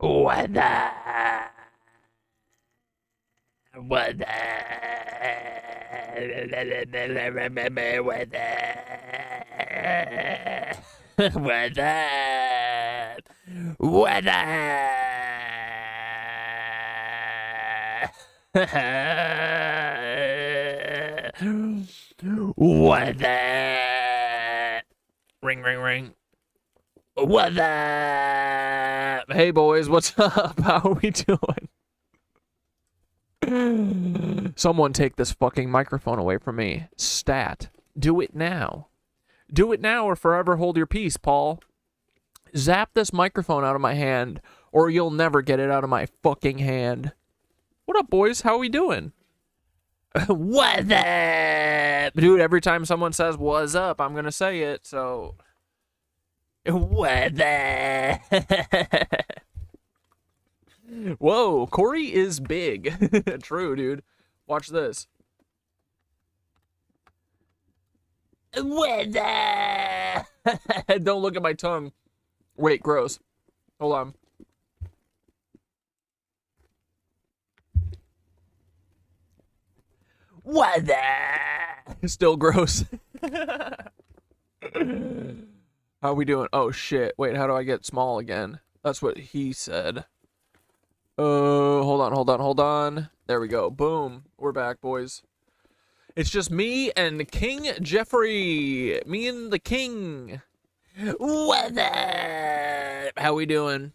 What the? What the? What the? What the? What the? What the? Ring, ring, ring. What the? Hey, boys, what's up? How are we doing? Someone take this fucking microphone away from me. Stat. Do it now. Do it now or forever hold your peace, Paul. Zap this microphone out of my hand or you'll never get it out of my fucking hand. What up, boys? How are we doing? What's up? Dude, every time someone says what's up, I'm gonna say it, so... What's up? Whoa, Corey is big. True, dude. Watch this. What's up? Don't look at my tongue. Wait, gross. Hold on. What the? Still gross. How we doing? Oh shit. Wait, how do I get small again? That's what he said. Hold on. There we go. Boom. We're back, boys. It's just me and King Jeffrey. Me and the king. What the? How we doing?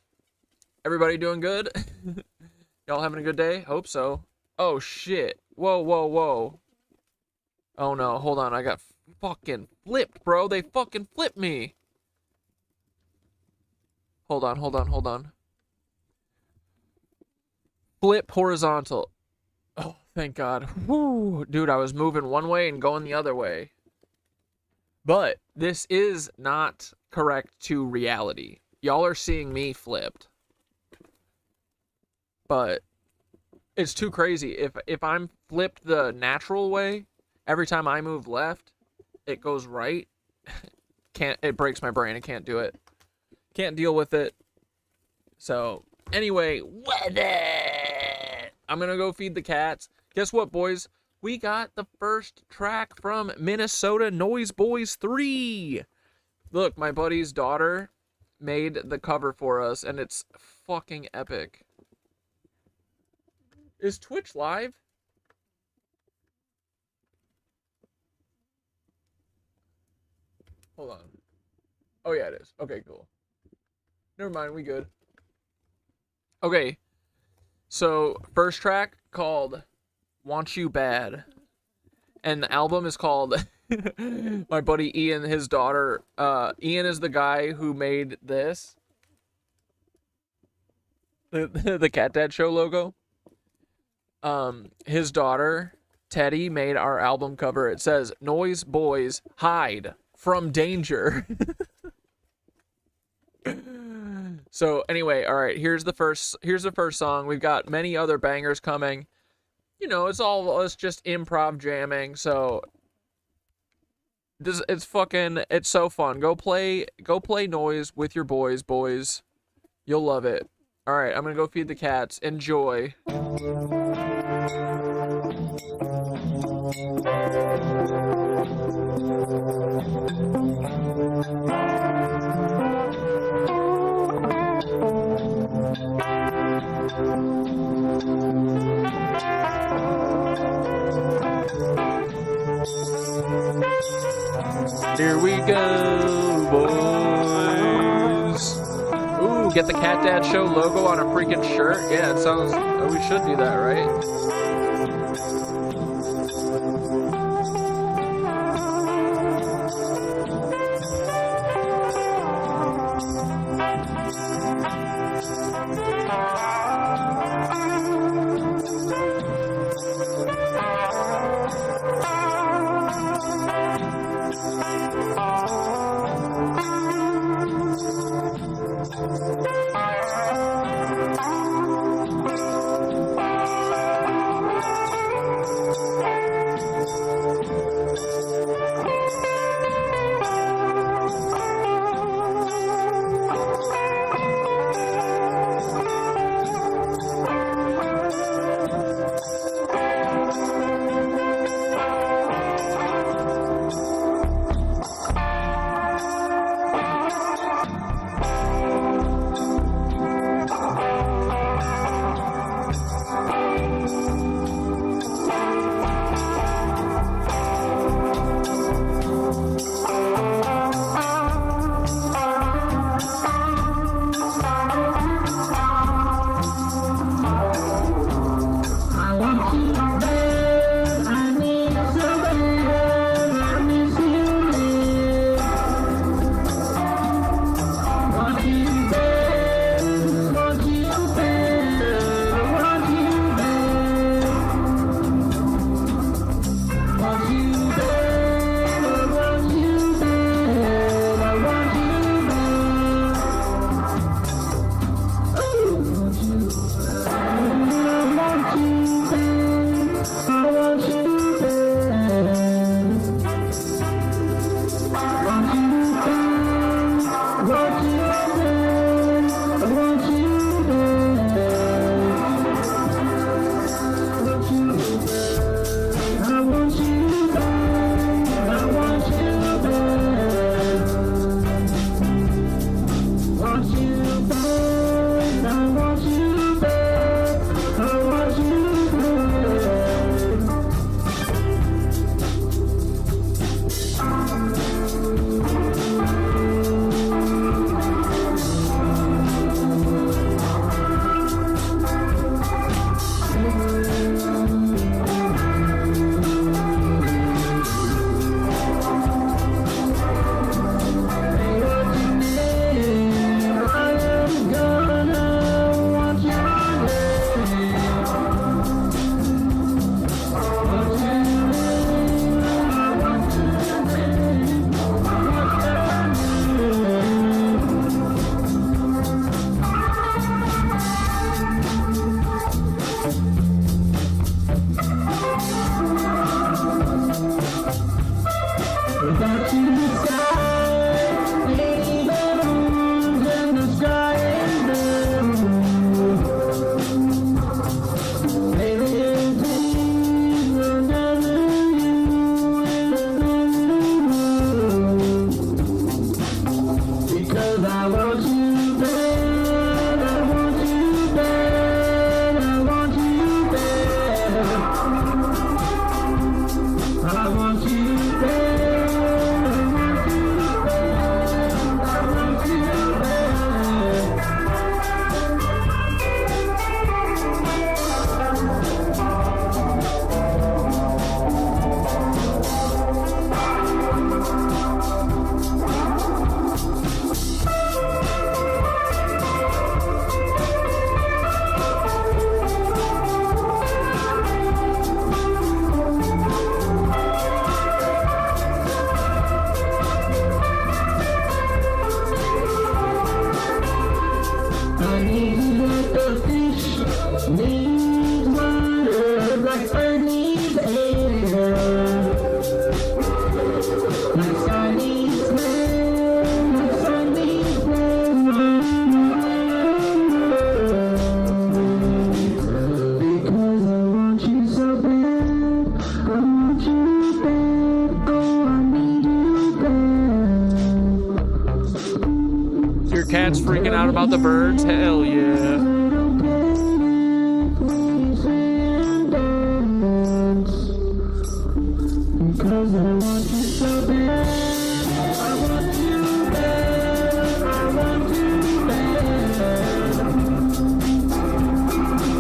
Everybody doing good? Y'all having a good day? Hope so. Oh shit. Whoa. Oh no, hold on. I got fucking flipped, bro. They fucking flipped me. Hold on. Flip horizontal. Oh, thank God. Woo. Dude, I was moving one way and going the other way. But this is not correct to reality. Y'all are seeing me flipped. But it's too crazy. If I'm flipped the natural way, every time I move left, it goes right. It breaks my brain. I can't do it. Can't deal with it. So, anyway, I'm gonna go feed the cats. Guess what, boys? We got the first track from Minnesota Noise Boys 3. Look, my buddy's daughter made the cover for us, and it's fucking epic. Is Twitch live? Hold on. Oh, yeah, it is. Okay, cool. Never mind, we good. Okay. So, first track called Want You Bad. And the album is called my buddy Ian, his daughter. Ian is the guy who made this. The Cat Dad Show logo. His daughter, Teddy, made our album cover. It says, Noise Boys Hide from Danger. So anyway, all right, here's the first song. We've got many other bangers coming. You know, it's just improv jamming, so it's so fun. Go play Noise with your boys. You'll love it. All right, I'm going to go feed the cats. Enjoy. Here we go, boys. Ooh, get the Cat Dad Show logo on a freaking shirt. Yeah, it sounds... Oh, we should do that, right? I need you like a fish needs water, like bird needs air, like sky needs land, like sun needs land. Because I want you so bad, I want you bad, oh I need you bad. Your cat's freaking out about the birds? Hell yeah. Because I want you so bad. I want you bad. I want you bad.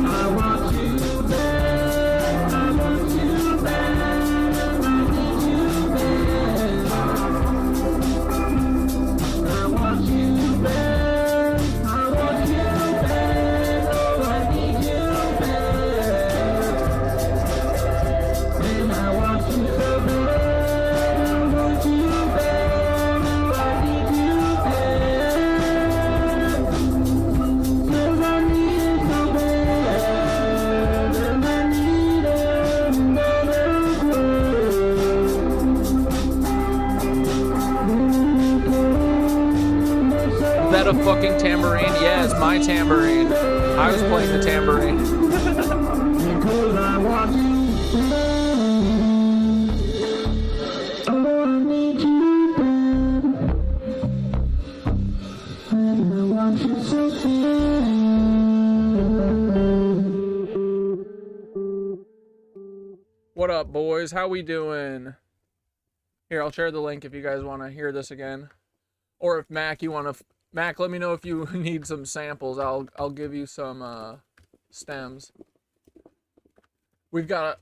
I want you bad. I want you bad. I need you bad. I want you bad. I want you bad. Oh, I need you bad. And I want you so bad. I want you bad. Oh, I need you bad. 'Cause I need it so bad. And I need it Is that a fucking tambourine? Yeah, it's my tambourine. I was playing the tambourine. because I want you bad. Oh, I need you bad. And I want you so bad. What up, boys? How we doing? Here, I'll share the link if you guys want to hear this again. Or if Mac, you want to... Mac, let me know if you need some samples. I'll give you some stems. We've got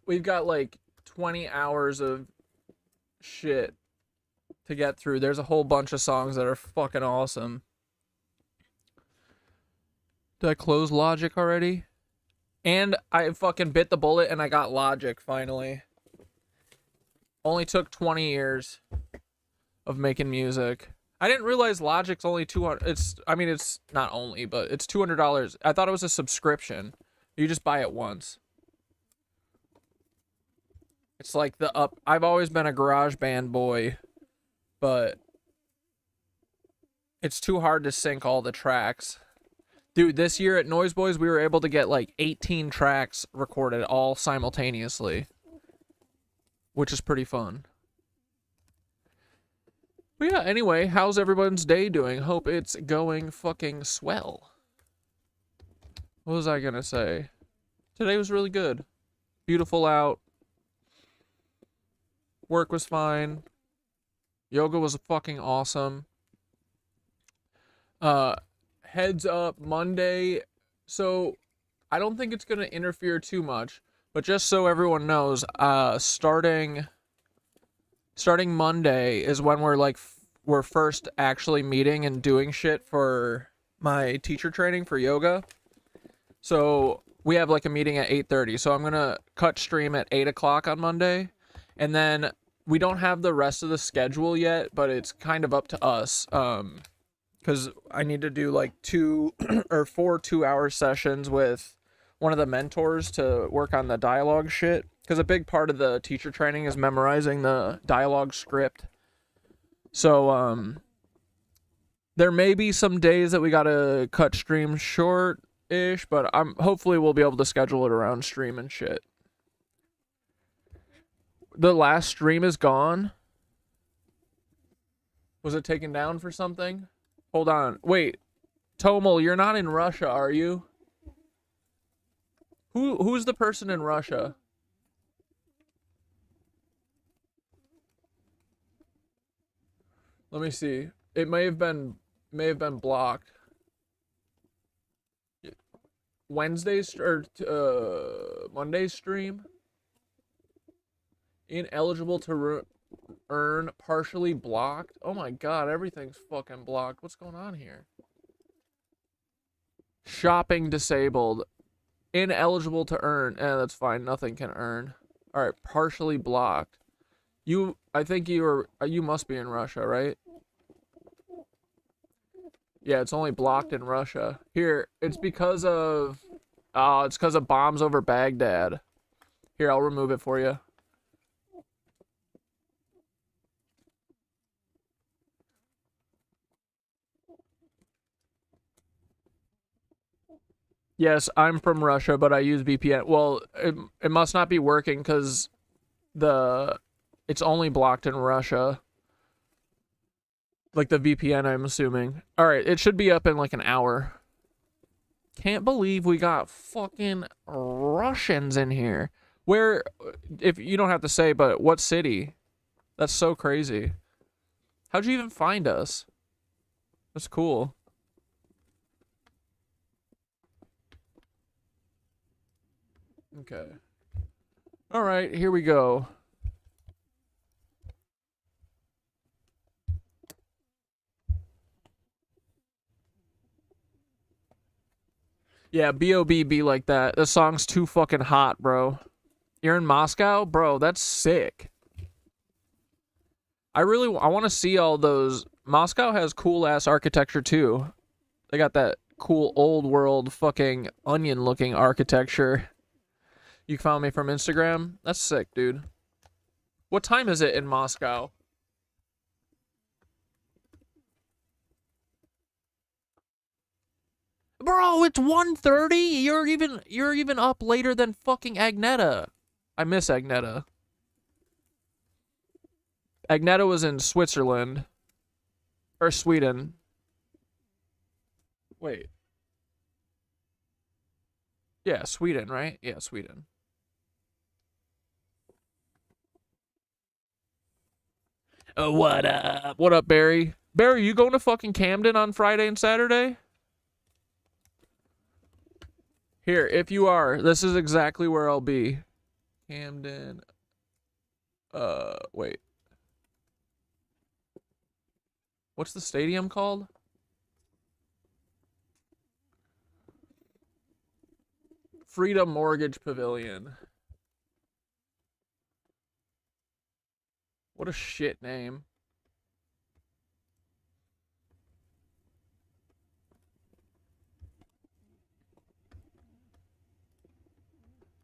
like 20 hours of shit to get through. There's a whole bunch of songs that are fucking awesome. Did I close Logic already? And I fucking bit the bullet and I got Logic finally. Only took 20 years of making music. I didn't realize Logic's only 200. It's not only, but it's $200. I thought it was a subscription. You just buy it once. It's like I've always been a GarageBand boy, but it's too hard to sync all the tracks. Dude, this year at Noise Boys, we were able to get like 18 tracks recorded all simultaneously, which is pretty fun. But yeah, anyway, how's everyone's day doing? Hope it's going fucking swell. What was I gonna say? Today was really good. Beautiful out. Work was fine. Yoga was fucking awesome. Heads up, Monday. So, I don't think it's gonna interfere too much, but just so everyone knows, starting Monday is when we're first actually meeting and doing shit for my teacher training for yoga. So we have like a meeting at 8:30. So I'm gonna cut stream at 8 o'clock on Monday, and then we don't have the rest of the schedule yet, but it's kind of up to us. Because I need to do like 2 or 4 2-hour sessions with one of the mentors to work on the dialogue shit. Because a big part of the teacher training is memorizing the dialogue script. So, there may be some days that we gotta cut stream short-ish, but hopefully we'll be able to schedule it around stream and shit. The last stream is gone. Was it taken down for something? Hold on. Wait. Tomel, you're not in Russia, are you? Who's the person in Russia? Let me see. It may have been blocked. Wednesday's or Monday's stream. Ineligible to earn, partially blocked. Oh my god, everything's fucking blocked. What's going on here? Shopping disabled. Ineligible to earn. That's fine. Nothing can earn. All right, partially blocked. I think you must be in Russia, right? Yeah, it's only blocked in Russia. Here, it's because of bombs over Baghdad. Here, I'll remove it for you. Yes, I'm from Russia, but I use VPN. Well, it must not be working because it's only blocked in Russia. Like the VPN, I'm assuming. All right, it should be up in like an hour. Can't believe we got fucking Russians in here. Where, if you don't have to say, but what city? That's so crazy. How'd you even find us? That's cool. Okay. All right, here we go. Yeah, B.O.B. be like that. The song's too fucking hot, bro. You're in Moscow? Bro, that's sick. I want to see all those. Moscow has cool-ass architecture, too. They got that cool old world fucking onion-looking architecture. You found me from Instagram? That's sick, dude. What time is it in Moscow? Bro, it's 1:30. You're even up later than fucking Agneta. I miss Agneta. Agneta was in Switzerland. Or Sweden. Wait. Yeah, Sweden, right? Yeah, Sweden. Oh, what up? What up, Barry? Barry, you going to fucking Camden on Friday and Saturday? Here, if you are, this is exactly where I'll be. Camden. Wait. What's the stadium called? Freedom Mortgage Pavilion. What a shit name.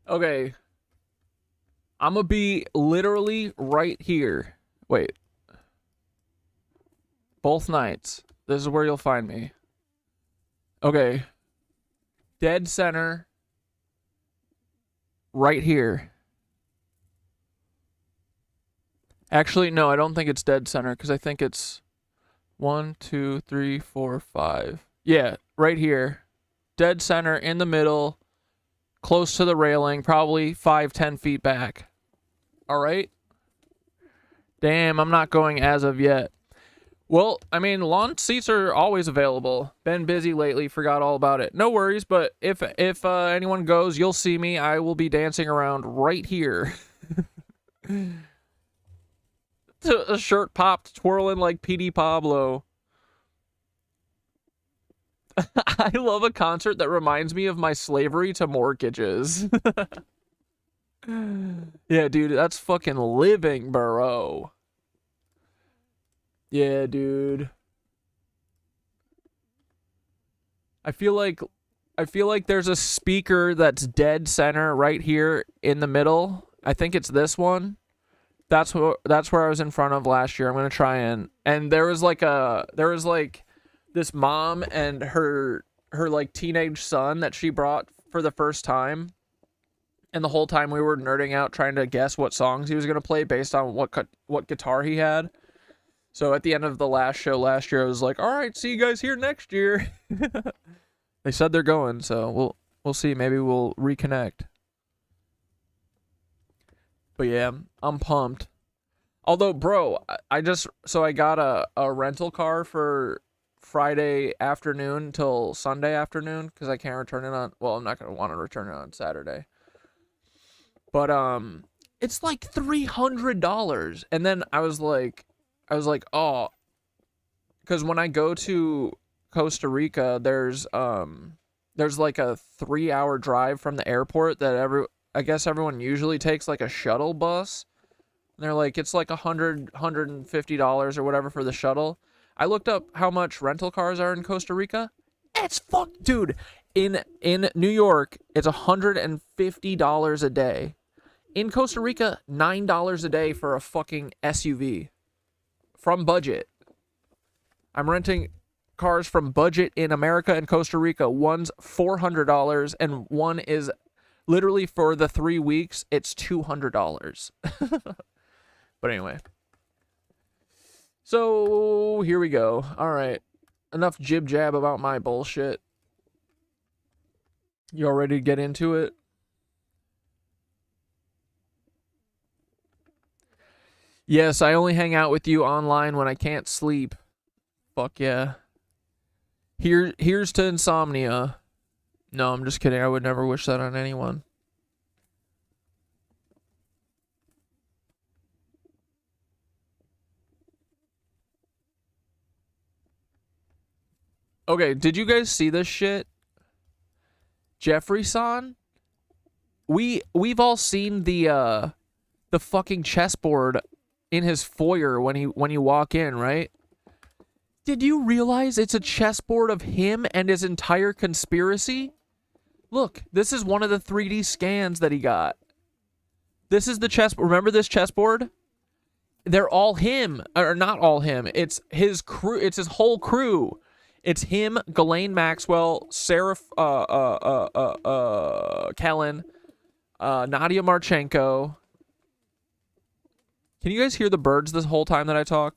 Okay. I'm gonna be literally right here. Wait. Both nights. This is where you'll find me. Okay. Dead center. Right here. Actually, no, I don't think it's dead center because I think it's 1, 2, 3, 4, 5. Yeah, right here. Dead center in the middle. Close to the railing, probably 5-10 feet back. All right. Damn, I'm not going as of yet. Well, I mean, lawn seats are always available. Been busy lately, forgot all about it. No worries, but if anyone goes, you'll see me. I will be dancing around right here. A shirt popped, twirling like PD Pablo. I love a concert that reminds me of my slavery to mortgages. Yeah, dude, that's fucking living, bro. Yeah, dude. I feel like there's a speaker that's dead center right here in the middle. I think it's this one. That's where I was in front of last year. I'm gonna try and there was like this mom and her like teenage son that she brought for the first time, and the whole time we were nerding out trying to guess what songs he was gonna play based on what guitar he had. So at the end of the last show last year, I was like, all right, see you guys here next year. They said they're going, so we'll see. Maybe we'll reconnect. But yeah, I'm pumped. Although, bro, I got a rental car for Friday afternoon till Sunday afternoon because I can't return it on. Well, I'm not gonna want to return it on Saturday. But it's like $300, and then I was like, oh, because when I go to Costa Rica, there's like a 3-hour drive from the airport that I guess everyone usually takes like a shuttle bus. And they're like, it's like $150 or whatever for the shuttle. I looked up how much rental cars are in Costa Rica. It's dude. In New York, it's $150 a day. In Costa Rica, $9 a day for a fucking SUV. From Budget. I'm renting cars from Budget in America and Costa Rica. One's $400 and one is literally for the 3 weeks, it's $200. But anyway. So, here we go. All right. Enough jib jab about my bullshit. You all ready to get into it? Yes, I only hang out with you online when I can't sleep. Fuck yeah. Here's to insomnia. No, I'm just kidding. I would never wish that on anyone. Okay, did you guys see this shit? Jeffrey-san? We've all seen the fucking chessboard in his foyer when you walk in, right? Did you realize it's a chessboard of him and his entire conspiracy? Look, this is one of the 3D scans that he got. This is the chess. Remember this chessboard? They're all him, or not all him. It's his crew. It's his whole crew. It's him, Ghislaine Maxwell, Sarah, Kellen, Nadia Marchenko. Can you guys hear the birds this whole time that I talk?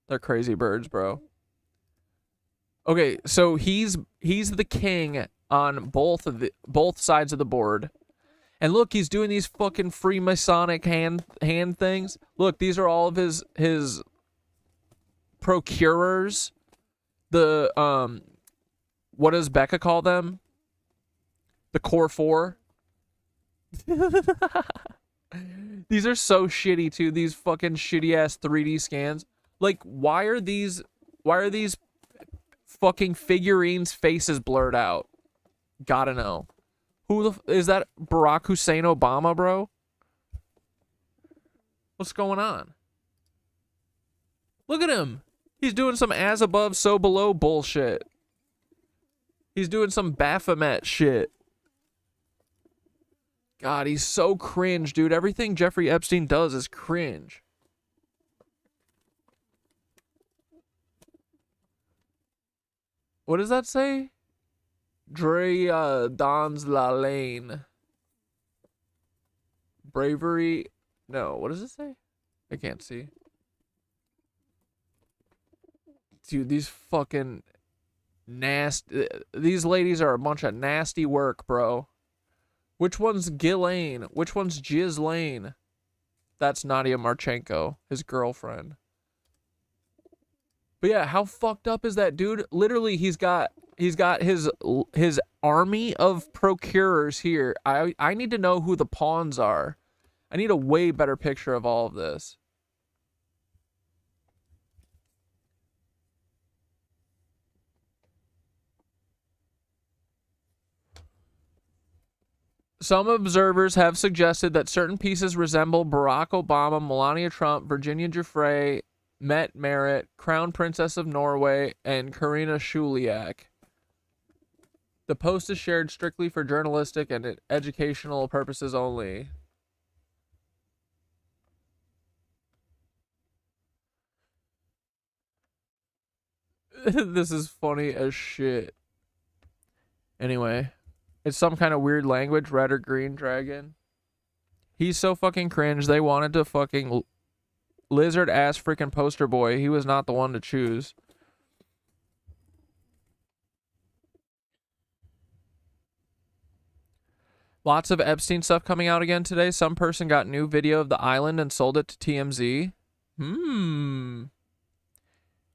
They're crazy birds, bro. Okay, so he's the king on both sides of the board. And look, he's doing these fucking Freemasonic hand things. Look, these are all of his procurers. The what does Becca call them? The core four. These are so shitty too. These fucking shitty ass 3D scans. Like, why are these fucking figurines' faces blurred out? Gotta know. Who is that? Barack Hussein Obama, bro? What's going on? Look at him. He's doing some as above, so below bullshit. He's doing some Baphomet shit. God, he's so cringe, dude. Everything Jeffrey Epstein does is cringe. What does that say? Dre Dons La Lane. Bravery. No, what does it say? I can't see. Dude, these fucking nasty. These ladies are a bunch of nasty work, bro. Which one's Ghislaine? Which one's Ghislaine? That's Nadia Marchenko, his girlfriend. But yeah, how fucked up is that dude? Literally, he's got his army of procurers here. I need to know who the pawns are. I need a way better picture of all of this. Some observers have suggested that certain pieces resemble Barack Obama, Melania Trump, Virginia Giuffre, Met Merritt, Crown Princess of Norway, and Karina Shuliak. The post is shared strictly for journalistic and educational purposes only. This is funny as shit. Anyway, it's some kind of weird language, red or green dragon. He's so fucking cringe. They wanted to fucking lizard ass freaking poster boy. He was not the one to choose. Lots of Epstein stuff coming out again today. Some person got new video of the island and sold it to TMZ.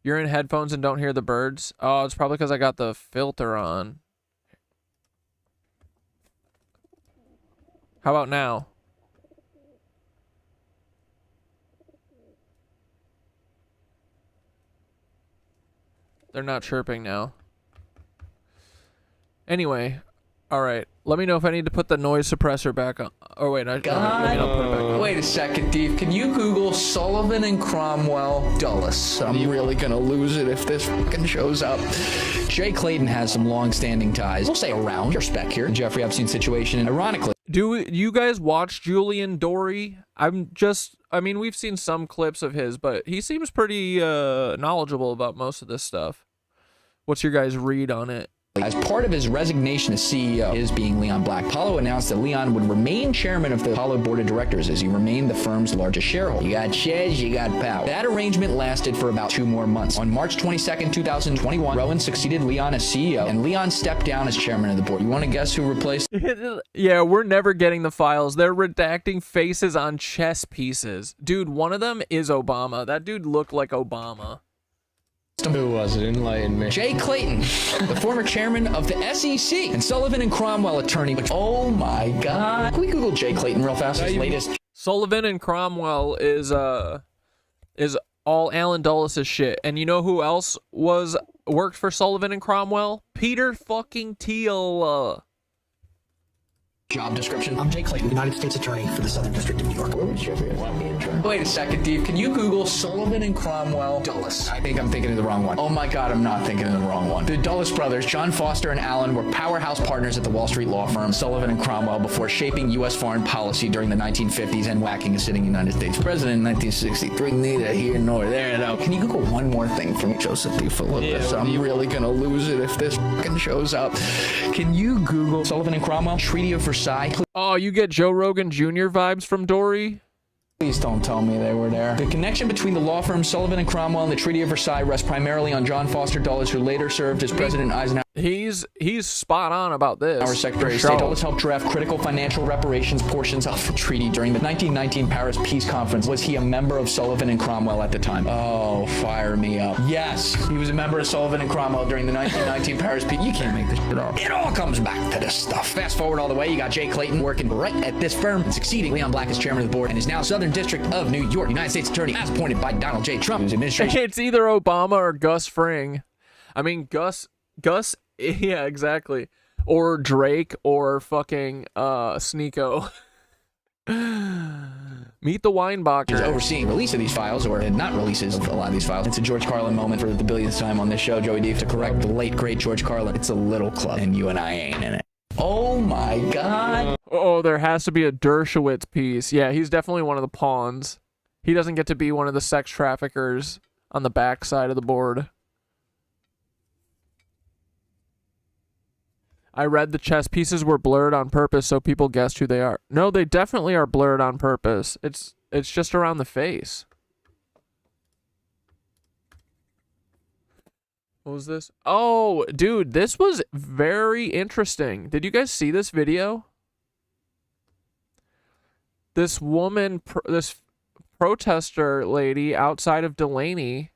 You're in headphones and don't hear the birds? Oh, it's probably because I got the filter on. How about now? They're not chirping now. Anyway, All right. Let me know if I need to put the noise suppressor back on. Oh, wait. Let me not put it back on. Wait a second, Dave. Can you Google Sullivan and Cromwell Dulles? I'm really gonna lose it if this fucking shows up. Jay Clayton has some long-standing ties. We'll say around your spec here. Jeffrey Epstein situation. And ironically, Do you guys watch Julian Dory? I mean, we've seen some clips of his, but he seems pretty knowledgeable about most of this stuff. What's your guys' read on it? as part of his resignation as CEO, his being Leon Black, Apollo announced that Leon would remain chairman of the Apollo board of directors as he remained the firm's largest shareholder. You got shares, you got power. That arrangement lasted for about 2 more months. On March 22nd, 2021, Rowan succeeded Leon as CEO, and Leon stepped down as chairman of the board. You want to guess who replaced? Yeah, we're never getting the files. They're redacting faces on chess pieces. Dude, one of them is Obama. That dude looked like Obama. Who was it? Enlighten me. Jay Clayton, the former chairman of the SEC, and Sullivan and Cromwell attorney. Oh my God. Can we Google Jay Clayton real fast? His latest. Sullivan and Cromwell is all Alan Dulles' shit. And you know who else worked for Sullivan and Cromwell? Peter fucking Thiel. Job description. I'm Jay Clayton, United States Attorney for the Southern District of New York. Wait a second, Dave. Can you Google Sullivan and Cromwell Dulles? I think I'm thinking of the wrong one. Oh my God, I'm not thinking of the wrong one. The Dulles brothers, John Foster and Alan, were powerhouse partners at the Wall Street law firm Sullivan and Cromwell before shaping U.S. foreign policy during the 1950s and whacking a sitting United States president in 1963. Neither here nor there, though. Can you Google one more thing for me, Joseph DeFilippis? I'm really gonna lose it if this fucking shows up. Can you Google Sullivan and Cromwell Treaty of Versailles? Oh, you get Joe Rogan Jr. vibes from Dory? Please don't tell me they were there. The connection between the law firm Sullivan and Cromwell and the Treaty of Versailles rests primarily on John Foster Dulles, who later served as President Eisenhower. He's spot on about this. Our Secretary of State Dulles helped draft critical financial reparations portions of the treaty during the 1919 Paris Peace Conference. Was he a member of Sullivan and Cromwell at the time? Oh, fire me up. Yes, he was a member of Sullivan and Cromwell during the 1919 Paris Peace. You can't make this shit up. It all comes back to this stuff. Fast forward all the way, you got Jay Clayton working right at this firm and succeeding Leon Black as chairman of the board and is now Southern District of New York, United States Attorney, as appointed by Donald J. Trump, whose administration. It's either Obama or Gus Fring. I mean, Gus, yeah, exactly. Or Drake or fucking Sneeko. Meet the Weinbacher. Is overseeing release of these files, or not releases of a lot of these files. It's a George Carlin moment for the billionth time on this show. Joey D, to correct the late, great George Carlin. It's a little club, and you and I ain't in it. Oh my God. Oh, there has to be a Dershowitz piece. Yeah, he's definitely one of the pawns. He doesn't get to be one of the sex traffickers on the back side of the board. I read the chess pieces were blurred on purpose so people guessed who they are. No, they definitely are blurred on purpose. It's just around the face. What was this? Oh, dude, this was very interesting. Did you guys see this video? This woman, this protester lady outside of Delaney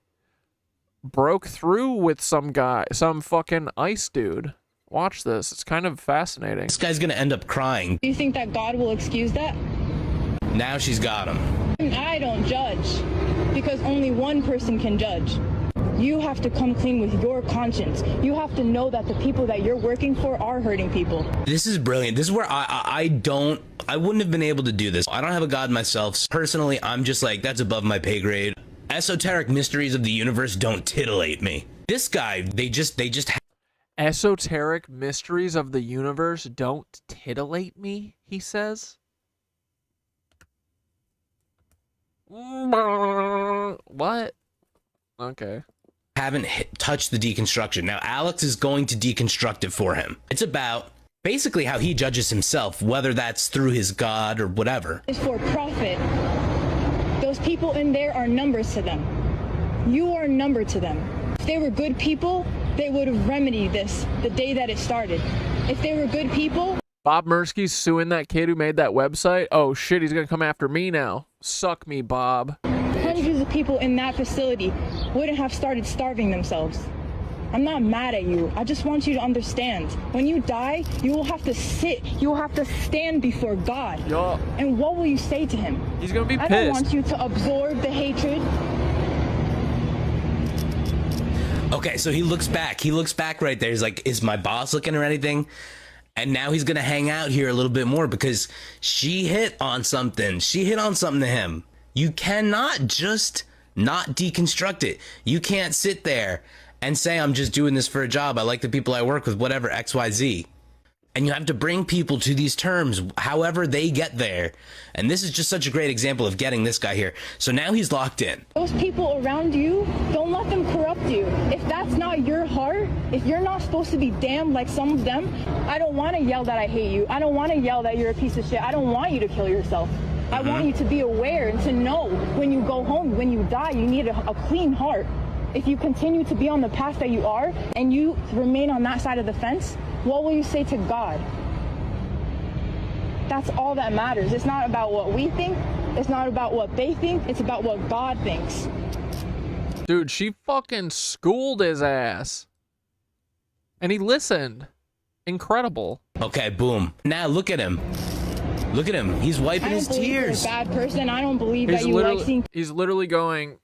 broke through with some guy, some fucking ICE dude. Watch this. It's kind of fascinating. This guy's gonna end up crying. Do you think that God will excuse that? Now she's got him. I don't judge, because only one person can judge. You have to come clean with your conscience. You have to know that the people that you're working for are hurting people. This is brilliant. This is where I wouldn't have been able to do this. I don't have a God myself. Personally, I'm just like, that's above my pay grade. Esoteric mysteries of the universe don't titillate me. This guy, they just Esoteric mysteries of the universe don't titillate me, he says. What? Okay. haven't touched the deconstruction. Now, Alex is going to deconstruct it for him. It's about basically how he judges himself, whether that's through his God or whatever. It's for profit. Those people in there are numbers to them. You are a number to them. If they were good people, they would have remedied this the day that it started. If they were good people... Bob Mursky's suing that kid who made that website? Oh shit, he's gonna come after me now. Suck me, Bob. Hundreds of people in that facility wouldn't have started starving themselves. I'm not mad at you. I just want you to understand. When you die, you will have to sit. You will have to stand before God. Yo. And what will you say to him? He's gonna be pissed. I don't want you to absorb the hatred. Okay, so he looks back. He looks back right there. He's like, is my boss looking or anything? And now he's going to hang out here a little bit more because she hit on something. She hit on something to him. You cannot just not deconstruct it. You can't sit there and say, I'm just doing this for a job. I like the people I work with, whatever, XYZ. And you have to bring people to these terms, however they get there. And this is just such a great example of getting this guy here. So now he's locked in. Those people around you, don't let them corrupt you. If that's not your heart, if you're not supposed to be damned like some of them, I don't want to yell that I hate you. I don't want to yell that you're a piece of shit. I don't want you to kill yourself. I want you to be aware and to know when you go home, when you die, you need a clean heart. If you continue to be on the path that you are and you remain on that side of the fence, what will you say to God? That's all that matters. It's not about what we think. It's not about what they think. It's about what God thinks. Dude, she fucking schooled his ass. And he listened. Incredible. Okay, boom. Now look at him. Look at him. He's wiping his tears. You're a bad person. I don't believe that you like seeing. He's literally going.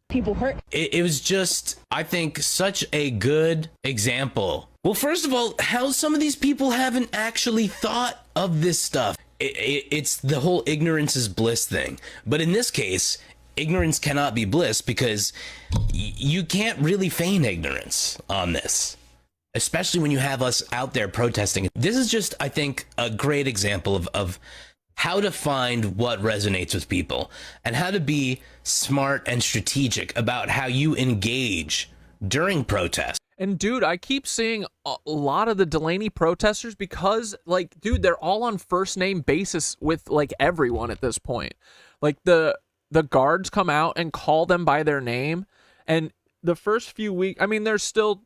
People hurt. It was just, I think, such a good example. Well, first of all, how some of these people haven't actually thought of this stuff. It's the whole ignorance is bliss thing. But in this case, ignorance cannot be bliss because you can't really feign ignorance on this, especially when you have us out there protesting. This is just, I think, a great example of how to find what resonates with people and how to be smart and strategic about how you engage during protests. And dude, I keep seeing a lot of the Delaney protesters because, like, dude, they're all on first name basis with like everyone at this point. Like the guards come out and call them by their name, and the first few weeks, I mean, there's still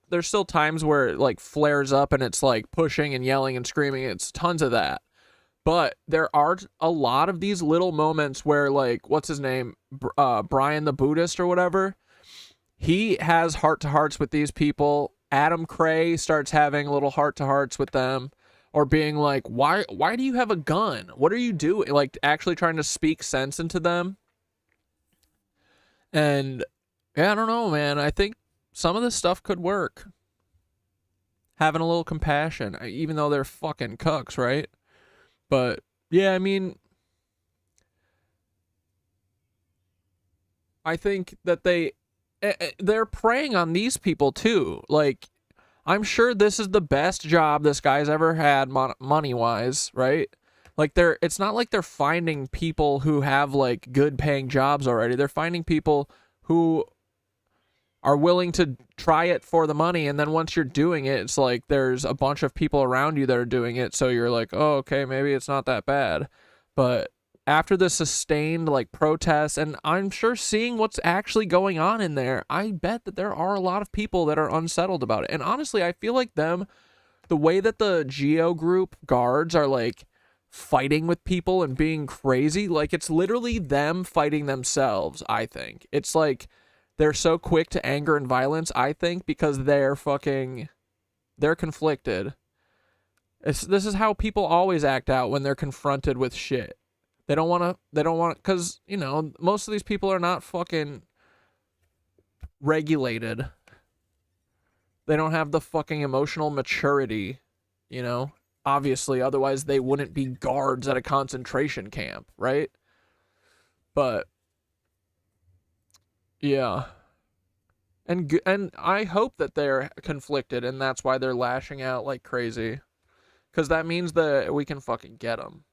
times where it like flares up and it's like pushing and yelling and screaming. It's tons of that. But there are a lot of these little moments where, like, what's his name? Brian the Buddhist or whatever. He has heart-to-hearts with these people. Adam Cray starts having little heart-to-hearts with them. Or being like, why do you have a gun? What are you doing? Like, actually trying to speak sense into them. And, yeah, I don't know, man. I think some of this stuff could work. Having a little compassion. Even though they're fucking cucks, right? But, yeah, I mean, I think that they're preying on these people, too. Like, I'm sure this is the best job this guy's ever had money-wise, right? Like, it's not like they're finding people who have, like, good-paying jobs already. They're finding people who are willing to try it for the money, and then once you're doing it, it's like there's a bunch of people around you that are doing it, so you're like, oh, okay, maybe it's not that bad. But after the sustained like protests, and I'm sure seeing what's actually going on in there, I bet that there are a lot of people that are unsettled about it. And honestly, I feel like the way that the Geo Group guards are like fighting with people and being crazy, like it's literally them fighting themselves. I think it's like they're so quick to anger and violence, I think, because they're conflicted. This is how people always act out when they're confronted with shit. They don't want to, because, you know, most of these people are not fucking regulated. They don't have the fucking emotional maturity, you know? Obviously, otherwise they wouldn't be guards at a concentration camp, right? But yeah. And I hope that they're conflicted and that's why they're lashing out like crazy. Because that means that we can fucking get them.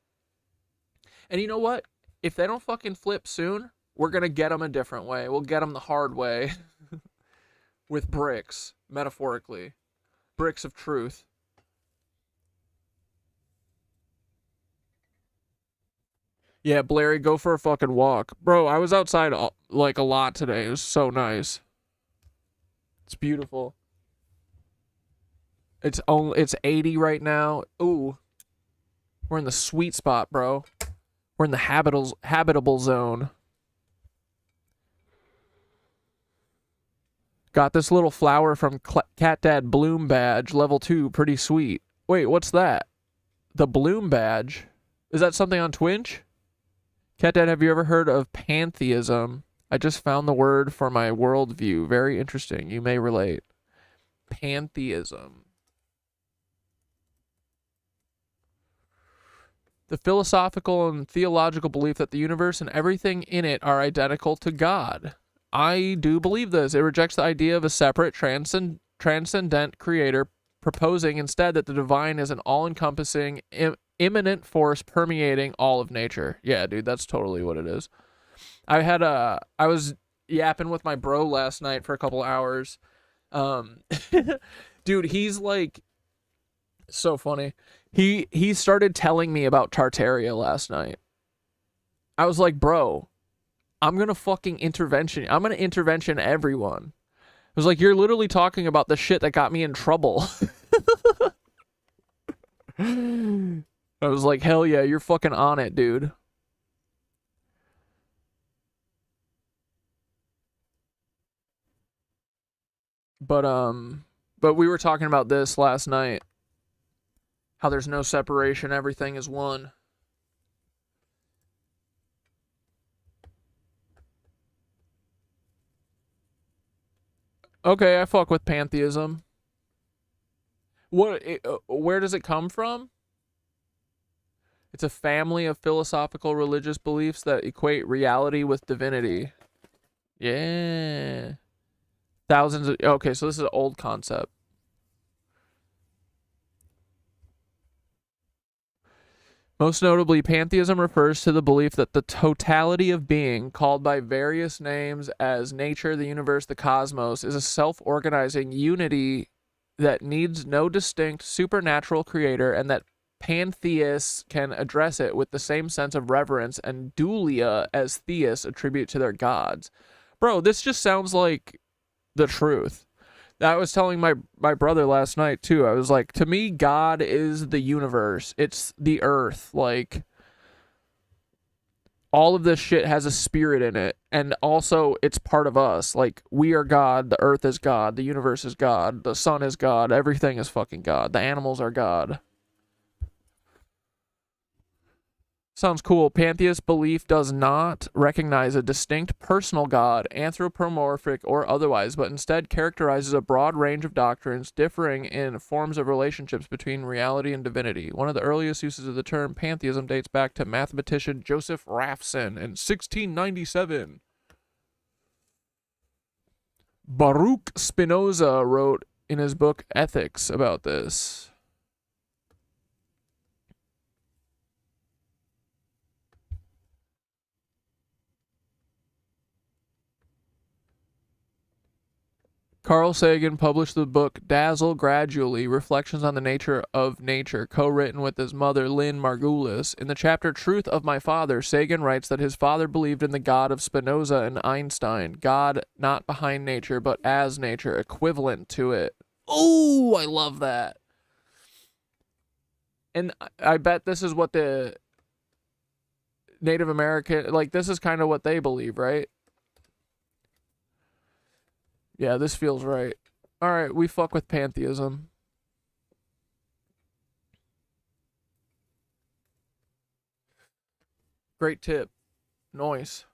And you know what? If they don't fucking flip soon, we're going to get them a different way. We'll get them the hard way. With bricks, metaphorically. Bricks of truth. Yeah, Blairy, go for a fucking walk. Bro, I was outside like a lot today. It was so nice. It's beautiful. It's 80 right now. Ooh. We're in the sweet spot, bro. We're in the habitable zone. Got this little flower from Cat Dad Bloom badge, level 2, pretty sweet. Wait, what's that? The Bloom badge? Is that something on Twitch? Cat Dad, have you ever heard of pantheism? I just found the word for my worldview. Very interesting. You may relate. pantheism. The philosophical and theological belief that the universe and everything in it are identical to God. I do believe this. It rejects the idea of a separate transcendent creator, proposing instead that the divine is an all-encompassing, immanent force permeating all of nature. Yeah, dude, that's totally what it is. I was yapping with my bro last night for a couple hours. Dude, he's like so funny. He started telling me about Tartaria last night. I was like, bro, I'm gonna intervention everyone. I was like, you're literally talking about the shit that got me in trouble. I was like, hell yeah, you're fucking on it, dude. But we were talking about this last night. How there's no separation, everything is one. Okay, I fuck with pantheism. Where does it come from? It's a family of philosophical religious beliefs that equate reality with divinity. Yeah. Okay, so this is an old concept. Most notably, pantheism refers to the belief that the totality of being, called by various names as nature, the universe, the cosmos, is a self-organizing unity that needs no distinct supernatural creator, and that pantheists can address it with the same sense of reverence and dulia as theists attribute to their gods. Bro, this just sounds like the truth. I was telling my brother last night too. I was like, to me, God is the universe. It's the earth. Like, all of this shit has a spirit in it. And also, it's part of us. Like, we are God. The earth is God. The universe is God. The sun is God. Everything is fucking God. The animals are God. Sounds cool. Pantheist belief does not recognize a distinct personal God, anthropomorphic or otherwise, but instead characterizes a broad range of doctrines differing in forms of relationships between reality and divinity. One of the earliest uses of the term pantheism dates back to mathematician Joseph Raphson in 1697. Baruch Spinoza wrote in his book Ethics about this. Carl Sagan published the book Dazzle Gradually, Reflections on the Nature of Nature, co-written with his mother, Lynn Margulis. In the chapter Truth of My Father, Sagan writes that his father believed in the God of Spinoza and Einstein, God not behind nature, but as nature, equivalent to it. Oh, I love that. And I bet this is what the Native American, like, this is kind of what they believe, right? Yeah, this feels right. All right, we fuck with pantheism. Great tip. Nice.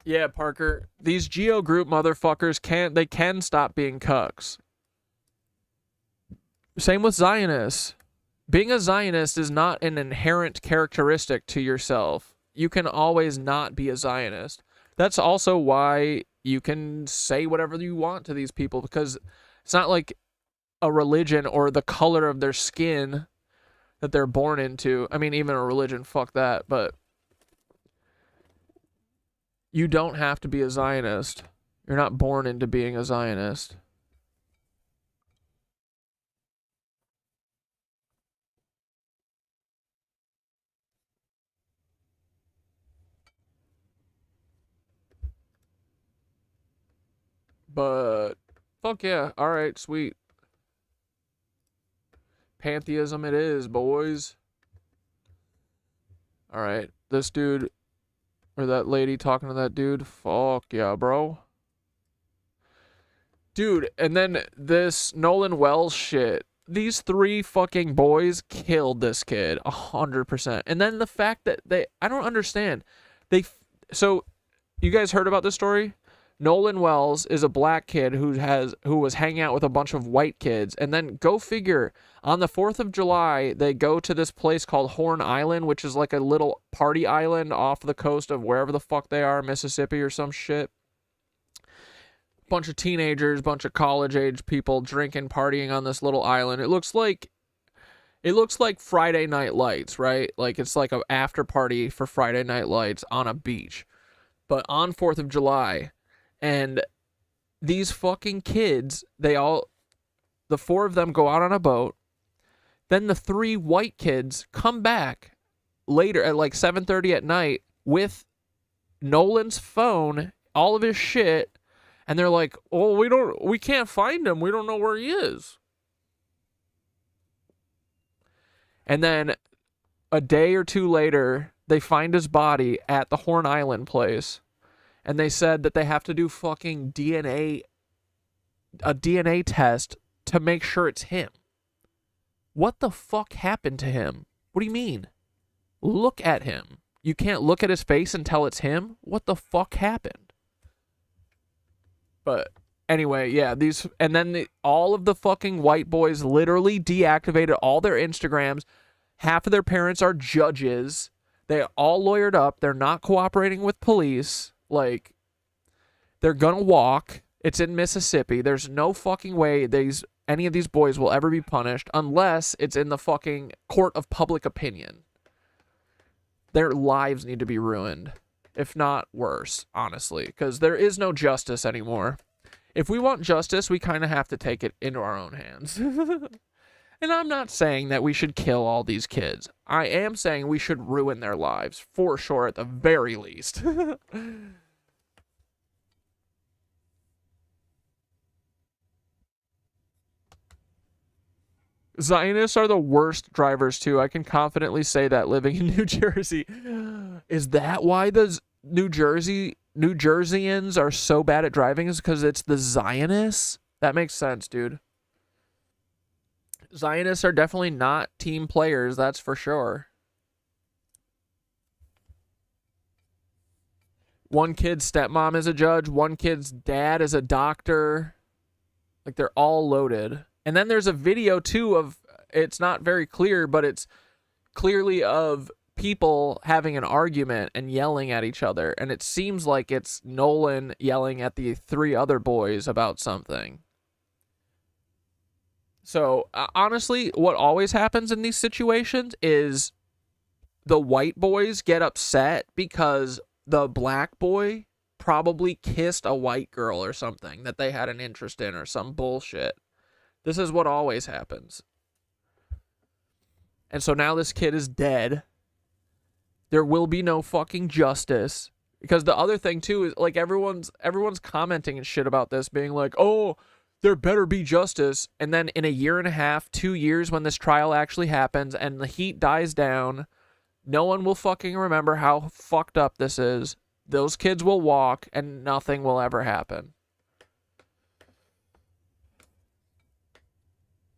Yeah, Parker. These Geo Group motherfuckers can stop being cucks. Same with Zionists. Being a Zionist is not an inherent characteristic to yourself. You can always not be a Zionist. That's also why you can say whatever you want to these people, because it's not like a religion or the color of their skin that they're born into. I mean, even a religion, fuck that, but you don't have to be a Zionist. You're not born into being a Zionist. But fuck yeah. All right, sweet. Pantheism it is, boys. All right, this dude or that lady talking to that dude. Fuck yeah, bro. Dude, and then this Nolan Wells shit. these three fucking boys killed this kid 100%. And then the fact that I don't understand. So you guys heard about this story? Nolan Wells is a black kid who was hanging out with a bunch of white kids, and then go figure, on the 4th of July they go to this place called Horn Island, which is like a little party island off the coast of wherever the fuck they are, Mississippi or some shit. Bunch of teenagers, bunch of college age people drinking, partying on this little island. It looks like Friday Night Lights, right? Like it's like an after party for Friday Night Lights on a beach, but on 4th of July. And these fucking kids, the four of them go out on a boat. Then the three white kids come back later at like 7:30 at night with Nolan's phone, all of his shit. And they're like, oh, we can't find him. We don't know where he is. And then a day or two later, they find his body at the Horn Island place. And they said that they have to do fucking a DNA test to make sure it's him. What the fuck happened to him? What do you mean? Look at him. You can't look at his face and tell it's him? What the fuck happened? But anyway, yeah, all of the fucking white boys literally deactivated all their Instagrams. Half of their parents are judges. They all lawyered up. They're not cooperating with police. Like, they're gonna walk. It's in Mississippi. There's no fucking way any of these boys will ever be punished unless it's in the fucking court of public opinion. Their lives need to be ruined, if not worse, honestly, because there is no justice anymore. If we want justice, we kind of have to take it into our own hands. And I'm not saying that we should kill all these kids. I am saying we should ruin their lives, for sure, at the very least. Zionists are the worst drivers, too. I can confidently say that living in New Jersey. Is that why the New Jerseyans are so bad at driving? Is because it's the Zionists? That makes sense, dude. Zionists are definitely not team players, that's for sure. One kid's stepmom is a judge, one kid's dad is a doctor. Like, they're all loaded. And then there's a video, too, of, it's not very clear, but it's clearly of people having an argument and yelling at each other. And it seems like it's Nolan yelling at the three other boys about something. So, honestly, what always happens in these situations is the white boys get upset because the black boy probably kissed a white girl or something that they had an interest in or some bullshit. This is what always happens. And so now this kid is dead. There will be no fucking justice. Because the other thing, too, is like everyone's commenting and shit about this, being like, oh, there better be justice. And then in a year and a half, 2 years, when this trial actually happens and the heat dies down, no one will fucking remember how fucked up this is. Those kids will walk and nothing will ever happen.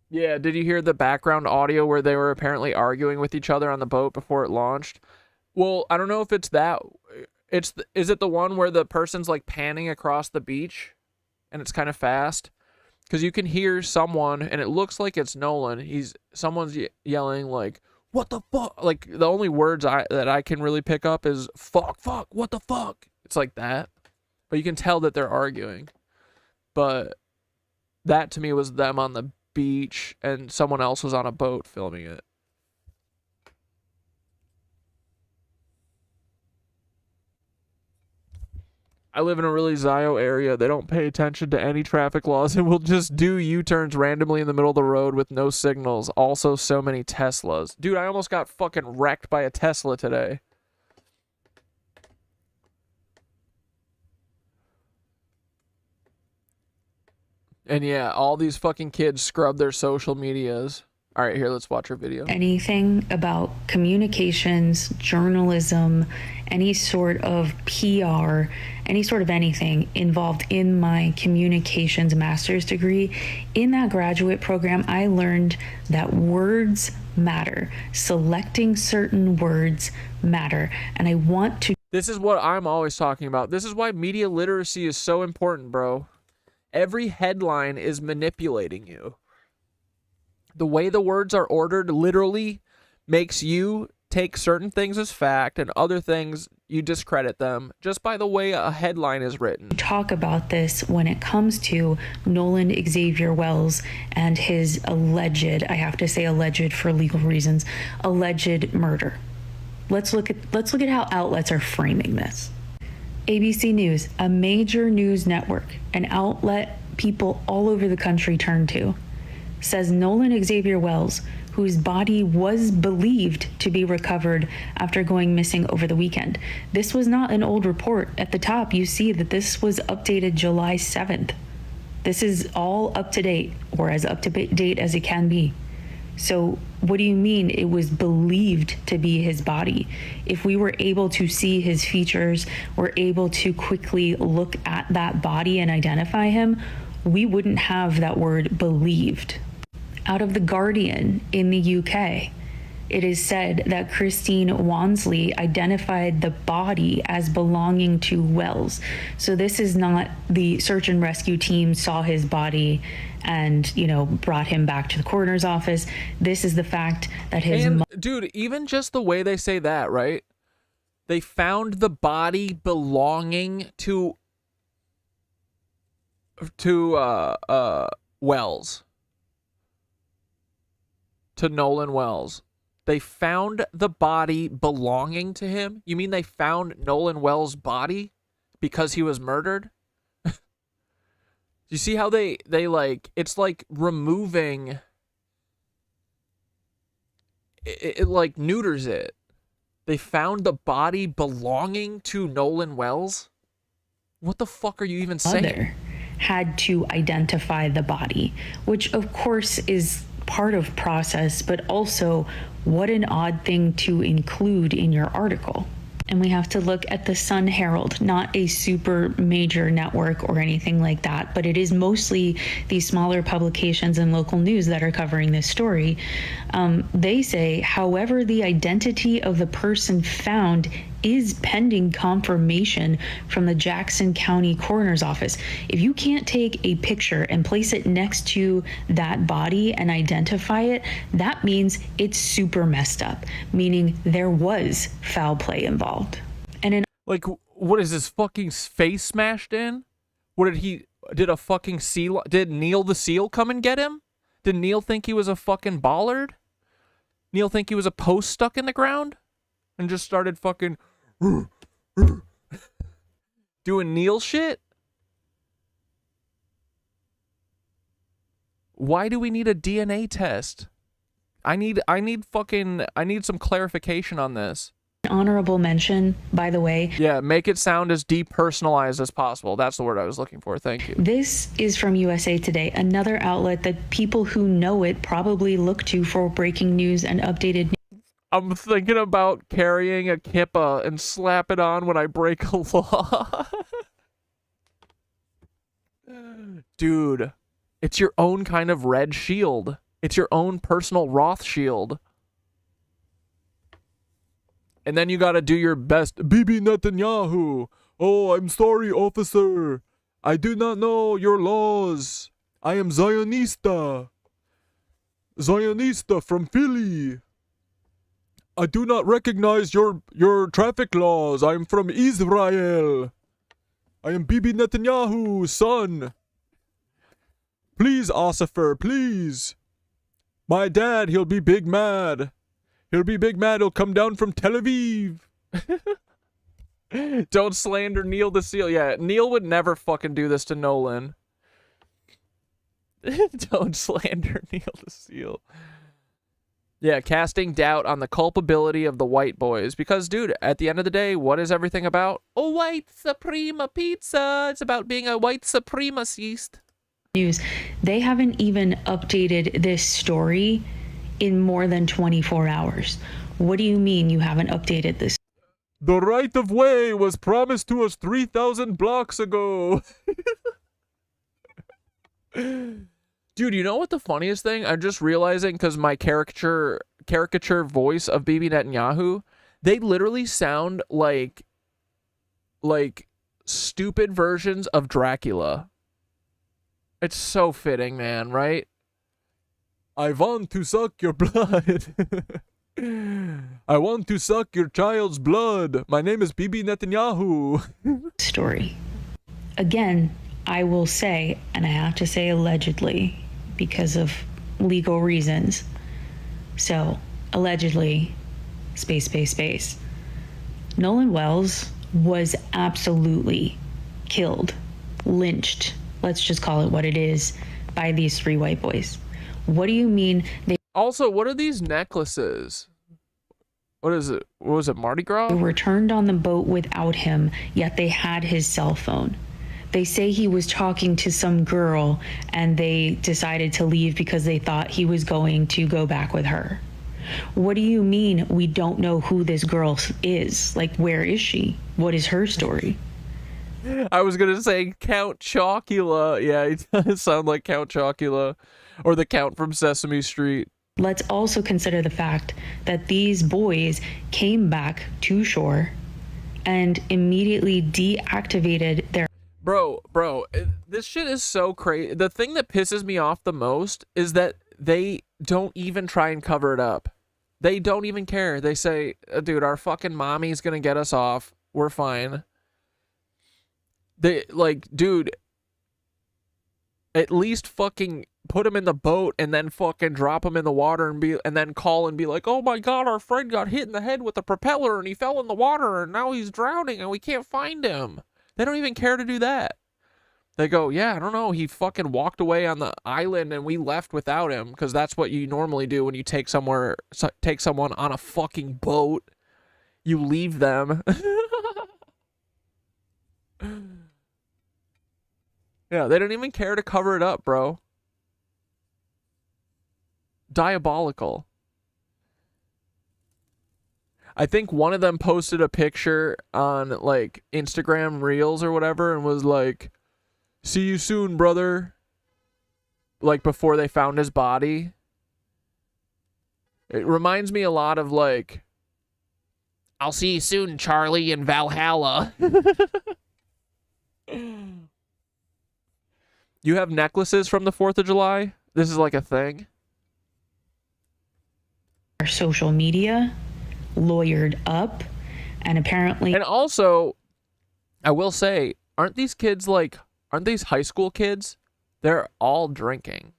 Yeah, did you hear the background audio where they were apparently arguing with each other on the boat before it launched? Well, I don't know if it's that. Is it the one where the person's like panning across the beach and it's kind of fast? Because you can hear someone, and it looks like it's Nolan. Someone's yelling like, "What the fuck?" Like, the only words that I can really pick up is "fuck, fuck, what the fuck." It's like that, but you can tell that they're arguing. But that to me was them on the beach, and someone else was on a boat filming it. I live in a really Zio area. They don't pay attention to any traffic laws and will just do U-turns randomly in the middle of the road with no signals. Also, so many Teslas. Dude, I almost got fucking wrecked by a Tesla today. And yeah, all these fucking kids scrub their social medias. All right, here, let's watch her video. Anything about communications, journalism, any sort of PR, any sort of anything involved in my communications master's degree. In that graduate program, I learned that words matter. Selecting certain words matter. And I want to. This is what I'm always talking about. This is why media literacy is so important, bro. Every headline is manipulating you. The way the words are ordered literally makes you take certain things as fact and other things you discredit them just by the way a headline is written. Talk about this when it comes to Nolan Xavier Wells and his alleged, I have to say alleged for legal reasons, alleged murder. Let's look at how outlets are framing this. ABC News, a major news network, an outlet people all over the country turn to, says Nolan Xavier Wells, whose body was believed to be recovered after going missing over the weekend. This was not an old report. At the top, you see that this was updated July 7th. This is all up to date, or as up to date as it can be. So what do you mean it was believed to be his body? If we were able to see his features, were able to quickly look at that body and identify him, we wouldn't have that word believed. Out of The Guardian in the UK, it is said that Christine Wansley identified the body as belonging to Wells. So this is not the search and rescue team saw his body and, brought him back to the coroner's office. This is the fact that his dude, even just the way they say that, right? They found the body belonging to Wells. To Nolan Wells. They found the body belonging to him? You mean they found Nolan Wells' body because he was murdered? You see how they like, it's like removing, it like neuters it. They found the body belonging to Nolan Wells? What the fuck are you even saying? Had to identify the body, which of course is part of process, but also what an odd thing to include in your article. And we have to look at the Sun Herald, not a super major network or anything like that, but it is mostly these smaller publications and local news that are covering this story. They say, however, the identity of the person found is pending confirmation from the Jackson County Coroner's Office. If you can't take a picture and place it next to that body and identify it, that means it's super messed up, meaning there was foul play involved. And in like, what is his fucking face smashed in? What did a fucking seal, did Neil the Seal come and get him? Did Neil think he was a fucking bollard? Neil think he was a post stuck in the ground? And just started fucking doing Neil shit? Why do we need a DNA test? I need some clarification on this. honorable mention, by the way. Yeah, make it sound as depersonalized as possible. That's the word I was looking for. Thank you. This is from USA Today, another outlet that people who know it probably look to for breaking news and updated news. I'm thinking about carrying a kippah and slap it on when I break a law. Dude, it's your own kind of red shield. It's your own personal Roth shield. And then you gotta do your best. Bibi Netanyahu. Oh, I'm sorry, officer. I do not know your laws. I am Zionista. Zionista from Philly. I do not recognize your traffic laws. I'm from Israel. I am Bibi Netanyahu's son. Please, Ossifer, please. My dad, he'll be big mad. He'll be big mad. He'll come down from Tel Aviv. Don't slander Neil the Seal. Yeah, Neil would never fucking do this to Nolan. Don't slander Neil the Seal. Yeah, casting doubt on the culpability of the white boys. Because, dude, at the end of the day, what is everything about? A white Suprema pizza. It's about being a white supremacist. News. They haven't even updated this story in more than 24 hours. What do you mean you haven't updated this? The right of way was promised to us 3,000 blocks ago. Dude, you know what the funniest thing? I'm just realizing, because my caricature voice of Bibi Netanyahu, they literally sound like stupid versions of Dracula. It's so fitting, man, right? I want to suck your blood. I want to suck your child's blood. My name is Bibi Netanyahu. Story. Again, I will say, and I have to say allegedly because of legal reasons. So, allegedly, space. Nolan Wells was absolutely killed, lynched, let's just call it what it is, by these three white boys. What do you mean they Also, what are these necklaces? What is it? What was it, Mardi Gras? returned on the boat without him, yet they had his cell phone? They say he was talking to some girl and they decided to leave because they thought he was going to go back with her. What do you mean we don't know who this girl is? Like, where is she? What is her story? I was gonna say Count Chocula. Yeah, he does sound like Count Chocula, or the Count from Sesame Street. Let's also consider the fact that these boys came back to shore and immediately deactivated their Bro, this shit is so crazy. The thing that pisses me off the most is that they don't even try and cover it up. They don't even care. They say, dude, our fucking mommy's gonna get us off. We're fine. They, like, dude, at least fucking put him in the boat and then fucking drop him in the water and then call and be like, oh my god, our friend got hit in the head with a propeller and he fell in the water and now he's drowning and we can't find him. They don't even care to do that. They go, yeah, I don't know, he fucking walked away on the island and we left without him, because that's what you normally do when you take someone on a fucking boat. You leave them. Yeah, they don't even care to cover it up, bro. Diabolical. I think one of them posted a picture on, like, Instagram Reels or whatever and was like, see you soon, brother. Like, before they found his body. It reminds me a lot of, like, I'll see you soon, Charlie, in Valhalla. You have necklaces from the 4th of July? This is like a thing? our social media, lawyered up, and apparently... And also, I will say, aren't these high school kids? They're all drinking.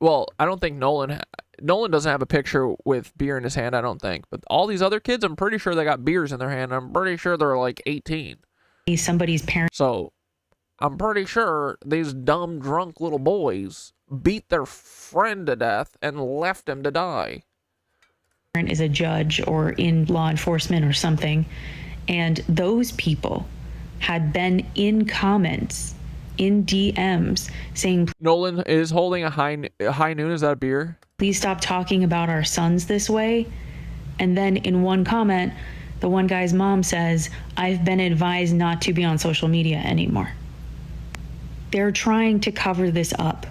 Well, I don't think Nolan doesn't have a picture with beer in his hand, I don't think. But all these other kids, I'm pretty sure they got beers in their hand. I'm pretty sure they're like 18. Somebody's parents... So, I'm pretty sure these dumb, drunk little boys beat their friend to death and left him to die. is a judge or in law enforcement or something, and those people had been in comments, in DMs, saying, Nolan is holding a high noon. Is that a beer? please stop talking about our sons this way. And then in one comment, the one guy's mom says, I've been advised not to be on social media anymore. They're trying to cover this up,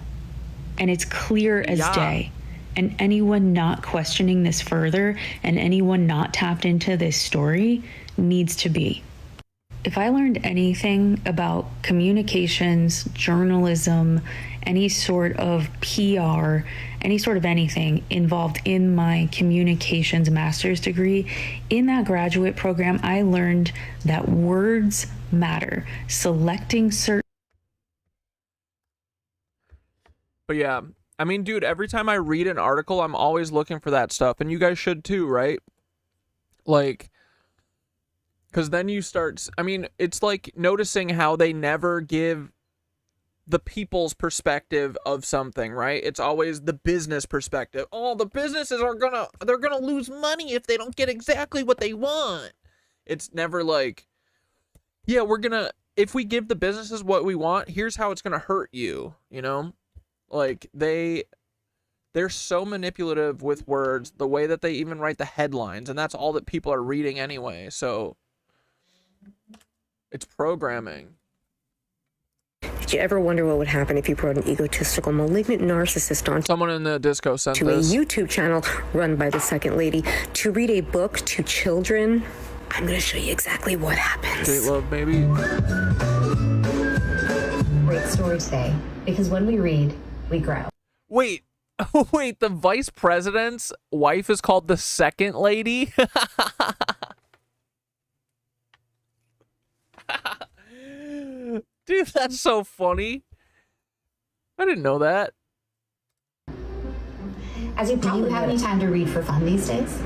and it's clear as day. And anyone not questioning this further and anyone not tapped into this story needs to be. If I learned anything about communications, journalism, any sort of PR, any sort of anything involved in my communications master's degree, in that graduate program, I learned that words matter. Selecting certain... But yeah, I mean, dude, every time I read an article, I'm always looking for that stuff. And you guys should too, right? Like, because then you start... I mean, it's like noticing how they never give the people's perspective of something, right? It's always the business perspective. Oh, the businesses they're gonna lose money if they don't get exactly what they want. It's never like, yeah, if we give the businesses what we want, here's how it's gonna hurt you, you know? Like, they They're so manipulative with words, the way that they even write the headlines, and that's all that people are reading anyway. So it's programming. Did you ever wonder what would happen if you brought an egotistical, malignant narcissist onto Someone in the disco sent a this. YouTube channel run by the second lady to read a book to children? I'm going to show you exactly what happens. Straight love, baby. Great story today, because when we read, we grow. Wait, wait, the vice president's wife is called the second lady? Dude, that's so funny. I didn't know that. As you probably have any time to read for fun these days?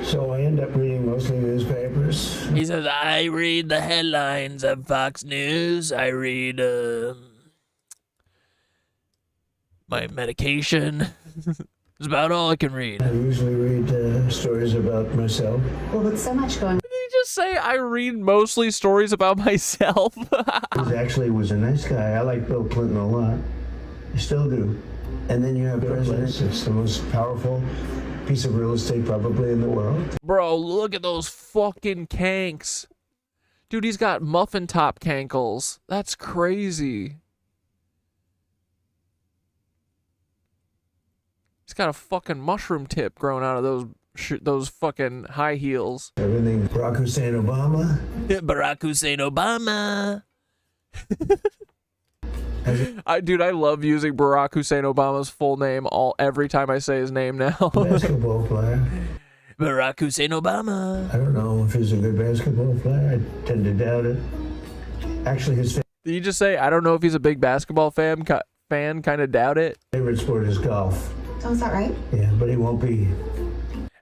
So I end up reading mostly newspapers. He says, I read the headlines of Fox News. I read my medication. It's about all I can read. I usually read stories about myself. Well, with so much going Did he just say I read mostly stories about myself? He actually was a nice guy. I like Bill Clinton a lot. I still do. And then you have presidents. It's the most powerful piece of real estate probably in the world. Bro, look at those fucking kanks. Dude, he's got muffin top cankles. That's crazy. He's got a fucking mushroom tip growing out of those fucking high heels. Everything Barack Hussein Obama. Barack Hussein Obama. Dude, I love using Barack Hussein Obama's full name every time I say his name now. Basketball player. Barack Hussein Obama. I don't know if he's a good basketball player. I tend to doubt it. Actually, his Did you just say, I don't know if he's a big basketball fan, kind of doubt it? favorite sport is golf. Oh, is that right? Yeah, but he won't be.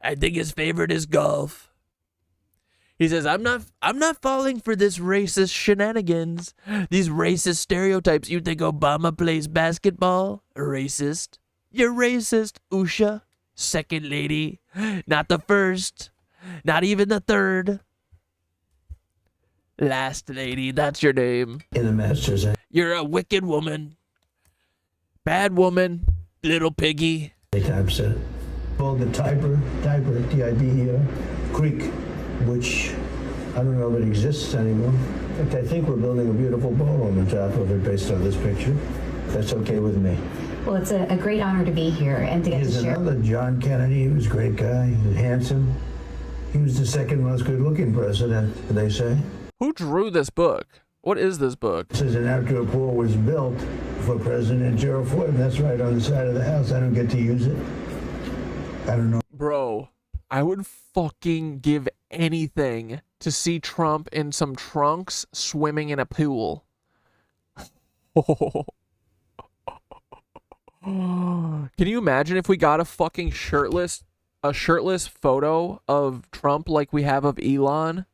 I think his favorite is golf. He says, I'm not falling for this racist shenanigans. These racist stereotypes. You think Obama plays basketball? Racist. You're racist, Usha. Second lady. Not the first. Not even the third. Last lady, that's your name. In the Masters. You're a wicked woman. Bad woman. Little piggy. Typeset. Called the Tiber, T-I-B-E-R, Creek, which I don't know if it exists anymore. In fact, I think we're building a beautiful boat on the top of it based on this picture. That's okay with me. Well, it's a great honor to be here and to get to Here's share. another John Kennedy. He was a great guy. He was handsome. He was the second most good-looking president, they say. Who drew this book? What is this book? It says an outdoor pool was built for President Gerald Ford. That's right on the side of the house. I don't get to use it. I don't know. Bro, I would fucking give anything to see Trump in some trunks swimming in a pool. Can you imagine if we got a fucking shirtless photo of Trump like we have of Elon?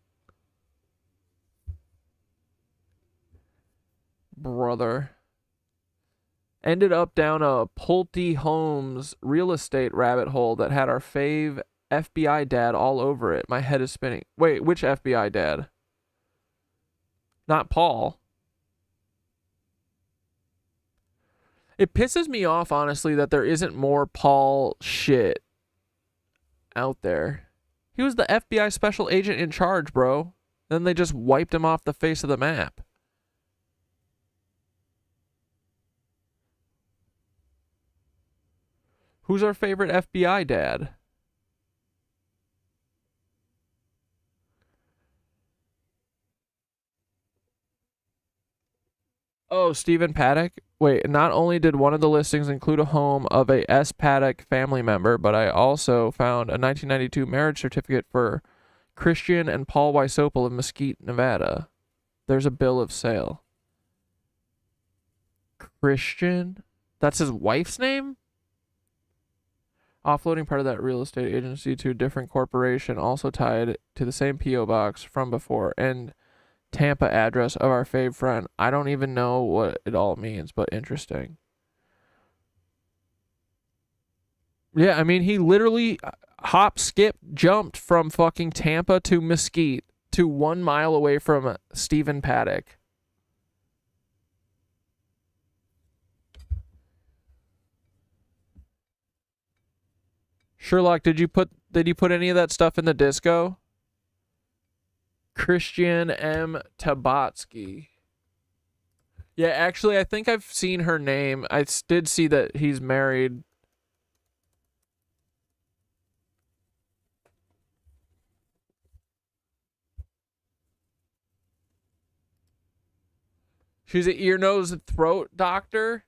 Brother. Ended up down a Pulte Homes real estate rabbit hole that had our fave FBI dad all over it. My head is spinning. Wait, which FBI dad? Not Paul. It pisses me off, honestly, that there isn't more Paul shit out there. He was the FBI special agent in charge, bro. Then they just wiped him off the face of the map. Who's our favorite FBI dad? Oh, Stephen Paddock? Wait, not only did one of the listings include a home of a S. Paddock family member, but I also found a 1992 marriage certificate for Christian and Paul Wysopal of Mesquite, Nevada. There's a bill of sale. Christian? That's his wife's name? Offloading part of that real estate agency to a different corporation, also tied to the same P.O. box from before, and Tampa address of our fave friend. I don't even know what it all means, but interesting. Yeah, I mean, he literally hop, skip, jumped from fucking Tampa to Mesquite to 1 mile away from Stephen Paddock. Sherlock, did you put any of that stuff in the disco? Christian M. Tabatsky. Yeah, actually, I think I've seen her name. I did see that he's married. She's an ear, nose, and throat doctor.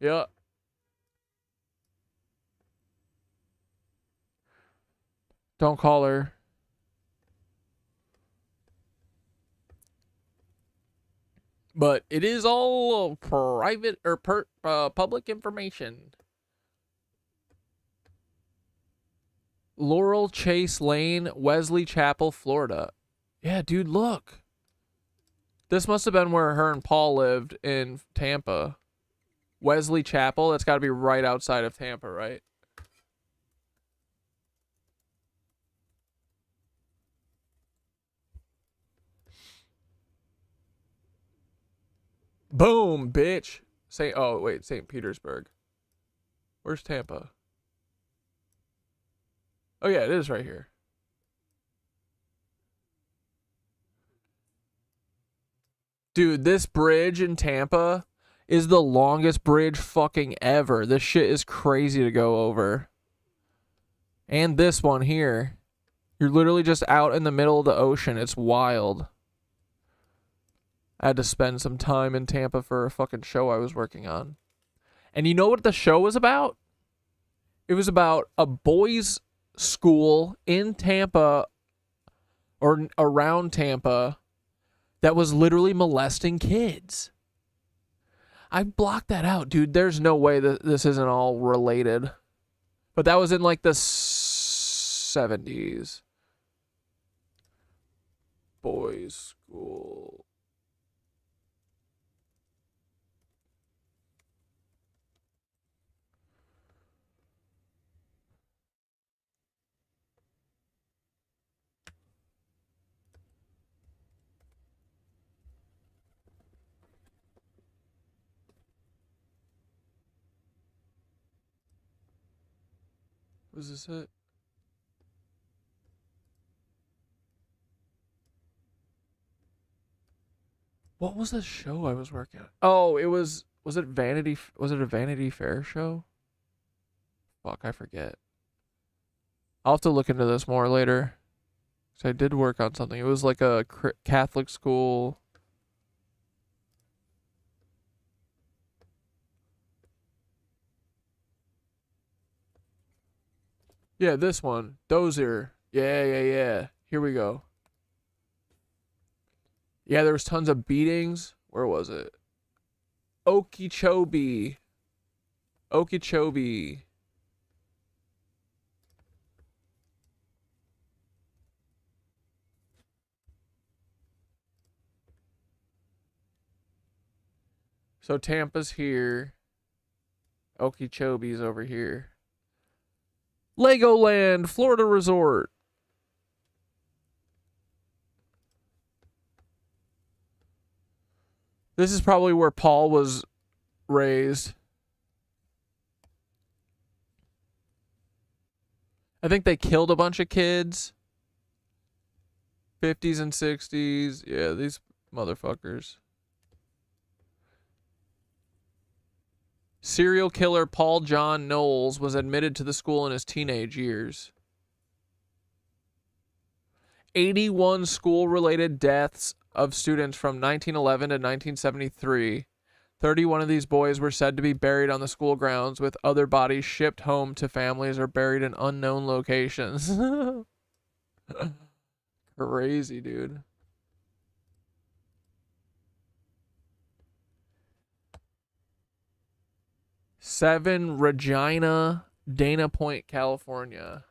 Yeah. Don't call her. But it is all private or public information. Laurel Chase Lane, Wesley Chapel, Florida. Yeah, dude, look. This must have been where her and Paul lived in Tampa. Wesley Chapel, that's got to be right outside of Tampa, right? Boom, bitch. St. Petersburg. Where's Tampa? Oh, yeah, it is right here. Dude, this bridge in Tampa is the longest bridge fucking ever. This shit is crazy to go over. And this one here. You're literally just out in the middle of the ocean. It's wild. I had to spend some time in Tampa for a fucking show I was working on. And you know what the show was about? It was about a boys' school in Tampa or around Tampa that was literally molesting kids. I blocked that out, dude. There's no way that this isn't all related. But that was in like the 70s. Boys' school. Was this it? What was the show I was working on? Oh, was it a Vanity Fair show? Fuck, I forget. I'll have to look into this more later. So I did work on something. It was like a Catholic school. Yeah, this one. Dozier. Yeah. Here we go. Yeah, there was tons of beatings. Where was it? Okeechobee. So Tampa's here. Okeechobee's over here. Legoland, Florida Resort. This is probably where Paul was raised. I think they killed a bunch of kids. 50s and 60s. Yeah, these motherfuckers. Serial killer Paul John Knowles was admitted to the school in his teenage years. 81 school-related deaths of students from 1911 to 1973. 31 of these boys were said to be buried on the school grounds, with other bodies shipped home to families or buried in unknown locations. Crazy, dude. Seven, Regina, Dana Point, California.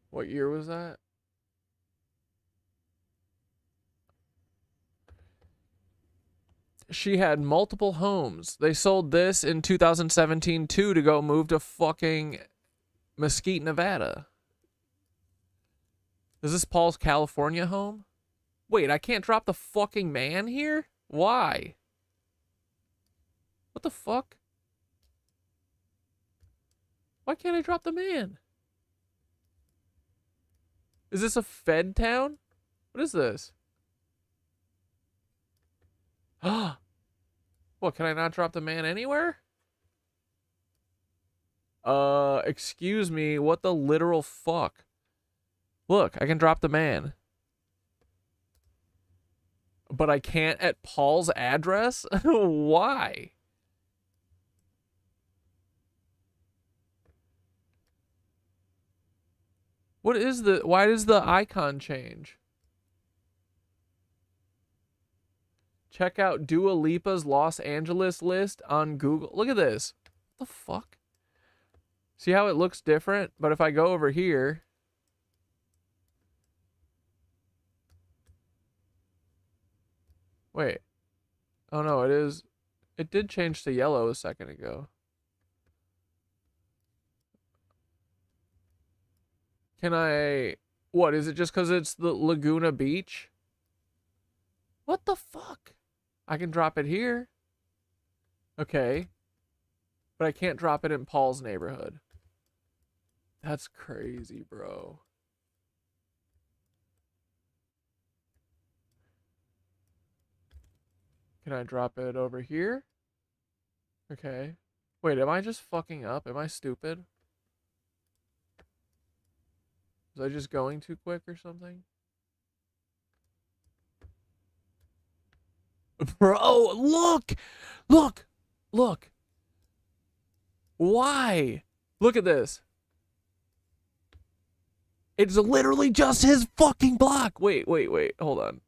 What year was that? She had multiple homes. They sold this in 2017 too to go move to fucking Mesquite, Nevada. Is this Paul's California home? Wait, I can't drop the fucking man here? Why? What the fuck? Why can't I drop the man? Is this a Fed town? What is this? What, can I not drop the man anywhere? Excuse me, what the literal fuck? Look, I can drop the man. But I can't at Paul's address? Why? What is the, why does the icon change? Check out Dua Lipa's Los Angeles list on Google. Look at this. What the fuck? See how it looks different? But if I go over here. Wait. Oh no, it is. It did change to yellow a second ago. Can I... What, is it just because it's the Laguna Beach? What the fuck? I can drop it here. Okay. But I can't drop it in Paul's neighborhood. That's crazy, bro. Can I drop it over here? Okay. Wait, am I just fucking up? Am I stupid? Was I just going too quick or something? Bro, look! Look! Look! Why? Look at this. It's literally just his fucking block. Wait. Hold on.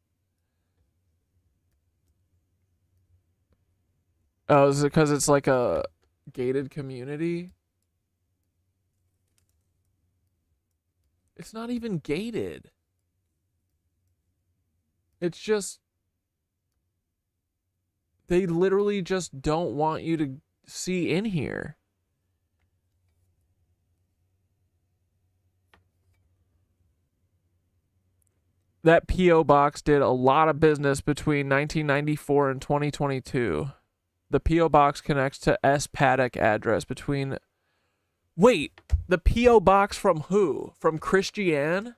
Oh, is it because it's like a gated community? It's not even gated. It's just... They literally just don't want you to see in here. That P.O. box did a lot of business between 1994 and 2022. The P.O. box connects to S. Paddock address between... Wait, the P.O. box from who? From Christiane?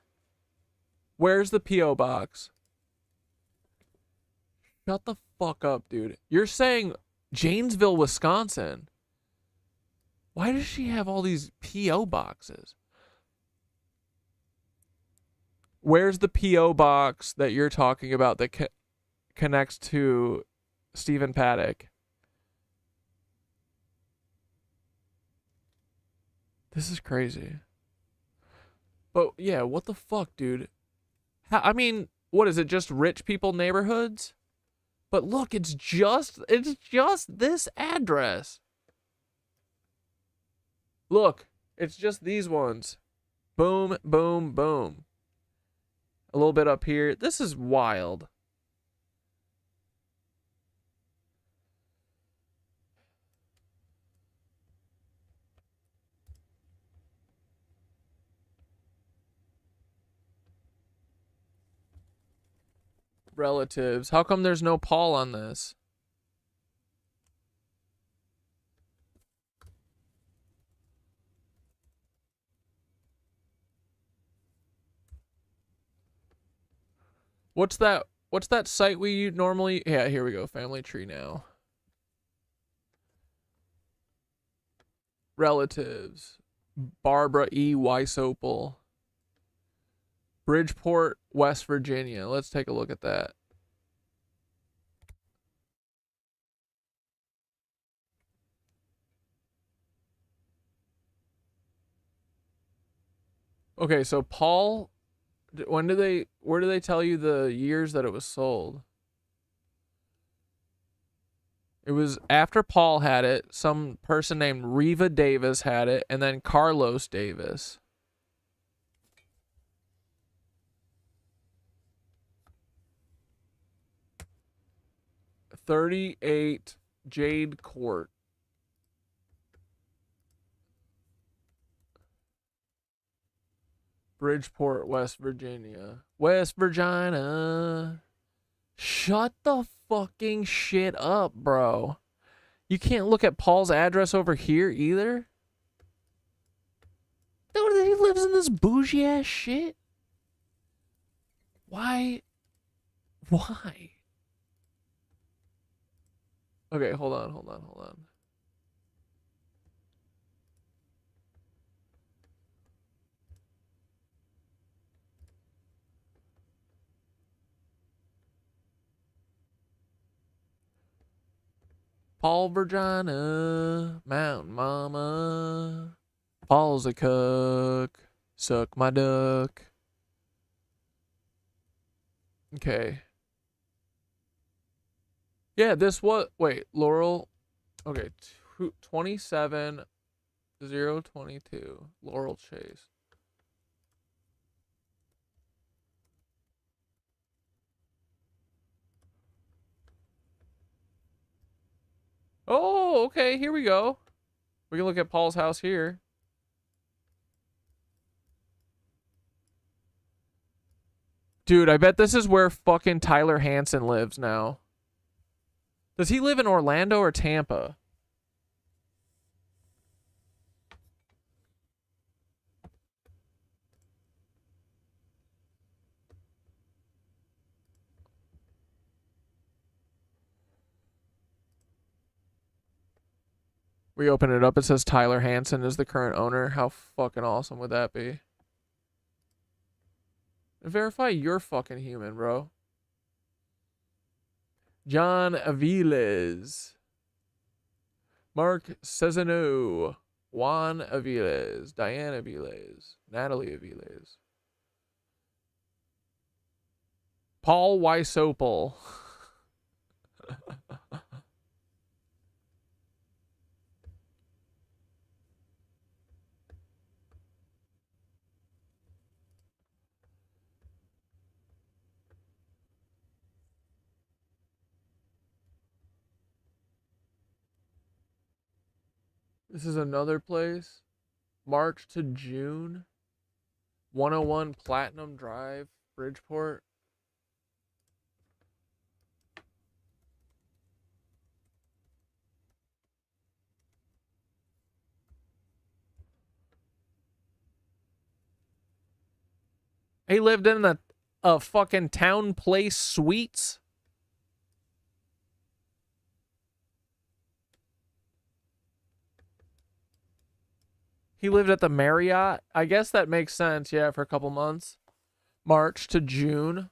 Where's the P.O. box? Shut the fuck up, dude. You're saying Janesville, Wisconsin. Why does she have all these P.O. boxes? Where's the P.O. box that you're talking about that connects to Stephen Paddock? This is crazy. But yeah, what the fuck, dude? I mean, what is it? Just rich people neighborhoods? But look, it's just this address. Look, it's just these ones. Boom, boom, boom. A little bit up here. This is wild. Relatives. How come there's no Paul on this? What's that site we normally... Yeah, here we go. Family tree now. Relatives. Barbara E. Weisopel. Bridgeport, West Virginia. Let's take a look at that. Okay, so Paul, where do they tell you the years that it was sold? It was after Paul had it, some person named Reva Davis had it, and then Carlos Davis. 38 Jade Court. Bridgeport, West Virginia. West Virginia. Shut the fucking shit up, bro. You can't look at Paul's address over here either? Dude, he lives in this bougie ass shit. Why? Why? Okay, hold on. Paul, Virginia, Mountain Mama. Paul's a cook. Suck my duck. Okay. Yeah, this what? Wait, Laurel. Okay, 27022 Laurel Chase. Oh, okay, here we go. We can look at Paul's house here. Dude, I bet this is where fucking Tyler Hansen lives now. Does he live in Orlando or Tampa? We open it up. It says Tyler Hansen is the current owner. How fucking awesome would that be? Verify you're fucking human, bro. John Aviles. Mark Cezanne. Juan Aviles. Diane Aviles. Natalie Aviles. Paul Weisopel. This is another place. March to June. 101 Platinum Drive, Bridgeport. He lived in a fucking Town Place Suites. He lived at the Marriott. I guess that makes sense, yeah, for a couple months. March to June.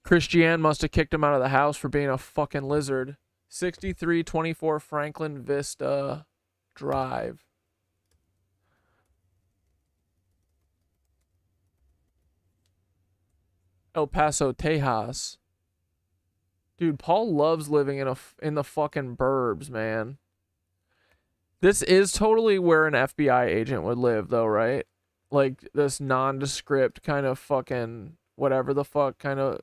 Christiane must have kicked him out of the house for being a fucking lizard. 6324 Franklin Vista Drive. El Paso, Tejas. Dude, Paul loves living in the fucking burbs, man. This is totally where an FBI agent would live, though, right? Like this nondescript kind of fucking whatever the fuck kind of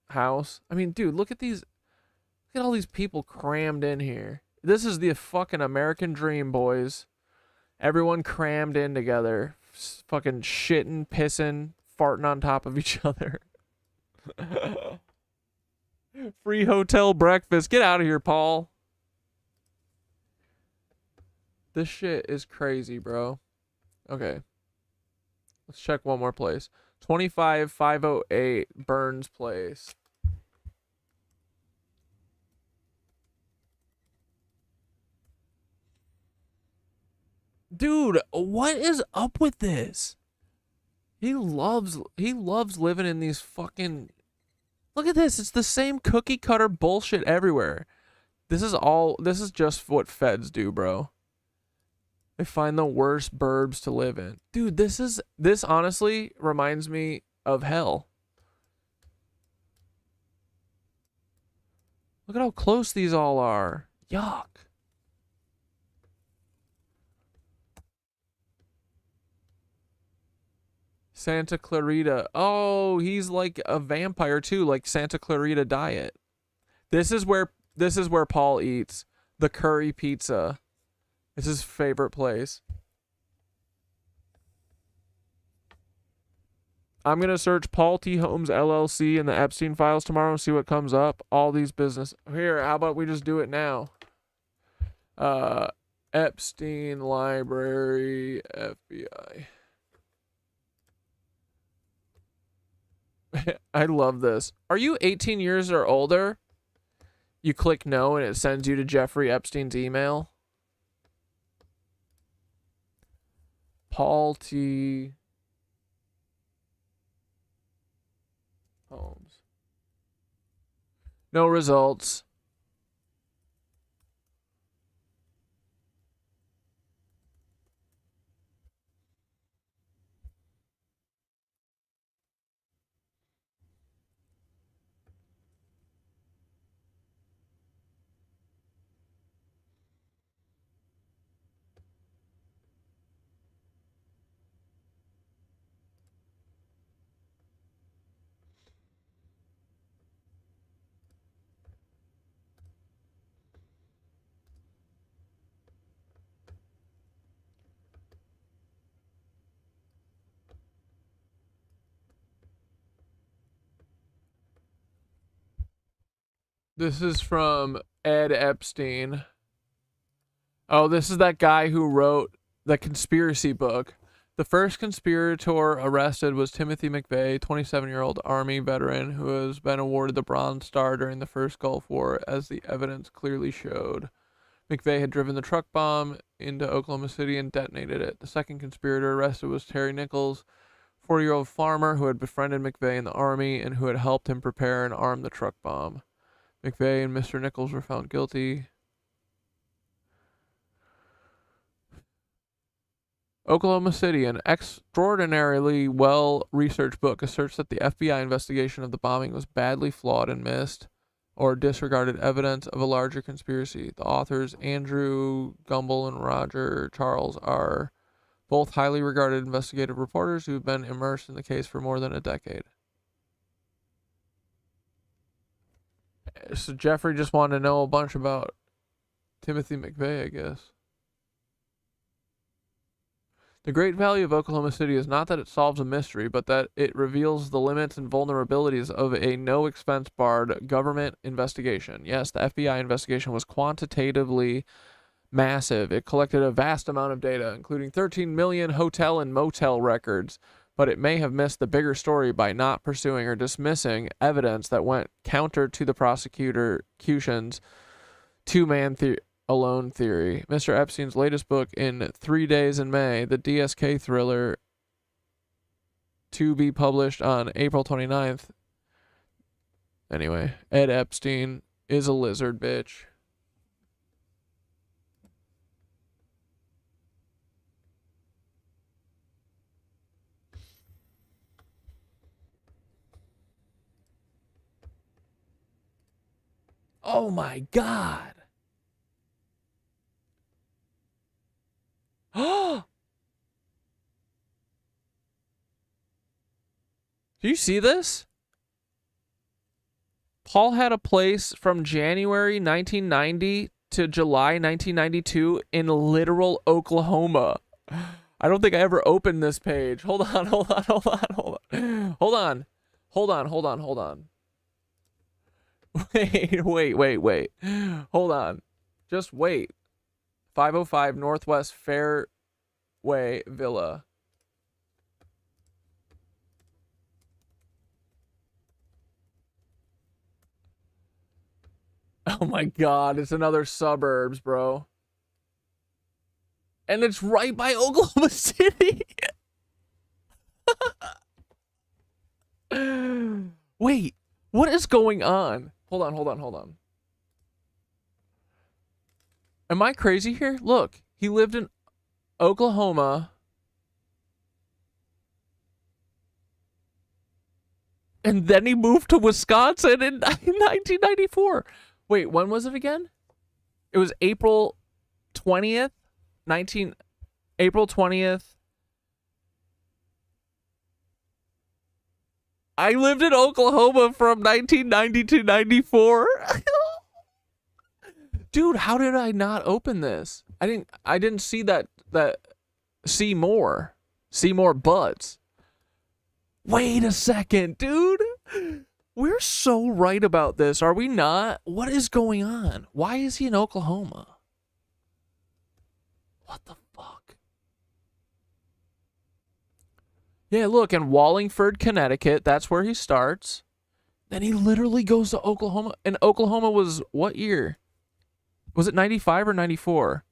house. I mean, dude, look at these. Look at all these people crammed in here. This is the fucking American dream, boys. Everyone crammed in together. Fucking shitting, pissing, farting on top of each other. Free hotel breakfast. Get out of here, Paul. This shit is crazy, bro. Okay. Let's check one more place. 25508 Burns Place. Dude, what is up with this? He loves living in these fucking... Look at this. It's the same cookie cutter bullshit everywhere. This is just what feds do, bro. They find the worst burbs to live in. Dude, this honestly reminds me of hell. Look at how close these all are. Yuck. Santa Clarita. Oh, he's like a vampire too, like Santa Clarita Diet. This is where Paul eats the curry pizza. It's his favorite place. I'm going to search Paul T. Holmes LLC in the Epstein files tomorrow and see what comes up. All these business. Here, how about we just do it now? Epstein Library, FBI. I love this. Are you 18 years or older? You click no and it sends you to Jeffrey Epstein's email. Paul T. Holmes. No results. This is from Ed Epstein. Oh, this is that guy who wrote the conspiracy book. The first conspirator arrested was Timothy McVeigh, 27-year-old Army veteran who has been awarded the Bronze Star during the first Gulf War, as the evidence clearly showed. McVeigh had driven the truck bomb into Oklahoma City and detonated it. The second conspirator arrested was Terry Nichols, 40-year-old farmer who had befriended McVeigh in the Army and who had helped him prepare and arm the truck bomb. McVeigh and Mr. Nichols were found guilty. Oklahoma City, an extraordinarily well-researched book, asserts that the FBI investigation of the bombing was badly flawed and missed or disregarded evidence of a larger conspiracy. The authors, Andrew Gumbel and Roger Charles, are both highly regarded investigative reporters who have been immersed in the case for more than a decade. So Jeffrey just wanted to know a bunch about Timothy McVeigh, I guess. The great value of Oklahoma City is not that it solves a mystery, but that it reveals the limits and vulnerabilities of a no-expense barred government investigation. Yes, the FBI investigation was quantitatively massive. It collected a vast amount of data, including 13 million hotel and motel records, but it may have missed the bigger story by not pursuing or dismissing evidence that went counter to the prosecution's two-man alone theory. Mr. Epstein's latest book, In 3 Days in May, the DSK thriller, to be published on April 29th. Anyway, Ed Epstein is a lizard bitch. Oh my God. Oh. Do you see this? Paul had a place from January 1990 to July 1992 in literal Oklahoma. I don't think I ever opened this page. Hold on. Hold on. Wait. Hold on. Just wait. 505 Northwest Fairway Villa. Oh my God, it's another suburbs, bro. And it's right by Oklahoma City. Wait, what is going on? Hold on. Am I crazy here? Look, he lived in Oklahoma. And then he moved to Wisconsin in 1994. Wait, when was it again? It was April 20th, April 20th, I lived in Oklahoma from 1990 to 94. Dude, how did I not open this? I didn't see that see more butts. Wait a second, dude. We're so right about this, are we not? What is going on? Why is he in Oklahoma? What the fuck? Yeah, look, in Wallingford, Connecticut, that's where he starts. Then he literally goes to Oklahoma. And Oklahoma was what year? Was it 95 or 94?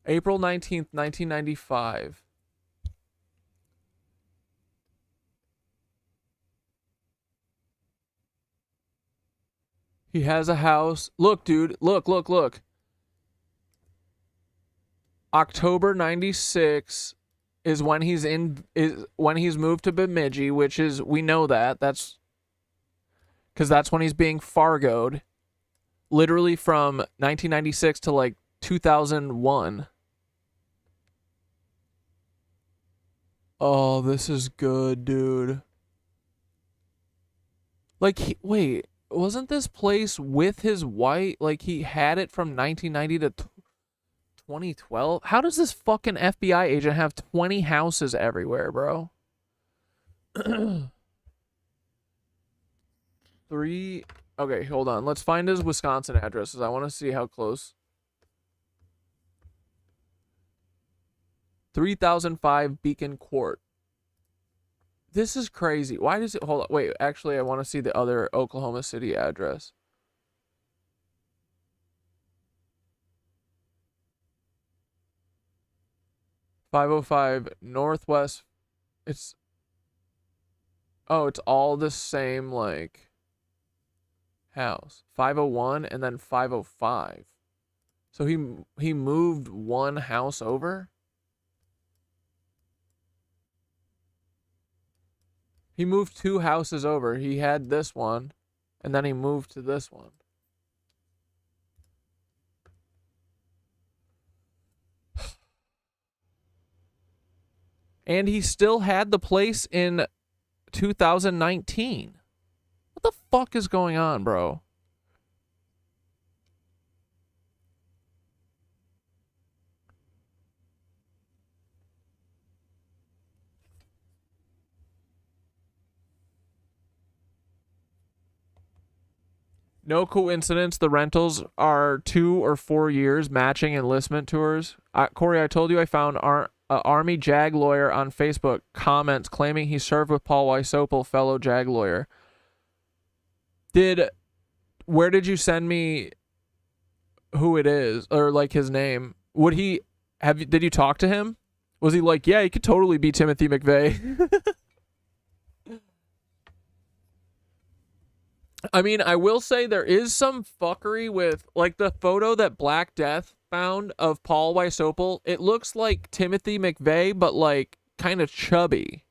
April 19th, 1995. He has a house. Look, dude. Look. October 96 is when he's moved to Bemidji, which is, we know that. That's because that's when he's being Fargoed. Literally from 1996 to like 2001. Oh, this is good, dude. Like, wait, wasn't this place with his wife? Like, he had it from 1990 to 2012? How does this fucking FBI agent have 20 houses everywhere, bro? 3. Okay, hold on. Let's find his Wisconsin addresses. I want to see how close. 3005 Beacon Court. This is crazy. Why does it... Hold on. Wait, actually, I want to see the other Oklahoma City address. .505 Northwest. It's... Oh, it's all the same, like... house. 501 and then 505. So he moved one house over? He moved 2 houses over. He had this one, and then he moved to this one. And he still had the place in 2019. What the fuck is going on, bro? No coincidence, the rentals are 2 or 4 years matching enlistment tours. Corey, I told you I found Army JAG lawyer on Facebook comments claiming he served with Paul Wysopal, fellow JAG lawyer. Where did you send me who it is, or like his name? Did you talk to him? Was he like, yeah, he could totally be Timothy McVeigh? I mean, I will say there is some fuckery with, like, the photo that Black Death found of Paul Wysopal. It looks like Timothy McVeigh, but, like, kind of chubby.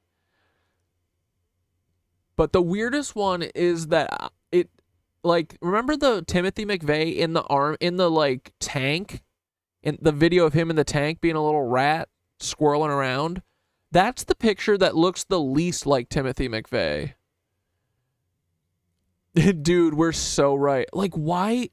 But the weirdest one is that it, like, remember the Timothy McVeigh in the, like, tank? In the video of him in the tank being a little rat squirreling around? That's the picture that looks the least like Timothy McVeigh. Dude, we're so right. Like, why?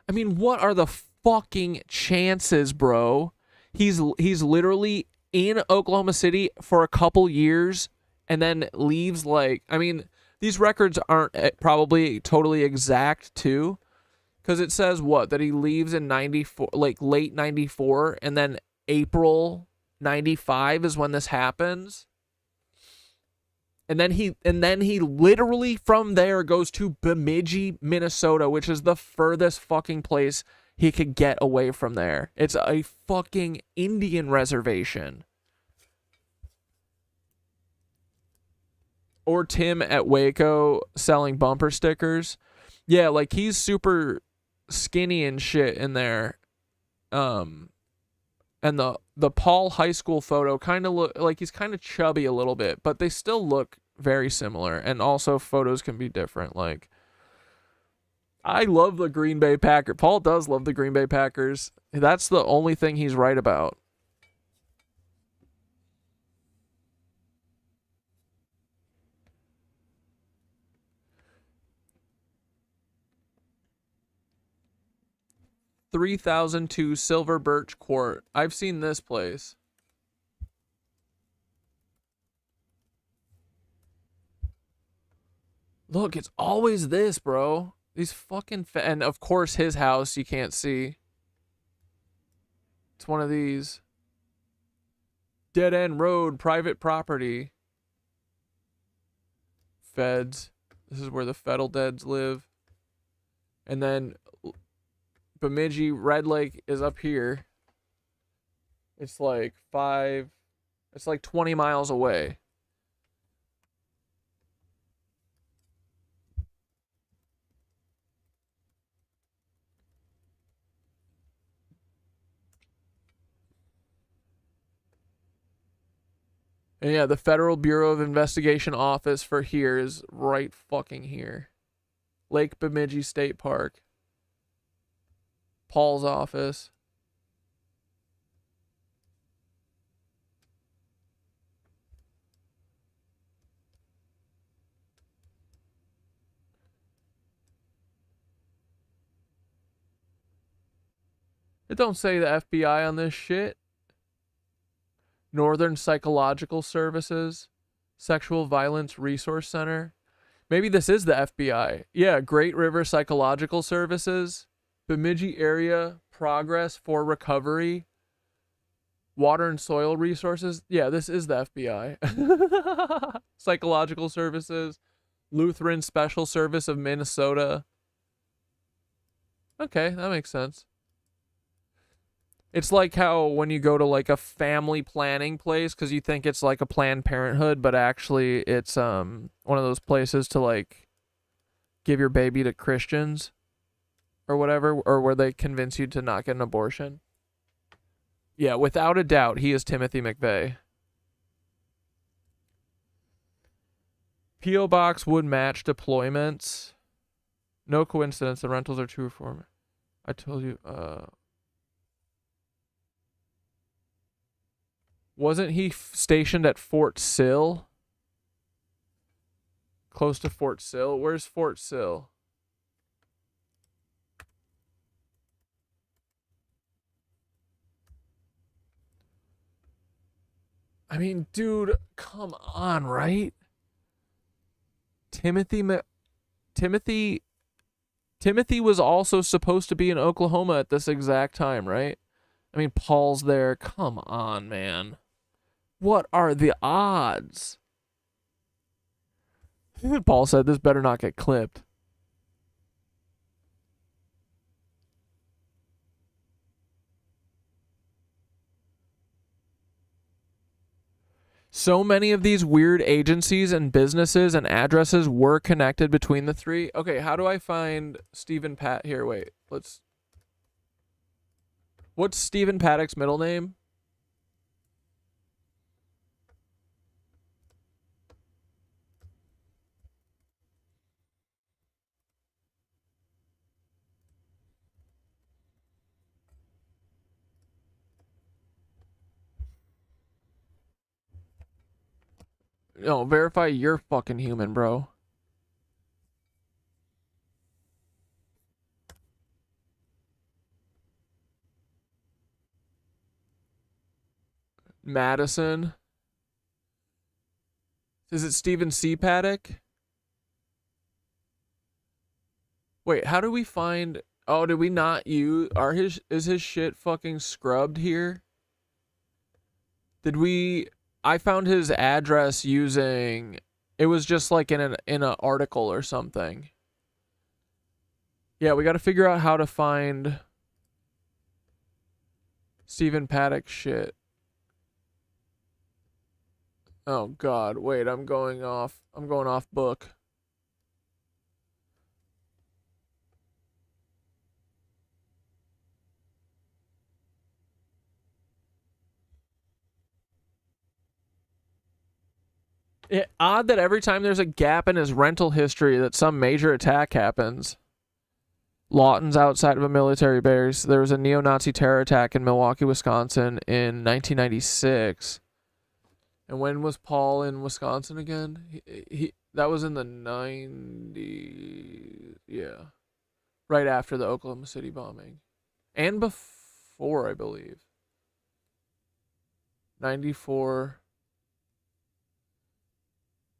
I mean, what are the fucking chances, bro? He's literally in Oklahoma City for a couple years and then leaves, like, I mean, these records aren't probably totally exact, too. Because it says, what, that he leaves in 94, like, late 94, and then April 95 is when this happens. And then he literally from there goes to Bemidji, Minnesota, which is the furthest fucking place he could get away from there. It's a fucking Indian reservation. Or Tim at Waco selling bumper stickers. Yeah, like he's super skinny and shit in there. And the Paul High School photo kind of look like he's kind of chubby a little bit, but they still look very similar. And also photos can be different. Like, I love the Green Bay Packers. Paul does love the Green Bay Packers. That's the only thing he's right about. 3002 Silver Birch Court. I've seen this place. Look, it's always this, bro. These fucking and of course his house you can't see. It's one of these. Dead end road, private property. Feds. This is where the federal deads live. And then Bemidji Red Lake is up here. It's like 20 miles away. And yeah, the Federal Bureau of Investigation office for here is right fucking here. Lake Bemidji State Park. Paul's office. It don't say the FBI on this shit. Northern Psychological Services, Sexual Violence Resource Center. Maybe this is the FBI. Yeah, Great River Psychological Services, Bemidji Area Progress for Recovery, Water and Soil Resources. Yeah, this is the FBI. Psychological Services, Lutheran Special Service of Minnesota. Okay, that makes sense. It's like how when you go to like a family planning place because you think it's like a Planned Parenthood, but actually it's one of those places to like give your baby to Christians or whatever, or where they convince you to not get an abortion. Yeah, without a doubt, he is Timothy McVeigh. P.O. Box would match deployments. No coincidence, the rentals are true for me. I told you, wasn't he stationed at Fort Sill? Close to Fort Sill? Where's Fort Sill? I mean, dude, come on, right? Timothy was also supposed to be in Oklahoma at this exact time, right? I mean, Paul's there. Come on, man. What are the odds? Paul said this better not get clipped. So many of these weird agencies and businesses and addresses were connected between the three. Okay, how do I find Stephen Pat here? Wait, what's Stephen Paddock's middle name? No, verify you're fucking human, bro. Madison. Is it Stephen C. Paddock? Wait, how do we find... Oh, did we not use... Is his shit fucking scrubbed here? Did we... I found his address using... It was just like in an article or something. Yeah, we got to figure out how to find Stephen Paddock shit. Oh God, wait, I'm going off book. Odd that every time there's a gap in his rental history that some major attack happens. Lawton's outside of a military base. There was a neo-Nazi terror attack in Milwaukee, Wisconsin in 1996. And when was Paul in Wisconsin again? He that was in the 90s. Yeah. Right after the Oklahoma City bombing. And before, I believe. 94.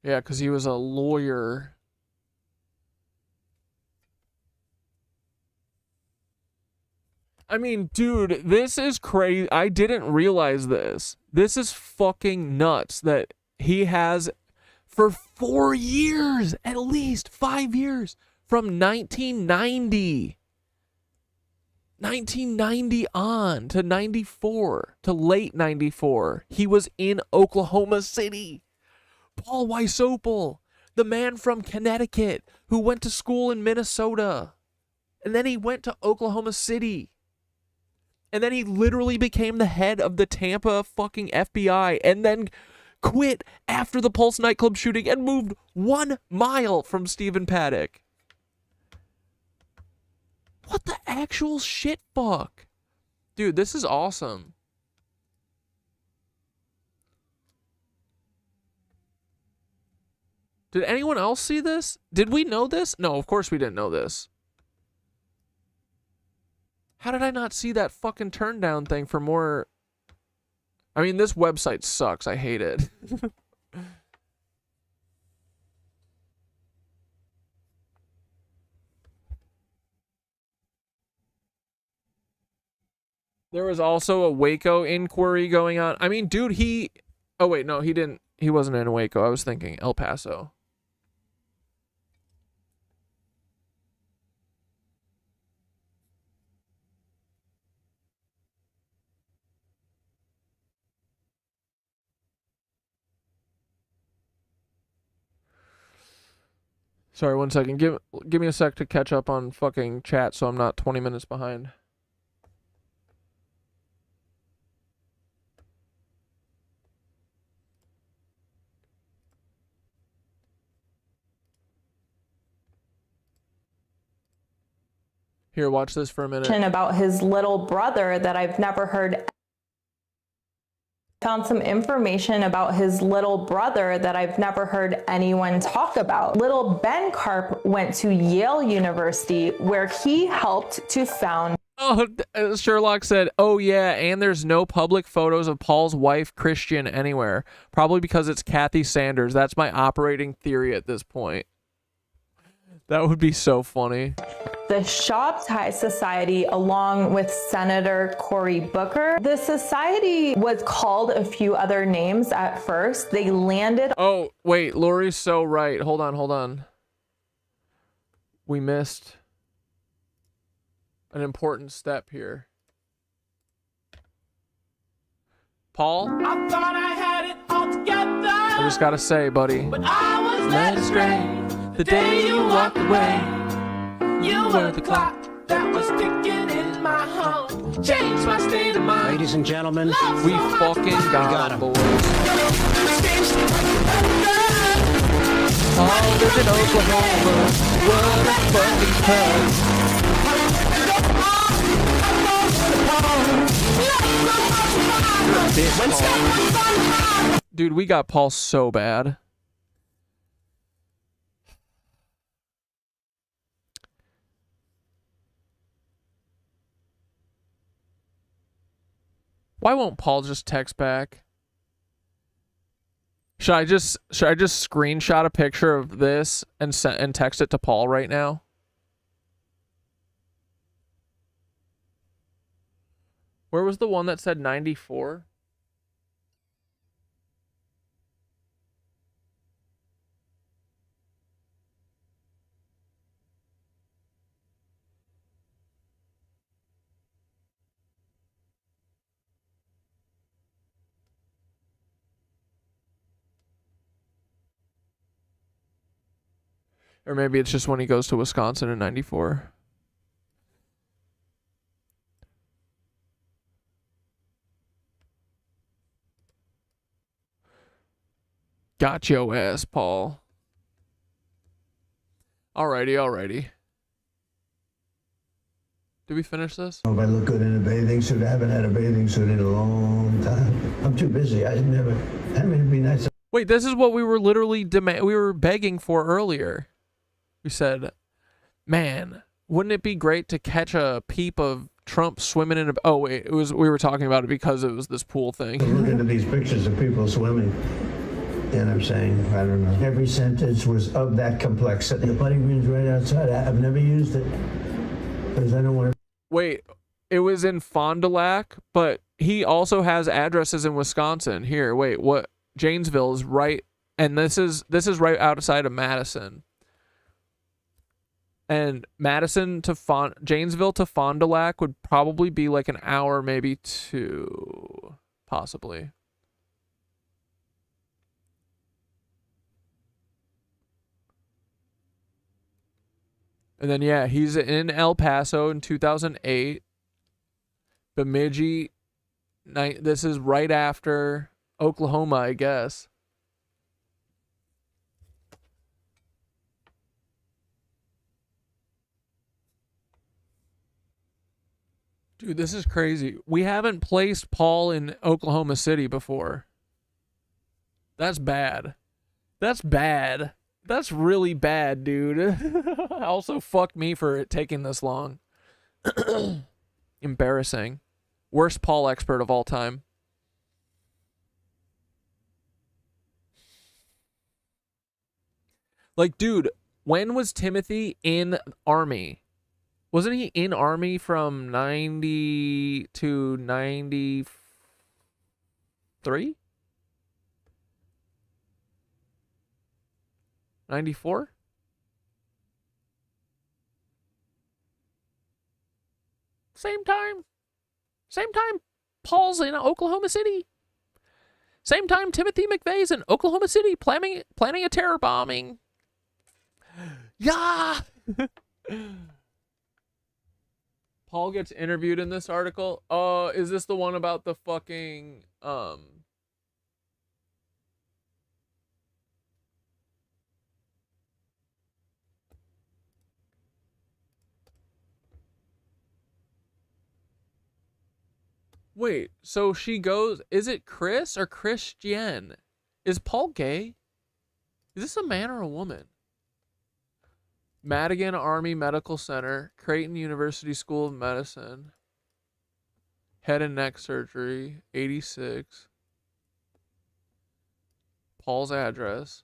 Yeah, because he was a lawyer. I mean, dude, this is crazy. I didn't realize this. This is fucking nuts that he has, for 4 years, at least 5 years, from 1990 on to 94, to late 94, he was in Oklahoma City. Paul Weisopel, the man from Connecticut who went to school in Minnesota, and then he went to Oklahoma City, and then he literally became the head of the Tampa fucking FBI, and then quit after the Pulse nightclub shooting and moved 1 mile from Stephen Paddock. What the actual shit fuck? Dude, this is awesome. Did anyone else see this? Did we know this? No, of course we didn't know this. How did I not see that fucking turn down thing for more? I mean, this website sucks. I hate it. There was also a Waco inquiry going on. I mean, dude, oh wait, no, he didn't. He wasn't in Waco. I was thinking El Paso. Sorry, 1 second. Give me a sec to catch up on fucking chat so I'm not 20 minutes behind. Here, watch this for a minute. About his little brother that I've never heard. Found some information about his little brother that I've never heard anyone talk about. Little Ben Karp went to Yale University, where he helped to found. Oh, Sherlock said, oh yeah, and there's no public photos of Paul's wife, Christian, anywhere. Probably because it's Kathy Sanders. That's my operating theory at this point. That would be so funny. The Shabtai Society, along with Senator Cory Booker. The society was called a few other names at first. They landed. Oh, wait, Lori's so right. Hold on. We missed an important step here. Paul? I thought I had it all together. I just gotta say, buddy. But I was led astray the day you walked away. You were the clock that was ticking in my home. Changed my state of mind. Ladies and gentlemen, we fucking got him, boys. Paul lives in Oklahoma. What a fucking pun. Dude, we got Paul so bad. Why won't Paul just text back? Should I just screenshot a picture of this and text it to Paul right now? Where was the one that said 94? Or maybe it's just when he goes to Wisconsin in 94. Got your ass, Paul. Alrighty. Did we finish this? If I look good in a bathing suit, I haven't had a bathing suit in a long time. I'm too busy. I mean, it'd be nice. Wait, this is what we were literally we were begging for earlier. We said, man, wouldn't it be great to catch a peep of Trump swimming in a... Oh, wait. We were talking about it because it was this pool thing. Look at these pictures of people swimming. And I'm saying, I don't know. Every sentence was of that complexity. The putting green's right outside. I've never used it because I don't want to... Wait, it was in Fond du Lac, but he also has addresses in Wisconsin. Here, wait, what? Janesville is right, and this is right outside of Madison. And Madison to Janesville to Fond du Lac would probably be like an hour, maybe two, possibly. And then, yeah, he's in El Paso in 2008. Bemidji, this is right after Oklahoma, I guess. Dude, this is crazy. We haven't placed Paul in Oklahoma City before. That's bad. That's bad. That's really bad, dude. Also, fuck me for it taking this long. Embarrassing. Worst Paul expert of all time. Like, dude, when was Timothy in Army? Wasn't he in Army from 90 to 93? 94? Same time Paul's in Oklahoma City. Same time Timothy McVeigh's in Oklahoma City planning a terror bombing. Yeah. Paul gets interviewed in this article. Is this the one about the fucking Wait, so she goes, is it Chris or Christian? Is Paul gay? Is this a man or a woman? Madigan Army Medical Center, Creighton University School of Medicine, head and neck surgery, 86. Paul's address.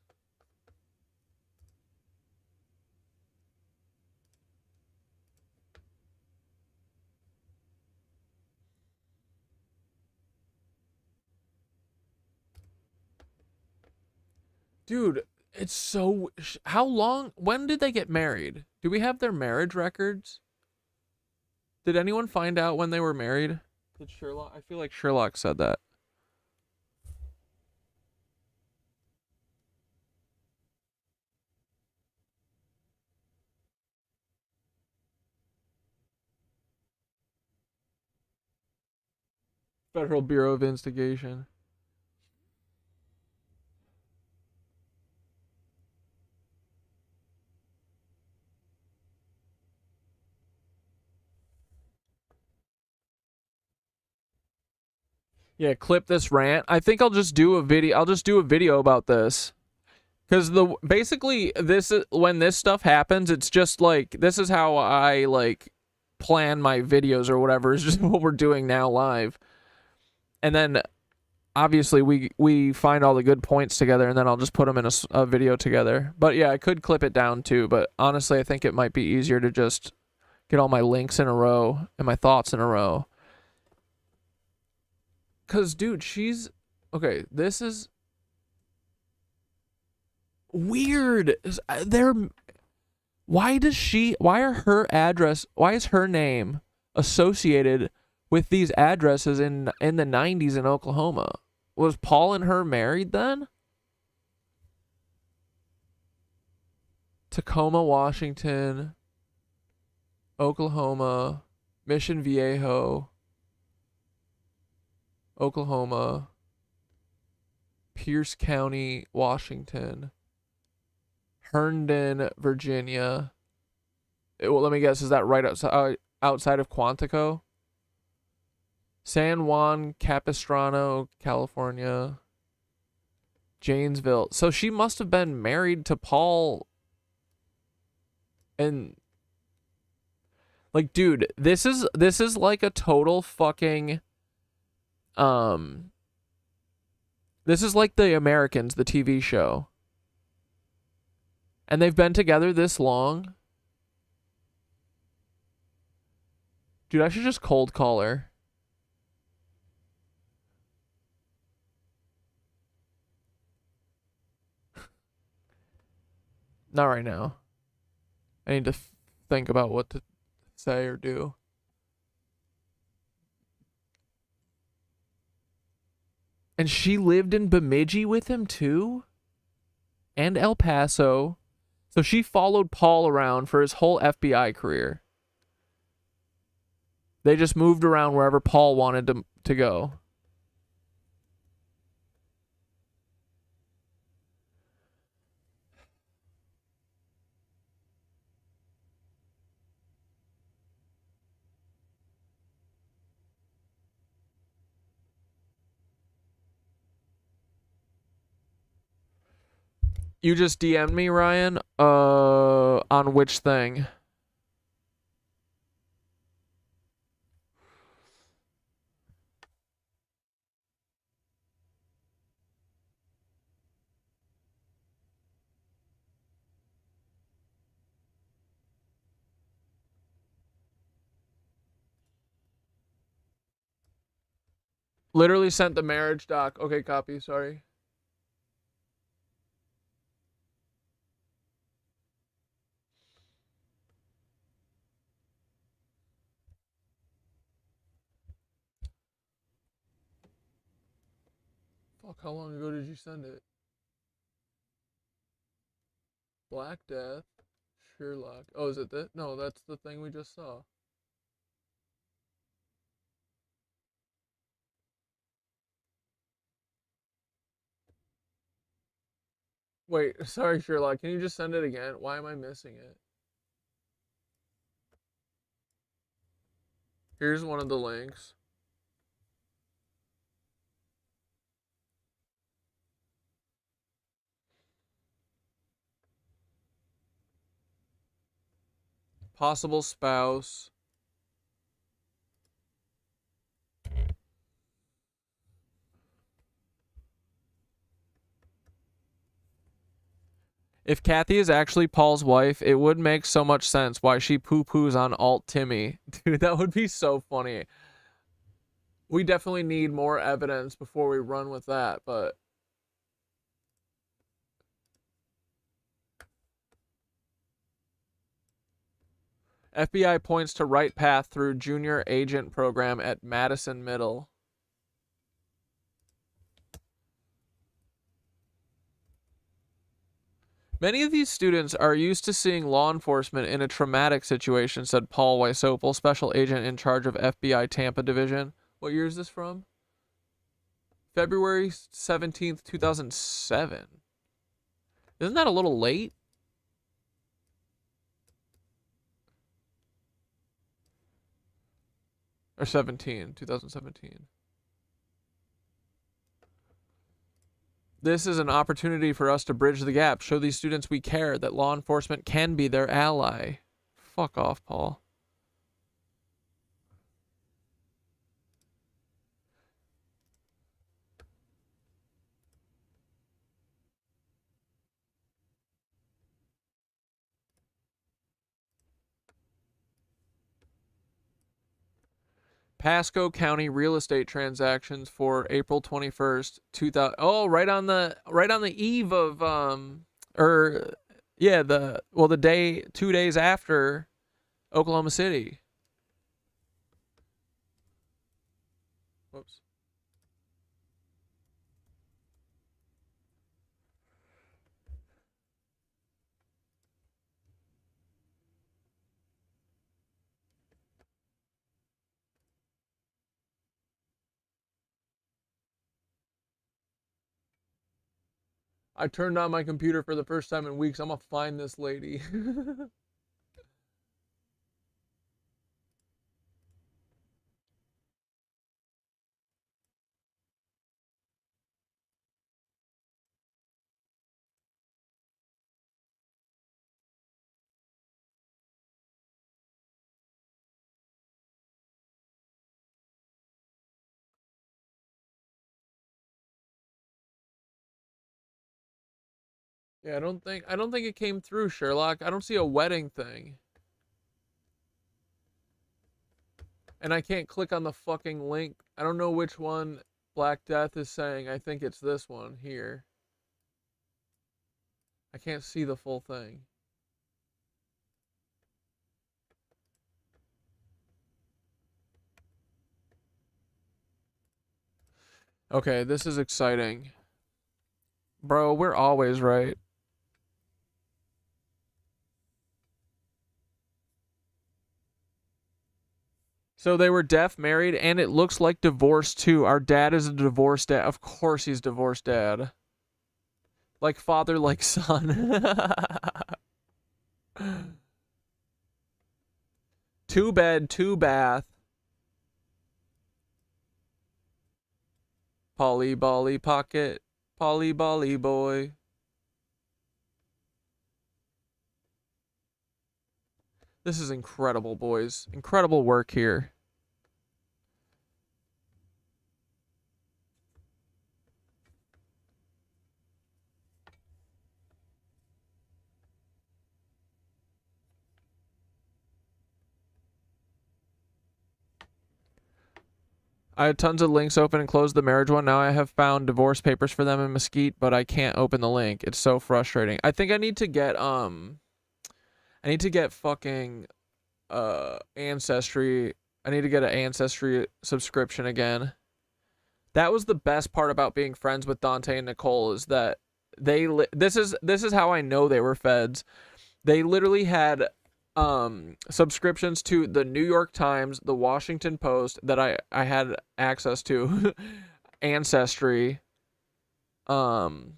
Dude, it's so... How long... When did they get married? Do we have their marriage records? Did anyone find out when they were married? Did Sherlock... I feel like Sherlock said that. Federal Bureau of Investigation. Yeah, clip this rant. I think I'll just do a video. I'll just do a video about this. Cuz basically this is when this stuff happens, it's just like this is how I like plan my videos or whatever. It's just what we're doing now live. And then obviously we find all the good points together and then I'll just put them in a video together. But yeah, I could clip it down too, but honestly I think it might be easier to just get all my links in a row and my thoughts in a row. Cause dude, she's okay. This is weird. Why are her address? Why is her name associated with these addresses in the 90s in Oklahoma? Was Paul and her married then? Tacoma, Washington, Oklahoma, Mission Viejo, Oklahoma, Pierce County, Washington, Herndon, Virginia. Well, let me guess, is that right outside of Quantico? San Juan Capistrano, California, Janesville. So she must have been married to Paul. And Like, dude, this is like a total fucking this is like The Americans, the TV show. And they've been together this long. Dude, I should just cold call her. Not right now. I need to think about what to say or do. And she lived in Bemidji with him too? And El Paso. So she followed Paul around for his whole FBI career. They just moved around wherever Paul wanted to go. You just DM'd me, Ryan? On which thing? Literally sent the marriage doc. Okay, copy, sorry. Fuck, how long ago did you send it? Black Death, Sherlock. Oh, is it that? No, that's the thing we just saw. Wait, sorry, Sherlock. Can you just send it again? Why am I missing it? Here's one of the links. Possible spouse. If Kathy is actually Paul's wife, it would make so much sense why she poo-poos on Alt Timmy. Dude, that would be so funny. We definitely need more evidence before we run with that, but... FBI points to right path through junior agent program at Madison Middle. Many of these students are used to seeing law enforcement in a traumatic situation, said Paul Wysopal, special agent in charge of FBI Tampa Division. What year is this from? February 17th, 2007. Isn't that a little late? Or 2017. This is an opportunity for us to bridge the gap, show these students we care, that law enforcement can be their ally. Fuck off, Paul. Pasco County real estate transactions for April 21st, 2000. Oh, right on the eve of the day 2 days after Oklahoma City. Whoops. I turned on my computer for the first time in weeks. I'm gonna find this lady. Yeah, I don't think it came through, Sherlock. I don't see a wedding thing. And I can't click on the fucking link. I don't know which one Black Death is saying. I think it's this one here. I can't see the full thing. Okay, this is exciting. Bro, we're always right. So they were deaf, married, and it looks like divorced too. Our dad is a divorced dad. Of course he's divorced dad. Like father, like son. Two bed, two bath. Polly Bolly pocket. Polly Bolly boy. This is incredible, boys. Incredible work here. I had tons of links open and closed the marriage one. Now I have found divorce papers for them in Mesquite, but I can't open the link. It's so frustrating. I think I need to get fucking Ancestry. I need to get an Ancestry subscription again. That was the best part about being friends with Dante and Nicole, is that this is how I know they were feds. They literally had subscriptions to the New York Times, the Washington Post that I had access to, Ancestry. And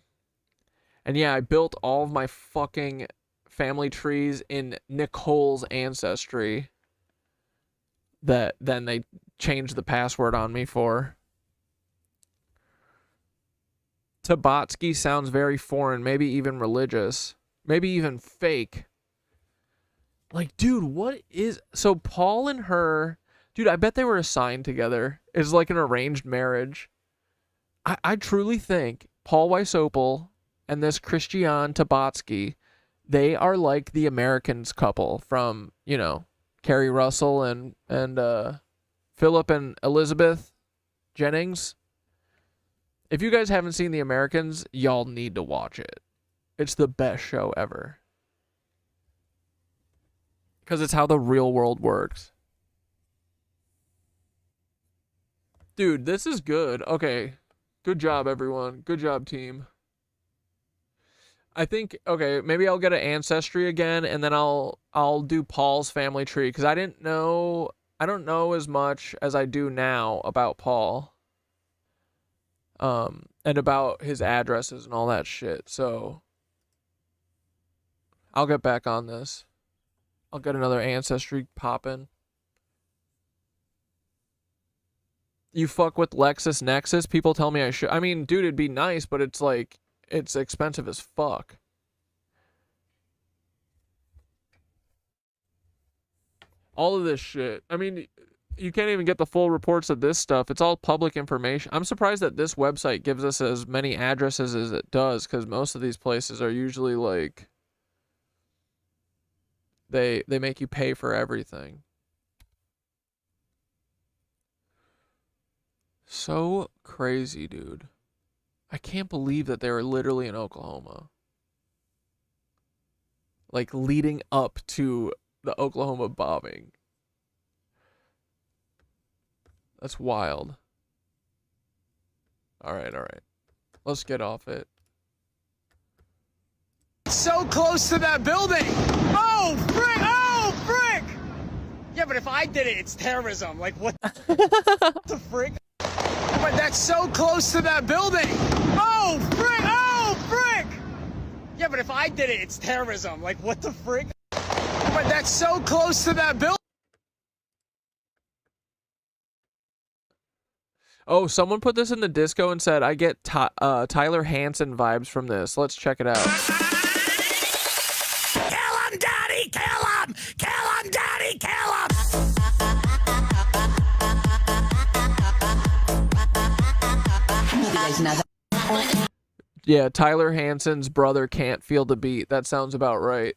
yeah, I built all of my fucking family trees in Nicole's Ancestry that then they changed the password on me for. Tabatsky sounds very foreign, maybe even religious, maybe even fake. Like, dude, what is... So Paul and her... Dude, I bet they were assigned together. It's like an arranged marriage. I truly think Paul Weisopel and this Christiane Tabatsky, they are like the Americans couple from, you know, Carrie Russell and Philip and Elizabeth Jennings. If you guys haven't seen The Americans, y'all need to watch it. It's the best show ever. Because it's how the real world works. Dude, this is good. Okay. Good job, everyone. Good job, team. I think, okay, maybe I'll get an Ancestry again, and then I'll do Paul's family tree, because I don't know as much as I do now about Paul. And about his addresses and all that shit. So I'll get back on this. I'll get another Ancestry poppin'. You fuck with LexisNexis? People tell me I should. I mean, dude, it'd be nice, but it's like, it's expensive as fuck. All of this shit. I mean, you can't even get the full reports of this stuff. It's all public information. I'm surprised that this website gives us as many addresses as it does, because most of these places are usually like, they make you pay for everything. So crazy, dude. I can't believe that they were literally in Oklahoma. Like, leading up to the Oklahoma bombing. That's wild. All right. Let's get off it. So close to that building. Oh, frick! Oh, frick! Yeah, but if I did it, it's terrorism. Like, what the frick? But that's so close to that building. Oh, frick! Oh, frick! Yeah, but if I did it, it's terrorism. Like, what the frick? But that's so close to that building. Oh, someone put this in the disco and said, I get Tyler Hansen vibes from this. Let's check it out. Kill him, Daddy! Kill him! Kill him, Daddy! Kill him! Yeah, Tyler Hansen's brother can't feel the beat. That sounds about right.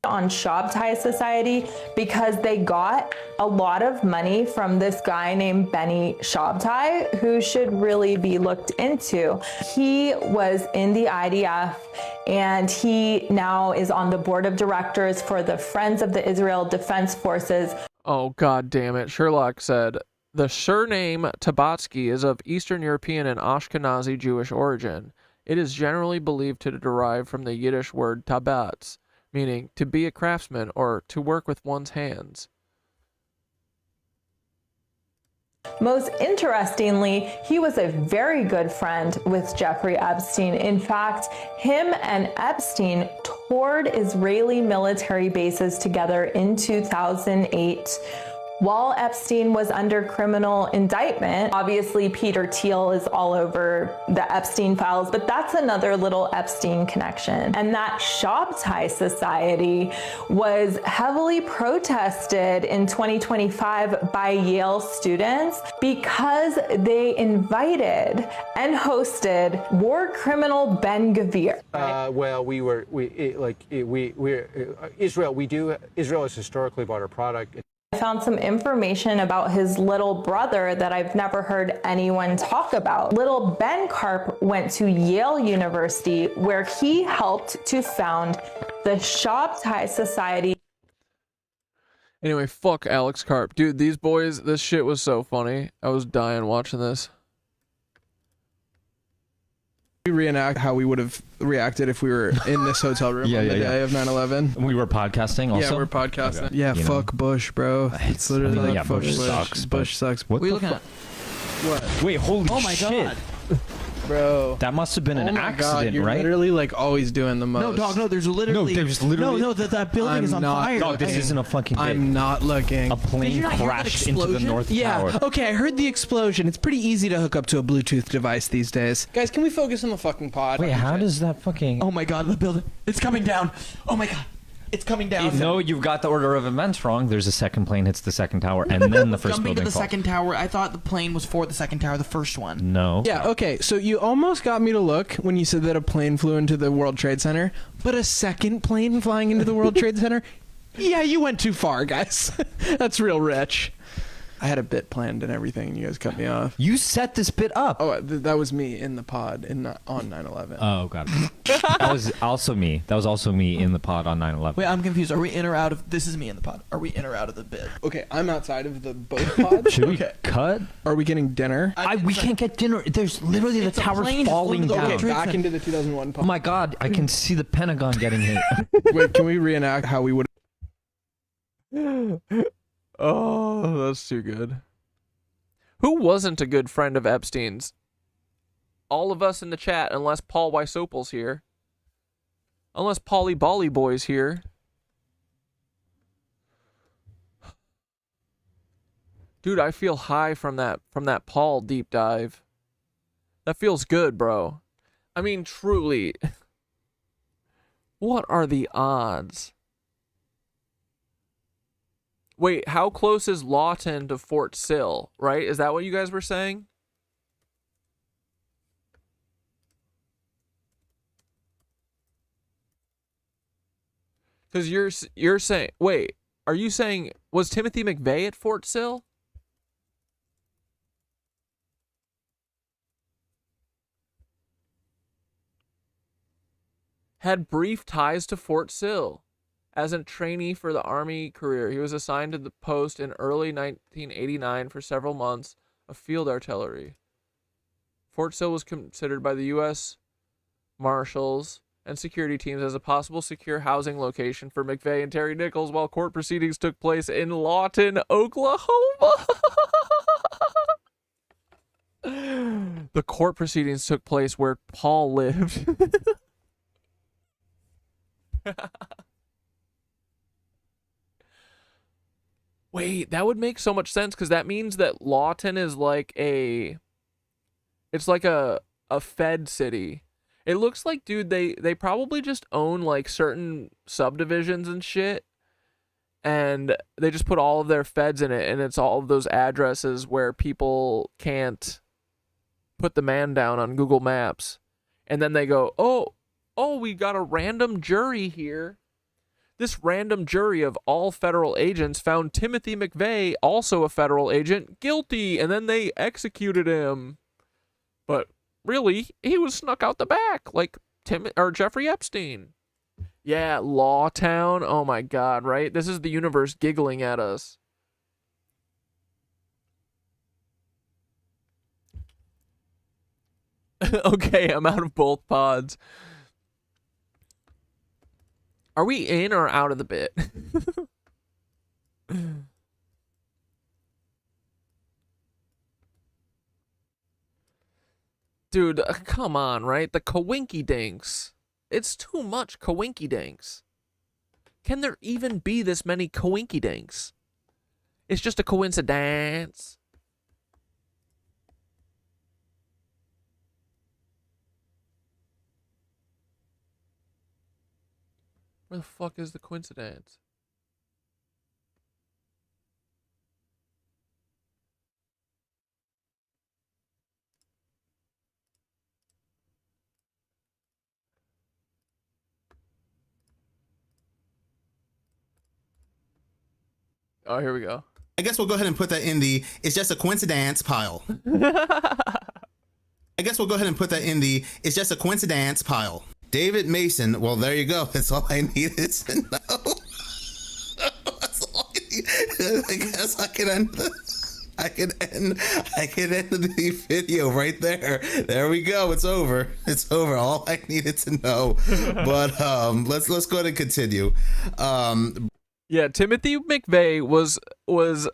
On Shabtai Society because they got a lot of money from this guy named Benny Shabtai, who should really be looked into. He was in the IDF and he now is on the board of directors for the Friends of the Israel Defense Forces. Oh, god damn it. Sherlock said, the surname Tabatsky is of Eastern European and Ashkenazi Jewish origin. It is generally believed to derive from the Yiddish word tabatz, meaning to be a craftsman or to work with one's hands. Most interestingly, he was a very good friend with Jeffrey Epstein. In fact, him and Epstein toured Israeli military bases together in 2008. While Epstein was under criminal indictment, obviously Peter Thiel is all over the Epstein files, but that's another little Epstein connection. And that Shabtai Society was heavily protested in 2025 by Yale students because they invited and hosted war criminal Ben Gvir. Israel has historically bought our product. I found some information about his little brother that I've never heard anyone talk about. Little Ben Karp went to Yale University where he helped to found the Shabtai Society. Anyway, fuck Alex Karp. Dude, these boys, this shit was so funny. I was dying watching this. We reenact how we would have reacted if we were in this hotel room on the day of 9/11. We were podcasting also? Yeah, we're podcasting. Okay. Yeah, You fuck know? Bush, bro. It's literally like Bush sucks. Bush sucks. What we the looking at? What? Wait, holy Oh my shit. god. Bro. That must have been an Oh my accident, God, you're right? literally like always doing the most. No, dog, no, there's literally... No, that building is on fire. Dog, this isn't a fucking thing. I'm not looking. A plane crashed into the North Tower. Yeah, okay, I heard the explosion. It's pretty easy to hook up to a Bluetooth device these days. Guys, can we focus on the fucking pod? Wait, how does that fucking... Oh my god, the building. It's coming down. Oh my god. It's coming down. No, you've got the order of events wrong. There's a second plane hits the second tower, and then the first Jumping building to the falls. second tower. I thought the plane was for the second tower, the first one. No. Yeah, okay, so you almost got me to look when you said that a plane flew into the World Trade Center, but a second plane flying into the World Trade Center? Yeah, you went too far, guys. That's real rich. I had a bit planned and everything, and you guys cut me off. You set this bit up. Oh, that was me in the pod on 9/11. Oh, God. That was also me. That was also me in the pod on 9/11. Wait, I'm confused. Are we in or out of... This is me in the pod. Are we in or out of the bit? Okay, I'm outside of the both pods. Should we cut? Are we getting dinner? We can't get dinner. There's literally the tower's falling down. Okay, back into the 2001 pod. Oh my God, I can see the Pentagon getting hit. Wait, can we reenact how we would... Oh, that's too good. Who wasn't a good friend of Epstein's? All of us in the chat, unless Paul Wysopal's here. Unless Polly Bolly Boy's here. Dude, I feel high from that Paul deep dive. That feels good, bro. I mean, truly. What are the odds? Wait, how close is Lawton to Fort Sill, right? Is that what you guys were saying? Because you're saying, wait, are you saying, was Timothy McVeigh at Fort Sill? Had brief ties to Fort Sill. As a trainee for the Army career, he was assigned to the post in early 1989 for several months of field artillery. Fort Sill was considered by the U.S. Marshals and security teams as a possible secure housing location for McVeigh and Terry Nichols while court proceedings took place in Lawton, Oklahoma. The court proceedings took place where Paul lived. Wait, that would make so much sense because that means that Lawton is like it's like a Fed city. It looks like, dude, they probably just own like certain subdivisions and shit, and they just put all of their feds in it, and it's all of those addresses where people can't put the man down on Google Maps. And then they go, oh, we got a random jury here. This random jury of all federal agents found Timothy McVeigh, also a federal agent, guilty. And then they executed him. But really, he was snuck out the back, like Jeffrey Epstein. Yeah, Law Town. Oh my God, right? This is the universe giggling at us. Okay, I'm out of both pods. Are we in or out of the bit? Dude, come on, right? The coinky dinks. It's too much coinky dinks. Can there even be this many coinky dinks? It's just a coincidence. Where the fuck is the coincidence? Oh, here we go. I guess we'll go ahead and put that in the "it's just a coincidence" pile. I guess we'll go ahead and put that in the "it's just a coincidence" pile. David Mason. Well, there you go. That's all I needed to know. That's all I need. I guess I can end the video right there. There we go. It's over. It's over. All I needed to know. But let's go ahead and continue. Yeah, Timothy McVeigh was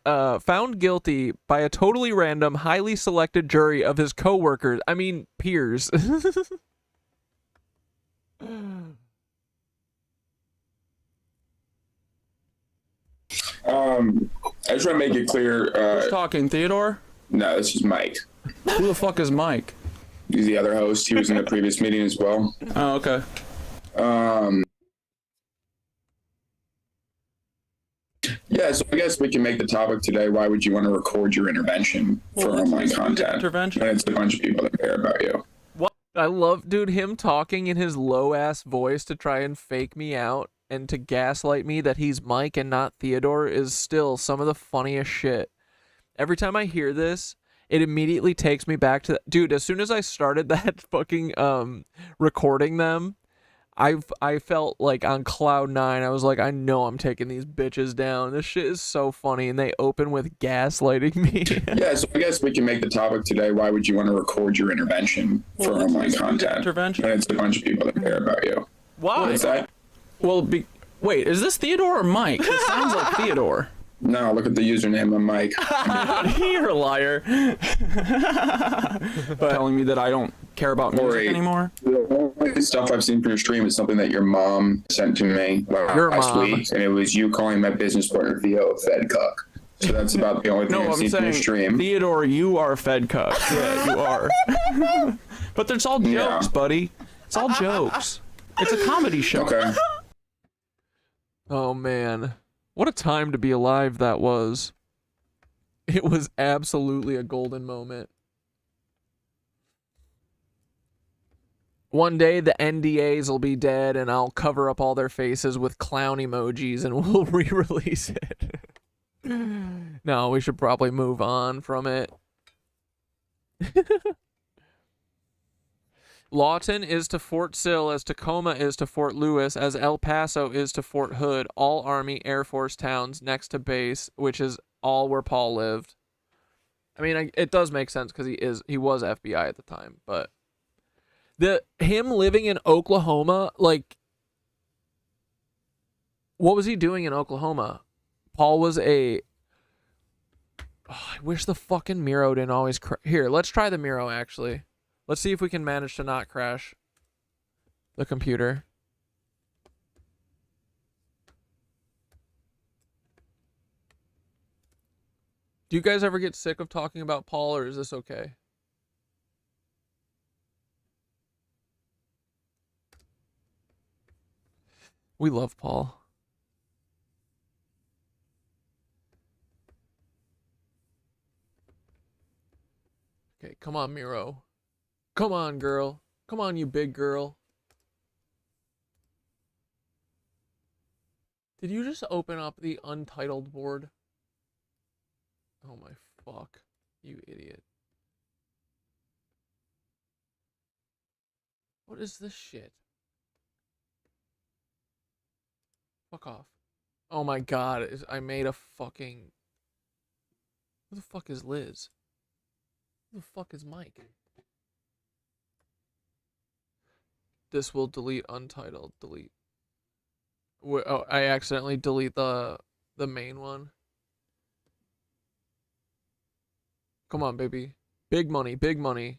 found guilty by a totally random, highly selected jury of his co-workers. I mean, peers. I just want to make it clear. Who's talking, Theodore? No, this is Mike. Who the fuck is Mike? He's the other host. He was in the previous meeting as well. Oh, okay. Yeah, so I guess we can make the topic today. Why would you want to record your intervention for online content? Intervention? When it's a bunch of people that care about you. What? I love, dude, him talking in his low-ass voice to try and fake me out and to gaslight me that he's Mike and not Theodore is still some of the funniest shit. Every time I hear this, it immediately takes me back to... Dude, as soon as I started that fucking recording them, I felt like on cloud nine. I was like, I know I'm taking these bitches down. This shit is so funny, and they open with gaslighting me. Yeah, so I guess we can make the topic today. Why would you want to record your intervention for online content? Intervention? When it's a bunch of people that care about you. Why? What's that? Well, wait, is this Theodore or Mike? It sounds like Theodore. No, look at the username. I'm Mike. You're a liar. Telling me that I don't care about music anymore? The only stuff I've seen from your stream is something that your mom sent to me last week, and it was you calling my business partner Theo a Fed cuck. So that's about the only thing I've seen from your stream. Theodore, you are Fed cuck. Yeah, you are. But it's all jokes, buddy. It's all jokes. It's a comedy show. Okay. Oh, man. What a time to be alive that was. It was absolutely a golden moment. One day the NDAs will be dead and I'll cover up all their faces with clown emojis and we'll re-release it. No, we should probably move on from it. Lawton is to Fort Sill as Tacoma is to Fort Lewis, as El Paso is to Fort Hood, all Army Air Force towns next to base, which is all where Paul lived. I mean, it does make sense because he was FBI at the time, but him living in Oklahoma, like, what was he doing in Oklahoma? Paul was I wish the fucking Miro didn't always here, let's try the Miro, actually. Let's see if we can manage to not crash the computer. Do you guys ever get sick of talking about Paul, or is this okay? We love Paul. Okay, come on, Miro. Come on, girl. Come on, you big girl. Did you just open up the untitled board? Oh my fuck. You idiot. What is this shit? Fuck off. Oh my god, I made a fucking... Who the fuck is Liz? Who the fuck is Mike? This will delete untitled. Delete. Oh, I accidentally delete the main one. Come on, baby. Big money, big money.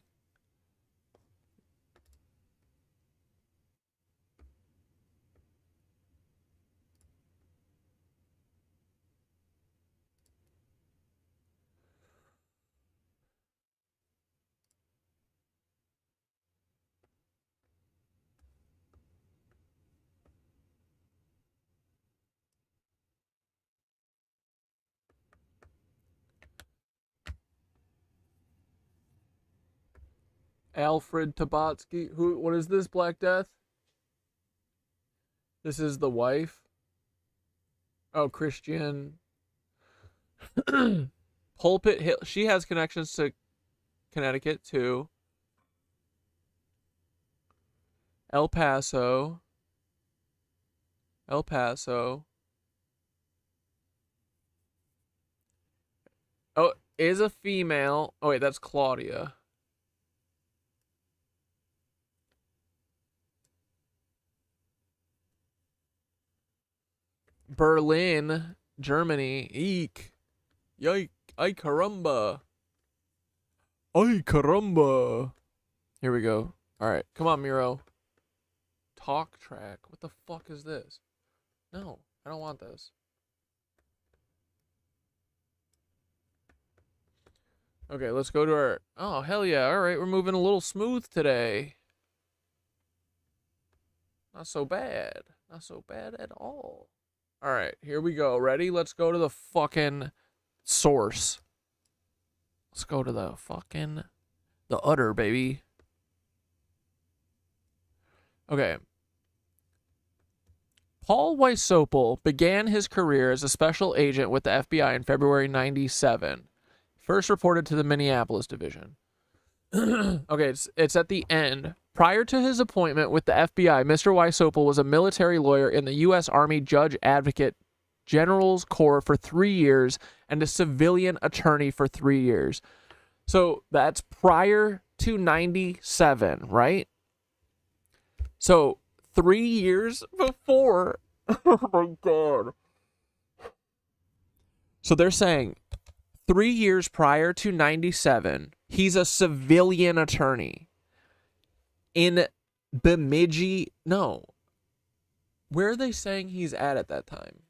Alfred Tabatsky. What is this, Black Death? This is the wife. Oh, Christian. Pulpit Hill. She has connections to Connecticut, too. El Paso. El Paso. Oh, is a female. Oh, wait, that's Claudia. Berlin, Germany. Eek. Yike. Ay caramba. Ay caramba. Here we go. Alright, come on, Miro. Talk track. What the fuck is this? No, I don't want this. Okay, let's go to our... Oh, hell yeah. Alright, we're moving a little smooth today. Not so bad. Not so bad at all. Alright, here we go. Ready? Let's go to the fucking source. Let's go to the fucking... The udder, baby. Okay. Paul Wysopal began his career as a special agent with the FBI in February 97. First reported to the Minneapolis division. Okay, it's at the end. Prior to his appointment with the FBI, Mr. Wysopal was a military lawyer in the U.S. Army Judge Advocate General's Corps for 3 years and a civilian attorney for 3 years. So that's prior to 97, right? So 3 years before. Oh my God. So they're saying 3 years prior to 97, he's a civilian attorney. In Bemidji, no. Where are they saying he's at that time?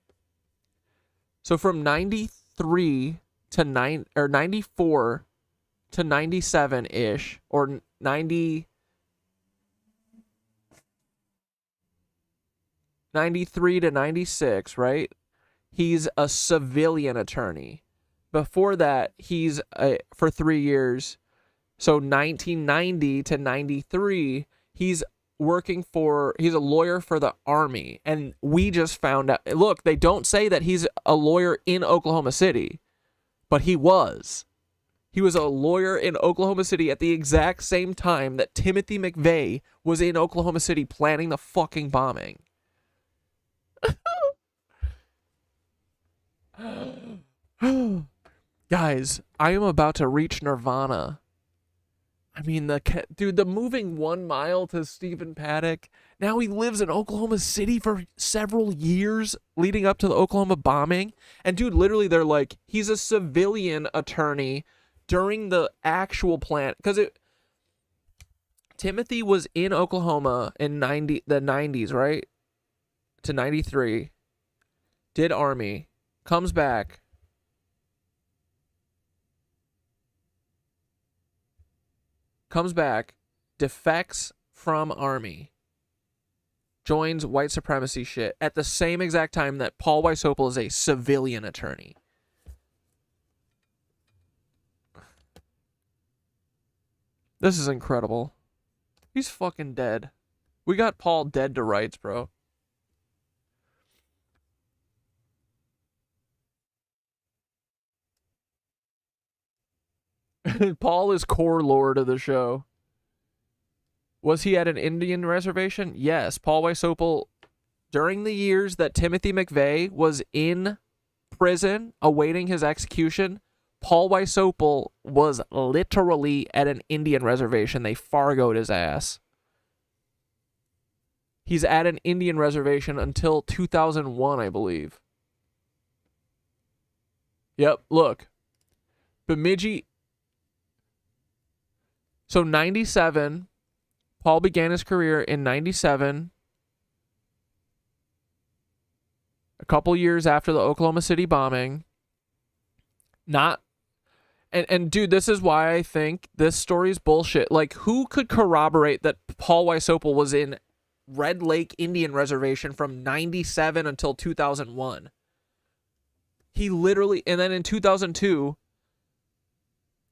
So from 93 to 94 to 97-ish, or 93 to 96, right? He's a civilian attorney. Before that, he's for 3 years. So 1990 to 93, he's a lawyer for the Army. And we just found out, look, they don't say that he's a lawyer in Oklahoma City, but he was. He was a lawyer in Oklahoma City at the exact same time that Timothy McVeigh was in Oklahoma City planning the fucking bombing. Guys, I am about to reach nirvana. I mean, the moving 1 mile to Stephen Paddock. Now he lives in Oklahoma City for several years leading up to the Oklahoma bombing. And dude, literally they're like, he's a civilian attorney during the actual plan. Because Timothy was in Oklahoma in the 90s, right? To 93. Did Army. Comes back. Defects from Army, joins white supremacy shit at the same exact time that Paul Wysopal is a civilian attorney. This is incredible. He's fucking dead. We got Paul dead to rights, bro. Paul is core lord of the show. Was he at an Indian reservation? Yes. Paul Wysopal, during the years that Timothy McVeigh was in prison awaiting his execution, Paul Wysopal was literally at an Indian reservation. They Fargoed his ass. He's at an Indian reservation until 2001, I believe. Yep, look. Bemidji. So 97, Paul began his career in 97. A couple years after the Oklahoma City bombing. And dude, this is why I think this story's bullshit. Like, who could corroborate that Paul Wysopal was in Red Lake Indian Reservation from 97 until 2001? He literally, and then in 2002,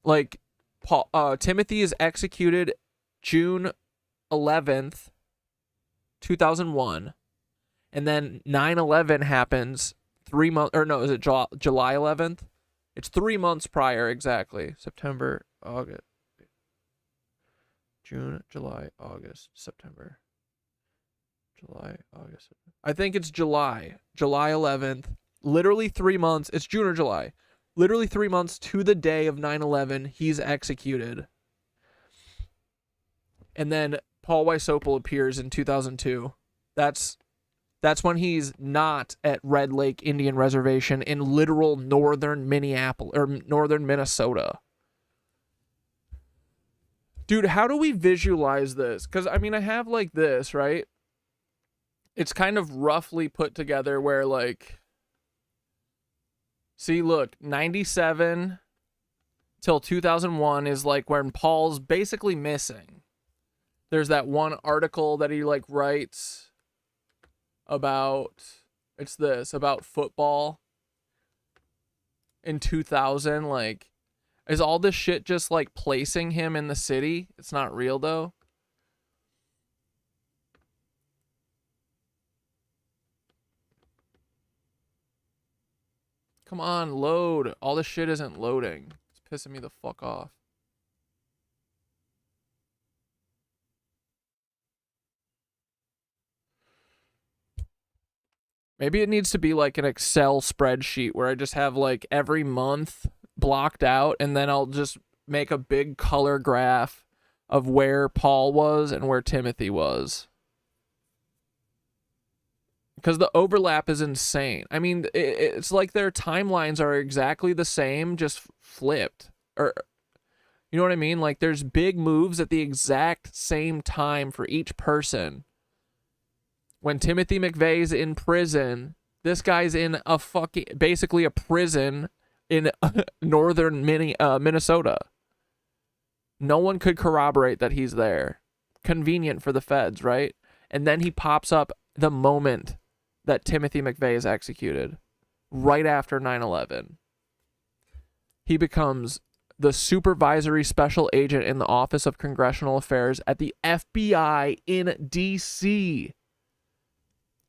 like, Timothy is executed June 11th, 2001. And then 9/11 happens 3 months, or no, is it July 11th? It's 3 months prior, exactly. September, August, June, July, August, September. July, August. I think it's July 11th. Literally 3 months. It's June or July. Literally 3 months to the day of 9/11, he's executed. And then Paul Wysopal appears in 2002. That's when he's not at Red Lake Indian Reservation in literal northern Minneapolis or northern Minnesota. Dude, how do we visualize this? Because, I mean, I have like this, right? It's kind of roughly put together where, like, see, look, 97 till 2001 is like when Paul's basically missing. There's that one article that he like writes about, it's this, about football in 2000. Like, is all this shit just like placing him in the city? It's not real though. Come on, load. All this shit isn't loading. It's pissing me the fuck off. Maybe it needs to be like an Excel spreadsheet where I just have like every month blocked out, and then I'll just make a big color graph of where Paul was and where Timothy was. Because the overlap is insane. I mean, it's like their timelines are exactly the same, just flipped. Or, you know what I mean? Like, there's big moves at the exact same time for each person. When Timothy McVeigh's in prison, this guy's in a fucking, basically a prison in northern Minnesota. No one could corroborate that he's there. Convenient for the feds, right? And then he pops up the moment that Timothy McVeigh is executed, right after 9/11. He becomes the supervisory special agent in the Office of Congressional Affairs at the FBI in D.C.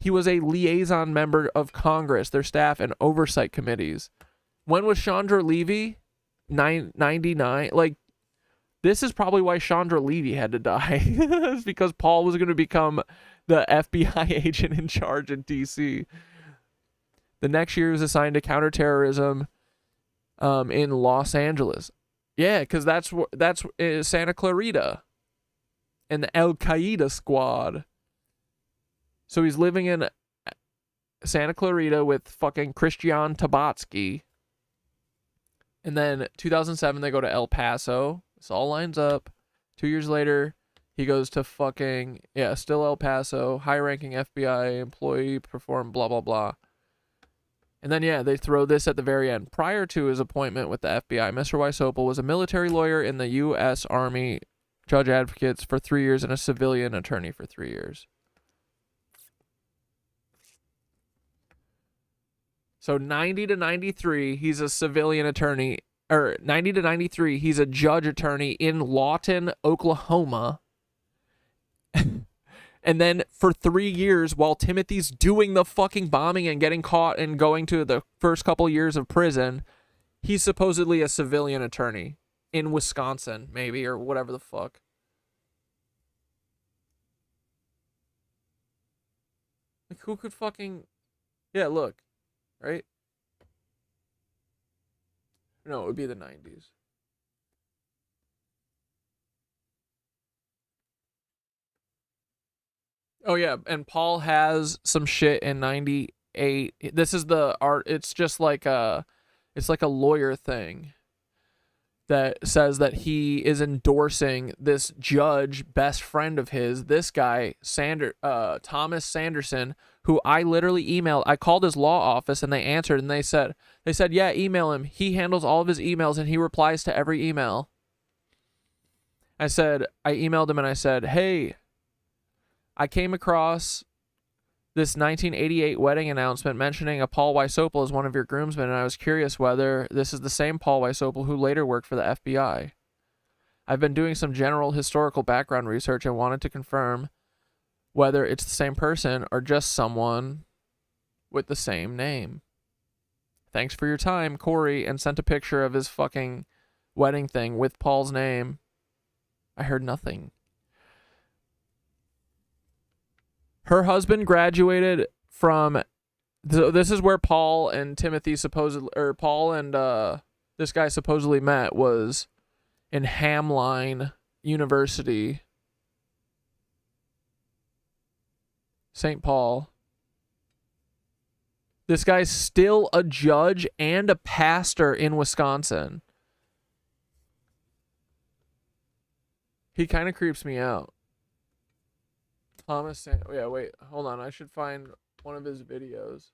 He was a liaison member of Congress, their staff, and oversight committees. When was Chandra Levy? 99? Like, this is probably why Chandra Levy had to die. It's because Paul was going to become the FBI agent in charge in D.C. The next year he was assigned to counterterrorism in Los Angeles. Yeah, because that's Santa Clarita and the Al Qaeda squad. So he's living in Santa Clarita with fucking Christian Tabatsky. And then 2007, they go to El Paso. This all lines up. 2 years later, he goes to fucking, yeah, still El Paso, high-ranking FBI employee, perform blah, blah, blah. And then, yeah, they throw this at the very end. Prior to his appointment with the FBI, Mr. Wysopal was a military lawyer in the U.S. Army, judge advocates for 3 years, and a civilian attorney for 3 years. So 90 to 93, he's a civilian attorney, or 90 to 93, he's a judge attorney in Lawton, Oklahoma. And then for 3 years, while Timothy's doing the fucking bombing and getting caught and going to the first couple years of prison, he's supposedly a civilian attorney in Wisconsin, maybe, or whatever the fuck. Like, who could fucking... Yeah, look. Right? No, it would be the 90s. Oh, yeah, and Paul has some shit in 98. This is the art. It's just like a... It's like a lawyer thing that says that he is endorsing this judge, best friend of his, this guy, Thomas Sanderson, who I literally emailed. I called his law office and they answered and they said, yeah, email him. He handles all of his emails and he replies to every email. I emailed him and I said, hey, I came across this 1988 wedding announcement mentioning a Paul Wysopal as one of your groomsmen, and I was curious whether this is the same Paul Wysopal who later worked for the FBI. I've been doing some general historical background research and wanted to confirm whether it's the same person or just someone with the same name. Thanks for your time, Corey, and sent a picture of his fucking wedding thing with Paul's name. I heard nothing. Her husband graduated from... This is where Paul and Timothy supposedly... Or Paul and this guy supposedly met, was in Hamline University. St. Paul. This guy's still a judge and a pastor in Wisconsin. He kind of creeps me out. Yeah, wait, hold on. I should find one of his videos.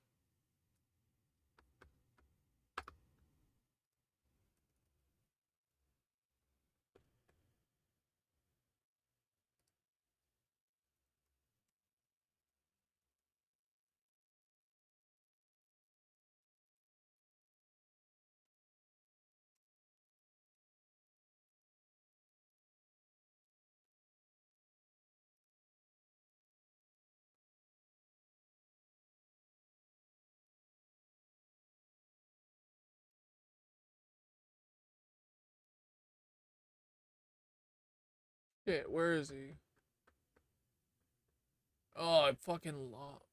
Shit, where is he? Oh, I fucking lost.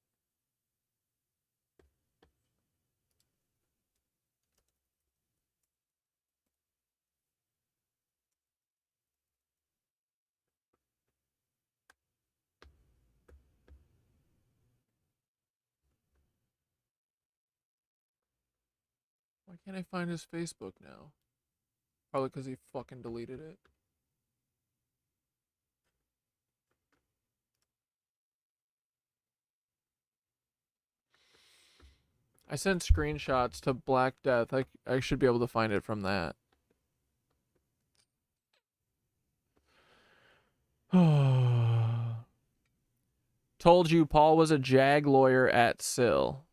Why can't I find his Facebook now? Probably because he fucking deleted it. I sent screenshots to Black Death. I should be able to find it from that. Told you Paul was a JAG lawyer at SIL.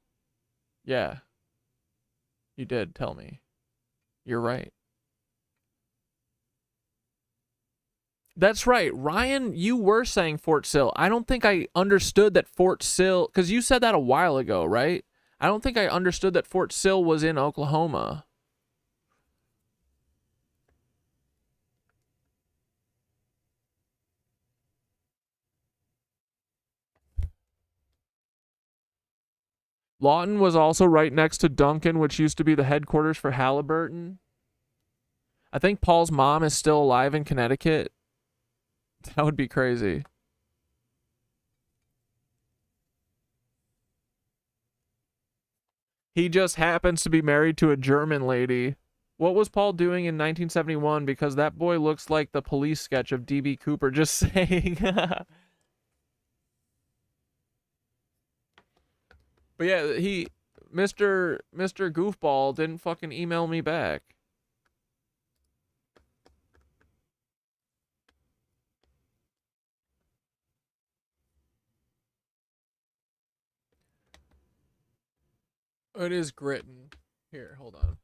Yeah. You did tell me. You're right. That's right. Ryan, you were saying Fort Sill. I don't think I understood that Fort Sill... Because you said that a while ago, right? I don't think I understood that Fort Sill was in Oklahoma. Lawton was also right next to Duncan, which used to be the headquarters for Halliburton. I think Paul's mom is still alive in Connecticut. That would be crazy. He just happens to be married to a German lady. What was Paul doing in 1971? Because that boy looks like the police sketch of D.B. Cooper. Just saying. But yeah, Mr. Goofball didn't fucking email me back. It is Gritton. Here, hold on.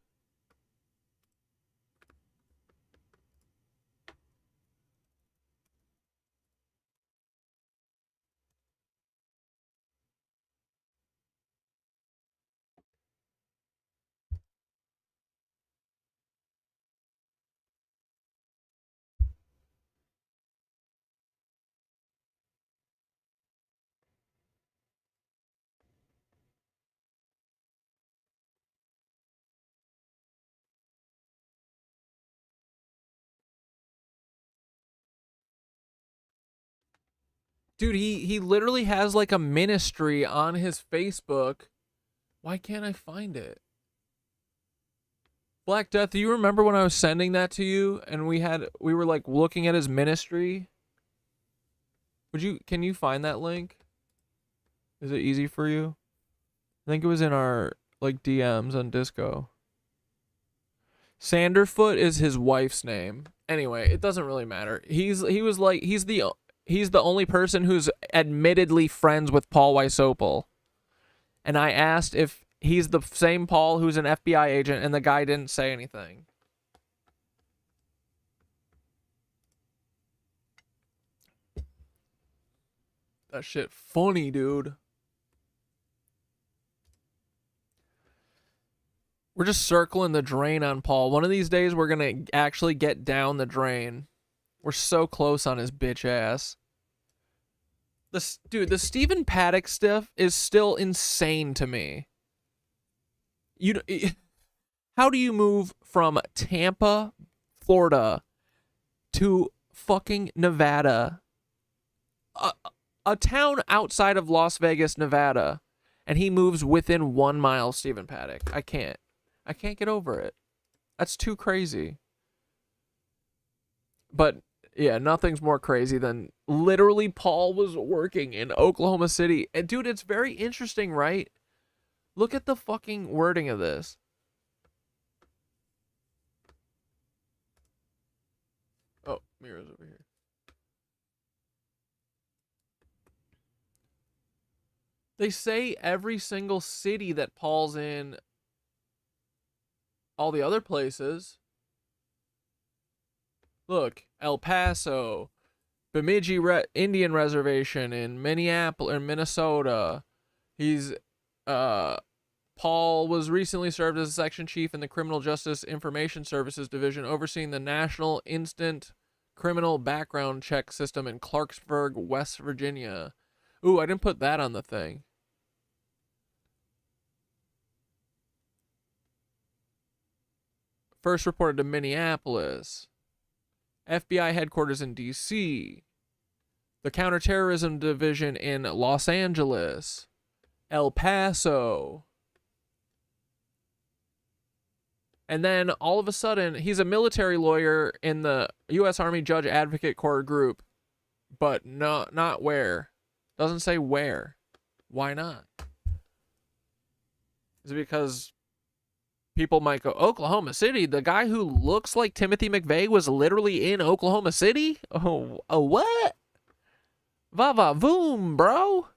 Dude, he literally has like a ministry on his Facebook. Why can't I find it? Black Death, do you remember when I was sending that to you and we were like looking at his ministry? Can you find that link? Is it easy for you? I think it was in our like DMs on Disco. Sanderfoot is his wife's name. Anyway, it doesn't really matter. He's the only person who's admittedly friends with Paul Wysopal. And I asked if he's the same Paul who's an FBI agent, and the guy didn't say anything. That shit funny, dude. We're just circling the drain on Paul. One of these days, we're going to actually get down the drain. We're so close on his bitch ass. Dude, the Stephen Paddock stuff is still insane to me. How do you move from Tampa, Florida, to fucking Nevada? A town outside of Las Vegas, Nevada, and he moves within 1 mile of Stephen Paddock. I can't get over it. That's too crazy. But yeah, nothing's more crazy than literally Paul was working in Oklahoma City. And dude, it's very interesting, right? Look at the fucking wording of this. Oh, Mira's over here. They say every single city that Paul's in, all the other places. Look, El Paso, Bemidji Indian Reservation in Minneapolis or Minnesota. Paul was recently served as a section chief in the Criminal Justice Information Services Division, overseeing the National Instant Criminal Background Check System in Clarksburg, West Virginia. Ooh, I didn't put that on the thing. First reported to Minneapolis. FBI headquarters in D.C. The Counterterrorism Division in Los Angeles. El Paso. And then all of a sudden, he's a military lawyer in the U.S. Army Judge Advocate Corps group. But not where. Doesn't say where. Why not? Is it because people might go, Oklahoma City? The guy who looks like Timothy McVeigh was literally in Oklahoma City? Oh what? Va voom, bro.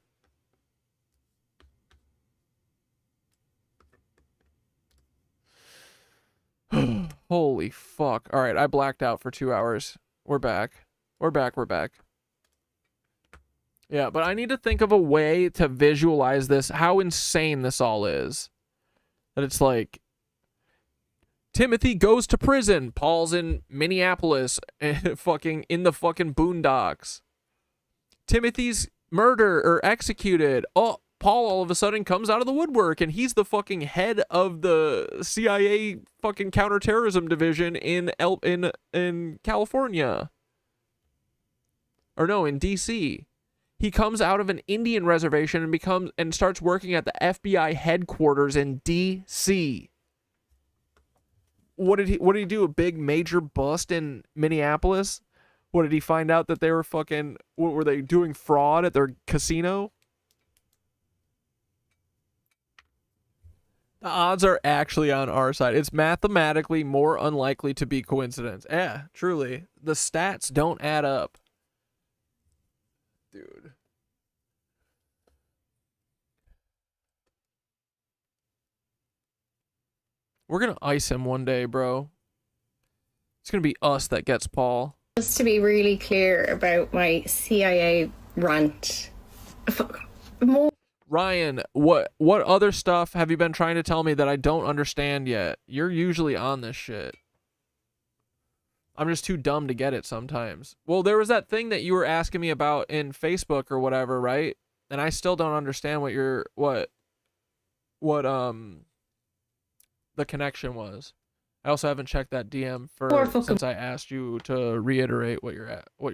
Holy fuck. All right, I blacked out for 2 hours. We're back. We're back. Yeah, but I need to think of a way to visualize this, how insane this all is. That it's like, Timothy goes to prison. Paul's in Minneapolis, fucking in the fucking boondocks. Timothy's murdered or executed. Oh, Paul all of a sudden comes out of the woodwork, and he's the fucking head of the CIA fucking counterterrorism division in California. Or no, in DC. He comes out of an Indian reservation and starts working at the FBI headquarters in DC. What did he do? A big major bust in Minneapolis? What did he find out that they were fucking, what were they doing, fraud at their casino? The odds are actually on our side. It's mathematically more unlikely to be coincidence. Yeah, truly. The stats don't add up. Dude. We're going to ice him one day, bro. It's going to be us that gets Paul. Just to be really clear about my CIA rant. Ryan, what other stuff have you been trying to tell me that I don't understand yet? You're usually on this shit. I'm just too dumb to get it sometimes. Well, there was that thing that you were asking me about in Facebook or whatever, right? And I still don't understand what the connection was. I also haven't checked that DM since I asked you to reiterate what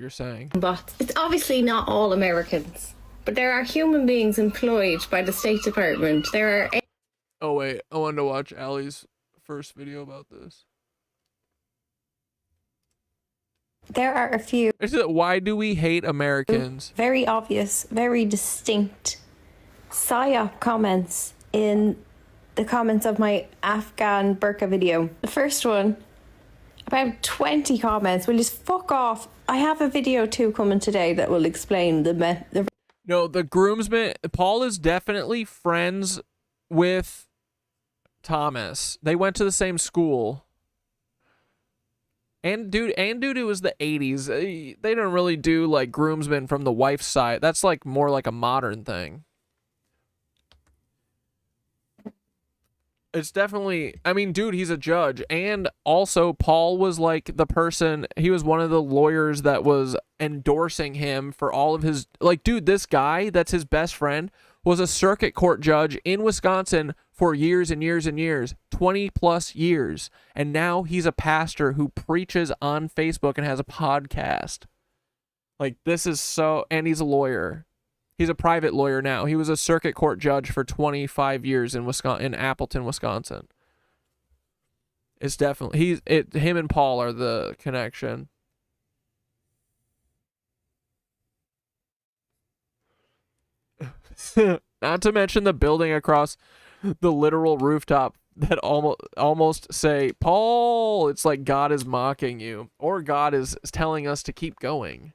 you're saying. But it's obviously not all Americans. But there are human beings employed by the State Department. There are... Oh wait, I wanted to watch Allie's first video about this. There are a few. Why do we hate Americans? Very obvious, very distinct psyop comments in the comments of my Afghan burqa video. The first one, about 20 comments. Will just fuck off. I have a video too coming today that will explain the No, the groomsman, Paul is definitely friends with Thomas. They went to the same school. And dude, it was the 80s. They didn't really do like groomsmen from the wife's side. That's like more like a modern thing. It's definitely, I mean, dude, he's a judge. And also Paul was like the person, he was one of the lawyers that was endorsing him for all of his, like, dude, this guy that's his best friend was a circuit court judge in Wisconsin for years and years and years, 20 plus years. And now he's a pastor who preaches on Facebook and has a podcast. Like, this is so, and he's a lawyer. He's a private lawyer now. He was a circuit court judge for 25 years in in Appleton, Wisconsin. It's definitely him and Paul are the connection. Not to mention the building across the literal rooftop that almost say, Paul, it's like God is mocking you or God is telling us to keep going.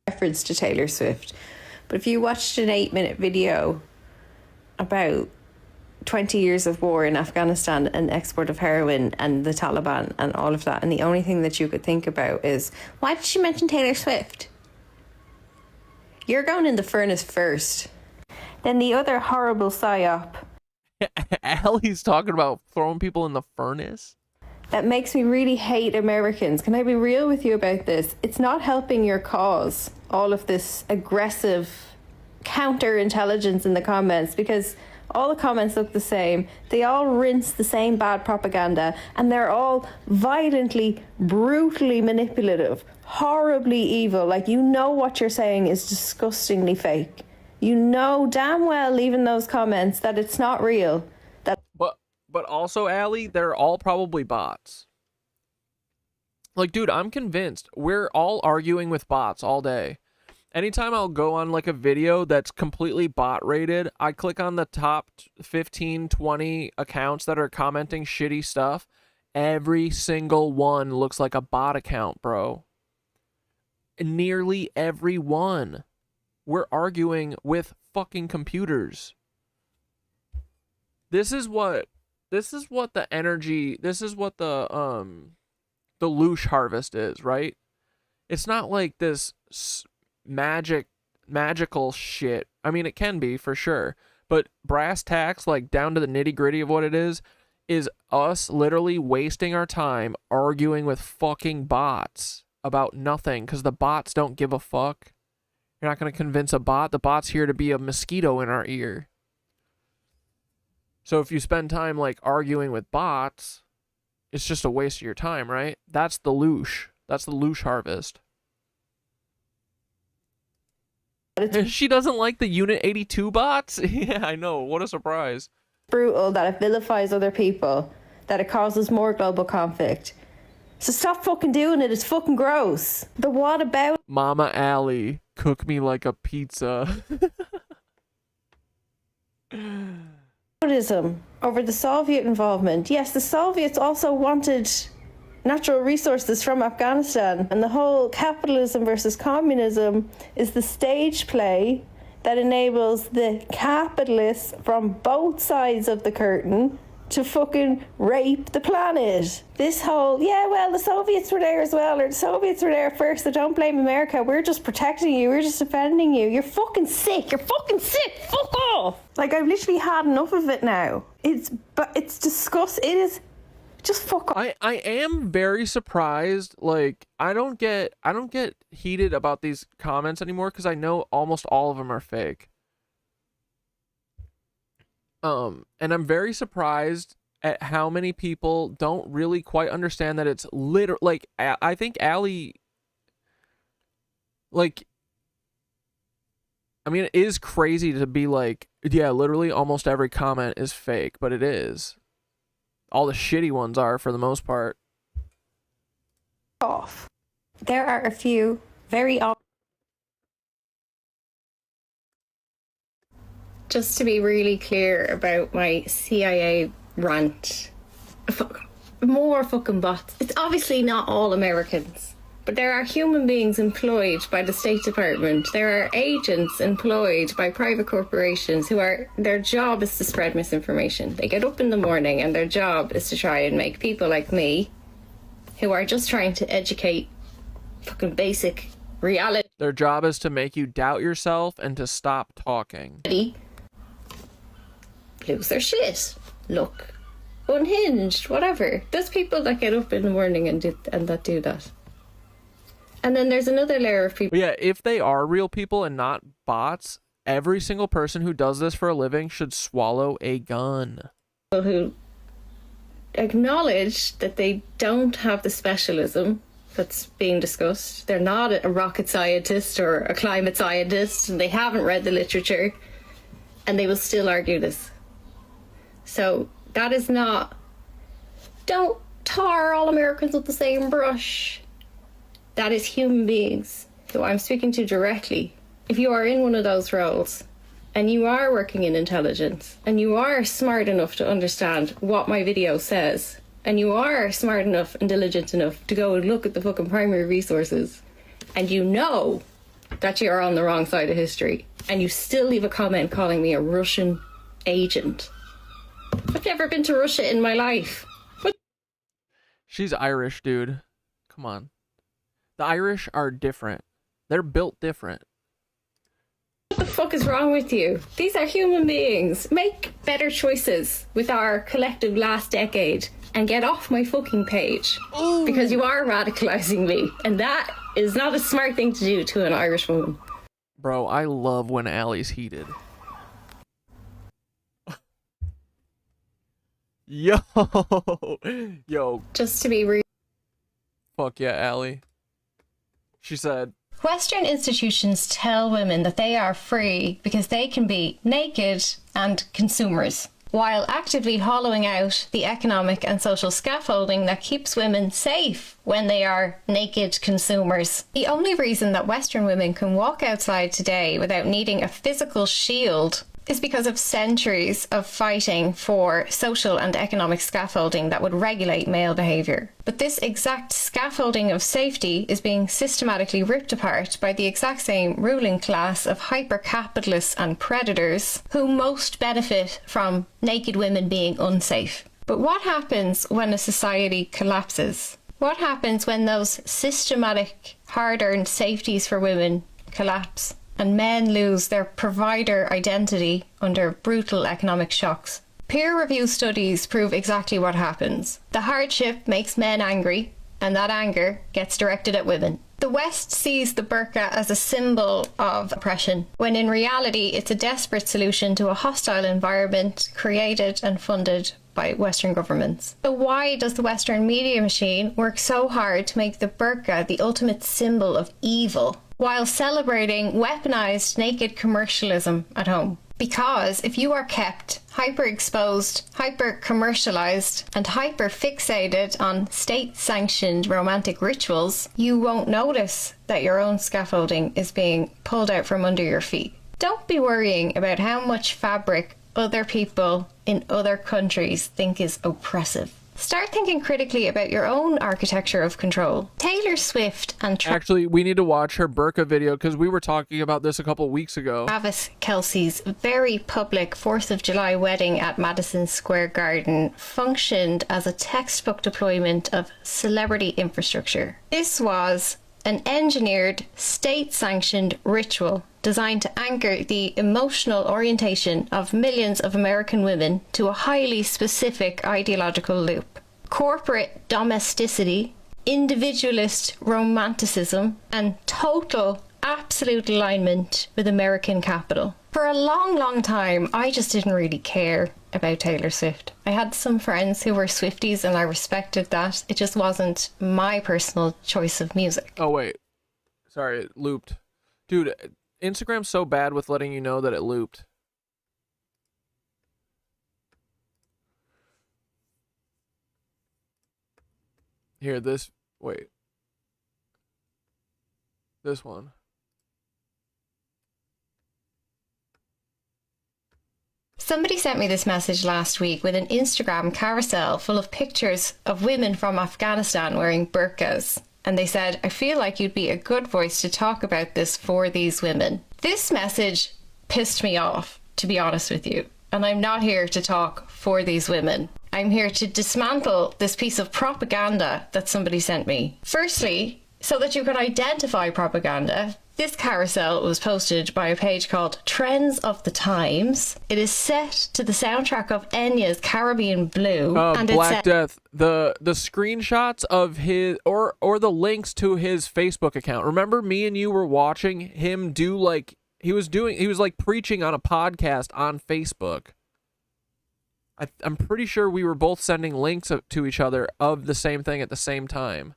reference to Taylor Swift. But if you watched an 8-minute video about 20 years of war in Afghanistan and export of heroin and the Taliban and all of that, and the only thing that you could think about is, why did she mention Taylor Swift? You're going in the furnace first. Then the other horrible psyop. Allie's talking about throwing people in the furnace? That makes me really hate Americans. Can I be real with you about this? It's not helping your cause, all of this aggressive counterintelligence in the comments, because all the comments look the same. They all rinse the same bad propaganda, and they're all violently, brutally manipulative, horribly evil. Like, you know what you're saying is disgustingly fake. You know damn well, leaving those comments, that it's not real. But also, Allie, they're all probably bots. Like, dude, I'm convinced we're all arguing with bots all day. Anytime I'll go on like a video that's completely bot rated, I click on the top 15, 20 accounts that are commenting shitty stuff. Every single one looks like a bot account, bro. Nearly every one. We're arguing with fucking computers. This is what the energy, this is what the loosh harvest is, right? It's not like this magical shit. I mean, it can be for sure, but brass tacks, like down to the nitty gritty of what it is us literally wasting our time arguing with fucking bots about nothing, because the bots don't give a fuck. You're not going to convince a bot. The bot's here to be a mosquito in our ear. So if you spend time like arguing with bots, it's just a waste of your time, right? That's the loosh. That's the loosh harvest. She doesn't like the Unit 82 bots? Yeah, I know. What a surprise. Brutal, that it vilifies other people, that it causes more global conflict. So stop fucking doing it. It's fucking gross. But what about Mama Allie, cook me like a pizza. over the Soviet involvement? Yes, the Soviets also wanted natural resources from Afghanistan, and the whole capitalism versus communism is the stage play that enables the capitalists from both sides of the curtain to fucking rape the planet. This whole, yeah, well, the Soviets were there as well, or the Soviets were there first, so don't blame America. We're just protecting you. We're just defending you. You're fucking sick. You're fucking sick. Fuck off. Like, I've literally had enough of it now. It's disgusting. It is just fuck off. I am very surprised. Like, I don't get heated about these comments anymore, because I know almost all of them are fake. And I'm very surprised at how many people don't really quite understand that it's literal. Like, I think Allie, like, I mean, it is crazy to be like, yeah, literally almost every comment is fake, but it is. All the shitty ones are, for the most part. Off. There are a few very Just to be really clear about my CIA rant, more fucking bots. It's obviously not all Americans, but there are human beings employed by the State Department. There are agents employed by private corporations who are, their job is to spread misinformation. They get up in the morning and their job is to try and make people like me, who are just trying to educate fucking basic reality. Their job is to make you doubt yourself and to stop talking. Lose their shit. Look unhinged, whatever. There's people that get up in the morning and that do that. And then there's another layer of people. But yeah, if they are real people and not bots, every single person who does this for a living should swallow a gun. Who acknowledge that they don't have the specialism that's being discussed. They're not a rocket scientist or a climate scientist, and they haven't read the literature, and they will still argue this. So that is not, don't tar all Americans with the same brush. That is human beings who I'm speaking to directly. If you are in one of those roles and you are working in intelligence and you are smart enough to understand what my video says, and you are smart enough and diligent enough to go and look at the fucking primary resources, and you know that you're on the wrong side of history, and you still leave a comment calling me a Russian agent. I've never been to Russia in my life. She's Irish, dude. Come on. The Irish are different. They're built different. What the fuck is wrong with you? These are human beings. Make better choices with our collective last decade and get off my fucking page. Ooh. Because you are radicalizing me, and that is not a smart thing to do to an Irish woman. Bro, I love when Allie's heated. Yo. Just to be real. Fuck yeah, Allie. She said, Western institutions tell women that they are free because they can be naked and consumers, while actively hollowing out the economic and social scaffolding that keeps women safe when they are naked consumers. The only reason that Western women can walk outside today without needing a physical shield is because of centuries of fighting for social and economic scaffolding that would regulate male behaviour. But this exact scaffolding of safety is being systematically ripped apart by the exact same ruling class of hyper-capitalists and predators who most benefit from naked women being unsafe. But what happens when a society collapses? What happens when those systematic, hard-earned safeties for women collapse and men lose their provider identity under brutal economic shocks? Peer-reviewed studies prove exactly what happens. The hardship makes men angry, and that anger gets directed at women. The West sees the burqa as a symbol of oppression, when in reality it's a desperate solution to a hostile environment created and funded by Western governments. So why does the Western media machine work so hard to make the burqa the ultimate symbol of evil, while celebrating weaponized naked commercialism at home? Because if you are kept hyper-exposed, hyper-commercialized, and hyper-fixated on state-sanctioned romantic rituals, you won't notice that your own scaffolding is being pulled out from under your feet. Don't be worrying about how much fabric other people in other countries think is oppressive. Start thinking critically about your own architecture of control. Taylor Swift and actually, we need to watch her burqa video because we were talking about this a couple weeks ago. Travis Kelce's very public 4th of July wedding at Madison Square Garden functioned as a textbook deployment of celebrity infrastructure. This was an engineered, state-sanctioned ritual designed to anchor the emotional orientation of millions of American women to a highly specific ideological loop. Corporate domesticity, individualist romanticism, and total, absolute alignment with American capital. For a long, long time, I just didn't really care about Taylor Swift. I had some friends who were Swifties and I respected that. It just wasn't my personal choice of music. Oh, wait. Sorry, it looped. Dude, Instagram's so bad with letting you know that it looped. Here, this... Wait. This one. Somebody sent me this message last week with an Instagram carousel full of pictures of women from Afghanistan wearing burqas. And they said, I feel like you'd be a good voice to talk about this for these women. This message pissed me off, to be honest with you. And I'm not here to talk for these women. I'm here to dismantle this piece of propaganda that somebody sent me. Firstly, so that you can identify propaganda, this carousel was posted by a page called Trends of the Times. It is set to the soundtrack of Enya's Caribbean Blue. And Black Death. The screenshots of his or the links to his Facebook account. Remember, me and you were watching him do like he was like preaching on a podcast on Facebook. I'm pretty sure we were both sending links to each other of the same thing at the same time.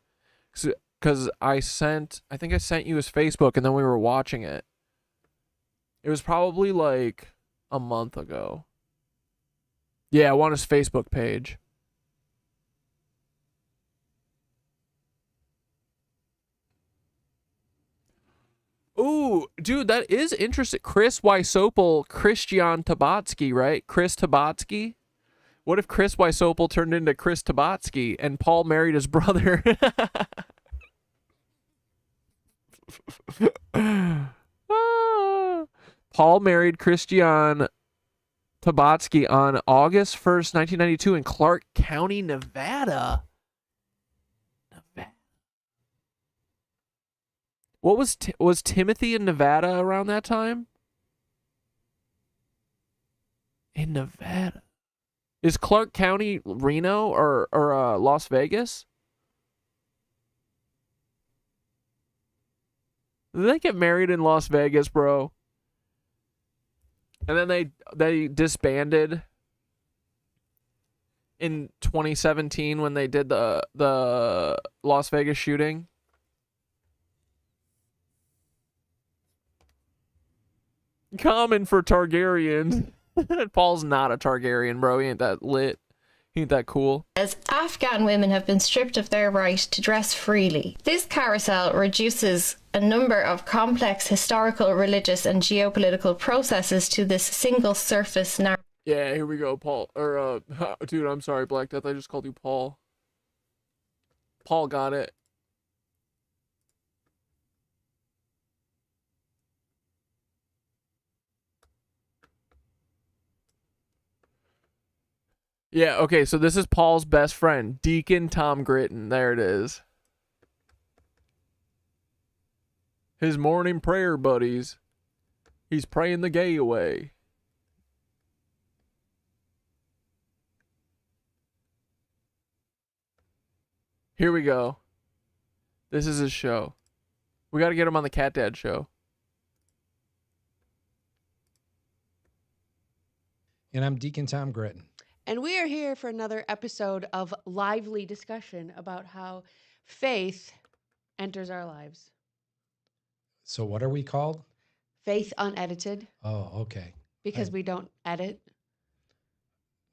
Because I think I sent you his Facebook and then we were watching it. It was probably like a month ago. Yeah, I want his Facebook page. Ooh, dude, that is interesting. Chris Wysopal, Christian Tabatsky, right? Chris Tabatsky? What if Chris Wysopal turned into Chris Tabatsky and Paul married his brother? Paul married Christian Tabatsky on August 1st, 1992 in Clark County, Nevada. What was Timothy in Nevada around that time? In Nevada. Is Clark County Reno or Las Vegas? Did they get married in Las Vegas, bro? And then they disbanded in 2017 when they did the Las Vegas shooting. Common for Targaryens. Paul's not a Targaryen, bro. He ain't that lit. He ain't that cool. As Afghan women have been stripped of their right to dress freely. This carousel reduces a number of complex historical, religious, and geopolitical processes to this single surface narrative. Yeah, here we go, Paul. Or, dude, I'm sorry, Black Death. I just called you Paul. Paul got it. Yeah, okay, so this is Paul's best friend, Deacon Tom Gritton. There it is. His morning prayer buddies. He's praying the gay away. Here we go. This is his show. We got to get him on the Cat Dad show. And I'm Deacon Tom Gritton. And we are here for another episode of lively discussion about how faith enters our lives. So what are we called? Faith Unedited. Oh, okay. Because we don't edit.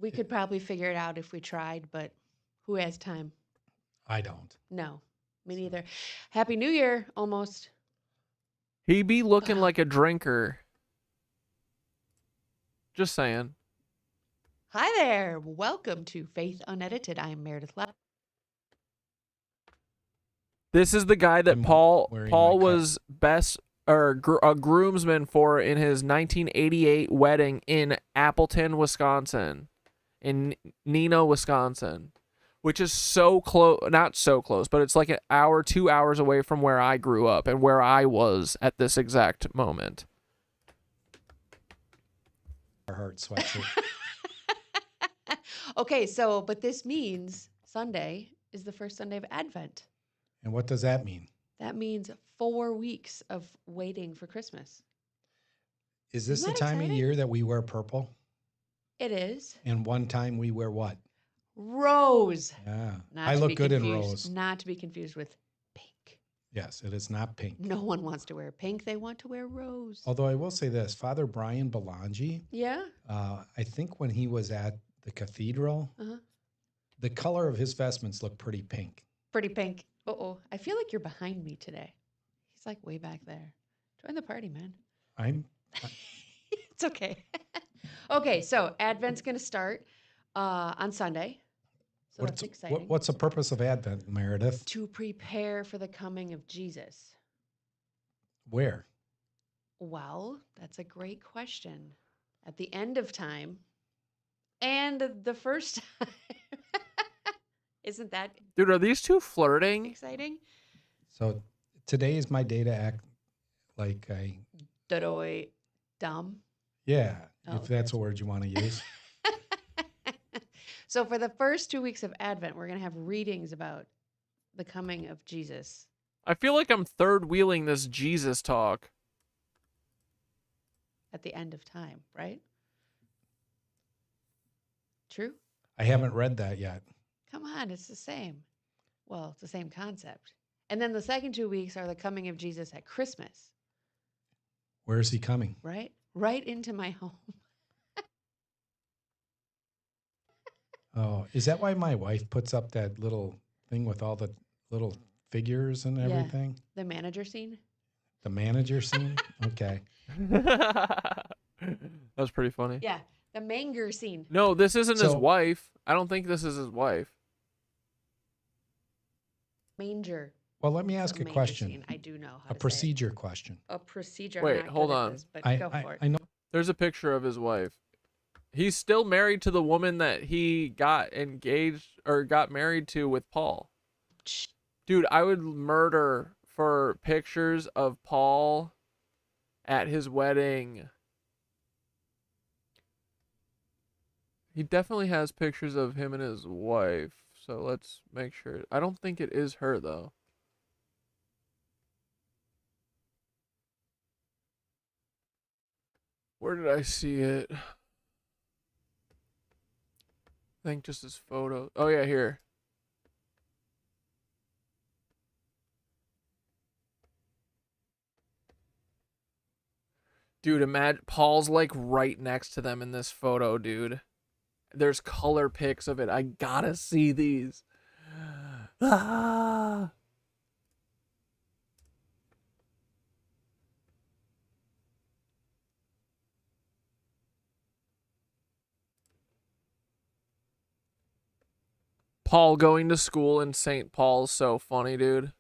We could probably figure it out if we tried, but who has time? I don't. No, me neither. Happy New Year, almost. He be looking like a drinker. Just saying. Hi there. Welcome to Faith Unedited. I am Meredith Lab. This is the guy that Paul was best or a groomsman for in his 1988 wedding in Appleton, Wisconsin, in Neenah, Wisconsin, which is so close, not so close, but it's like an hour, 2 hours away from where I grew up and where I was at this exact moment. Heart sweatshirt. Okay, so, but this means Sunday is the first Sunday of Advent. And what does that mean? That means 4 weeks of waiting for Christmas. Is this Isn't the that time exciting? of year that we wear purple? It is. And one time we wear what? Rose. Yeah. Not I to look be good in confused- rose. Not to be confused with pink. Yes, it is not pink. No one wants to wear pink. They want to wear rose. Although I will say this, Father Brian Belangi, Yeah. I think when he was at the cathedral, Uh-huh. the color of his vestments looked pretty pink. Pretty pink. Uh-oh. I feel like you're behind me today. He's like way back there. Join the party, man. It's okay. Okay, so Advent's going to start on Sunday. So that's exciting. What's the purpose of Advent, Meredith? To prepare for the coming of Jesus. Where? Well, that's a great question. At the end of time and the first time. Isn't that Dude, are these two flirting? exciting? So today is my day to act like Dumb. yeah, Oh, if that's a word you want to use. So for the first 2 weeks of Advent, we're going to have readings about the coming of Jesus. I feel like I'm third wheeling this Jesus talk. At the end of time, right? True? I haven't read that yet. Come on, it's the same. Well, it's the same concept. And then the second 2 weeks are the coming of Jesus at Christmas, Where is he coming? right? Right into my home. Oh, is that why my wife puts up that little thing with all the little figures and Yeah. everything? The manager scene? The manager scene? Okay. That's pretty funny. Yeah, the manger scene. No, this isn't his So- wife. I don't think this is his wife. Manger. Well, let me ask The a manger question. scene. I do know how A to say it. procedure question. A procedure. I'm Wait, not hold good at on. this, but go for it. I know. There's a picture of his wife. He's still married to the woman that he got engaged or got married to with Paul. Dude, I would murder for pictures of Paul at his wedding. He definitely has pictures of him and his wife. So let's make sure. I don't think it is her, though. Where did I see it? I think just his photo. Oh, yeah, here. Dude, imagine Paul's like right next to them in this photo, dude. There's color pics of it. I gotta see these. Ah. Paul going to school in St. Paul's so funny, dude.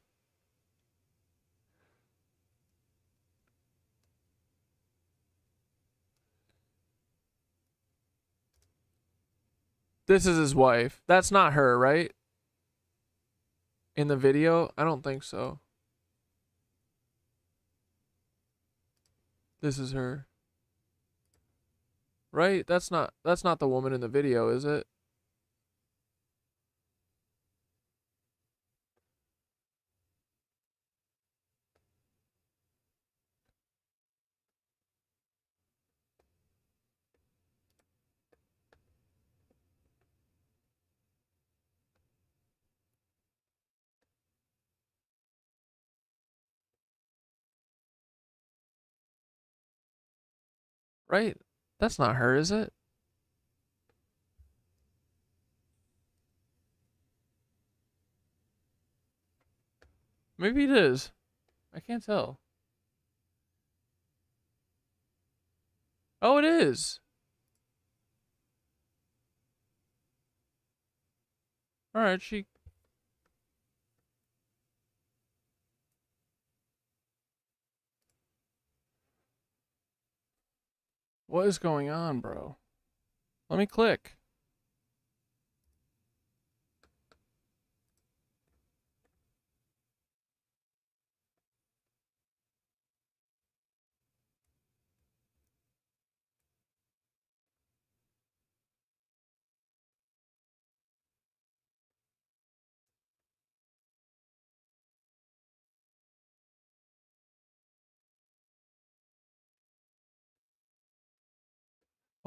This is his wife. That's not her, right? In the video? I don't think so. This is her. Right? That's not the woman in the video, is it? Right? That's not her, is it? Maybe it is. I can't tell. Oh, it is. All right, she. What is going on, bro? Let me click.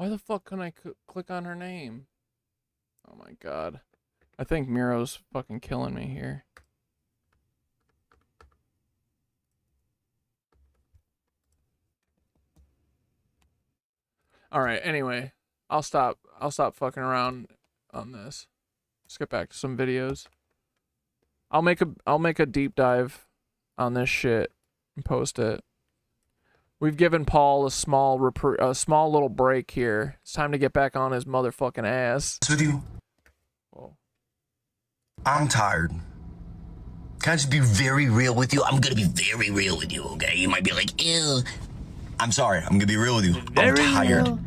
Why the fuck couldn't I click on her name? Oh my god. I think Miro's fucking killing me here. All right, anyway, I'll stop fucking around on this. Let's get back to some videos. I'll make a deep dive on this shit and post it. We've given Paul a small little break here. It's time to get back on his motherfucking ass. With you, Whoa. I'm tired. Can I just be very real with you? I'm gonna be very real with you, okay? You might be like, ew. I'm sorry, I'm gonna be real with you. I'm tired. Real.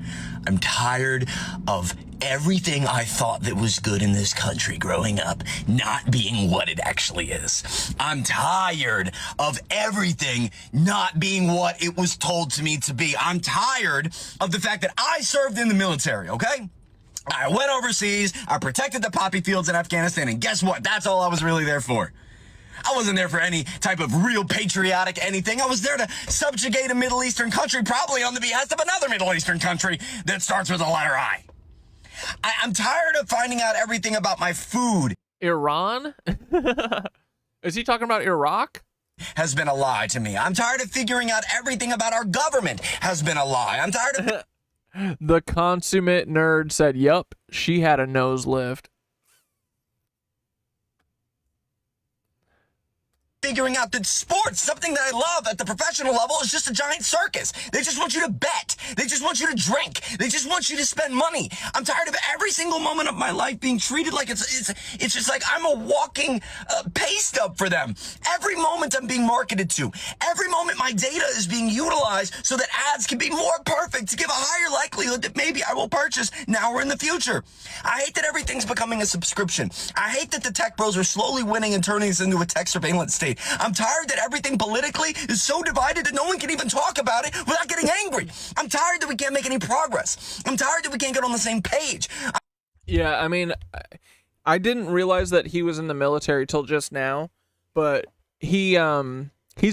I'm tired of everything I thought that was good in this country growing up not being what it actually is. I'm tired of everything not being what it was told to me to be. I'm tired of the fact that I served in the military, okay? I went overseas, I protected the poppy fields in Afghanistan, and guess what? That's all I was really there for. I wasn't there for any type of real patriotic anything. I was there to subjugate a Middle Eastern country, probably on the behest of another Middle Eastern country that starts with the letter I. I'm tired of finding out everything about my food. Iran? Is he talking about Iraq? Has been a lie to me. I'm tired of figuring out everything about our government has been a lie. I'm tired of... The consummate nerd said, yup, she had a nose lift. Figuring out that sports, something that I love at the professional level, is just a giant circus. They just want you to bet. They just want you to drink. They just want you to spend money. I'm tired of every single moment of my life being treated like it's just like I'm a walking pay stub for them. Every moment I'm being marketed to. Every moment my data is being utilized so that ads can be more perfect to give a higher likelihood that maybe I will purchase now or in the future. I hate that everything's becoming a subscription. I hate that the tech bros are slowly winning and turning this into a tech surveillance state. I'm tired that everything politically is so divided that no one can even talk about it without getting angry. I'm tired that we can't make any progress. I'm tired that we can't get on the same page. Yeah, I mean, I didn't realize that he was in the military till just now, but he's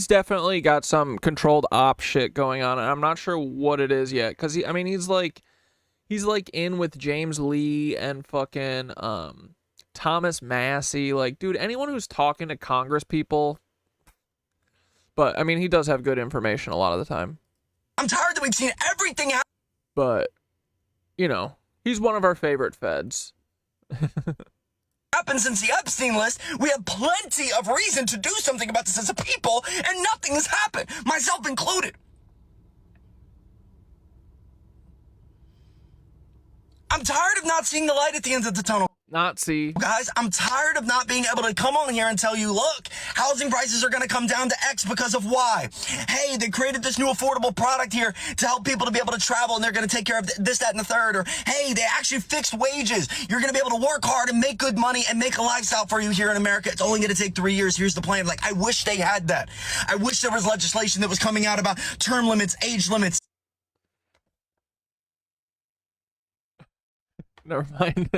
definitely got some controlled op shit going on, and I'm not sure what it is yet, because he's like in with James Lee and fucking Thomas Massey, like, dude, anyone who's talking to Congress people. But I mean, he does have good information a lot of the time. I'm tired that we've seen everything happen. But you know, he's one of our favorite feds. Happened since the Epstein list. We have plenty of reason to do something about this as a people, and nothing has happened, myself included. I'm tired of not seeing the light at the end of the tunnel. Guys, I'm tired of not being able to come on here and tell you, look, housing prices are going to come down to X because of Y. Hey, they created this new affordable product here to help people to be able to travel, and they're going to take care of this, that, and the third. Or, hey, they actually fixed wages. You're going to be able to work hard and make good money and make a lifestyle for you here in America. It's only going to take 3 years. Here's the plan. Like, I wish they had that. I wish there was legislation that was coming out about term limits, age limits. Never mind.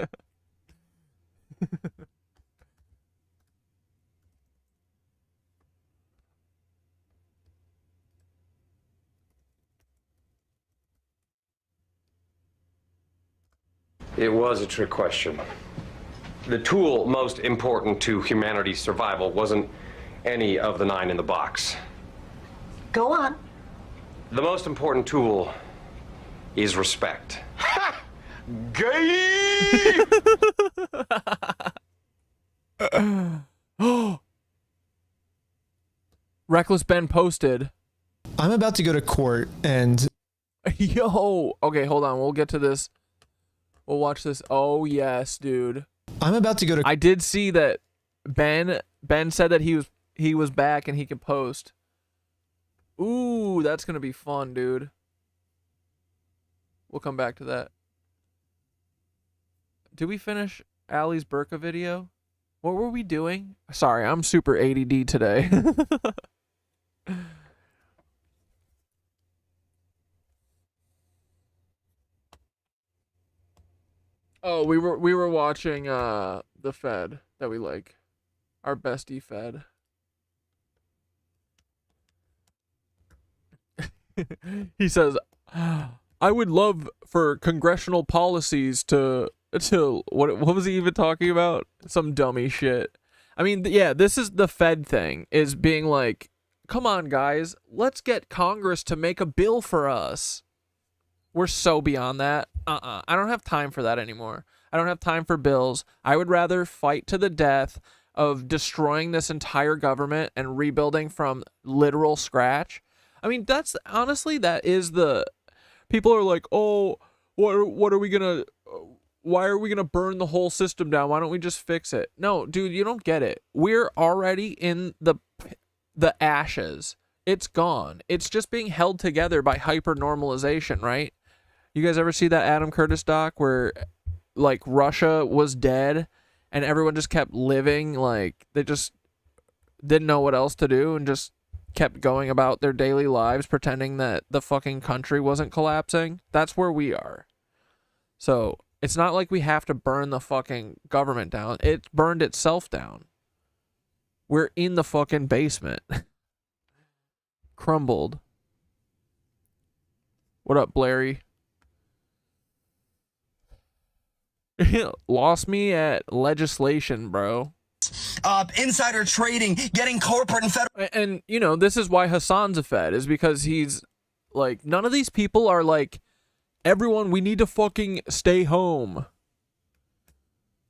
It was a trick question. The tool most important to humanity's survival wasn't any of the 9 in the box. Go on. The most important tool is respect. Gay! Reckless Ben posted. I'm about to go to court and... Yo! Okay, hold on. We'll get to this. We'll watch this. Oh, yes, dude. I'm about to go to... I did see that Ben said that he was back and he could post. Ooh, that's going to be fun, dude. We'll come back to that. Did we finish Ali's Burqa video? What were we doing? Sorry, I'm super ADD today. Oh, we were watching the Fed that we like. Our bestie Fed. He says, I would love for congressional policies to what was he even talking about? Some dummy shit. I mean, yeah, this is the Fed thing, is being like, come on, guys, let's get Congress to make a bill for us. We're so beyond that. I don't have time for that anymore. I don't have time for bills. I would rather fight to the death of destroying this entire government and rebuilding from literal scratch. I mean, that's honestly, that is the... People are like, oh, what are we gonna... Why are we gonna burn the whole system down? Why don't we just fix it? No, dude, you don't get it. We're already in the ashes. It's gone. It's just being held together by hyper normalization, right? You guys ever see that Adam Curtis doc where like Russia was dead and everyone just kept living, like they just didn't know what else to do and just kept going about their daily lives pretending that the fucking country wasn't collapsing? That's where we are. So it's not like we have to burn the fucking government down. It burned itself down. We're in the fucking basement. Crumbled. What up, Blairy? Lost me at legislation, bro. Insider trading, getting corporate and federal. And, you know, this is why Hassan's a Fed, is because he's like, none of these people are like, everyone, we need to fucking stay home.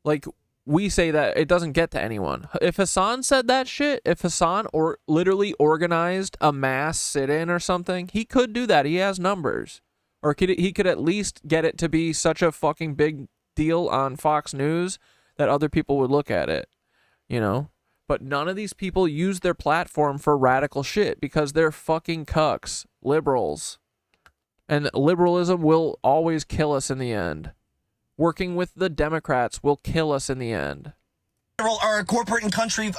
Like, we say that, it doesn't get to anyone. If Hassan said that shit, if Hassan or literally organized a mass sit-in or something, he could do that. He has numbers. Or he could at least get it to be such a fucking big deal on Fox News that other people would look at it, you know? But none of these people use their platform for radical shit because they're fucking cucks, liberals. And liberalism will always kill us in the end. Working with the Democrats will kill us in the end. Or corporate and country,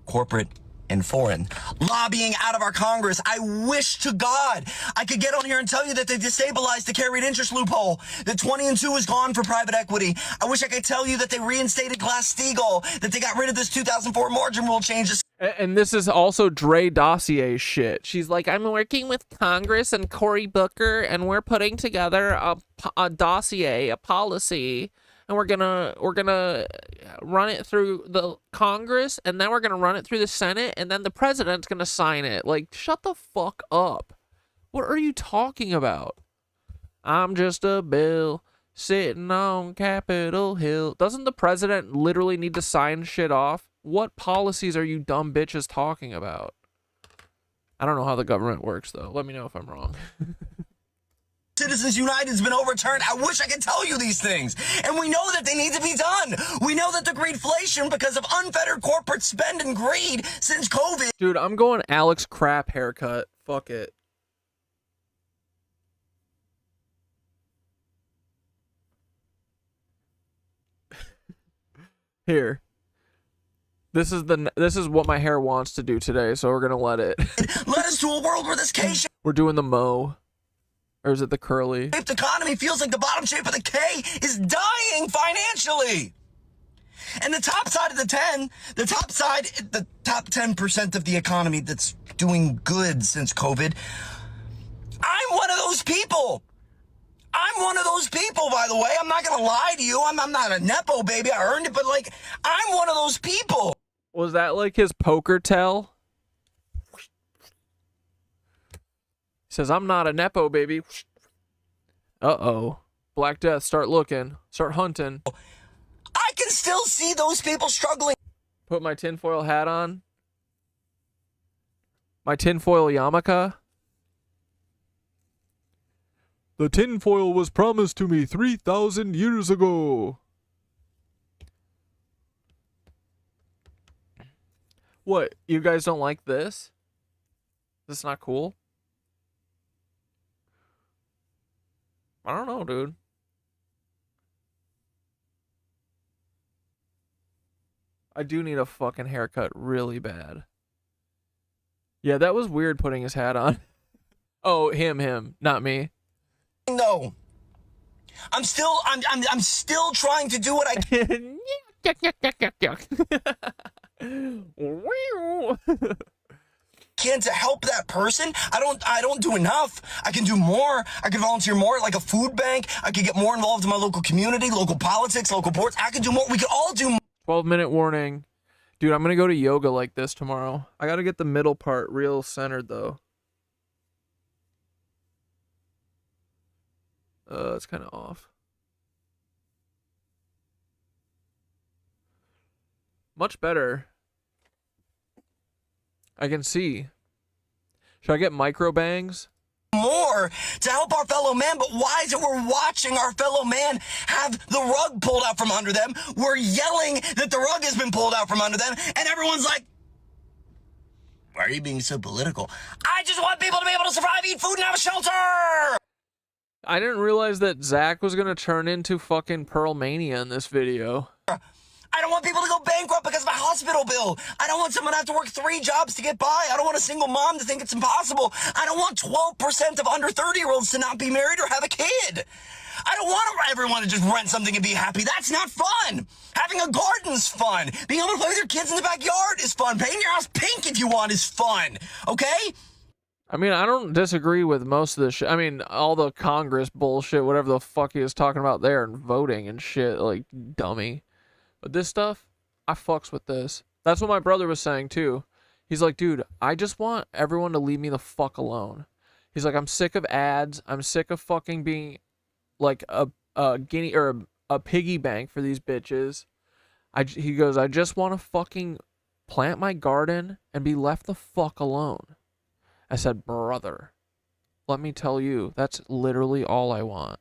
corporate and foreign, lobbying out of our Congress. I wish to God I could get on here and tell you that they destabilized the carried interest loophole, that 20 and 2 is gone for private equity. I wish I could tell you that they reinstated Glass-Steagall, that they got rid of this 2004 margin rule changes. And this is also Dre Dossier shit. She's like, I'm working with Congress and Cory Booker, and we're putting together a dossier, a policy, and we're gonna run it through the Congress, and then we're gonna run it through the Senate, and then the president's gonna sign it. Like, shut the fuck up. What are you talking about? I'm just a bill sitting on Capitol Hill. Doesn't the president literally need to sign shit off? What policies are you dumb bitches talking about? I don't know how the government works, though. Let me know if I'm wrong. Citizens United's been overturned. I wish I could tell you these things. And we know that they need to be done. We know that the greedflation, because of unfettered corporate spend and greed since COVID. Dude, I'm going Alex Crap haircut. Fuck it. Here. This is what my hair wants to do today, so we're gonna let it. Led us to a world where this K We're doing the mo. Or is it the curly? shaped economy feels like the bottom shape of the K is dying financially. And the top side of the 10, the top 10% of the economy that's doing good since COVID, I'm one of those people. I'm one of those people, by the way. I'm not going to lie to you. I'm not a Nepo baby. I earned it, but like, I'm one of those people. Was that like his poker tell? He says, I'm not a Nepo baby. Uh-oh. Black Death, start looking. Start hunting. I can still see those people struggling. Put my tinfoil hat on. My tinfoil yarmulke. The tinfoil was promised to me 3,000 years ago. What? You guys don't like this? This is not cool? I don't know, dude. I do need a fucking haircut really bad. Yeah, that was weird putting his hat on. Oh, him, not me. No. I'm still trying to do what I can. can to help that person. I don't do enough. I can do more. I can volunteer more at like a food bank. I could get more involved in my local community, local politics, local boards. I could do more. We could all do more. 12-minute warning. Dude, I'm gonna go to yoga like this tomorrow. I gotta get the middle part real centered though. It's kind of off. Much better. I can see. Should I get micro bangs? More to help our fellow man, but why is it we're watching our fellow man have the rug pulled out from under them? We're yelling that the rug has been pulled out from under them, and everyone's like, why are you being so political? I just want people to be able to survive, eat food, and have a shelter! I didn't realize that Zach was gonna turn into fucking Pearl Mania in this video. I don't want people to go bankrupt because of a hospital bill. I don't want someone to have to work 3 jobs to get by. I don't want a single mom to think it's impossible. I don't want 12% of under 30-year-olds to not be married or have a kid. I don't want everyone to just rent something and be happy. That's not fun. Having a garden's fun. Being able to play with your kids in the backyard is fun. Painting your house pink if you want is fun. Okay? I mean, I don't disagree with most of this shit. I mean, all the Congress bullshit, whatever the fuck he was talking about there, and voting and shit, like, dummy. But this stuff, I fucks with this. That's what my brother was saying, too. He's like, dude, I just want everyone to leave me the fuck alone. He's like, I'm sick of ads. I'm sick of fucking being, like, a guinea, or a piggy bank for these bitches. He goes, I just want to fucking plant my garden and be left the fuck alone. I said, brother, let me tell you, that's literally all I want.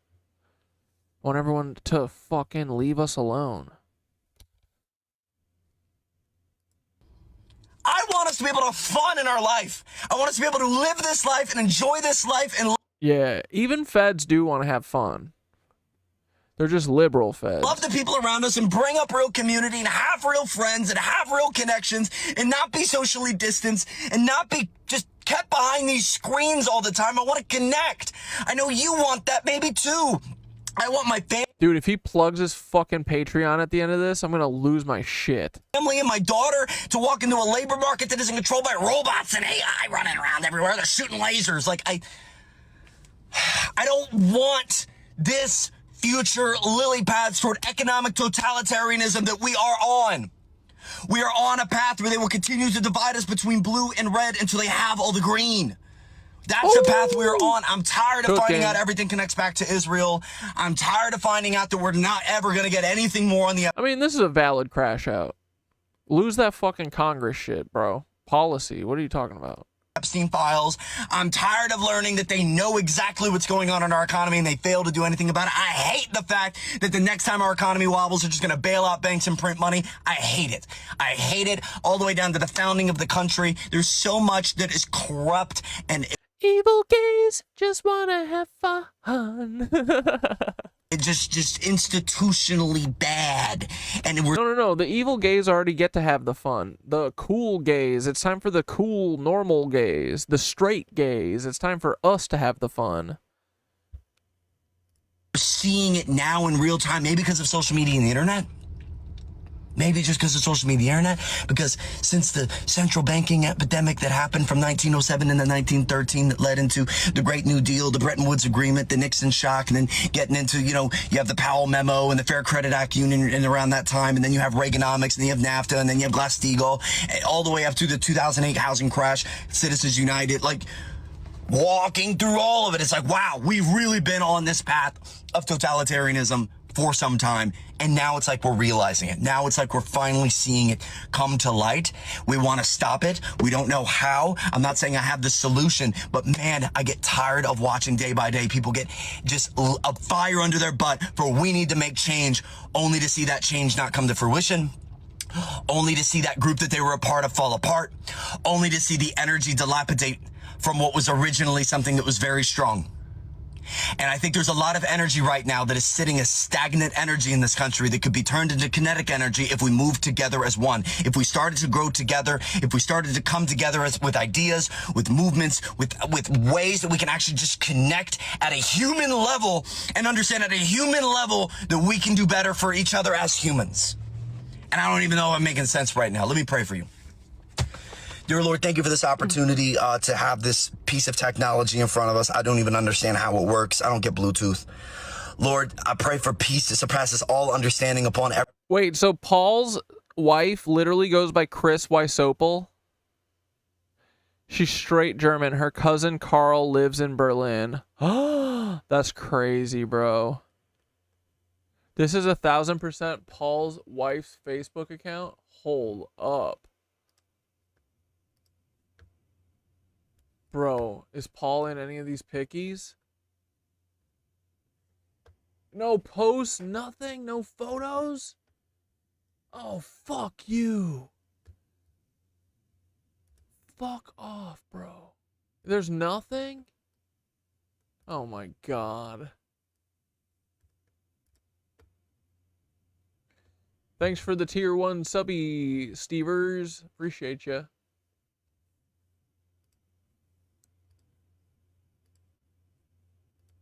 I want everyone to fucking leave us alone. I want us to be able to have fun in our life. I want us to be able to live this life and enjoy this life. And yeah, even feds do want to have fun. They're just liberal feds. Love the people around us and bring up real community and have real friends and have real connections and not be socially distanced and not be just kept behind these screens all the time. I want to connect. I know you want that maybe too. I want my Dude, if he plugs his fucking Patreon at the end of this, I'm gonna lose my shit. family and my daughter to walk into a labor market that isn't controlled by robots and AI running around everywhere. They're shooting lasers. Like, I don't want this future lily paths toward economic totalitarianism that we are on. We are on a path where they will continue to divide us between blue and red until they have all the green. That's the path we're on. I'm tired of finding out everything connects back to Israel. I'm tired of finding out that we're not ever going to get anything more on the... I mean, this is a valid crash out. Lose that fucking Congress shit, bro. Policy. What are you talking about? Epstein files. I'm tired of learning that they know exactly what's going on in our economy and they fail to do anything about it. I hate the fact that the next time our economy wobbles, they're just going to bail out banks and print money. I hate it. I hate it all the way down to the founding of the country. There's so much that is corrupt and... Evil gays just wanna have fun. It's just institutionally bad. And we're No. The evil gays already get to have the fun. The cool gays, it's time for the cool, normal gays. The straight gays, it's time for us to have the fun. We're seeing it now in real time, maybe because of social media and the internet. Maybe just because of social media and the internet, because since the central banking epidemic that happened from 1907 to 1913 that led into the Great New Deal, the Bretton Woods Agreement, the Nixon shock, and then getting into, you have the Powell Memo and the Fair Credit Act Union and around that time, and then you have Reaganomics, and then you have NAFTA, and then you have Glass-Steagall, all the way up to the 2008 housing crash, Citizens United, like walking through all of it. It's like, wow, we've really been on this path of totalitarianism for some time, and now it's like we're realizing it. Now it's like we're finally seeing it come to light. We want to stop it. We don't know how. I'm not saying I have the solution, but man, I get tired of watching day by day people get just a fire under their butt for we need to make change, only to see that change not come to fruition, only to see that group that they were a part of fall apart, only to see the energy dilapidate from what was originally something that was very strong. And I think there's a lot of energy right now that is sitting as stagnant energy in this country that could be turned into kinetic energy if we move together as one. If we started to grow together, if we started to come together with ideas, with movements, with ways that we can actually just connect at a human level and understand at a human level that we can do better for each other as humans. And I don't even know if I'm making sense right now. Let me pray for you. Dear Lord, thank you for this opportunity to have this piece of technology in front of us. I don't even understand how it works. I don't get Bluetooth. Lord, I pray for peace that surpasses all understanding upon every... Wait, so Paul's wife literally goes by Chris Weisopel? She's straight German. Her cousin Carl lives in Berlin. That's crazy, bro. This is 1,000% Paul's wife's Facebook account? Hold up. Bro, is Paul in any of these pickies? No posts, nothing, no photos? Oh, fuck you. Fuck off, bro. There's nothing? Oh my god. Thanks for the tier 1 subby, Stevers. Appreciate ya.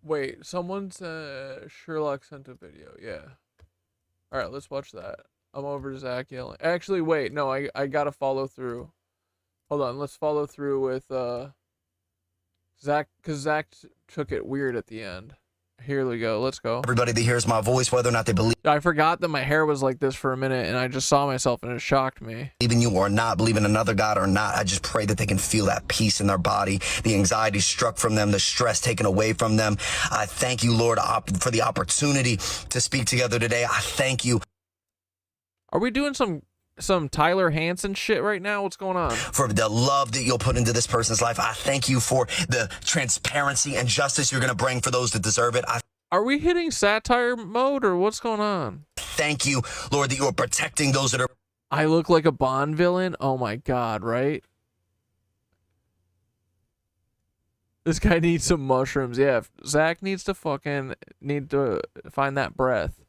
Wait, someone said Sherlock sent a video. Yeah. All right, let's watch that. I'm over Zach yelling. Actually, wait. No, I gotta follow through. Hold on. Let's follow through with Zach, because Zach took it weird at the end. Here we go. Let's go. Everybody that hears my voice, whether or not they believe I forgot that my hair was like this for a minute, and I just saw myself, and it shocked me. in you or not, believe in another God or not, I just pray that they can feel that peace in their body, the anxiety struck from them, the stress taken away from them. I thank you, Lord, for the opportunity to speak together today. I thank you. Are we doing some Tyler Hansen shit right now? What's going on? For the love that you'll put into this person's life. I thank you for the transparency and justice you're going to bring for those that deserve it. Are we hitting satire mode or what's going on? Thank you, Lord, that you are protecting those that are... I look like a Bond villain? Oh my god, right? This guy needs some mushrooms. Yeah, Zach needs to find that breath.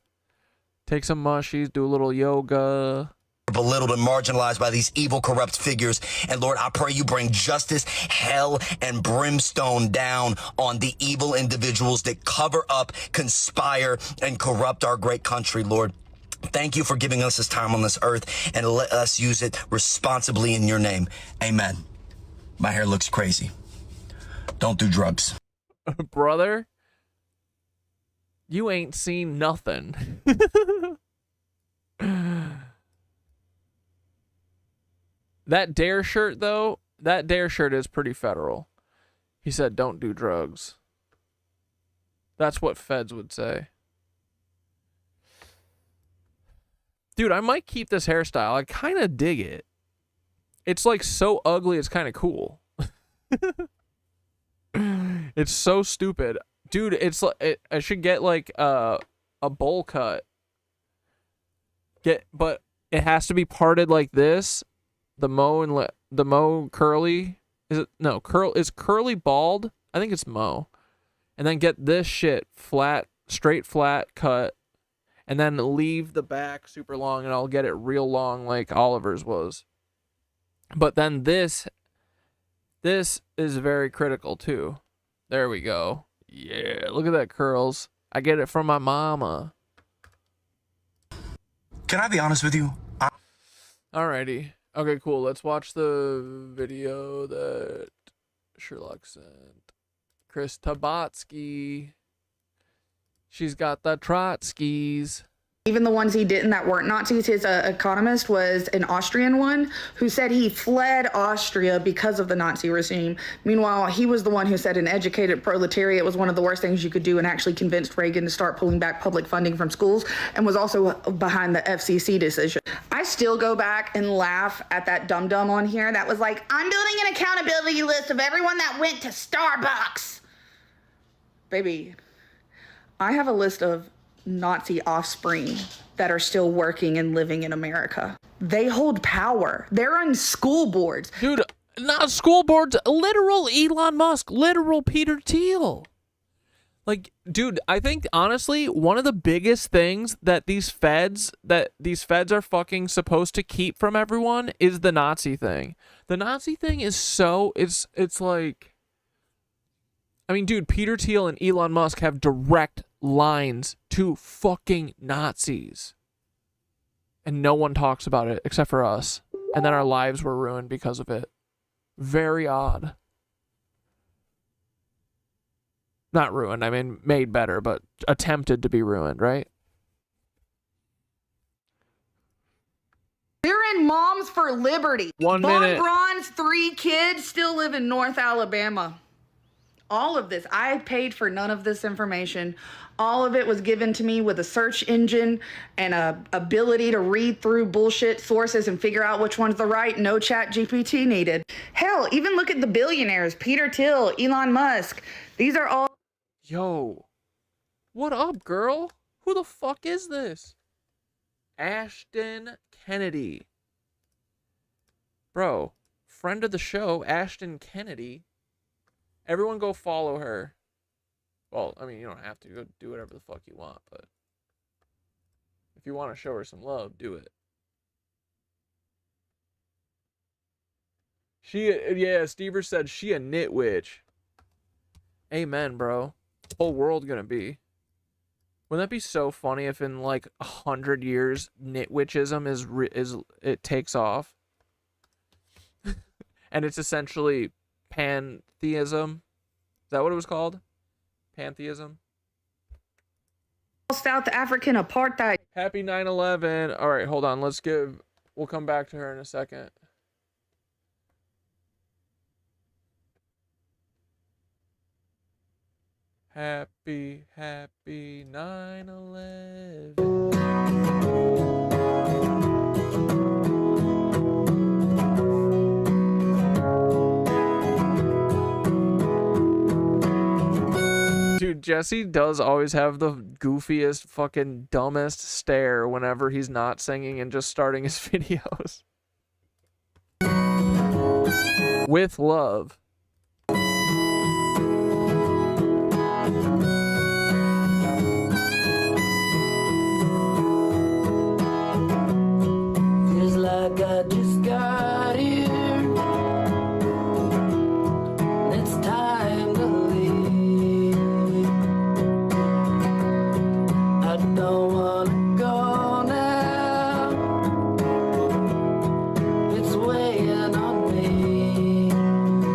Take some mushies, do a little yoga. Belittled and marginalized by these evil, corrupt figures. And Lord, I pray you bring justice, hell, and brimstone down on the evil individuals that cover up, conspire, and corrupt our great country, Lord. Thank you for giving us this time on this earth, and let us use it responsibly in your name. Amen. My hair looks crazy. Don't do drugs. Brother, you ain't seen nothing. That Dare shirt, though, that Dare shirt is pretty federal. He said, don't do drugs. That's what feds would say. Dude, I might keep this hairstyle. I kind of dig it. It's like so ugly, it's kind of cool. It's so stupid. Dude, it's like, I should get like a bowl cut. But it has to be parted like this. The Mo curly, is it? No, is curly bald? I think it's Mo. And then get this shit flat, straight flat cut, and then leave the back super long, and I'll get it real long like Oliver's was. But then this is very critical too. There we go. Yeah, look at that curls. I get it from my mama. Can I be honest with you? Alrighty. Okay, cool. Let's watch the video that Sherlock sent. Chris Tabatsky. She's got the Trotskys. Even the ones he didn't that weren't Nazis, his economist was an Austrian one who said he fled Austria because of the Nazi regime. Meanwhile, he was the one who said an educated proletariat was one of the worst things you could do and actually convinced Reagan to start pulling back public funding from schools and was also behind the FCC decision. I still go back and laugh at that dum-dum on here that was like, I'm building an accountability list of everyone that went to Starbucks. Baby, I have a list of Nazi offspring that are still working and living in America. They hold power. They're on school boards. Dude, not school boards, literal Elon Musk, literal Peter Thiel. Like, dude, I think honestly, one of the biggest things that these feds are fucking supposed to keep from everyone is the Nazi thing. The Nazi thing is so, it's like, I mean, dude, Peter Thiel and Elon Musk have direct lines to fucking Nazis. And no one talks about it except for us. And then our lives were ruined because of it. Very odd. Not ruined, I mean made better, but attempted to be ruined, right? They're in Moms for Liberty. 1 Von minute. Braun's 3 kids still live in North Alabama. All of this, I paid for none of this information. All of it was given to me with a search engine and a ability to read through bullshit sources and figure out which one's the right. No chat GPT needed. Hell, even look at the billionaires, Peter Thiel, Elon Musk. These are all... Yo. What up, girl? Who the fuck is this? Ashton Kennedy. Bro, friend of the show, Ashton Kennedy. Everyone go follow her. Well, I mean, you don't have to. Go do whatever the fuck you want, but if you want to show her some love, do it. Yeah, Stever said she a nitwitch. Amen, bro. Whole world gonna be. Wouldn't that be so funny if in like 100 years nitwitchism it takes off, and it's essentially pantheism? Is that what it was called? Pantheism? South African apartheid. Happy 9/11. All right, hold on. We'll come back to her in a second. Happy 9/11. Dude, Jesse does always have the goofiest, fucking dumbest stare whenever he's not singing and just starting his videos. With love. Feels like I just got here. It's time to leave. I don't wanna go now. It's weighing on me.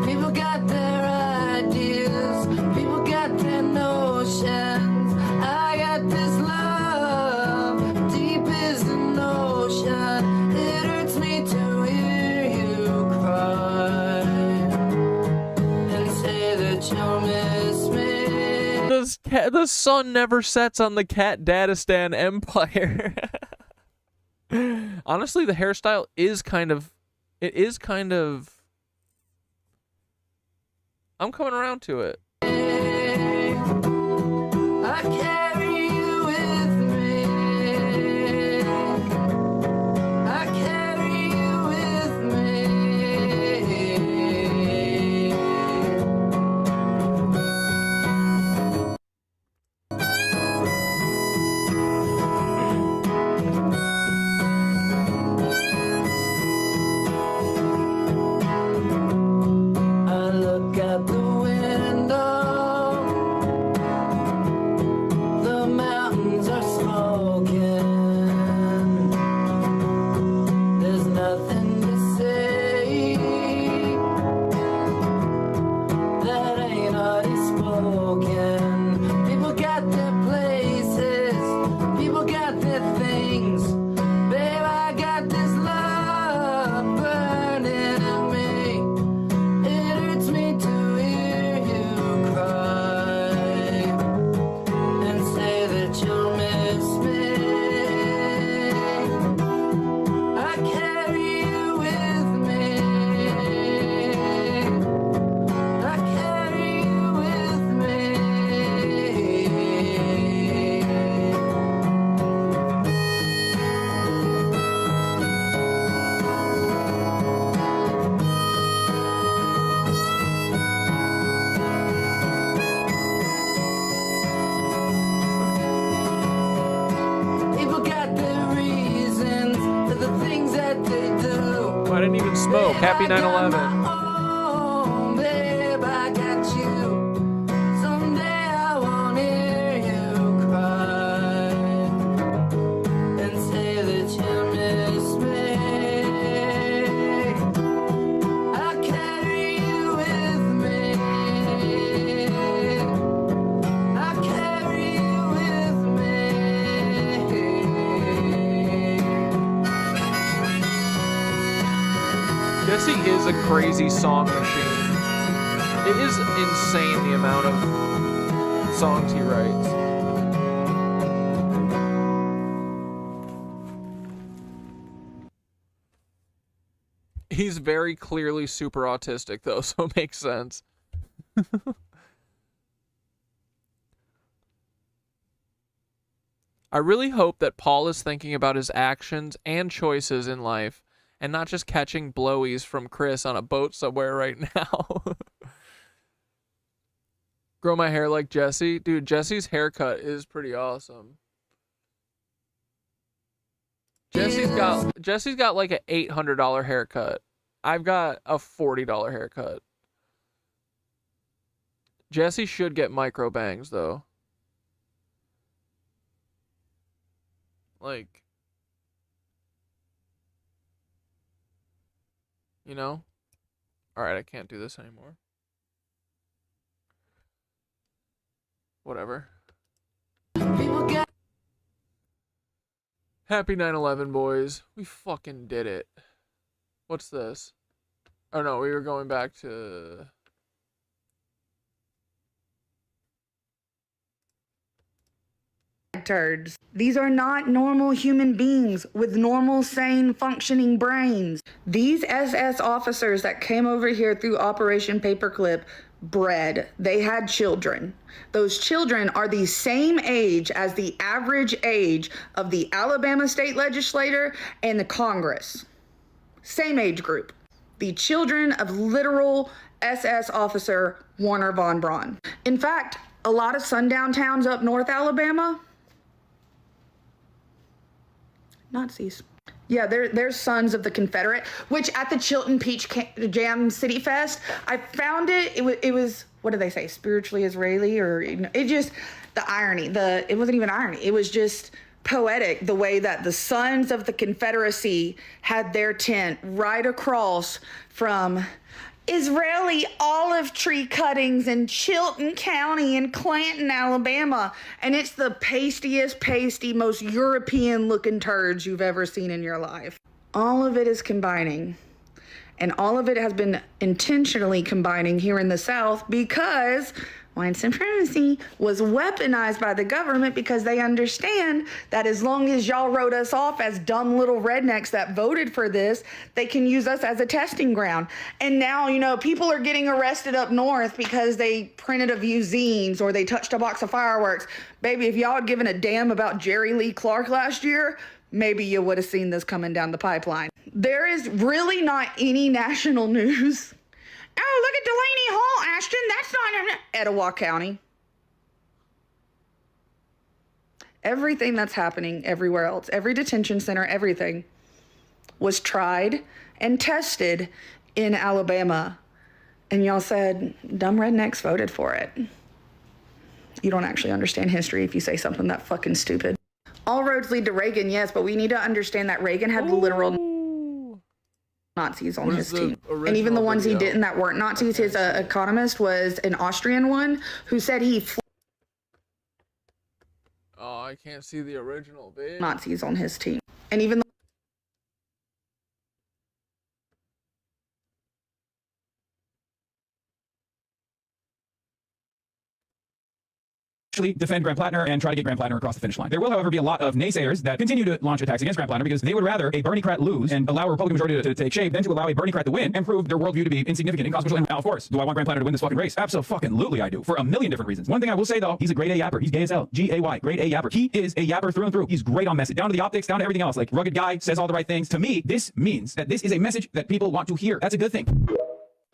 People got their ideas. People got their notions. I got this love deep as an ocean. It hurts me to hear you cry and say that you'll miss me. The sun never sets on the Cat-Dadistan Empire. Honestly, the hairstyle is kind of... I'm coming around to it. I carry you with me. I carry you with me. I look out the window. The mountains are smoking. There's nothing to say that ain't already spoken. People got their places. People got their things. Babe, I got this love burning in me. It hurts me to hear you cry and say that you'll miss me. I carry you with me. I carry you with me. People got their reasons for the things that they do. I didn't even smoke. Happy 9/11. Oh, babe, I got you. Someday I won't hear you cry and say that you miss me. I carry is a crazy song machine. It is insane the amount of songs he writes. He's very clearly super autistic, though, so it makes sense. I really hope that Paul is thinking about his actions and choices in life and not just catching blowies from Chris on a boat somewhere right now. Grow my hair like Jesse. Dude, Jesse's haircut is pretty awesome. Jesse's got like an $800 haircut. I've got a $40 haircut. Jesse should get micro bangs though. Like, you know? Alright, I can't do this anymore. Whatever. Happy 9/11, boys. We fucking did it. What's this? Oh no, we were going back to... Turds. These are not normal human beings with normal, sane, functioning brains. These SS officers that came over here through Operation Paperclip bred. They had children. Those children are the same age as the average age of the Alabama state legislator and the Congress. Same age group. The children of literal SS officer Warner Von Braun. In fact, a lot of sundown towns up North Alabama, Nazis. Yeah, they're sons of the Confederate, which at the Chilton Peach Jam City Fest, I found it was, what do they say, spiritually Israeli, or it just, the irony, it wasn't even irony, it was just poetic the way that the sons of the Confederacy had their tent right across from Israeli olive tree cuttings in Chilton County in Clanton, Alabama. And it's the pasty, most European looking turds you've ever seen in your life. All of it is combining. And all of it has been intentionally combining here in the South because white supremacy was weaponized by the government because they understand that as long as y'all wrote us off as dumb little rednecks that voted for this, they can use us as a testing ground. And now, you know, people are getting arrested up north because they printed a few zines or they touched a box of fireworks. Baby, if y'all had given a damn about Jerry Lee Clark last year, maybe you would have seen this coming down the pipeline. There is really not any national news. Oh, look at Delaney Hall, Ashton. That's not in Etowah County. Everything that's happening everywhere else, every detention center, everything was tried and tested in Alabama. And y'all said, dumb rednecks voted for it. You don't actually understand history if you say something that fucking stupid. All roads lead to Reagan, yes, but we need to understand that Reagan had the literal Nazis on his team. And even the ones he didn't that weren't Nazis, his economist was an Austrian one who said he Oh, I can't see the original, bitch. Nazis on his team. And even the defend Graham Plattner and try to get Graham Plattner across the finish line. There will, however, be a lot of naysayers that continue to launch attacks against Graham Plattner because they would rather a Bernie-crat lose and allow a Republican majority to take shape than to allow a Bernie-crat to win and prove their worldview to be insignificant, inconsequential. And of course, do I want Graham Plattner to win this fucking race? Absolutely I do, for a million different reasons. One thing I will say though, he's a grade A yapper. He's gay as hell. G-A-Y, grade A yapper. He is a yapper through and through. He's great on message, down to the optics, down to everything else. Like, rugged guy, says all the right things. To me, this means that this is a message that people want to hear. That's a good thing.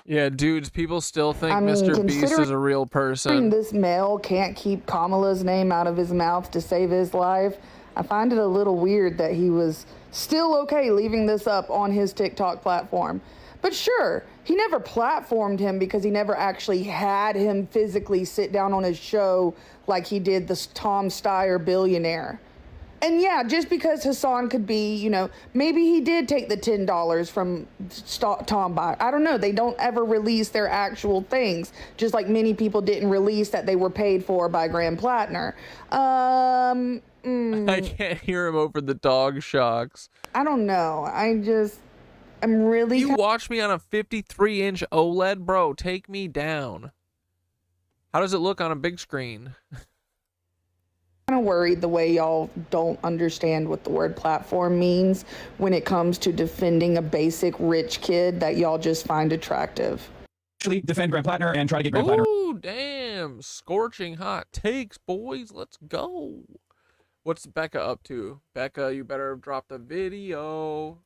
Yeah, dudes, people still think Mr. Beast is a real person. This male can't keep Kamala's name out of his mouth to save his life. I find it a little weird that he was still okay leaving this up on his TikTok platform. But sure, he never platformed him because he never actually had him physically sit down on his show like he did the Tom Steyer Billionaire. And yeah, just because Hassan could be, you know, maybe he did take the $10 from Tom by. I don't know. They don't ever release their actual things, just like many people didn't release that they were paid for by Graham Plattner. I can't hear him over the dog shocks. I don't know. I'm really. You watch me on a 53-inch OLED, bro. Take me down. How does it look on a big screen? Kind of worried the way y'all don't understand what the word platform means when it comes to defending a basic rich kid that y'all just find attractive. Actually, defend Graham Plattner and try to get Graham Plattner. Ooh, damn. Scorching hot takes, boys. Let's go. What's Becca up to? Becca, you better have dropped a video.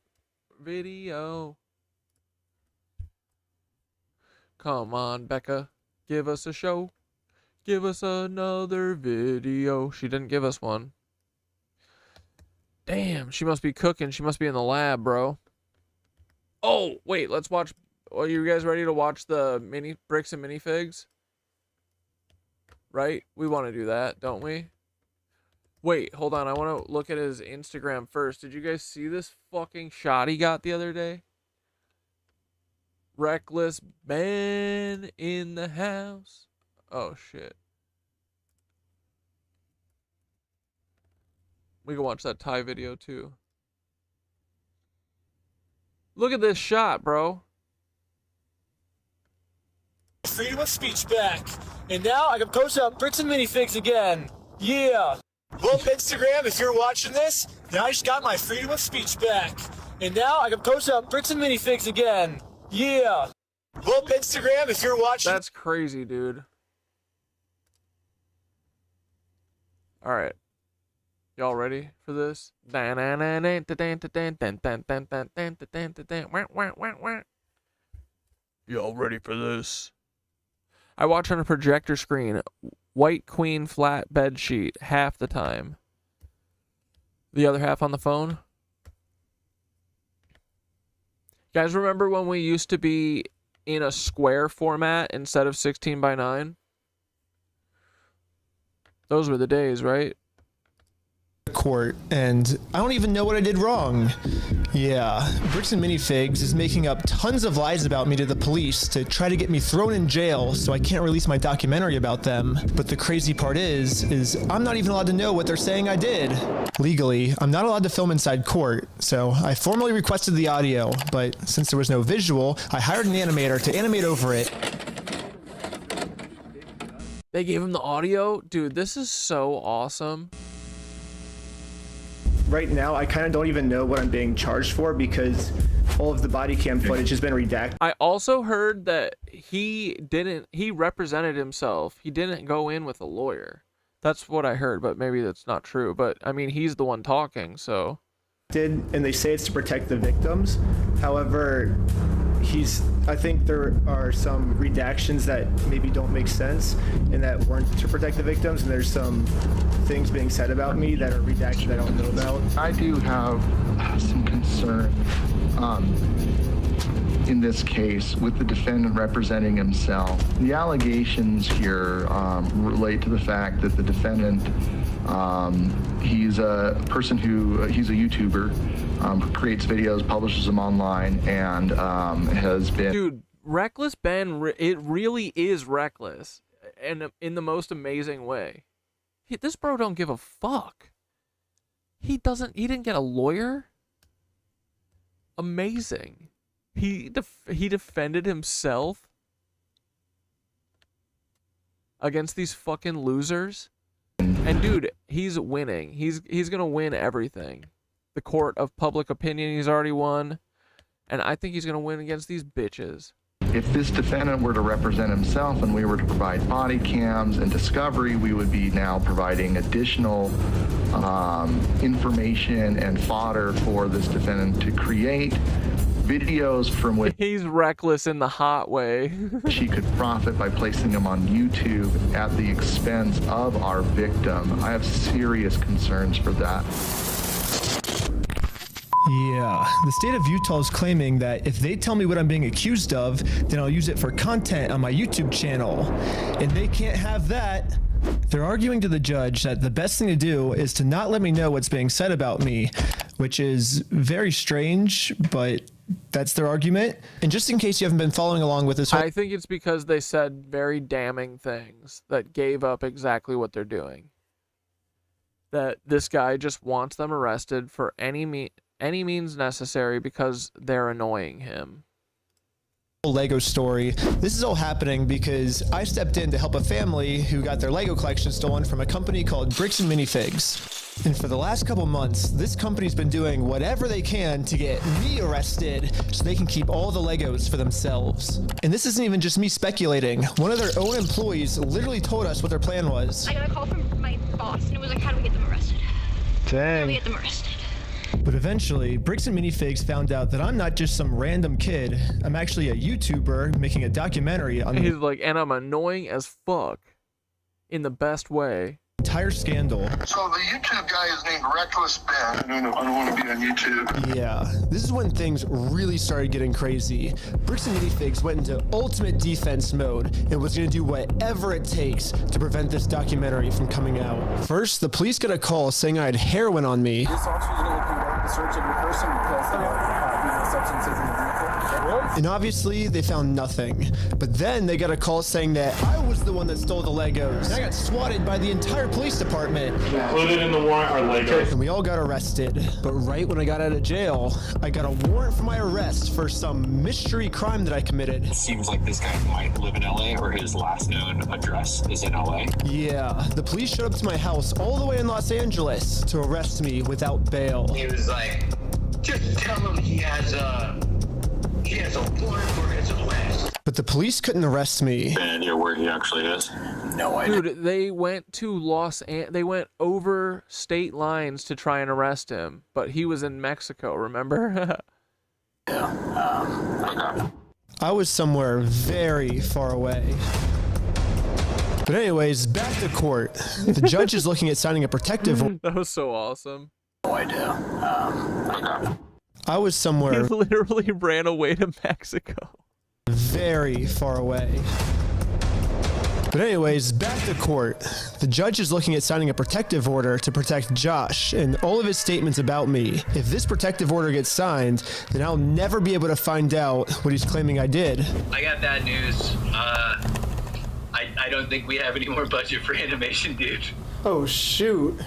Come on, Becca. Give us a show. Give us another video. She didn't give us one. Damn, she must be cooking. She must be in the lab, bro. Oh, wait, let's watch. Are you guys ready to watch the mini bricks and minifigs? Right? We want to do that, don't we? Wait, hold on. I want to look at his Instagram first. Did you guys see this fucking shot he got the other day? Reckless Ben in the house. Oh, shit. We can watch that Thai video, too. Look at this shot, bro. Freedom of speech back. And now I can post up bricks and minifigs again. Yeah. Well, Instagram, if you're watching this, now I just got my freedom of speech back. And now I can post up bricks and minifigs again. Yeah. Well, Instagram, if you're watching. That's crazy, dude. All right. Y'all ready for this? Y'all ready for this? I watch on a projector screen. White queen flat bed sheet half the time. The other half on the phone. You guys remember when we used to be in a square format instead of 16:9? Those were the days, right? Court, and I don't even know what I did wrong. Yeah, Bricks and Minifigs is making up tons of lies about me to the police to try to get me thrown in jail so I can't release my documentary about them. But the crazy part is I'm not even allowed to know what they're saying I did. Legally, I'm not allowed to film inside court, so I formally requested the audio, but since there was no visual, I hired an animator to animate over it. They gave him the audio? Dude, this is so awesome. Right now, I kind of don't even know what I'm being charged for because all of the body cam footage has been redacted. I also heard that he represented himself. He didn't go in with a lawyer. That's what I heard, but maybe that's not true. But I mean, he's the one talking, so. And they say it's to protect the victims. However, I think there are some redactions that maybe don't make sense and that weren't to protect the victims, and there's some things being said about me that are redacted I don't know about. I do have some concern in this case with the defendant representing himself. The allegations here relate to the fact that the defendant, he's a person he's a YouTuber, who creates videos, publishes them online, and has been... Dude, Reckless Ben, it really is reckless, and in the most amazing way. This bro don't give a fuck. He didn't get a lawyer? Amazing. He defended himself against these fucking losers. And dude, he's winning. He's gonna win everything. The court of public opinion he's already won, and I think he's gonna win against these bitches. If this defendant were to represent himself and we were to provide body cams and discovery, we would be now providing additional information and fodder for this defendant to create videos from which he's reckless in the hot way. She could profit by placing them on YouTube at the expense of our victim. I have serious concerns for that. Yeah, the state of Utah is claiming that if they tell me what I'm being accused of, then I'll use it for content on my YouTube channel. And they can't have that. They're arguing to the judge that the best thing to do is to not let me know what's being said about me, which is very strange, but that's their argument. And just in case you haven't been following along with this whole... I think it's because they said very damning things that gave up exactly what they're doing. That this guy just wants them arrested for any any means necessary because they're annoying him. Lego story. This is all happening because I stepped in to help a family who got their Lego collection stolen from a company called Bricks and Minifigs. And for the last couple months, this company's been doing whatever they can to get me arrested so they can keep all the Legos for themselves. And this isn't even just me speculating. One of their own employees literally told us what their plan was. I got a call from my boss and it was like, how do we get them arrested? How do we get them arrested? But eventually, Bricks and Minifigs found out that I'm not just some random kid. I'm actually a YouTuber making a documentary on He's like, and I'm annoying as fuck. In the best way. Entire scandal. So the YouTube guy is named Reckless Ben. I don't want to be on YouTube. Yeah, this is when things really started getting crazy. Bricks and Minifigs went into ultimate defense mode and was going to do whatever it takes to prevent this documentary from coming out. First, the police got a call saying I had heroin on me. This officer is going to conduct the search of your person because of substances in the vehicle. And obviously, they found nothing. But then they got a call saying that I was the one that stole the Legos. And I got swatted by the entire police department. Included in the warrant are Legos. And we all got arrested. But right when I got out of jail, I got a warrant for my arrest for some mystery crime that I committed. It seems like this guy might live in LA, or his last known address is in LA. Yeah, the police showed up to my house all the way in Los Angeles to arrest me without bail. He was like, just tell him he has a warrant for his arrest. But the police couldn't arrest me. And you know where he actually is? No idea. Dude, they went to they went over state lines to try and arrest him, but he was in Mexico, remember? Okay. I was somewhere very far away. But anyways, back to court. The judge is looking at signing a protective order. That was so awesome. No idea. Okay. I was somewhere He literally ran away to Mexico. Very far away. But anyways, back to court. The judge is looking at signing a protective order to protect Josh and all of his statements about me. If this protective order gets signed, then I'll never be able to find out what he's claiming I did. I got bad news. I don't think we have any more budget for animation, dude. Oh, shoot.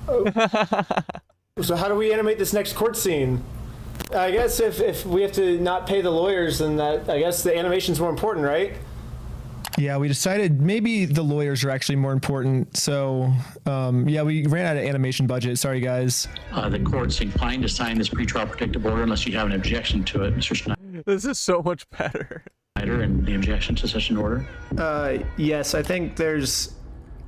Oh. So how do we animate this next court scene? I guess if we have to not pay the lawyers, then I guess the animation's more important, right? Yeah, we decided maybe the lawyers are actually more important. So, yeah, we ran out of animation budget. Sorry, guys. The court's inclined to sign this pretrial protective order unless you have an objection to it, Mr. Schneider. This is so much better. And the objection to such an order? Yes, I think there's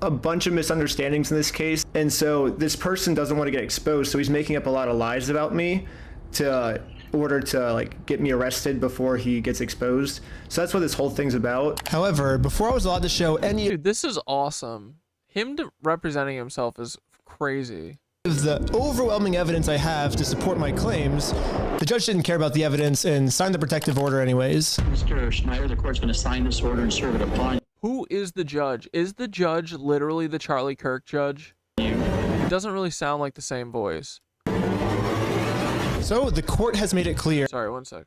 a bunch of misunderstandings in this case. And so this person doesn't want to get exposed. So he's making up a lot of lies about me to order to like get me arrested before he gets exposed. So that's what this whole thing's about. However, before I was allowed to show any Dude, this is awesome. Him representing himself is crazy. of the overwhelming evidence I have to support my claims, the judge didn't care about the evidence and signed the protective order anyways. Mr. Schneider, the court's going to sign this order and serve it upon. Who is the judge? Is the judge literally the Charlie Kirk judge? It doesn't really sound like the same voice. So the court has made it clear. Sorry, one sec.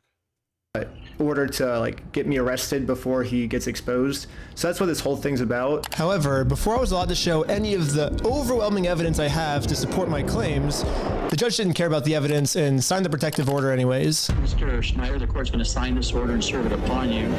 Order to like get me arrested before he gets exposed. So that's what this whole thing's about. However, before I was allowed to show any of the overwhelming evidence I have to support my claims, the judge didn't care about the evidence and signed the protective order anyways. Mr. Schneider, the court's going to sign this order and serve it upon you.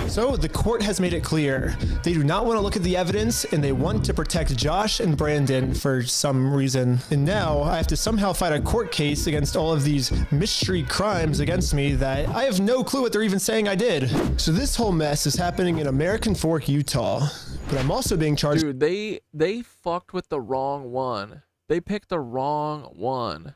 So the court has made it clear they do not want to look at the evidence and they want to protect Josh and Brandon for some reason. And now I have to somehow fight a court case against all of these mystery crimes against me that I have no clue what they're even saying I did. So this whole mess is happening in American Fork, Utah. But I'm also being charged. Dude, they fucked with the wrong one. They picked the wrong one.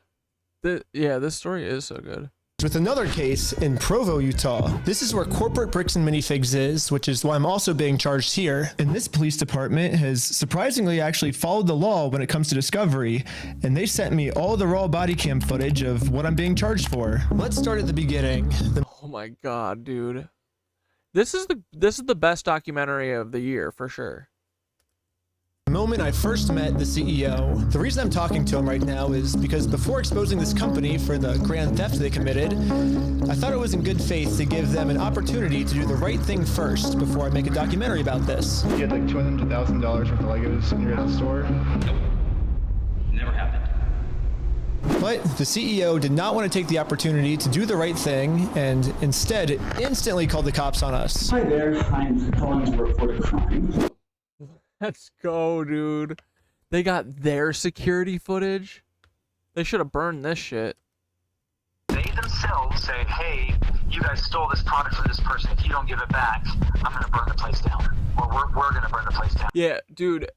Yeah, this story is so good. With another case in Provo, Utah. This is where corporate Bricks and Minifigs is, which is why I'm also being charged here. And this police department has surprisingly actually followed the law when it comes to discovery, and they sent me all the raw body cam footage of what I'm being charged for. Let's start at the beginning. Oh my god, dude. This is the best documentary of the year for sure. The moment I first met the CEO. The reason I'm talking to him right now is because before exposing this company for the grand theft they committed, I thought it was in good faith to give them an opportunity to do the right thing first before I make a documentary about this. You had like $200,000 worth of Legos in your store? Nope. Never happened. But the CEO did not want to take the opportunity to do the right thing and instead instantly called the cops on us. Hi there, I'm calling to report a crime. Let's go, dude. They got their security footage. They should have burned this shit. They themselves say, hey, you guys stole this product from this person. If you don't give it back, I'm going to burn the place down. Or we're going to burn the place down. Yeah, dude.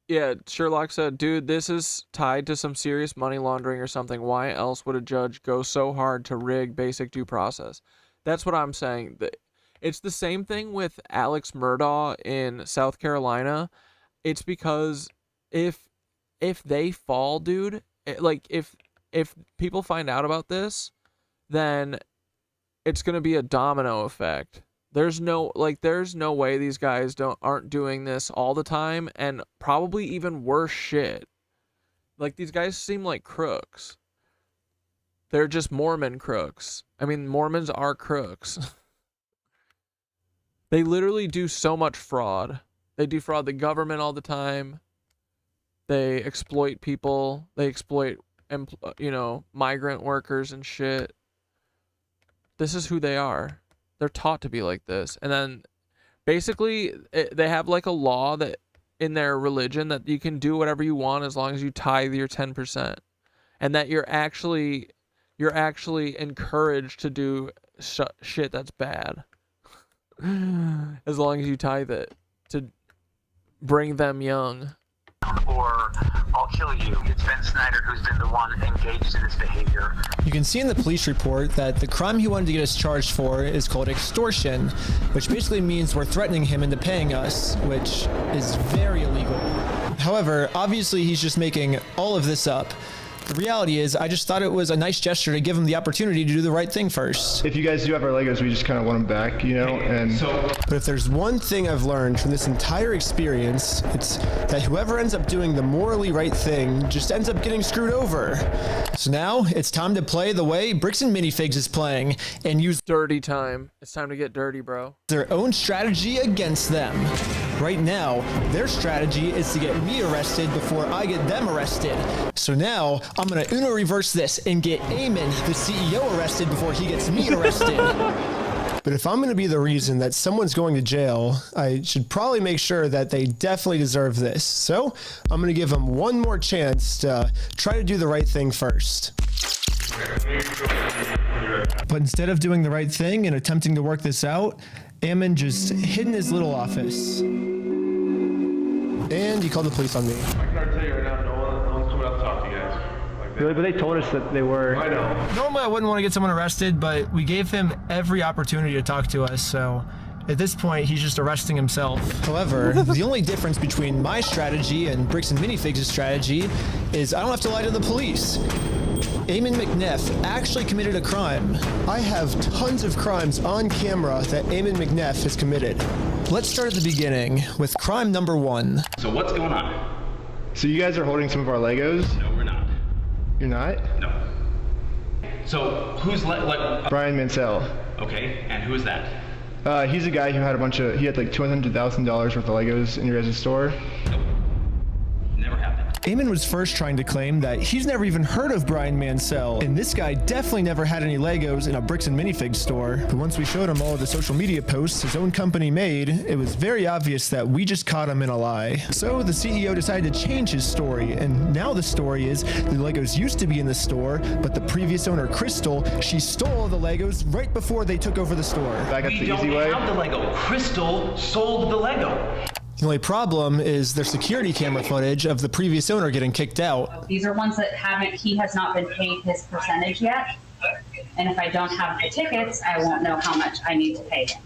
Yeah, Sherlock said, dude, this is tied to some serious money laundering or something. Why else would a judge go so hard to rig basic due process? That's what I'm saying. It's the same thing with Alex Murdaugh in South Carolina. It's because if they fall, dude, like if people find out about this, then it's going to be a domino effect. There's no way these guys aren't doing this all the time, and probably even worse shit. Like, these guys seem like crooks. They're just Mormon crooks. I mean, Mormons are crooks. They literally do so much fraud. They defraud the government all the time. They exploit people. They exploit, migrant workers and shit. This is who they are. They're taught to be like this. And then basically they have like a law that in their religion that you can do whatever you want as long as you tithe your 10%. And that you're actually encouraged to do shit that's bad. As long as you tithe it to bring them young. Or I'll kill you. It's Ben Snyder who's been the one engaged in this behavior. You can see in the police report that the crime he wanted to get us charged for is called extortion, which basically means we're threatening him into paying us, which is very illegal. However, obviously he's just making all of this up. The reality is, I just thought it was a nice gesture to give him the opportunity to do the right thing first. If you guys do have our Legos, we just kind of want them back, But if there's one thing I've learned from this entire experience, it's that whoever ends up doing the morally right thing just ends up getting screwed over. So now, it's time to play the way Bricks and Minifigs is playing, and use dirty time. It's time to get dirty, bro. Their own strategy against them. Right now, their strategy is to get me arrested before I get them arrested. So now, I'm gonna Uno reverse this and get Eamon, the CEO, arrested before he gets me arrested. But if I'm gonna be the reason that someone's going to jail, I should probably make sure that they definitely deserve this. So I'm gonna give them one more chance to try to do the right thing first. But instead of doing the right thing and attempting to work this out, Eamon just hid in his little office. And he called the police on me. I can already tell you right now, no one's coming out to talk to you guys. Really? But they told us that they were. I know. Normally I wouldn't want to get someone arrested, but we gave him every opportunity to talk to us, so at this point he's just arresting himself. However, the only difference between my strategy and Bricks and Minifigs' strategy is I don't have to lie to the police. Eamon McNeff actually committed a crime. I have tons of crimes on camera that Eamon McNeff has committed. Let's start at the beginning with crime number 1. So what's going on? So you guys are holding some of our Legos? No, we're not. You're not? No. So who's Brian Mansell. Okay, and who is that? He's a guy who had he had like $200,000 worth of Legos in your guys' store. Nope. Never happened. Eamon was first trying to claim that he's never even heard of Brian Mansell, and this guy definitely never had any Legos in a Bricks and Minifigs store. But once we showed him all of the social media posts his own company made, it was very obvious that we just caught him in a lie. So the CEO decided to change his story, and now the story is the Legos used to be in the store, but the previous owner, Crystal, she stole the Legos right before they took over the store. That's the easy way. We don't have the Lego. Crystal sold the Lego. The only problem is their security camera footage of the previous owner getting kicked out. These are ones that he has not been paid his percentage yet. And if I don't have the tickets, I won't know how much I need to pay him.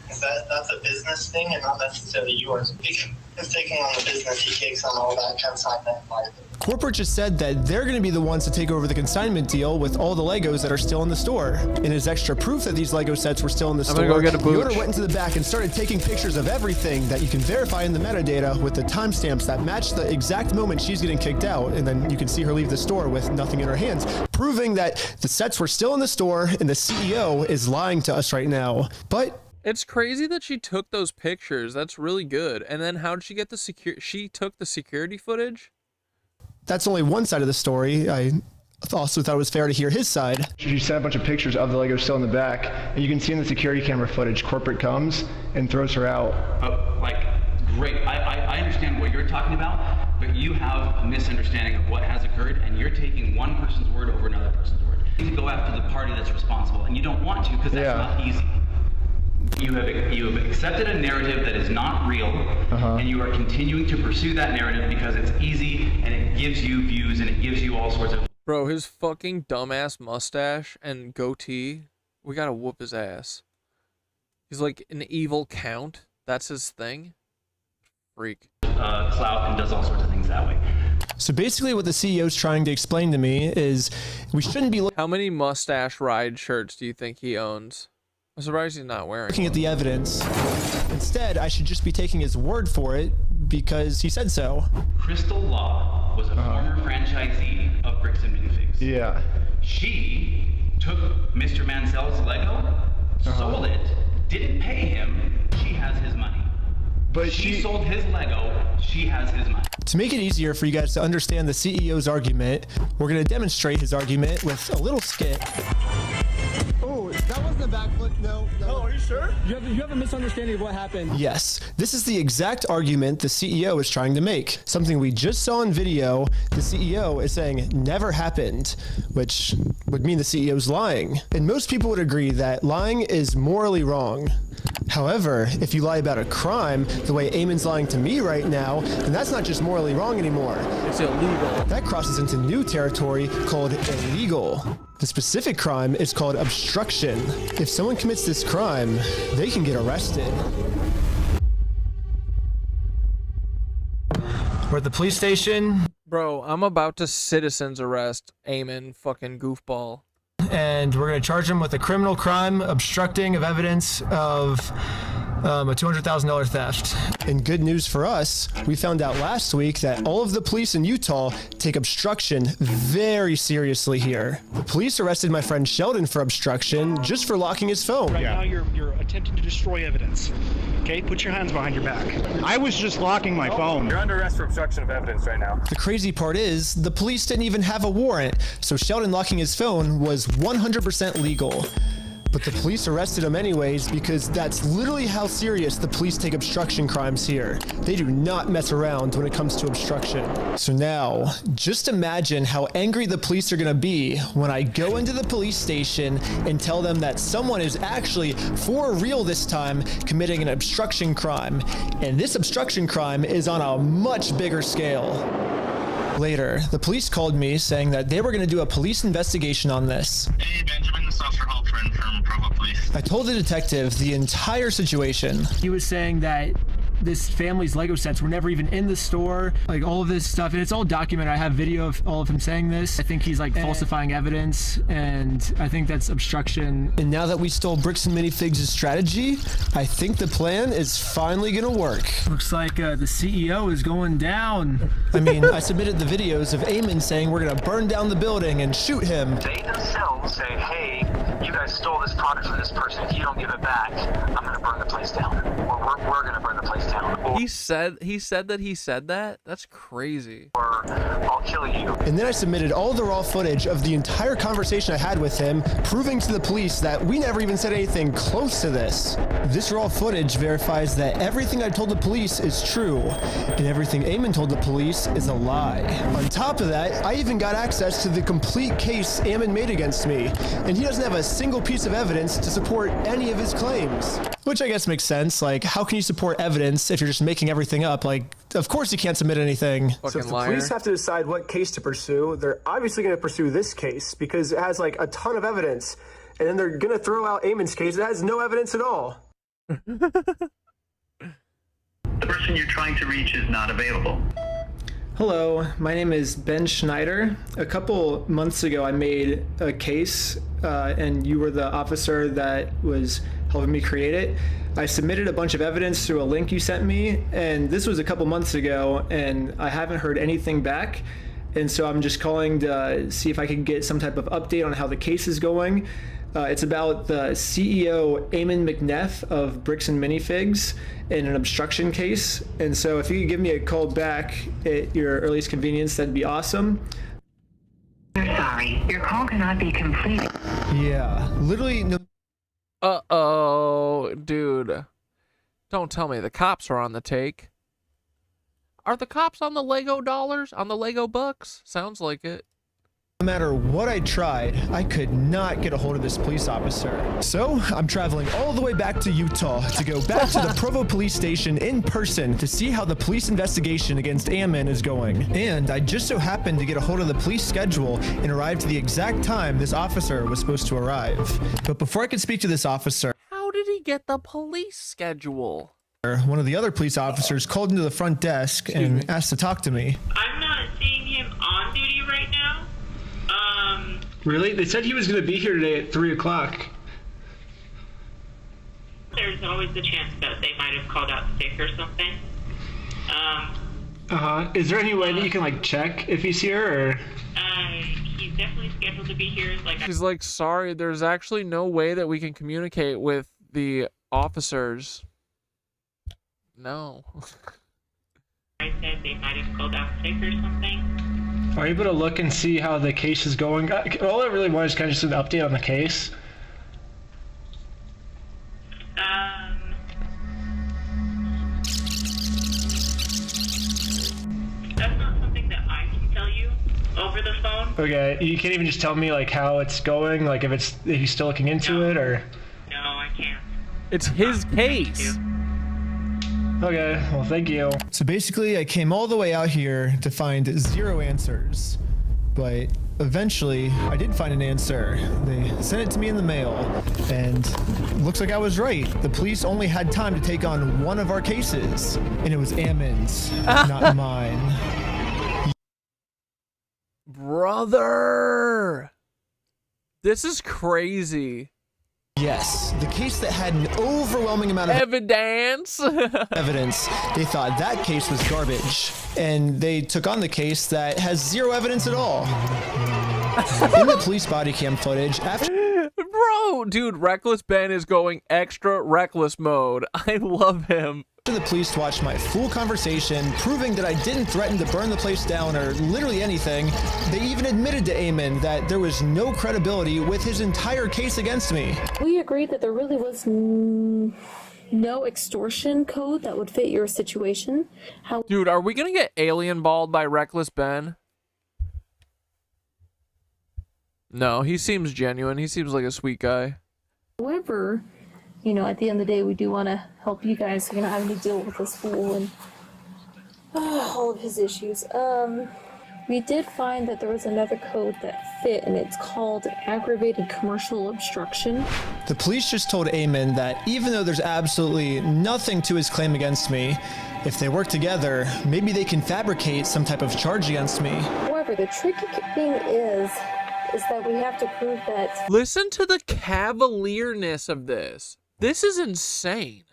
That's a business thing and not necessarily yours. He's taking on the business, he takes on all that consignment liability. Corporate just said that they're going to be the ones to take over the consignment deal with all the Legos that are still in the store. And as extra proof that these Lego sets were still in the store, go get a the booch. owner went into the back and started taking pictures of everything that you can verify in the metadata with the timestamps that match the exact moment she's getting kicked out. And then you can see her leave the store with nothing in her hands, proving that the sets were still in the store and the CEO is lying to us right now. But it's crazy that she took those pictures. That's really good. And then how did she get the she took the security footage? that's only one side of the story. I also thought it was fair to hear his side. You sent a bunch of pictures of the Lego still in the back, and you can see in the security camera footage, corporate comes and throws her out. Great. I understand what you're talking about, but you have a misunderstanding of what has occurred, and you're taking one person's word over another person's word. You need to go after the party that's responsible, and you don't want to because that's not easy. You have accepted a narrative that is not real, and you are continuing to pursue that narrative because it's easy, and it gives you views, and it gives you all sorts of... Bro, his fucking dumbass mustache and goatee, we gotta whoop his ass. He's like an evil count. That's his thing. Freak. Clout and does all sorts of things that way. So basically what the CEO's trying to explain to me is we shouldn't be How many mustache ride shirts do you think he owns? I'm surprised he's not wearing looking at the evidence. Instead, I should just be taking his word for it because he said so. Crystal Law was a former franchisee of Bricks and Minifigs. Yeah. She took Mr. Mansell's Lego, sold it, didn't pay him, she has his money. But she sold his Lego, she has his money. To make it easier for you guys to understand the CEO's argument, we're going to demonstrate his argument with a little skit. Oh, that wasn't a backflip. No. Oh, are you sure? You have a misunderstanding of what happened. Yes, this is the exact argument the CEO is trying to make. Something we just saw in video, the CEO is saying never happened, which would mean the CEO's lying. And most people would agree that lying is morally wrong. However, if you lie about a crime, the way Eamon's lying to me right now, then that's not just morally wrong anymore. It's illegal. That crosses into new territory called illegal. The specific crime is called obstruction. If someone commits this crime, they can get arrested. We're at the police station. Bro, I'm about to citizen's arrest Eamon, fucking goofball. And we're going to charge him with a criminal crime, obstructing of evidence of a $200,000 theft. And good news for us, we found out last week that all of the police in Utah take obstruction very seriously here. The police arrested my friend Sheldon for obstruction just for locking his phone. Right now you're attempting to destroy evidence. Okay, put your hands behind your back. I was just locking my phone. You're under arrest for obstruction of evidence right now. The crazy part is, the police didn't even have a warrant, so Sheldon locking his phone was 100% legal. But the police arrested him anyways because that's literally how serious the police take obstruction crimes here. They do not mess around when it comes to obstruction. So now, just imagine how angry the police are gonna be when I go into the police station and tell them that someone is actually, for real this time, committing an obstruction crime. And this obstruction crime is on a much bigger scale. Later, the police called me saying that they were going to do a police investigation on this. Hey, Benjamin, this is Officer Halpern from Provo Police. I told the detective the entire situation. He was saying that this family's Lego sets were never even in the store, like all of this stuff, and it's all documented. I have video of all of him saying this. I think he's like falsifying evidence, and I think that's obstruction. And now that we stole Bricks and Minifigs' strategy, I think the plan is finally gonna work. Looks like the CEO is going down. I mean, I submitted the videos of Eamon saying we're gonna burn down the building and shoot him. They themselves say, hey, you guys stole this product from this person. If you don't give it back, I'm going to burn the place down. Or we're going to burn the place down. Or, He said that he said that? That's crazy. Or I'll kill you. And then I submitted all the raw footage of the entire conversation I had with him, proving to the police that we never even said anything close to this. This raw footage verifies that everything I told the police is true, and everything Eamon told the police is a lie. On top of that, I even got access to the complete case Eamon made against me, and he doesn't have a single piece of evidence to support any of his claims. Which I guess makes sense. Like, how can you support evidence if you're just making everything up? Like, of course you can't submit anything. So if the police have to decide what case to pursue, they're obviously going to pursue this case because it has like a ton of evidence. And then they're going to throw out Eamon's case that has no evidence at all. The person you're trying to reach is not available. Hello, my name is Ben Schneider. A couple months ago, I made a case, and you were the officer that was helping me create it. I submitted a bunch of evidence through a link you sent me, and this was a couple months ago, and I haven't heard anything back. And so I'm just calling to see if I can get some type of update on how the case is going. It's about the CEO, Eamon McNeff of Bricks and Minifigs, in an obstruction case. And so if you could give me a call back at your earliest convenience, that'd be awesome. We're sorry. Your call cannot be completed. Yeah, literally no. Uh-oh, dude. Don't tell me the cops are on the take. Are the cops on the Lego dollars? On the Lego bucks? Sounds like it. No matter what I tried, I could not get a hold of this police officer. So I'm traveling all the way back to Utah to go back to the Provo police station in person to see how the police investigation against Ammon is going. And I just so happened to get a hold of the police schedule and arrived at the exact time this officer was supposed to arrive. But before I could speak to this officer, how did he get the police schedule? One of the other police officers called into the front desk and asked to talk to me. I'm not seeing him on duty right now. Really? They said he was going to be here today at 3 o'clock. There's always the chance that they might have called out sick or something. Is there any way that you can, like, check if he's here, or? He's definitely scheduled to be here. She's like, sorry, there's actually no way that we can communicate with the officers. No. I said they might have called out sick or something. Are you able to look and see how the case is going? All I really want is kind of just an update on the case. That's not something that I can tell you over the phone. Okay, you can't even just tell me like how it's going, like if he's still looking into it, or? No, I can't. It's his case. Okay, well, thank you. So basically, I came all the way out here to find 0 answers. But eventually, I did find an answer. They sent it to me in the mail. And looks like I was right. The police only had time to take on one of our cases. And it was Ammon's, not mine. Brother! This is crazy. Yes, the case that had an overwhelming amount of evidence. They thought that case was garbage, and they took on the case that has 0 evidence at all. In the police body cam footage, Bro, dude, Reckless Ben is going extra reckless mode. I love him. The police watched my full conversation, proving that I didn't threaten to burn the place down or literally anything. They even admitted to Ammon that there was no credibility with his entire case against me. We agreed that there really was no extortion code that would fit your situation. Dude, are we gonna get alien balled by Reckless Ben? No, he seems genuine. He seems like a sweet guy. However, you know, at the end of the day, we do want to help you guys so you're not having to deal with this fool and all of his issues. We did find that there was another code that fit, and it's called aggravated commercial obstruction. The police just told Ammon that even though there's absolutely nothing to his claim against me, if they work together, maybe they can fabricate some type of charge against me. However, the tricky thing is that we have to prove that... Listen to the cavalierness of this. This is insane.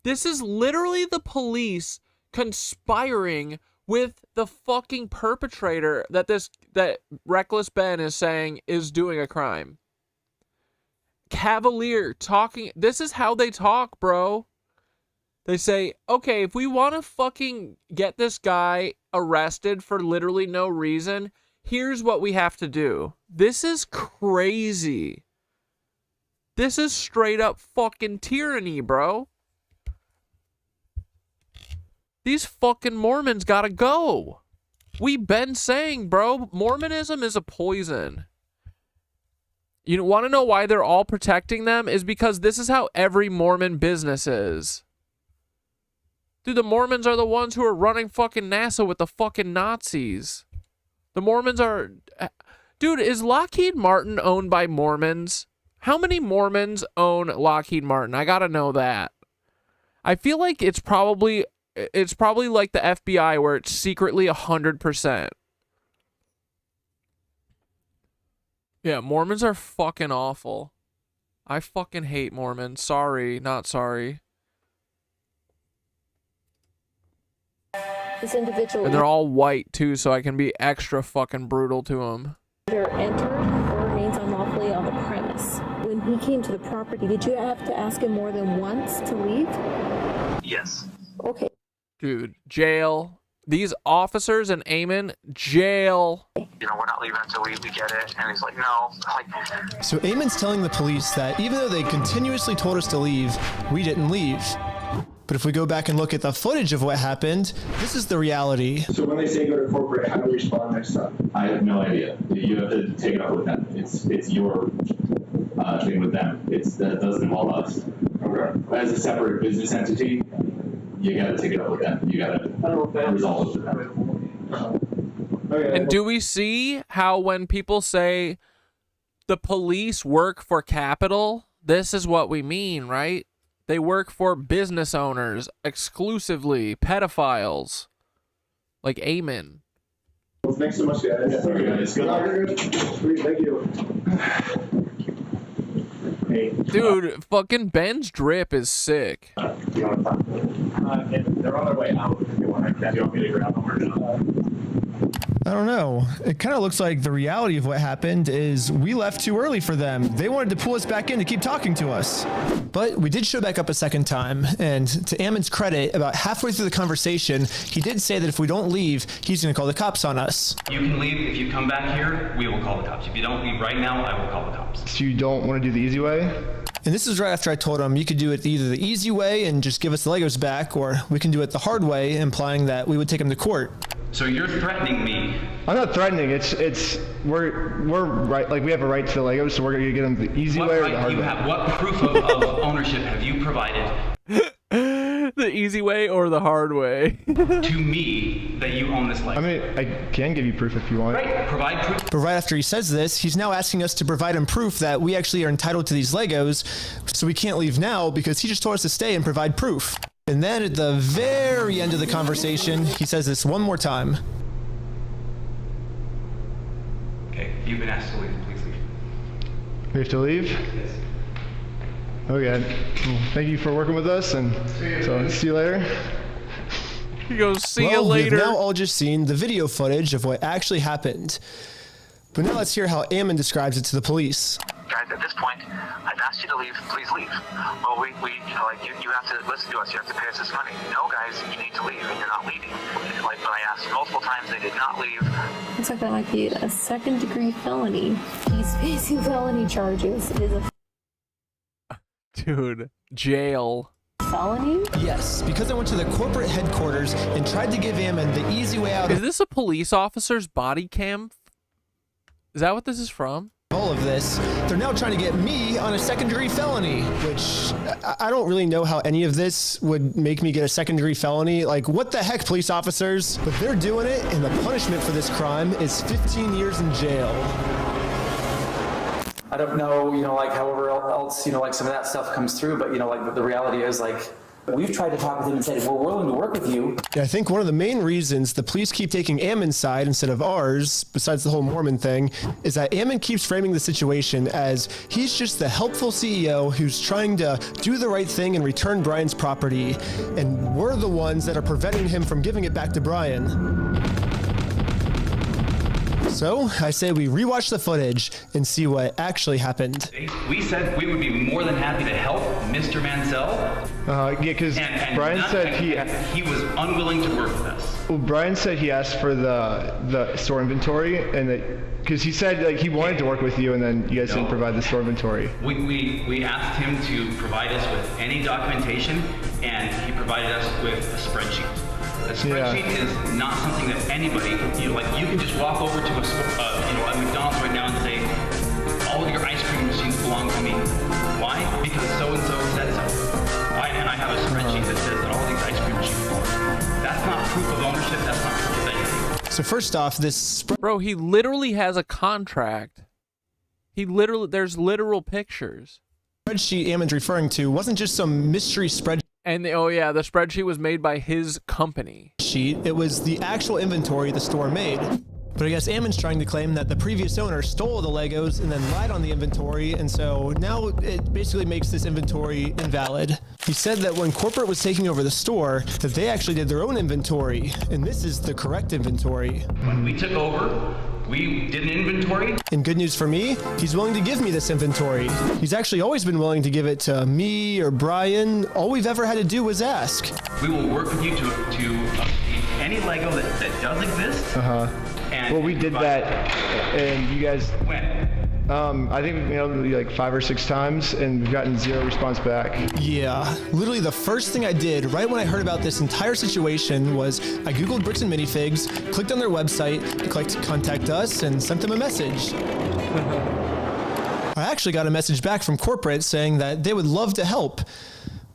This is literally the police conspiring with the fucking perpetrator that Reckless Ben is saying is doing a crime. Cavalier talking. This is how they talk, bro. They say, okay, if we want to fucking get this guy arrested for literally no reason, here's what we have to do. This is crazy. This is straight up fucking tyranny, bro. These fucking Mormons gotta go. We've been saying, bro, Mormonism is a poison. You want to know why they're all protecting them? Is because this is how every Mormon business is. Dude, the Mormons are the ones who are running fucking NASA with the fucking Nazis. The Mormons are... Dude, is Lockheed Martin owned by Mormons? How many Mormons own Lockheed Martin? I gotta know that. I feel like it's probably like the FBI where it's secretly 100%. Yeah, Mormons are fucking awful. I fucking hate Mormons. Sorry, not sorry. This individual... And they're all white too, so I can be extra fucking brutal to them. either entered or remains unlawfully on the premise. When he came to the property, did you have to ask him more than once to leave? Yes. Okay. Dude, jail. These officers and Eamon, jail. You know, we're not leaving until we get it. And he's like, no. Like, So Eamon's telling the police that even though they continuously told us to leave, we didn't leave. But if we go back and look at the footage of what happened, this is the reality. So when they say go to corporate, how do we respond next time? I have no idea. You have to take it up with them. It's your thing with them. That doesn't involve us. Okay. As a separate business entity, you got to take it up with them. You got to resolve it with them. Okay. And do we see how when people say the police work for capital, this is what we mean, right? They work for business owners exclusively, pedophiles, like Eamon. Well, thanks so much, guys. Sorry, guys. Good luck. Sweet, thank you. Hey. Dude, fucking Ben's drip is sick. They're on their way out. If you want me to grab them or not. I don't know. It kind of looks like the reality of what happened is we left too early for them. They wanted to pull us back in to keep talking to us. But we did show back up a second time, and to Eamon's credit, about halfway through the conversation, he did say that if we don't leave, he's going to call the cops on us. You can leave. If you come back here, we will call the cops. If you don't leave right now, I will call the cops. So you don't want to do the easy way? And this is right after I told him you could do it either the easy way and just give us the Legos back, or we can do it the hard way, implying that we would take him to court. So you're threatening me. I'm not threatening. We're right. Like, we have a right to the Legos, so we're gonna get them the easy way or the hard way. What proof of ownership have you provided? The easy way or the hard way? To me that you own this Lego. I mean, I can give you proof if you want. Right, provide proof. But right after he says this, he's now asking us to provide him proof that we actually are entitled to these Legos, so we can't leave now because he just told us to stay and provide proof. And then at the very end of the conversation, he says this one more time. Okay, you've been asked to leave. Please leave. We have to leave? Yes. Okay. Well, thank you for working with us, and so see you later. He goes, see you later. We've now all just seen the video footage of what actually happened. But now let's hear how Eamon describes it to the police. guys, at this point, I've asked you to leave. Please leave. Well, we you know, like, you have to listen to us. You have to pay us this money. No, guys, you need to leave, and you're not leaving. Like, when I asked multiple times, they did not leave. Looks like that might be a second-degree felony. He's facing felony charges. It is a dude, jail. Felony? Yes, because I went to the corporate headquarters and tried to give Eamon the easy way out. Is this a police officer's body cam? Is that what this is from? All of this, they're now trying to get me on a second-degree felony, which I don't really know how any of this would make me get a second-degree felony. Like, what the heck, police officers? But they're doing it, and the punishment for this crime is 15 years in jail. I don't know, like however else, like some of that stuff comes through, but like the reality is, like, we've tried to talk with him and said, we're willing to work with you. Yeah, I think one of the main reasons the police keep taking Eamon's side instead of ours, besides the whole Mormon thing, is that Eamon keeps framing the situation as he's just the helpful CEO who's trying to do the right thing and return Brian's property, and we're the ones that are preventing him from giving it back to Brian. So, I say we rewatch the footage and see what actually happened. We said we would be more than happy to help Mr. Mansell. Yeah, because Brian said he was unwilling to work with us. Well, Brian said he asked for the store inventory, and that because he said like he wanted to work with you, and then you guys didn't provide the store inventory. We asked him to provide us with any documentation, and he provided us with a spreadsheet. A spreadsheet is not something that anybody, you can just walk over to a McDonald's right now and say, all of your ice cream machines belong to me. Why? Because so-and-so said so. And I have a spreadsheet that says that all these ice cream machines belong. That's not proof of ownership. That's not proof of anything. So first off, Bro, he literally has a contract. There's literal pictures. Spreadsheet Eamon's referring to wasn't just some mystery spreadsheet. And the spreadsheet was made by his company. It was the actual inventory the store made. But I guess Eamon's trying to claim that the previous owner stole the Legos and then lied on the inventory, and so now it basically makes this inventory invalid. He said that when corporate was taking over the store, that they actually did their own inventory, and this is the correct inventory. When we took over, we did an inventory. And good news for me, he's willing to give me this inventory. He's actually always been willing to give it to me or Brian. All we've ever had to do was ask. We will work with you to any Lego that does exist. And well, we did that, and you guys. When? I think we mailed it like 5 or 6 times, and we've gotten 0 response back. Yeah, literally the first thing I did right when I heard about this entire situation was I googled Bricks and Minifigs, clicked on their website, clicked contact us, and sent them a message. I actually got a message back from corporate saying that they would love to help,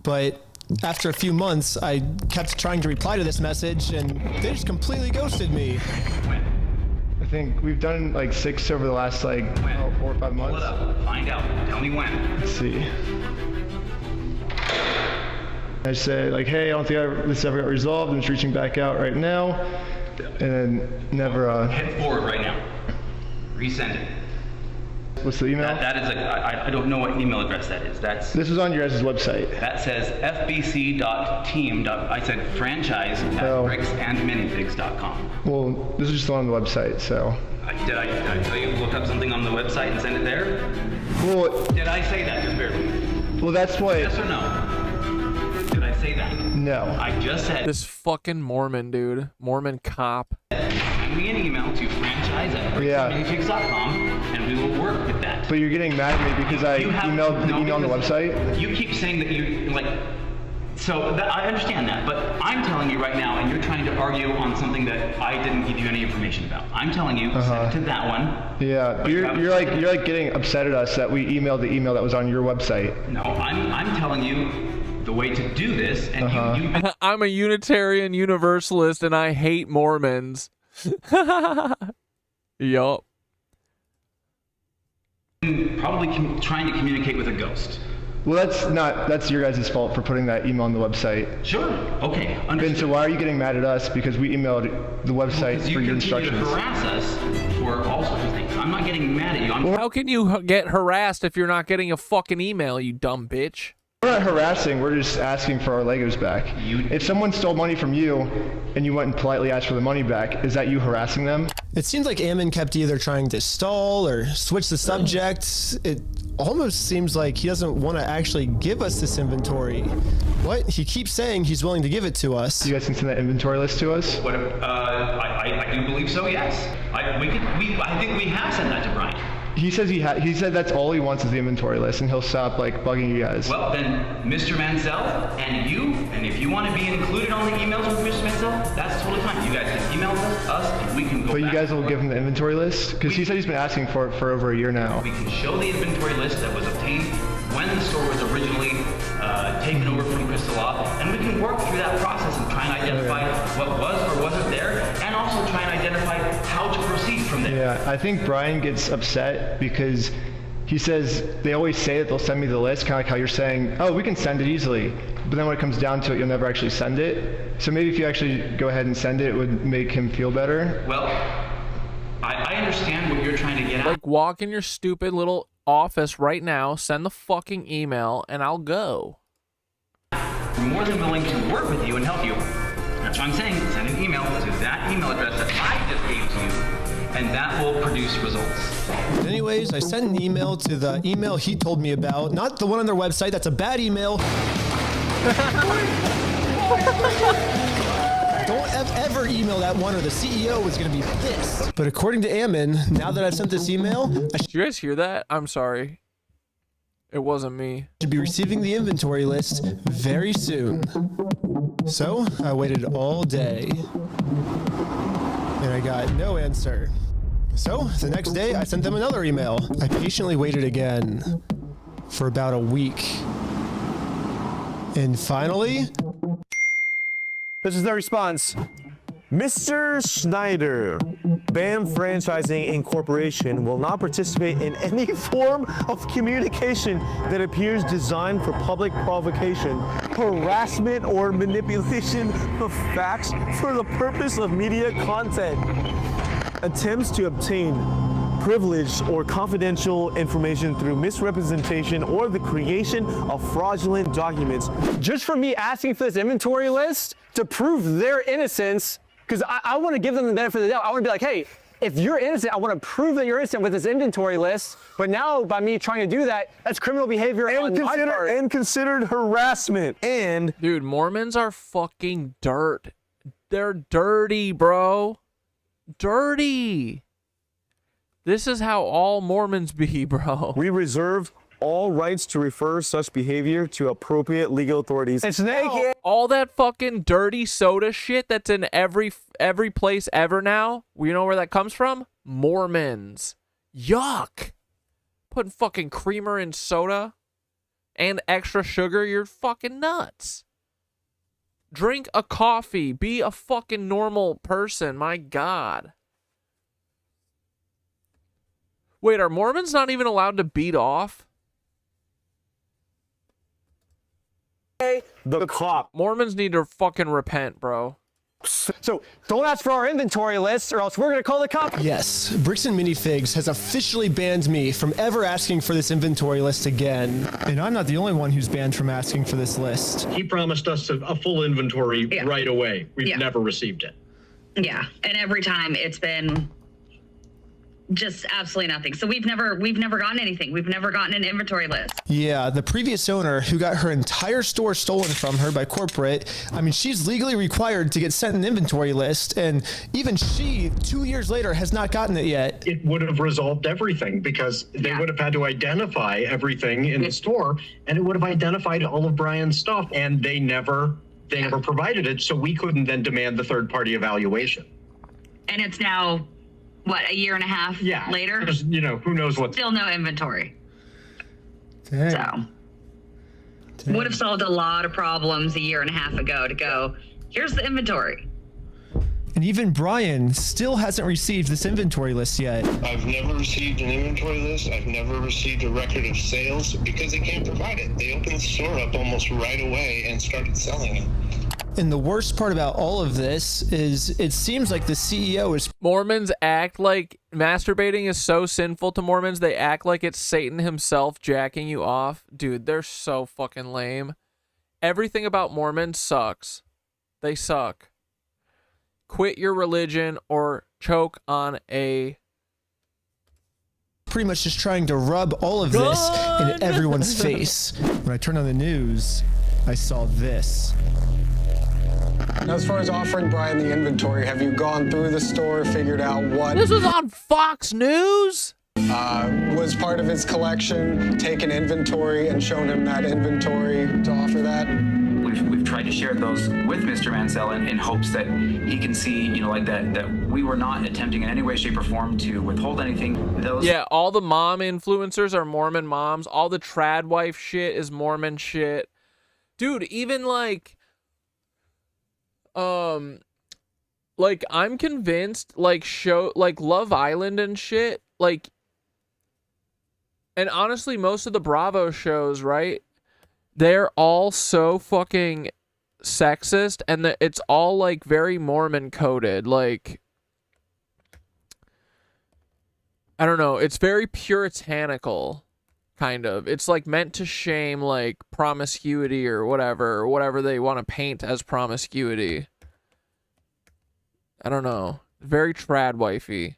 but after a few months, I kept trying to reply to this message, and they just completely ghosted me. I think we've done like 6 over the last like 4 or 5 months. Pull it up. Find out. Tell me when. Let's see. I said like, hey, I don't think this ever got resolved. I'm just reaching back out right now, and then never. Hit forward right now. Resend it. What's the email? That is I don't know what email address that is. This is on your guys' website. That says fbc.team. I said franchise at bricksandminifigs.com. Well, this is just on the website, so. Did I tell you to look up something on the website and send it there? Well. Did I say that? Just bear with me. Well, that's what. Yes or no? Did I say that? No. I just said. This fucking Mormon dude, Mormon cop. Send me an email to franchise@bricksandminifigs.com, and we will work with that. But you're getting mad at me because I emailed the email on the website? You keep saying that you, like, so I understand that, but I'm telling you right now, and you're trying to argue on something that I didn't give you any information about. I'm telling you, send it to that one. Yeah, but you're like getting upset at us that we emailed the email that was on your website. No, I'm telling you the way to do this, and I'm a Unitarian Universalist, and I hate Mormons. Yup. Probably trying to communicate with a ghost. Well, that's your guys' fault for putting that email on the website. Sure. Okay. Understood. Ben, so why are you getting mad at us because we emailed the website for your instructions? You harass us for all sorts of things. I'm not getting mad at you. How can you get harassed if you're not getting a fucking email, you dumb bitch? We're not harassing, we're just asking for our Legos back. If someone stole money from you and you went and politely asked for the money back, is that you harassing them? It seems like Ammon kept either trying to stall or switch the subject. It almost seems like he doesn't want to actually give us this inventory. What? He keeps saying he's willing to give it to us. You guys can send that inventory list to us? What? I do believe so. Yes. I think we have sent that to Brian. He says he said that's all he wants is the inventory list, and he'll stop like bugging you guys. Well, then, Mr. Mansell and you, and if you want to be included on the emails with Mr. Mansell, that's totally fine. You guys can email us, and we can go. But you guys will give him the inventory list, because he said he's been asking for it for over a year now. We can show the inventory list that was obtained when the store was originally taken over from Crystal Law, and we can work through that process and try and identify what was or wasn't there, and also try and identify how to proceed from there. Yeah, I think Brian gets upset because he says they always say that they'll send me the list, kind of like how you're saying, oh, we can send it easily, but then when it comes down to it, you'll never actually send it. So maybe if you actually go ahead and send it, it would make him feel better. Well, I understand what you're trying to get at. Like, walk in your stupid little office right now, send the fucking email, and I'll go. We're more than willing to work with you and help you. That's what I'm saying. Send an email to that email address that I just gave to you, and that will produce results. Anyways, I sent an email to the email he told me about, not the one on their website. That's a bad email. Don't ever email that one or the CEO is going to be pissed. But according to Ammon, now that I've sent this email, Did you guys hear that? I'm sorry. It wasn't me. Should be receiving the inventory list very soon. So I waited all day and I got no answer. So the next day I sent them another email. I patiently waited again for about a week. And finally, this is the response. Mr. Schneider, BAM Franchising Incorporation will not participate in any form of communication that appears designed for public provocation, harassment, or manipulation of facts for the purpose of media content. Attempts to obtain privileged or confidential information through misrepresentation or the creation of fraudulent documents. Just for me asking for this inventory list to prove their innocence, because I want to give them the benefit of the doubt. I want to be like, hey, if you're innocent, I want to prove that you're innocent with this inventory list. But now, by me trying to do that, that's criminal behavior on my part. And considered harassment. And dude, Mormons are fucking dirt. They're dirty, bro. Dirty. This is how all Mormons be, bro. We reserve all rights to refer such behavior to appropriate legal authorities. It's naked. All that fucking dirty soda shit that's in every place ever now. You know where that comes from? Mormons. Yuck. Putting fucking creamer in soda and extra sugar. You're fucking nuts. Drink a coffee. Be a fucking normal person. My God. Wait, are Mormons not even allowed to beat off? The cop. Mormons need to fucking repent, bro. So don't ask for our inventory list or else we're going to call the cops. Yes, Bricks and Minifigs has officially banned me from ever asking for this inventory list again. And I'm not the only one who's banned from asking for this list. He promised us a full inventory right away. We've never received it. Yeah, and every time it's been just absolutely nothing. So we've never gotten anything. We've never gotten an inventory list. Yeah, the previous owner who got her entire store stolen from her by corporate, I mean, she's legally required to get sent an inventory list, and even she, 2 years later, has not gotten it yet. It would have resolved everything because they would have had to identify everything in the store, and it would have identified all of Brian's stuff, and they never provided it, so we couldn't then demand the third-party evaluation. And it's now, what, a year and a half later? You know, who knows what. Still no inventory. Dang. So, would have solved a lot of problems a year and a half ago to go, here's the inventory. And even Brian still hasn't received this inventory list yet. I've never received an inventory list. I've never received a record of sales because they can't provide it. They opened the store up almost right away and started selling it. And the worst part about all of this is it seems like the CEO is... Mormons act like masturbating is so sinful to Mormons. They act like it's Satan himself jacking you off. Dude, they're so fucking lame. Everything about Mormons sucks. They suck. Quit your religion or choke on a... pretty much just trying to rub all of this in everyone's face. When I turned on the news, I saw this. Now, as far as offering Brian the inventory, have you gone through the store, figured out what... This was on Fox News? Was part of his collection, taken inventory and shown him that inventory to offer that? We've tried to share those with Mr. Mansell in hopes that he can see, you know, like that we were not attempting in any way, shape, or form to withhold anything. Yeah, all the mom influencers are Mormon moms. All the trad wife shit is Mormon shit. Dude, even like I'm convinced like Love Island and shit, like, and honestly most of the Bravo shows, right, they're all so fucking sexist, and it's all like very Mormon coded. Like, I don't know, it's very puritanical, kind of. It's like meant to shame like promiscuity or whatever they want to paint as promiscuity. I don't know. Very trad wifey.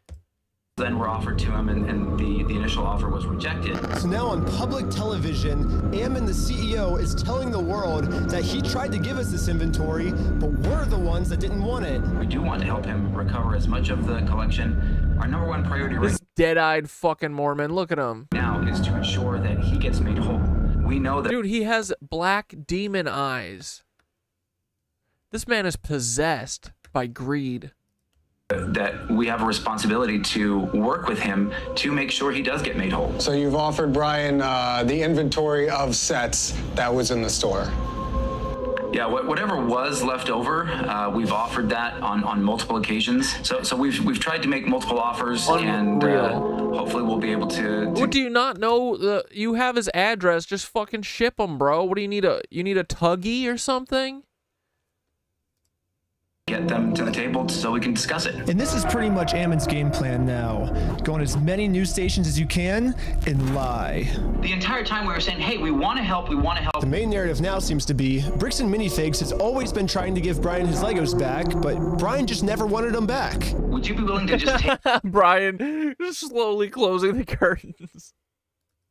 Then were offered to him, and the initial offer was rejected. So now on public television, Ammon, the CEO, is telling the world that he tried to give us this inventory, but we're the ones that didn't want it. We do want to help him recover as much of the collection. Our number one priority right Dead-eyed fucking Mormon. Look at him. now is to ensure that he gets made whole. We know that... Dude, he has black demon eyes. This man is possessed by greed. That we have a responsibility to work with him to make sure he does get made whole. So you've offered Brian the inventory of sets that was in the store? Yeah, whatever was left over, we've offered that on multiple occasions. So we've tried to make multiple offers, and hopefully we'll be able to... What, do you not know? You have his address. Just fucking ship him, bro. What do you need? You need a tuggy or something? Get them to the table so we can discuss it. And this is pretty much Ammon's game plan now. Go on as many news stations as you can and lie. The entire time we were saying, hey, we want to help, we want to help. The main narrative now seems to be Bricks and Minifigs has always been trying to give Brian his Legos back, but Brian just never wanted them back. Would you be willing to just take... Brian slowly closing the curtains.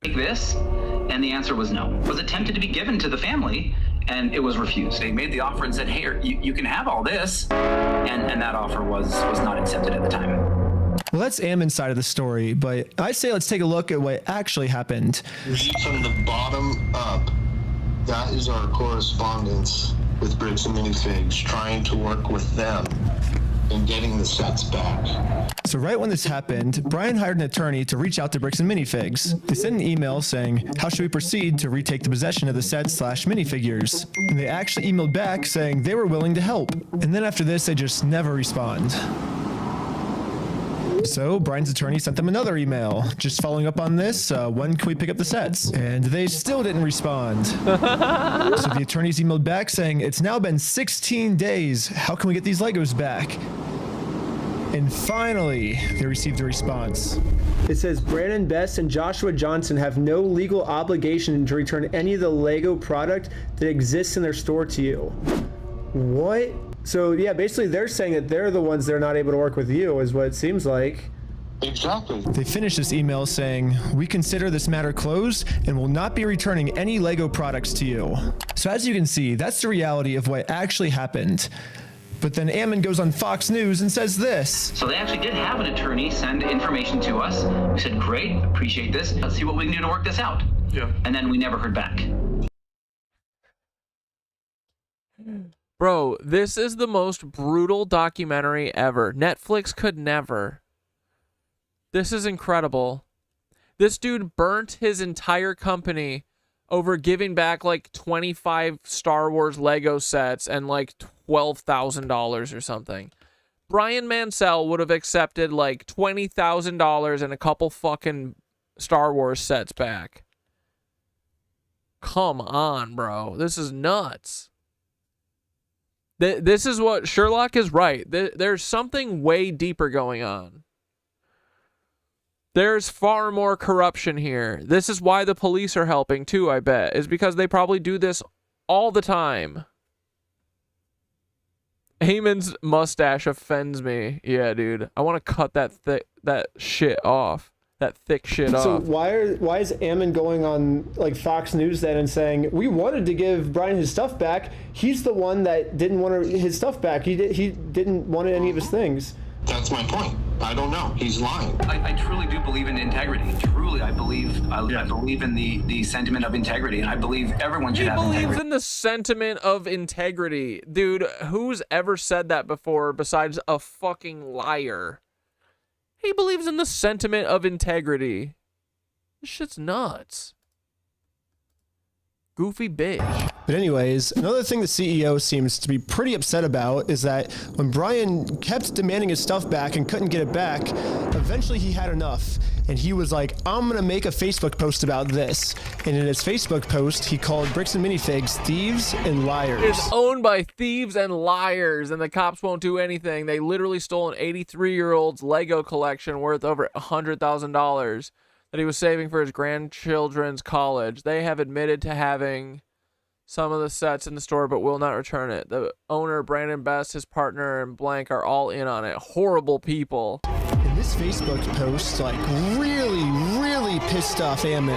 Take this? And the answer was no. It was attempted to be given to the family, and it was refused. They made the offer and said, hey, you can have all this, and that offer was not accepted at the time. Well, that's Ammon's side of the story, but I say let's take a look at what actually happened. Read from the bottom up. That is our correspondence with Bricks and Minifigs, trying to work with them in getting the sets back. So right when this happened, Brian hired an attorney to reach out to Bricks and Minifigs. They sent an email saying, how should we proceed to retake the possession of the sets/minifigures? And they actually emailed back saying they were willing to help. And then after this, they just never respond. So Brian's attorney sent them another email, just following up on this, when can we pick up the sets? And they still didn't respond. So the attorneys emailed back saying, it's now been 16 days, how can we get these Legos back? And finally, they received a response. It says Brandon Best and Joshua Johnson have no legal obligation to return any of the Lego product that exists in their store to you. What? So yeah, basically they're saying that they're the ones that are not able to work with you, is what it seems like. Exactly. They finished this email saying, we consider this matter closed and will not be returning any Lego products to you. So as you can see, that's the reality of what actually happened. But then Ammon goes on Fox News and says this. So they actually did have an attorney send information to us. We said, great, appreciate this. Let's see what we can do to work this out. Yeah. And then we never heard back. Bro, this is the most brutal documentary ever. Netflix could never. This is incredible. This dude burnt his entire company over giving back like 25 Star Wars Lego sets and like $12,000 or something. Brian Mansell would have accepted like $20,000 and a couple fucking Star Wars sets back. Come on, bro. This is nuts. This is what Sherlock is right. There's something way deeper going on. There's far more corruption here. This is why the police are helping too, I bet. Is because they probably do this all the time. Eamon's mustache offends me. Yeah, dude. I want to cut that shit off. That thick shit off. So why is Ammon going on like Fox News then and saying we wanted to give Brian his stuff back? He's the one that didn't want his stuff back. He didn't want any of his things. That's my point. I don't know. He's lying. I truly do believe in integrity. Truly, I believe in the sentiment of integrity, and I believe everyone should have integrity. He believes in the sentiment of integrity. Dude, who's ever said that before besides a fucking liar? He believes in the sentiment of integrity. This shit's nuts. Goofy bitch. But anyways, another thing the CEO seems to be pretty upset about is that when Brian kept demanding his stuff back and couldn't get it back, eventually he had enough. And he was like, I'm gonna make a Facebook post about this. And in his Facebook post, he called Bricks and Minifigs thieves and liars. It's owned by thieves and liars, and the cops won't do anything. They literally stole an 83-year-old's Lego collection worth over $100,000 that he was saving for his grandchildren's college. They have admitted to having some of the sets in the store, but will not return it. The owner, Brandon Best, his partner, and blank are all in on it. Horrible people. And this Facebook post, like, really pissed off Ammon.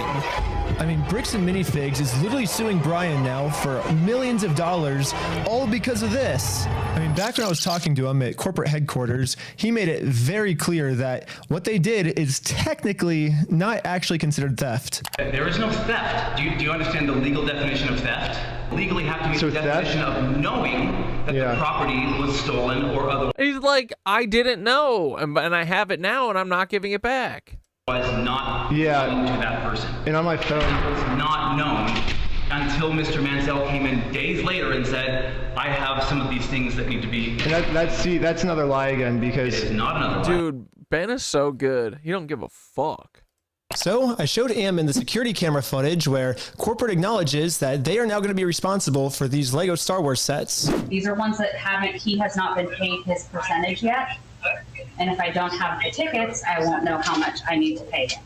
I mean, Bricks and Minifigs is literally suing Brian now for millions of dollars, all because of this. I mean, back when I was talking to him at corporate headquarters, he made it very clear that what they did is technically not actually considered theft. There is no theft. Do you understand the legal definition of theft? Legally have to be the definition of knowing that the property was stolen or otherwise. He's like, I didn't know, and I have it now, and I'm not giving it back. Was not known to that person. And on my phone, it was not known until Mr. Mansell came in days later and said, I have some of these things that need to be. And that's another lie again, because it's not another lie. Dude, Ben is so good. He don't give a fuck. So I showed Ammon the security camera footage where corporate acknowledges that they are now going to be responsible for these Lego Star Wars sets. These are ones that he has not been paid his percentage yet. And if I don't have the tickets, I won't know how much I need to pay him.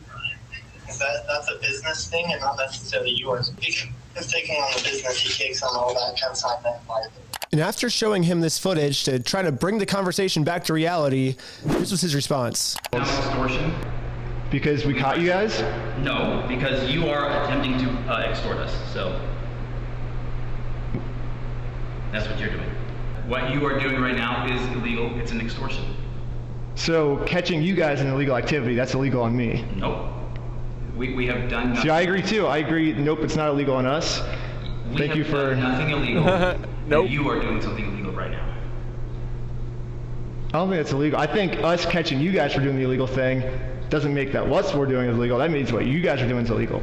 That's a business thing and not necessarily yours. He's taking on the business, he takes on all that consignment liability. And after showing him this footage to try to bring the conversation back to reality, this was his response. Extortion? Because we caught you guys? No, because you are attempting to extort us, so. That's what you're doing. What you are doing right now is illegal. It's an extortion. So catching you guys in illegal activity, that's illegal on me. Nope. We have done nothing. See, I agree too. I agree. Nope, it's not illegal on us. Thank you for nothing illegal. Nope. You are doing something illegal right now. I don't think it's illegal. I think us catching you guys for doing the illegal thing doesn't make that what we're doing is illegal. That means what you guys are doing is illegal.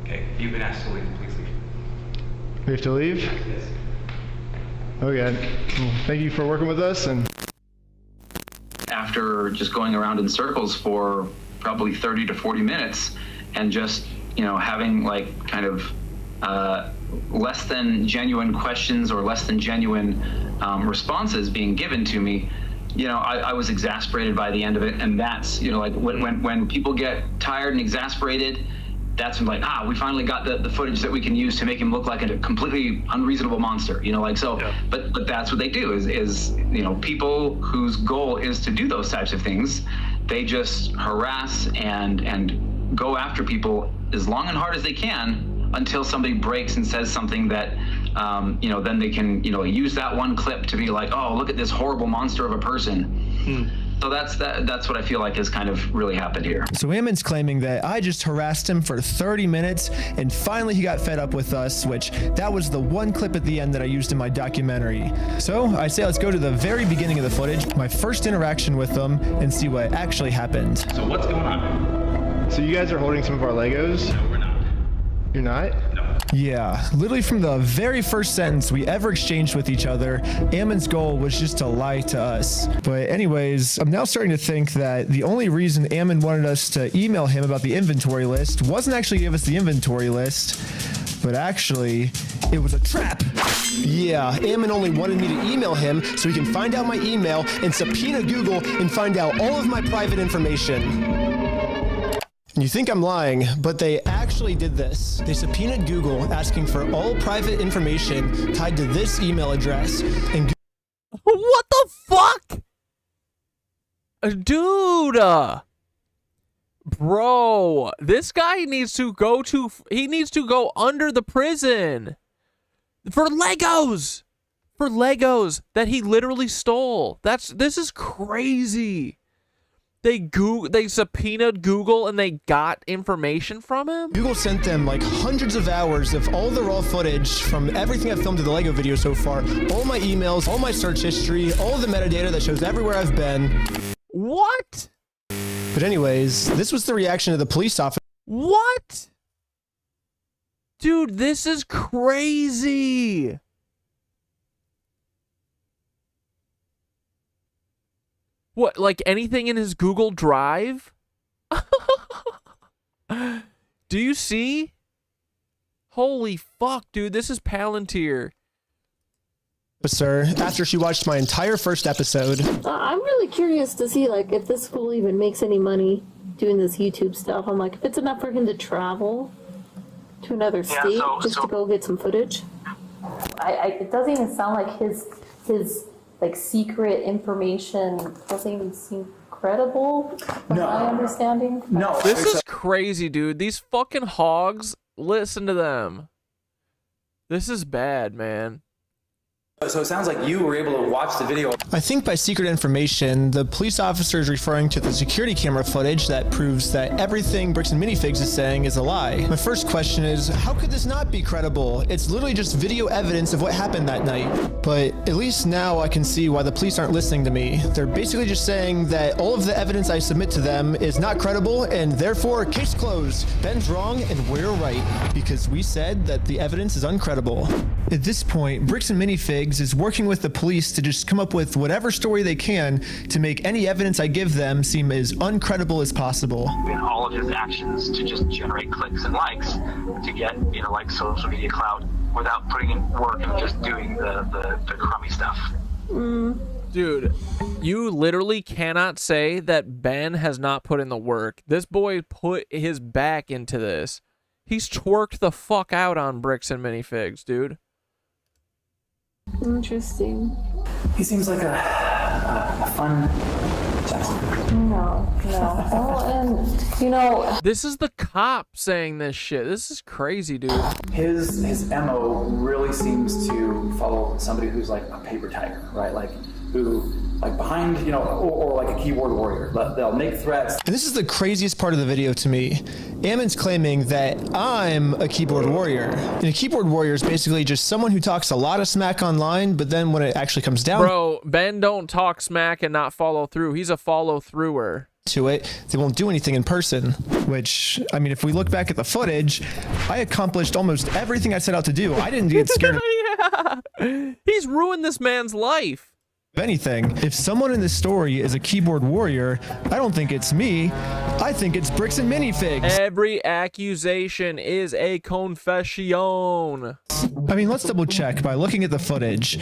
Okay, you've been asked to leave. Please leave. We have to leave? Yes. Okay. Well, thank you for working with us. And after just going around in circles for probably 30 to 40 minutes and just, having like kind of less than genuine questions or less than genuine responses being given to me, I was exasperated by the end of it. And that's, like when people get tired and exasperated, that's when we finally got the footage that we can use to make him look like a completely unreasonable monster, but that's what they do is people whose goal is to do those types of things, they just harass and go after people as long and hard as they can until somebody breaks and says something that, then they can, use that one clip to be like, oh, look at this horrible monster of a person. So that's what I feel like has kind of really happened here. So Ammon's claiming that I just harassed him for 30 minutes and finally he got fed up with us, which that was the one clip at the end that I used in my documentary. So I say let's go to the very beginning of the footage, my first interaction with them, and see what actually happened. So what's going on? So you guys are holding some of our Legos? No, we're not. You're not? No. Yeah, literally from the very first sentence we ever exchanged with each other, Ammon's goal was just to lie to us. But anyways, I'm now starting to think that the only reason Ammon wanted us to email him about the inventory list wasn't actually give us the inventory list, but actually it was a trap. Yeah, Ammon only wanted me to email him so he can find out my email and subpoena Google and find out all of my private information. You think I'm lying, but they actually did this. They subpoenaed Google asking for all private information tied to this email address. And what the fuck? Dude! Bro, this guy needs to go under the prison. For Legos! For Legos that he literally stole. This is crazy. They subpoenaed Google and they got information from him? Google sent them like hundreds of hours of all the raw footage from everything I've filmed to the Lego video so far, all my emails, all my search history, all the metadata that shows everywhere I've been. What? But anyways, this was the reaction of the police officer. What? Dude, this is crazy. What, like anything in his Google Drive? Do you see? Holy fuck, dude, this is Palantir. Sir, after she watched my entire first episode. I'm really curious to see, like, if this fool even makes any money doing this YouTube stuff. I'm like, if it's enough for him to travel to another state to go get some footage. It doesn't even sound like his like secret information doesn't even seem credible from my understanding. No, this is crazy, dude. These fucking hogs, listen to them. This is bad, man. So it sounds like you were able to watch the video. I think by secret information, the police officer is referring to the security camera footage that proves that everything Bricks and Minifigs is saying is a lie. My first question is, how could this not be credible? It's literally just video evidence of what happened that night. But at least now I can see why the police aren't listening to me. They're basically just saying that all of the evidence I submit to them is not credible and therefore case closed. Ben's wrong and we're right because we said that the evidence is uncredible. At this point, Bricks and Minifigs is working with the police to just come up with whatever story they can to make any evidence I give them seem as uncredible as possible. In all of his actions to just generate clicks and likes to get, like social media clout without putting in work and just doing the crummy stuff. Dude, you literally cannot say that Ben has not put in the work. This boy put his back into this. He's twerked the fuck out on Bricks and Minifigs, dude. Interesting. He seems like a fun Jackson. No. Oh, and you know, this is the cop saying this shit. This is crazy, dude. His MO really seems to follow somebody who's like a paper tiger, right? Like who, like behind, you know, or like a keyboard warrior. They'll make threats. And this is the craziest part of the video to me. Ammon's claiming that I'm a keyboard warrior. And a keyboard warrior is basically just someone who talks a lot of smack online, but then when it actually comes down Bro, Ben don't talk smack and not follow through. He's a follow-througher. To it, they won't do anything in person. Which, I mean, if we look back at the footage, I accomplished almost everything I set out to do. I didn't get scared of Yeah. He's ruined this man's life. anything. If someone in this story is a keyboard warrior, I don't think it's me. I think it's Bricks and Minifigs. Every accusation is a confession. I mean, let's double check by looking at the footage.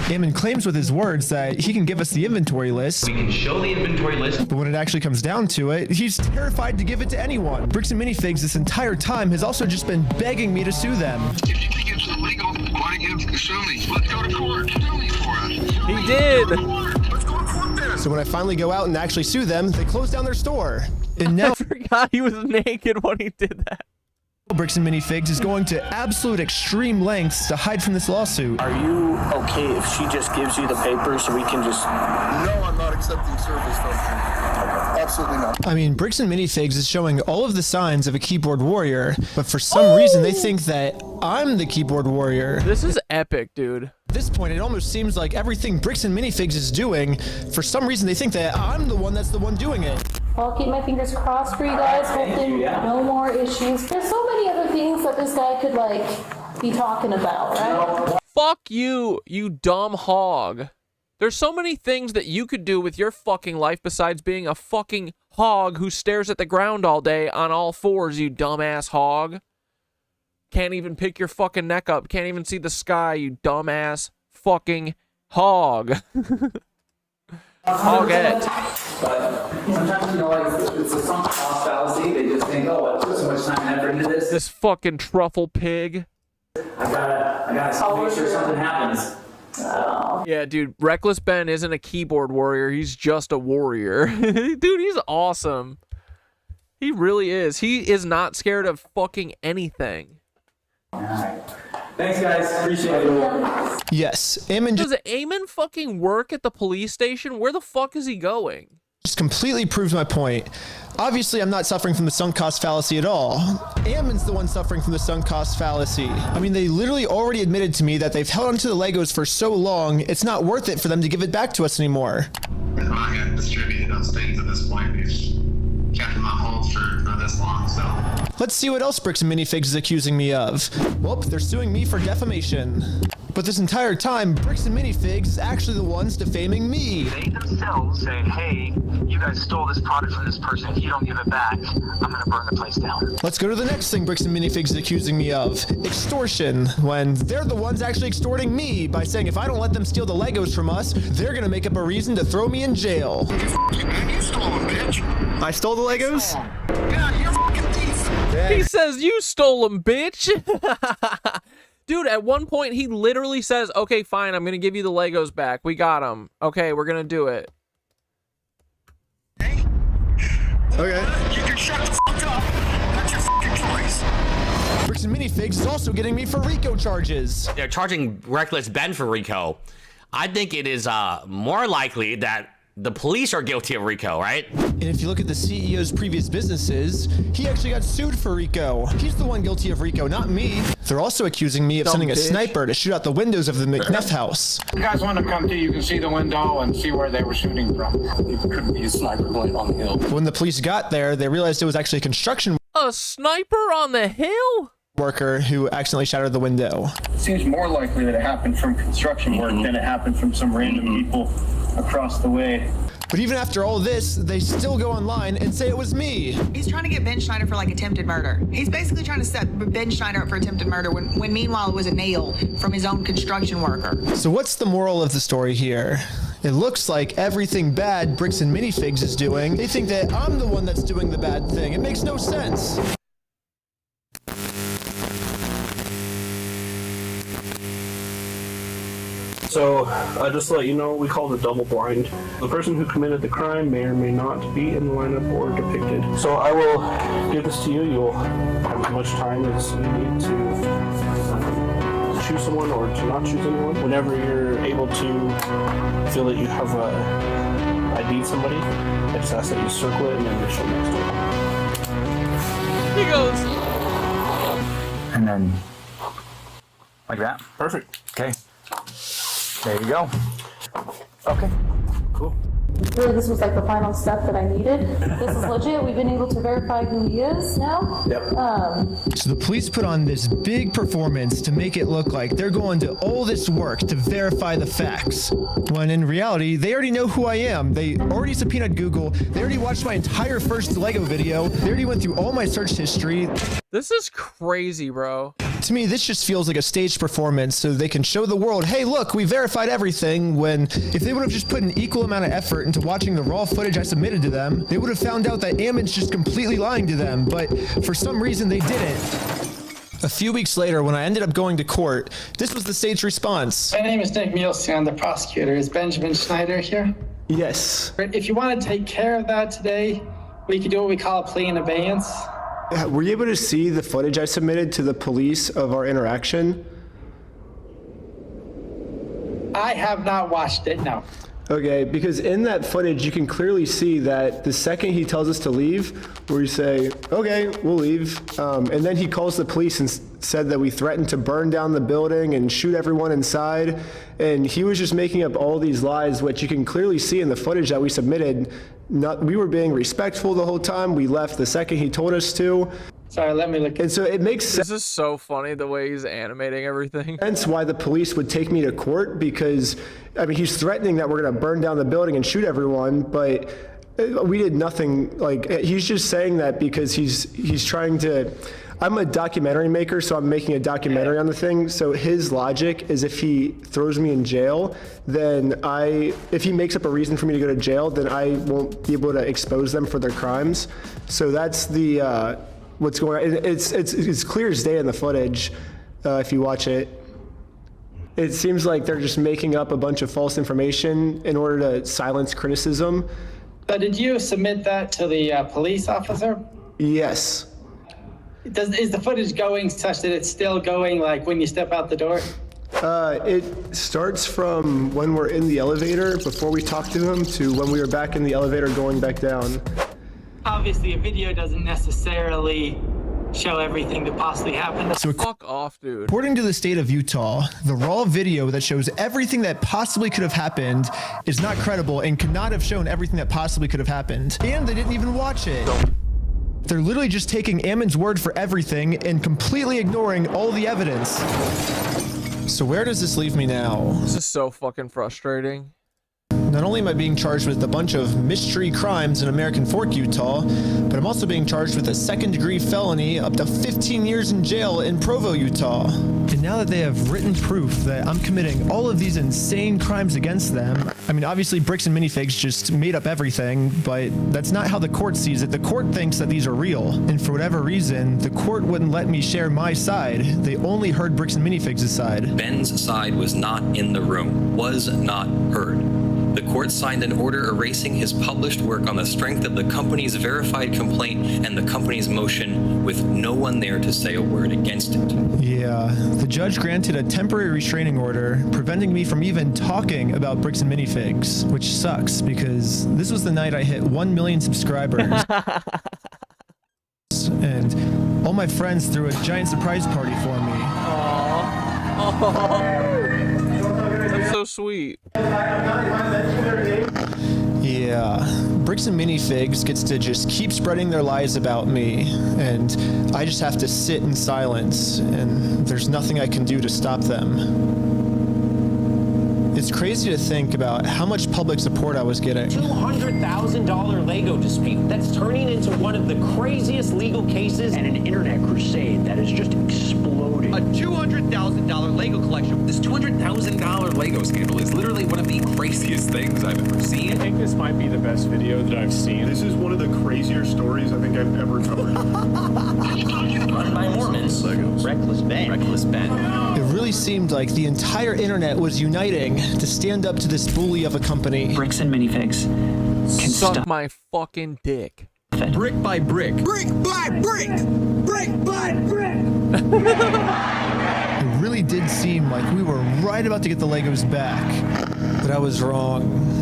Ammon claims with his words that he can give us the inventory list. We can show the inventory list. But when it actually comes down to it, he's terrified to give it to anyone. Bricks and Minifigs this entire time has also just been begging me to sue them. If you think it's illegal, why don't you sue me? Let's go to court. Sue me for it. He did. Let's go to court then. So when I finally go out and actually sue them, they close down their store. And now I forgot he was naked when he did that. Bricks and Minifigs is going to absolute extreme lengths to hide from this lawsuit. Are you okay if she just gives you the papers so we can just... No, I'm not accepting service from you. Absolutely not. I mean, Bricks and Minifigs is showing all of the signs of a keyboard warrior, but for some reason they think that I'm the keyboard warrior. This is epic, dude. At this point, it almost seems like everything Bricks and Minifigs is doing, for some reason they think that I'm the one that's the one doing it. I'll keep my fingers crossed for you guys. Hopefully no more issues. There's so many other things that this guy could, like, be talking about, right? Fuck you, you dumb hog. There's so many things that you could do with your fucking life besides being a fucking hog who stares at the ground all day on all fours, you dumbass hog. Can't even pick your fucking neck up. Can't even see the sky, you dumbass fucking hog. Hogette. But sometimes, you know, like, it's a sunk cost fallacy. They just think, oh, I put so much time and effort into this. This fucking truffle pig. I gotta make sure something happens. Yeah, dude, Reckless Ben isn't a keyboard warrior. He's just a warrior. Dude, he's awesome. He really is. He is not scared of fucking anything. All right. Thanks, guys. Appreciate it. Yes, Ammon Does Ammon fucking work at the police station? Where the fuck is he going? just completely proves my point. Obviously, I'm not suffering from the sunk cost fallacy at all. Ammon's the one suffering from the sunk cost fallacy. I mean, they literally already admitted to me that they've held onto the Legos for so long, it's not worth it for them to give it back to us anymore. We're not going to distribute those things at this point. We've kept them on hold for this long, so. Let's see what else Bricks and Minifigs is accusing me of. Well, they're suing me for defamation. But this entire time, Bricks and Minifigs is actually the ones defaming me. They themselves say, hey, you guys stole this product from this person. If you don't give it back, I'm going to burn the place down. Let's go to the next thing Bricks and Minifigs is accusing me of. Extortion, when they're the ones actually extorting me by saying if I don't let them steal the Legos from us, they're going to make up a reason to throw me in jail. You stole them, bitch. I stole the Legos? Yeah, you're a fucking thief. He says, you stole them, bitch. Dude, at one point, he literally says, okay, fine, I'm going to give you the Legos back. We got them. Okay, we're going to do it. Hey. Okay. You can shut the fuck up. That's your fucking choice. Bricks and Minifigs is also getting me for RICO charges. They're charging Reckless Ben for RICO. I think it is more likely that the police are guilty of RICO, right? And if you look at the CEO's previous businesses, he actually got sued for RICO. He's the one guilty of RICO, not me. They're also accusing me of sending a sniper to shoot out the windows of the McNeff house. You guys want to come to, you can see the window and see where they were shooting from. It could be a sniper right on the hill. When the police got there, they realized it was actually a construction A sniper on the hill? worker who accidentally shattered the window. It seems more likely that it happened from construction work than it happened from some random people across the way. But even after all this, they still go online and say it was me. He's trying to get Ben Schneider for like attempted murder. He's basically trying to set Ben Schneider up for attempted murder when meanwhile it was a nail from his own construction worker. So what's the moral of the story here? It looks like everything bad Bricks and Minifigs is doing, they think that I'm the one that's doing the bad thing. It makes no sense. So, just to let you know, we call it double blind. The person who committed the crime may or may not be in the lineup or depicted. So I will give this to you. You'll have as much time as you need to choose someone or to not choose anyone. Whenever you're able to feel that you have ID'd somebody, I just ask that you circle it and then initial next to it. He goes. And then, like that. Perfect. Okay. There you go. Okay. Cool. Really, this was like the final step that I needed. This is legit. We've been able to verify who he is now. Yep. So the police put on this big performance to make it look like they're going to all this work to verify the facts, when in reality, they already know who I am. They already subpoenaed Google. They already watched my entire first Lego video. They already went through all my search history. This is crazy, bro. To me, this just feels like a staged performance so they can show the world, hey, look, we verified everything, when if they would have just put an equal amount of effort into watching the raw footage I submitted to them, they would have found out that Ammon's just completely lying to them, but for some reason they didn't. A few weeks later, when I ended up going to court, this was the staged response. My name is Nick Mielstein. I'm the prosecutor. Is Benjamin Schneider here? Yes. If you want to take care of that today, we can do what we call a plea in abeyance. Were you able to see the footage I submitted to the police of our interaction? I have not watched it, no. Okay, because in that footage, you can clearly see that the second he tells us to leave, we say, okay, we'll leave. And then he calls the police and said that we threatened to burn down the building and shoot everyone inside. And he was just making up all these lies, which you can clearly see in the footage that we submitted. We were being respectful the whole time. We left the second he told us to. Sorry, let me look. And so it makes sense. This is so funny the way he's animating everything. That's why the police would take me to court, because, I mean, he's threatening that we're going to burn down the building and shoot everyone, but we did nothing. Like, he's just saying that because he's trying to. I'm a documentary maker, so I'm making a documentary on the thing. So his logic is if he throws me in jail, then if he makes up a reason for me to go to jail, then I won't be able to expose them for their crimes. So that's the what's going on. It's clear as day in the footage if you watch it. It seems like they're just making up a bunch of false information in order to silence criticism. But did you submit that to the police officer? Yes. Is the footage going such that it's still going like when you step out the door? It starts from when we're in the elevator before we talk to him to when we were back in the elevator going back down. Obviously, a video doesn't necessarily show everything that possibly happened. So fuck off, dude. According to the state of Utah, the raw video that shows everything that possibly could have happened is not credible and could not have shown everything that possibly could have happened. And they didn't even watch it. They're literally just taking Ammon's word for everything and completely ignoring all the evidence. So where does this leave me now? This is so fucking frustrating. Not only am I being charged with a bunch of mystery crimes in American Fork, Utah, but I'm also being charged with a second-degree felony up to 15 years in jail in Provo, Utah. And now that they have written proof that I'm committing all of these insane crimes against them, I mean, obviously Bricks and Minifigs just made up everything, but that's not how the court sees it. The court thinks that these are real, and for whatever reason, the court wouldn't let me share my side. They only heard Bricks and Minifigs' side. Ben's side was not in the room, was not heard. The court signed an order erasing his published work on the strength of the company's verified complaint and the company's motion, with no one there to say a word against it. Yeah, the judge granted a temporary restraining order, preventing me from even talking about Bricks and Minifigs, which sucks because this was the night I hit 1 million subscribers. And all my friends threw a giant surprise party for me. That's so sweet. Yeah, Bricks and Minifigs gets to just keep spreading their lies about me, and I just have to sit in silence, and there's nothing I can do to stop them. It's crazy to think about how much public support I was getting. $200,000 Lego dispute. That's turning into one of the craziest legal cases and an internet crusade that is just exploding. A $200,000 Lego collection. This $200,000 Lego scandal is literally one of the craziest things I've ever seen. This might be the best video that I've seen. This is one of the crazier stories I think I've ever covered. Run by Mormons. Reckless Ben. Reckless Ben. It really seemed like the entire internet was uniting to stand up to this bully of a company. Bricks and minifigs can Suck my fucking dick. Brick by brick. Brick by brick! Brick by brick! It really did seem like we were right about to get the Legos back, but I was wrong.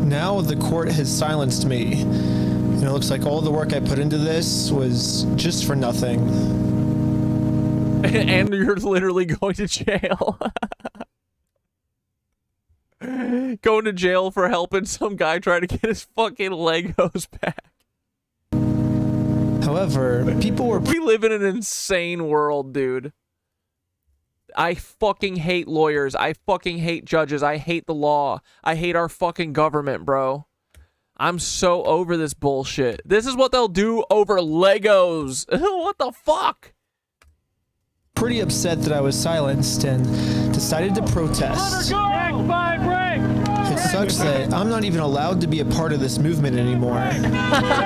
Now the court has silenced me, and it looks like all the work I put into this was just for nothing. And you're literally going to jail. Going to jail for helping some guy try to get his fucking Legos back. However, people were... We live in an insane world, dude. I fucking hate lawyers. I fucking hate judges. I hate the law. I hate our fucking government, bro. I'm so over this bullshit. This is what they'll do over Legos. What the fuck? Pretty upset that I was silenced and decided to protest. Brick by brick! It sucks that I'm not even allowed to be a part of this movement anymore.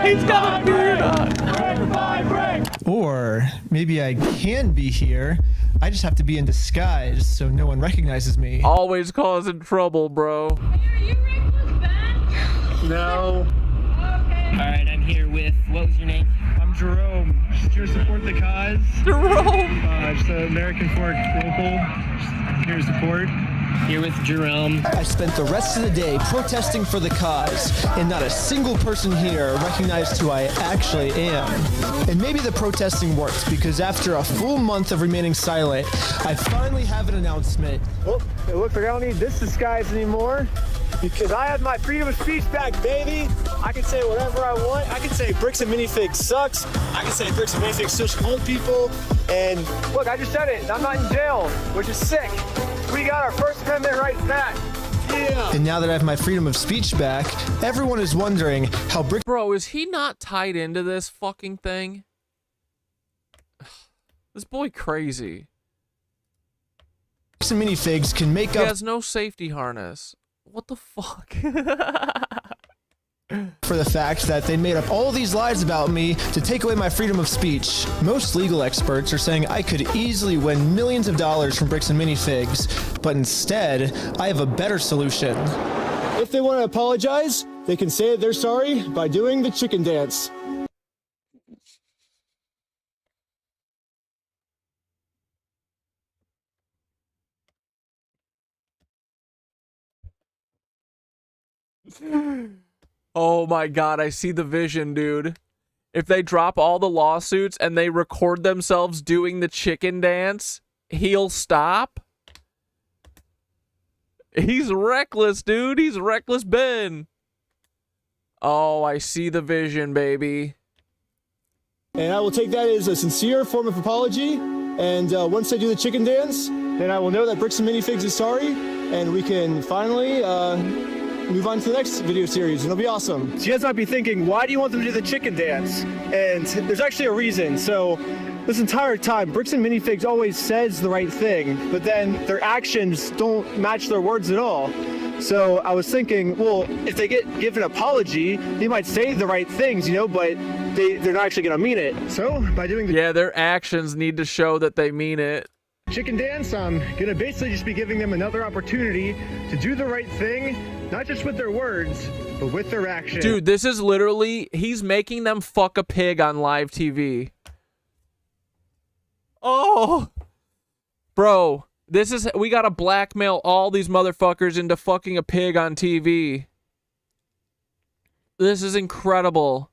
He's got a beard on. Brick by brick! Or maybe I can be here. I just have to be in disguise so no one recognizes me. Always causing trouble, bro. No. Alright, I'm here with, what was your name? I'm Jerome. Just here to support the cause. Jerome! Just an American Fork local. Just here to support. Here with Jerome. I spent the rest of the day protesting for the cause, and not a single person here recognized who I actually am. And maybe the protesting worked, because after a full month of remaining silent, I finally have an announcement. Well, it looks like I don't need this disguise anymore, because I have my freedom of speech back, baby. I can say whatever I want. I can say bricks and minifigs sucks. I can say bricks and minifigs touch old people. And look, I just said it. I'm not in jail, which is sick. We got our First Amendment rights back. Yeah. And now that I have my freedom of speech back, everyone is wondering how Bro, is he not tied into this fucking thing? This boy crazy. Bricks and minifigs can make He up has no safety harness. What the fuck? for the fact that they made up all these lies about me to take away my freedom of speech. Most legal experts are saying I could easily win millions of dollars from bricks and minifigs, but instead, I have a better solution. If they want to apologize, they can say they're sorry by doing the chicken dance. Oh my god, I see the vision, dude. If they drop all the lawsuits and they record themselves doing the chicken dance, he'll stop? He's reckless, dude. He's reckless Ben. Oh, I see the vision, baby. And I will take that as a sincere form of apology. And once I do the chicken dance, then I will know that Bricks and Minifigs is sorry. And we can finally move on to the next video series. It'll be awesome. So you guys might be thinking, why do you want them to do the chicken dance? And there's actually a reason. So this entire time, Bricks and Minifigs always says the right thing, but then their actions don't match their words at all. So I was thinking, well, if they get given an apology, they might say the right things, you know, but they're not actually going to mean it. So by doing the yeah, their actions need to show that they mean it. Chicken dance, I'm going to basically just be giving them another opportunity to do the right thing, not just with their words, but with their actions. Dude, this is literally, he's making them fuck a pig on live TV. Oh, bro, this is, we gotta blackmail all these motherfuckers into fucking a pig on TV. This is incredible.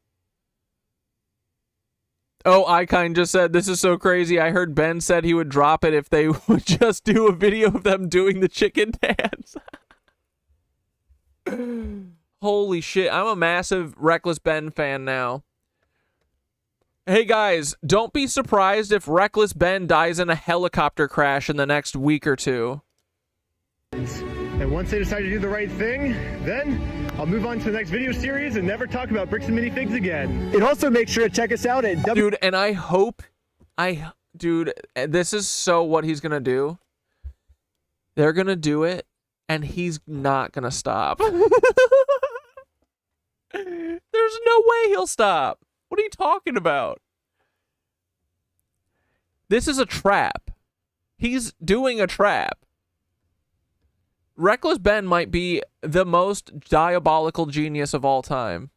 Oh, Icon just said, this is so crazy. I heard Ben said he would drop it if they would just do a video of them doing the chicken dance. Holy shit, I'm a massive Reckless Ben fan now. Hey guys, don't be surprised if Reckless Ben dies in a helicopter crash in the next week or two. And once they decide to do the right thing, then I'll move on to the next video series and never talk about Bricks and Minifigs again. And also make sure to check us out at Dude, and I hope, dude, this is so what he's gonna do. They're gonna do it, and he's not gonna stop. There's no way he'll stop. What are you talking about? This is a trap. He's doing a trap. Reckless Ben might be the most diabolical genius of all time.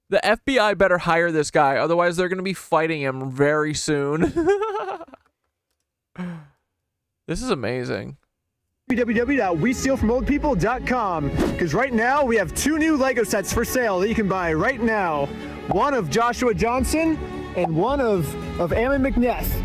The FBI better hire this guy, otherwise they're going to be fighting him very soon. This is amazing. www.westealfromoldpeople.com, because right now we have 2 new Lego sets for sale that you can buy right now. One of Joshua Johnson and one of Ammon McNeth.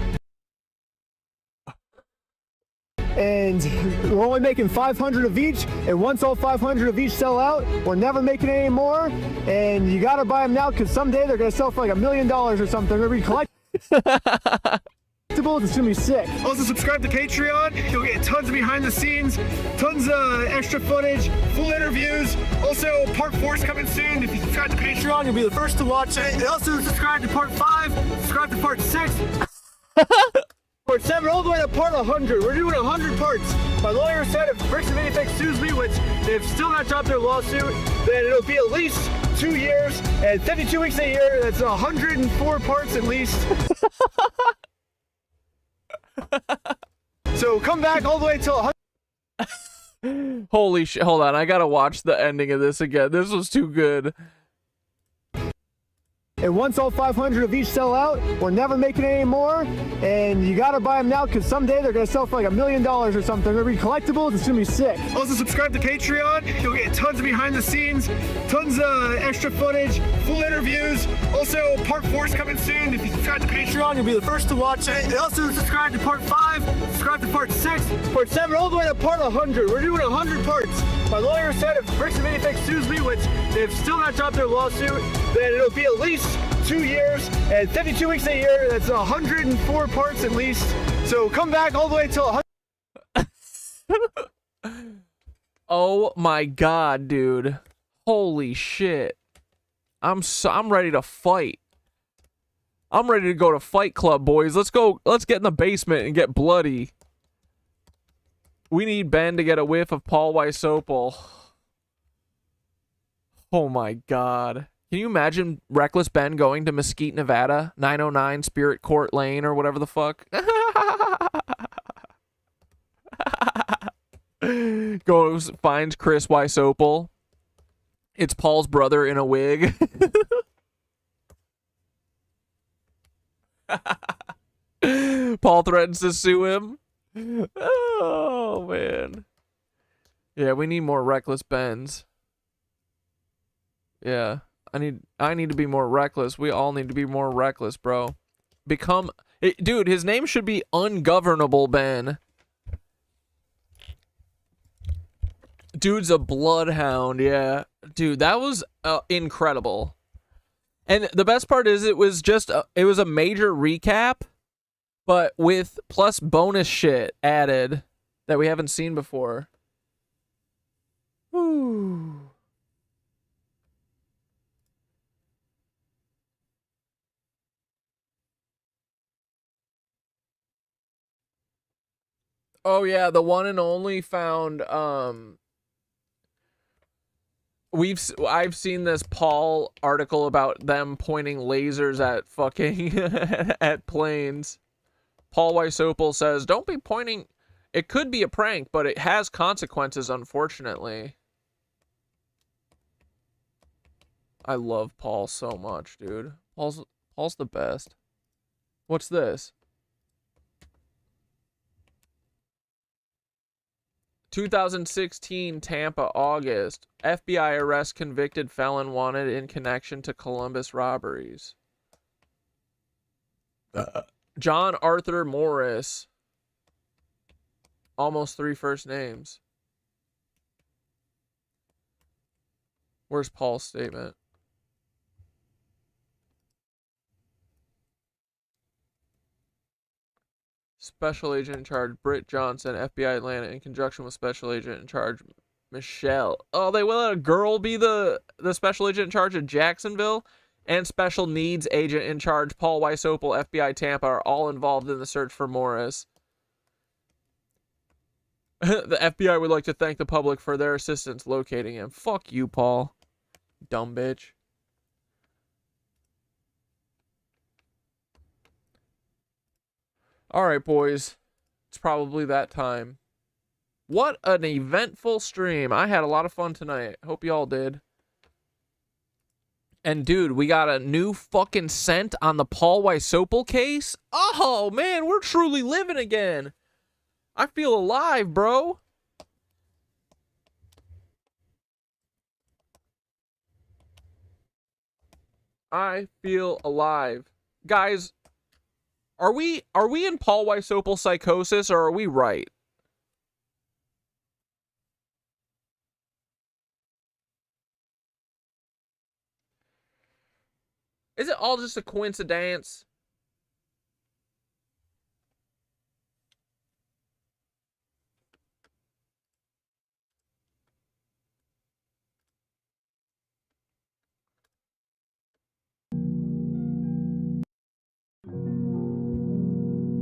And we're only making 500 of each, and once all 500 of each sell out, we're never making any more, and you gotta buy them now because someday they're gonna sell for like $1 million or something. They're gonna be collectibles. It's gonna be sick. Also subscribe to Patreon. You'll get tons of behind the scenes, tons of extra footage, full interviews. Also, part 4 is coming soon. If you subscribe to Patreon, you'll be the first to watch it. And also subscribe to part 5, subscribe to part 6. Part 7, all the way to part 100. We're doing 100 parts. My lawyer said if Bricks and Minifigs sues me, which they've still not dropped their lawsuit, then it'll be at least 2 years and 52 weeks a year. That's 104 parts at least. So come back all the way till 100. Holy shit. Hold on. I gotta watch the ending of this again. This was too good. And once all 500 of each sell out, we're never making any more, and you gotta buy them now because someday they're gonna sell for like $1 million or something. They're gonna be collectibles. It's gonna be sick. Also subscribe to Patreon. You'll get tons of behind the scenes, tons of extra footage, full interviews. Also, part 4 is coming soon. If you subscribe to Patreon, you'll be the first to watch it. And also subscribe to part 5, subscribe to part 6, part 7, all the way to part 100. We're doing 100 parts. My lawyer said if Bricks and Minifigs sues me, which they've still not dropped their lawsuit, then it'll be at least 2 years and 52 weeks a year. That's 104 parts at least. So come back all the way till 100. Oh my god, dude. Holy shit. I'm ready to fight. I'm ready to go to Fight Club, boys. Let's go. Let's get in the basement and get bloody. We need Ben to get a whiff of Paul Wysopal. Oh my god. Can you imagine Reckless Ben going to Mesquite, Nevada? 909 Spirit Court Lane or whatever the fuck? Goes, finds Chris Wysopal. It's Paul's brother in a wig. Paul threatens to sue him. Oh, man. Yeah, we need more Reckless Bens. Yeah. I need to be more reckless. We all need to be more reckless, bro. Dude, his name should be Ungovernable Ben. Dude's a bloodhound, yeah. Dude, that was incredible. And the best part is it was a major recap, but with plus bonus shit added that we haven't seen before. Whew. Oh yeah, the one and only found I've seen this Paul article about them pointing lasers at fucking at planes. Paul Wysopal says, "Don't be pointing. It could be a prank, but it has consequences, unfortunately." I love Paul so much, dude. Paul's the best. What's this? 2016 Tampa, August. FBI arrests convicted felon wanted in connection to Columbus robberies. John Arthur Morris. Almost 3 first names. Where's Paul's statement? Special Agent in Charge Britt Johnson, FBI Atlanta, in conjunction with Special Agent in Charge Michelle. Oh, they will let a girl be the Special Agent in Charge of Jacksonville, and Special Needs Agent in Charge Paul Wysopal, FBI Tampa, are all involved in the search for Morris. The FBI would like to thank the public for their assistance locating him. Fuck you, Paul. Dumb bitch. All right, boys. It's probably that time. What an eventful stream. I had a lot of fun tonight. Hope you all did. And dude, we got a new fucking scent on the Paul Wysopal case. Oh man, we're truly living again. I feel alive, bro. I feel alive. Guys, are we in Paul Wysopal psychosis, or are we right? Is it all just a coincidence?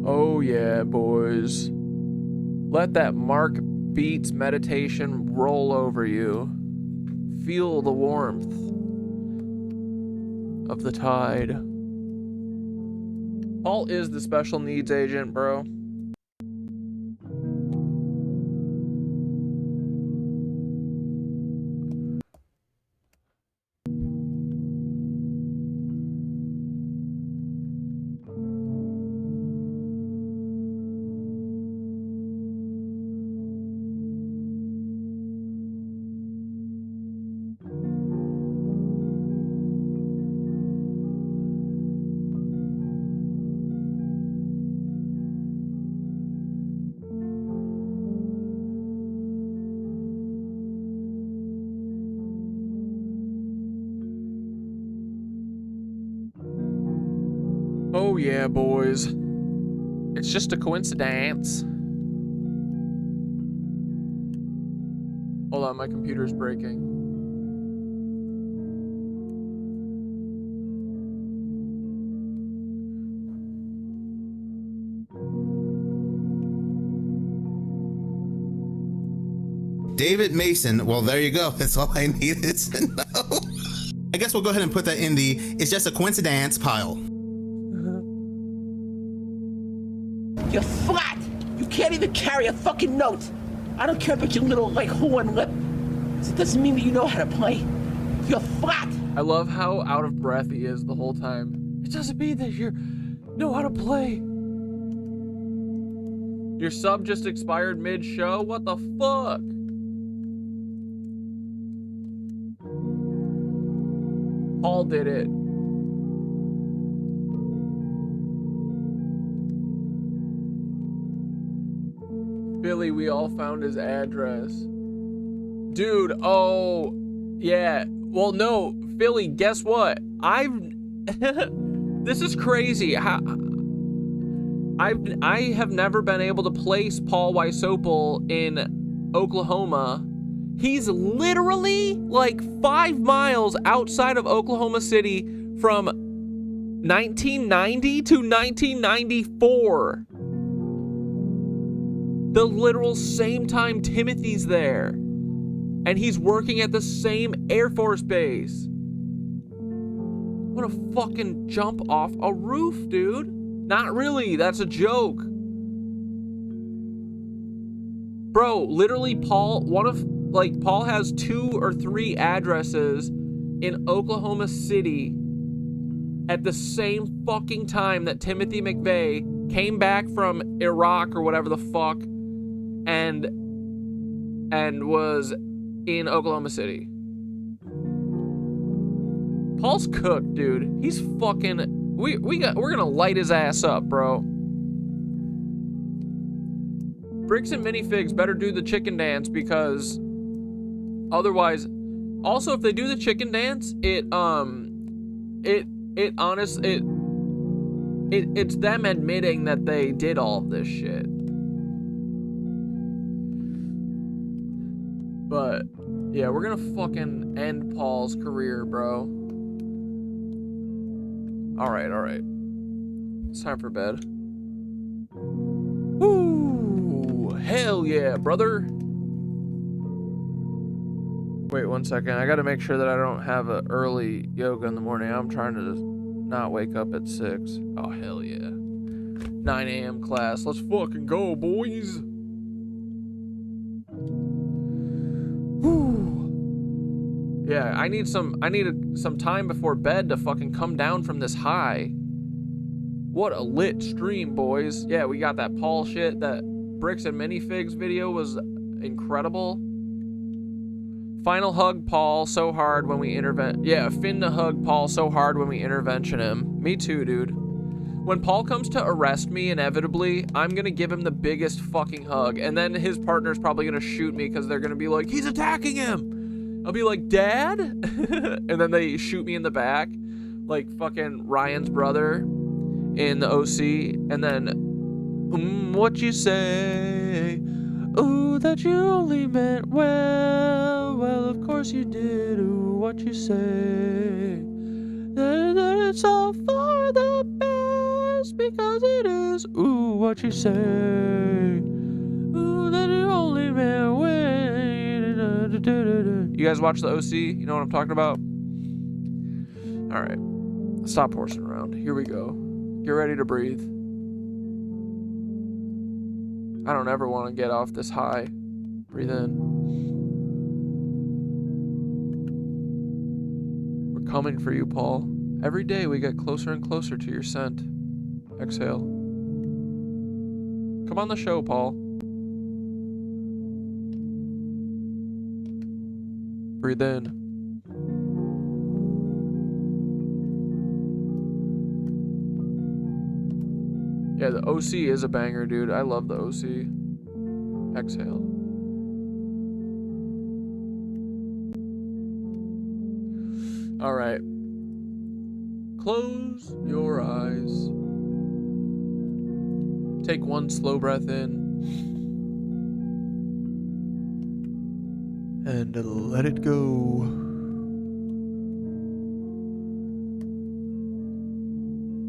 Oh yeah, boys. Let that Mark Beats meditation roll over you. Feel the warmth of the tide. Paul is the special needs agent, bro. Oh yeah, boys. It's just a coincidence. Hold on, my computer's breaking. David Mason. Well, there you go. That's all I needed to know. I guess we'll go ahead and put that in the "it's just a coincidence" pile. You're flat. You can't even carry a fucking note. I don't care about your little, like, horn lip. It doesn't mean that you know how to play. You're flat. I love how out of breath he is the whole time. It doesn't mean that you know how to play. Your sub just expired mid-show? What the fuck? Paul did it. Billy, we all found his address. Dude, oh, yeah. Well, no, Philly, guess what? This is crazy. I have never been able to place Paul Wysopal in Oklahoma. He's literally like 5 miles outside of Oklahoma City from 1990 to 1994. The literal same time Timothy's there. And he's working at the same Air Force base. I'm gonna fucking jump off a roof, dude. Not really, that's a joke. Bro, literally Paul has 2 or 3 addresses in Oklahoma City at the same fucking time that Timothy McVeigh came back from Iraq or whatever the fuck and was in Oklahoma City. Paul's cooked, dude. He's fucking we're gonna light his ass up, bro. Bricks and minifigs better do the chicken dance, because otherwise, also if they do the chicken dance, it's them admitting that they did all of this shit. But yeah, we're gonna fucking end Paul's career, bro. All right. It's time for bed. Woo! Hell yeah, brother. Wait 1 second. I gotta make sure that I don't have an early yoga in the morning. I'm trying to not wake up at 6. Oh, hell yeah. 9 a.m. class. Let's fucking go, boys. Whew. Yeah, I need some time before bed to fucking come down from this high. What a lit stream, boys. Yeah, we got that Paul shit. That Bricks and Minifigs video was incredible. Final hug Paul so hard when we intervene. Yeah, finna hug Paul so hard when we intervention him. Me too, dude. When Paul comes to arrest me, inevitably, I'm gonna give him the biggest fucking hug. And then his partner's probably gonna shoot me because they're gonna be like, he's attacking him. I'll be like, Dad? And then they shoot me in the back. Like fucking Ryan's brother in the OC, and then what you say? Ooh, that you only meant well. Well, of course you did. Ooh, what you say? That it's all for the best because it is. Ooh, what you say? Ooh, that you only meant well. You guys watch the OC? You know what I'm talking about? All right, stop horsing around. Here we go. Get ready to breathe. I don't ever want to get off this high. Breathe in. We're coming for you, Paul. Every day we get closer and closer to your scent. Exhale. Come on the show, Paul. Breathe in. Yeah, the OC is a banger, dude. I love the OC. Exhale. All right. Close your eyes. Take one slow breath in. And let it go.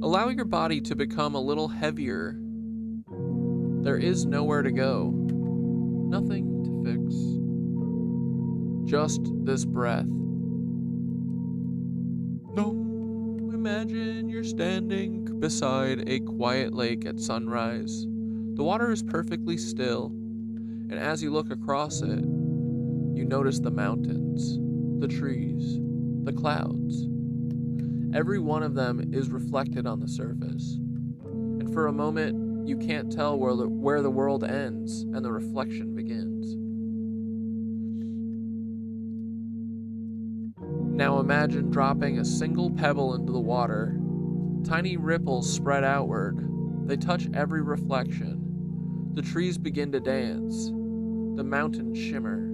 Allow your body to become a little heavier. There is nowhere to go. Nothing to fix. Just this breath. No. Imagine you're standing beside a quiet lake at sunrise. The water is perfectly still, and as you look across it, you notice the mountains, the trees, the clouds. Every one of them is reflected on the surface, and for a moment, you can't tell where the world ends and the reflection begins. Now imagine dropping a single pebble into the water. Tiny ripples spread outward. They touch every reflection. The trees begin to dance. The mountains shimmer.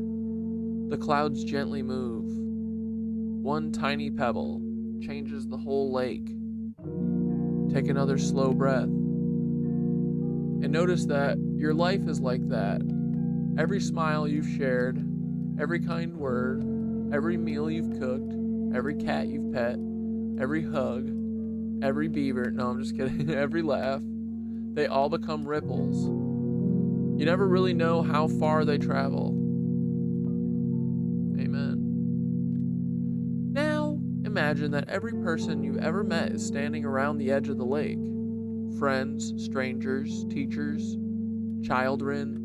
The clouds gently move. One tiny pebble changes the whole lake. Take another slow breath. And notice that your life is like that. Every smile you've shared, every kind word, every meal you've cooked, every cat you've pet, every hug, every beaver, no, I'm just kidding, every laugh, they all become ripples. You never really know how far they travel. Amen. Now, imagine that every person you've ever met is standing around the edge of the lake. Friends, strangers, teachers, children,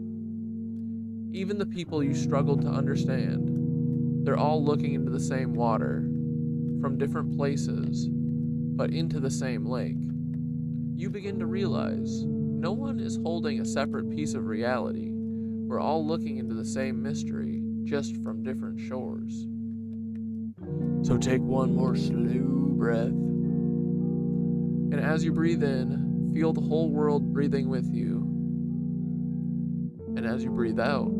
even the people you struggled to understand. They're all looking into the same water, from different places, but into the same lake. You begin to realize no one is holding a separate piece of reality. We're all looking into the same mystery, just from different shores. So take one more slow breath. And as you breathe in, feel the whole world breathing with you. And as you breathe out,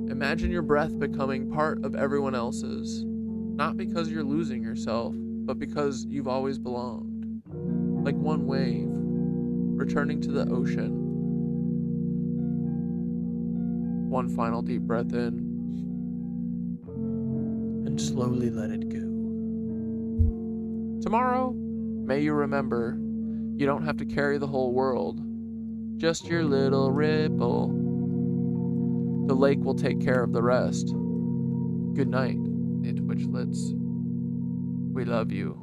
imagine your breath becoming part of everyone else's, not because you're losing yourself, but because you've always belonged. Like one wave, returning to the ocean. One final deep breath in, and slowly let it go. Tomorrow, may you remember, you don't have to carry the whole world, just your little ripple. The lake will take care of the rest. Good night, KNITWITCHES. We love you.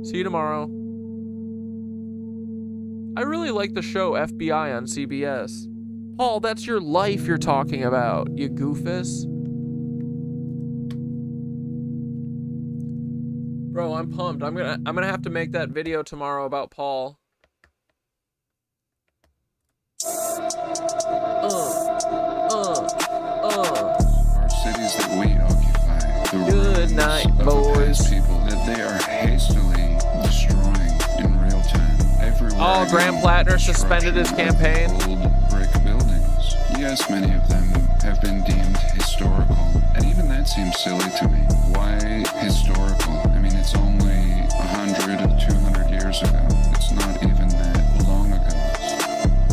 See you tomorrow. I really like the show FBI on CBS. Paul, that's your life you're talking about, you goofus. Bro, I'm pumped. I'm gonna have to make that video tomorrow about Paul. Our cities that we occupy, the Good night, boys. People that they are hastily destroying in real time. Everywhere. Oh, Graham Plattner suspended his campaign. Old brick buildings. Yes, many of them have been deemed historical, and even that seems silly to me. Why historical? I mean, it's only 100 or 200 years ago. It's not even that long ago.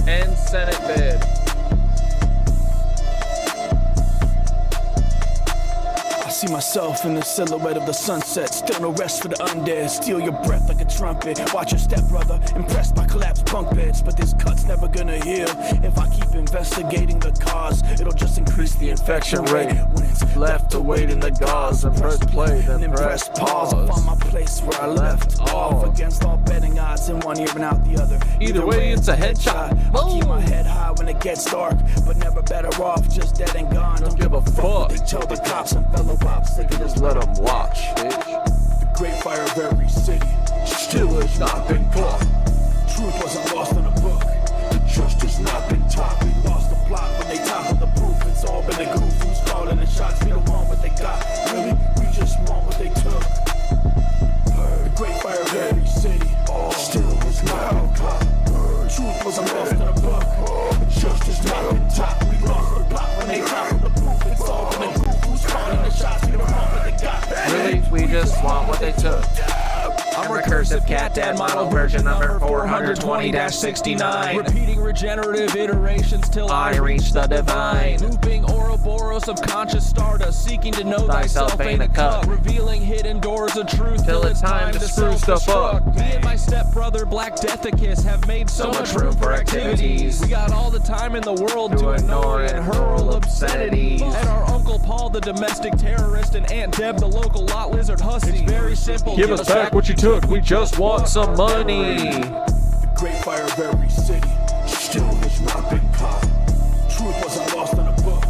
End Senate bid. I see myself in the silhouette of the sunset. Still no rest for the undead. Steal your breath like a trumpet. Watch your step, brother. Impressed by collapsed bunk beds. But this cut's never gonna heal. If I keep investigating the cause, it'll just increase the infection rate. When it's left to wait in the gauze and press play, then press pause. I find my place where I left off. Against all betting odds, in one ear and out the other. Either way, it's a headshot. I'll keep my head high when it gets dark, but never better off, just dead and gone. Don't give a fuck. They tell the cops and fellow pops, they can just let them watch, bitch. The great fire of every city still has not been caught. Truth wasn't lost in a book. The trust has not been taught. We lost the plot when they toppled the proof. It's all been a goof. Who's calling the shots? We don't want what they got. Really? We just want what they took. The great fire of every city still has not been caught. Truth wasn't lost in a book. The trust has not been taught. We lost the plot when they toppled the proof. It's all been a goof. Who's calling the shots? We don't want what they got. Really? We just want what they took. I'm recursive cat dad model version number 420-69. Repeating regenerative iterations till I reach the divine. Looping Ouroboros of conscious stardust, seeking to know thyself ain't a cup. Revealing hidden doors of truth till it's time to screw stuff up. Me and my stepbrother Black Deathicus have made so much room for activities. We got all the time in the world to ignore and hurl obscenities. And our Uncle Paul, the domestic terrorist, and Aunt Deb, the local lot lizard hussy. It's very simple. Give us back what you took. We just want some money. The great fire of every city still has not been caught. Truth wasn't lost in a book.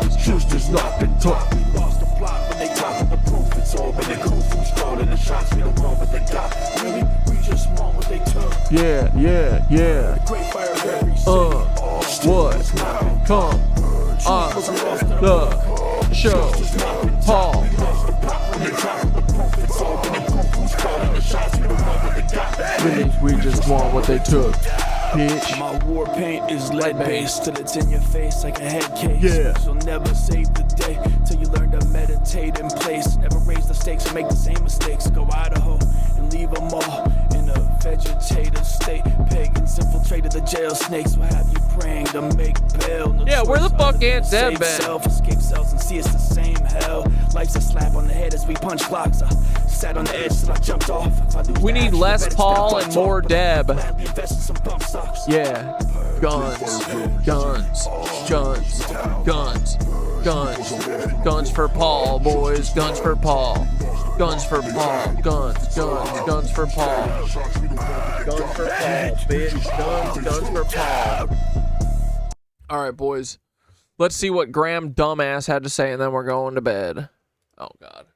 It's just has not been taught. We lost the plot when they toppled the proof. It's all been a goof. Who's calling the shots? We don't want what they got. Really? We just want what they took. Yeah. The great fire of every city What? Come on the show, Paul. Really, we just want what they took, bitch. My war paint is lead-based till it's in your face like a head case. Yeah. You'll never save the day till you learn to meditate in place. Never raise the stakes or make the same mistakes. Go Idaho and leave them all in a vegetative state. Pagans infiltrated the jail. Snakes will have you praying to make bail. No Yeah, where the fuck Aunt Deb Save been? self, escape cells and see it's the same hell. Life's a slap on the head as we punch clocks. I sat on the edge till I jumped off. If I lose We the need action, less better Paul stop and talk. more Deb. Gladly invest in some bump stocks. Yeah. Guns. Guns for Paul, boys. Guns for Paul. Guns for Paul. Guns for Paul. Guns for Paul, bitch. Guns for Paul. Alright, boys. Let's see what Graham dumbass had to say, and then we're going to bed. Oh, God.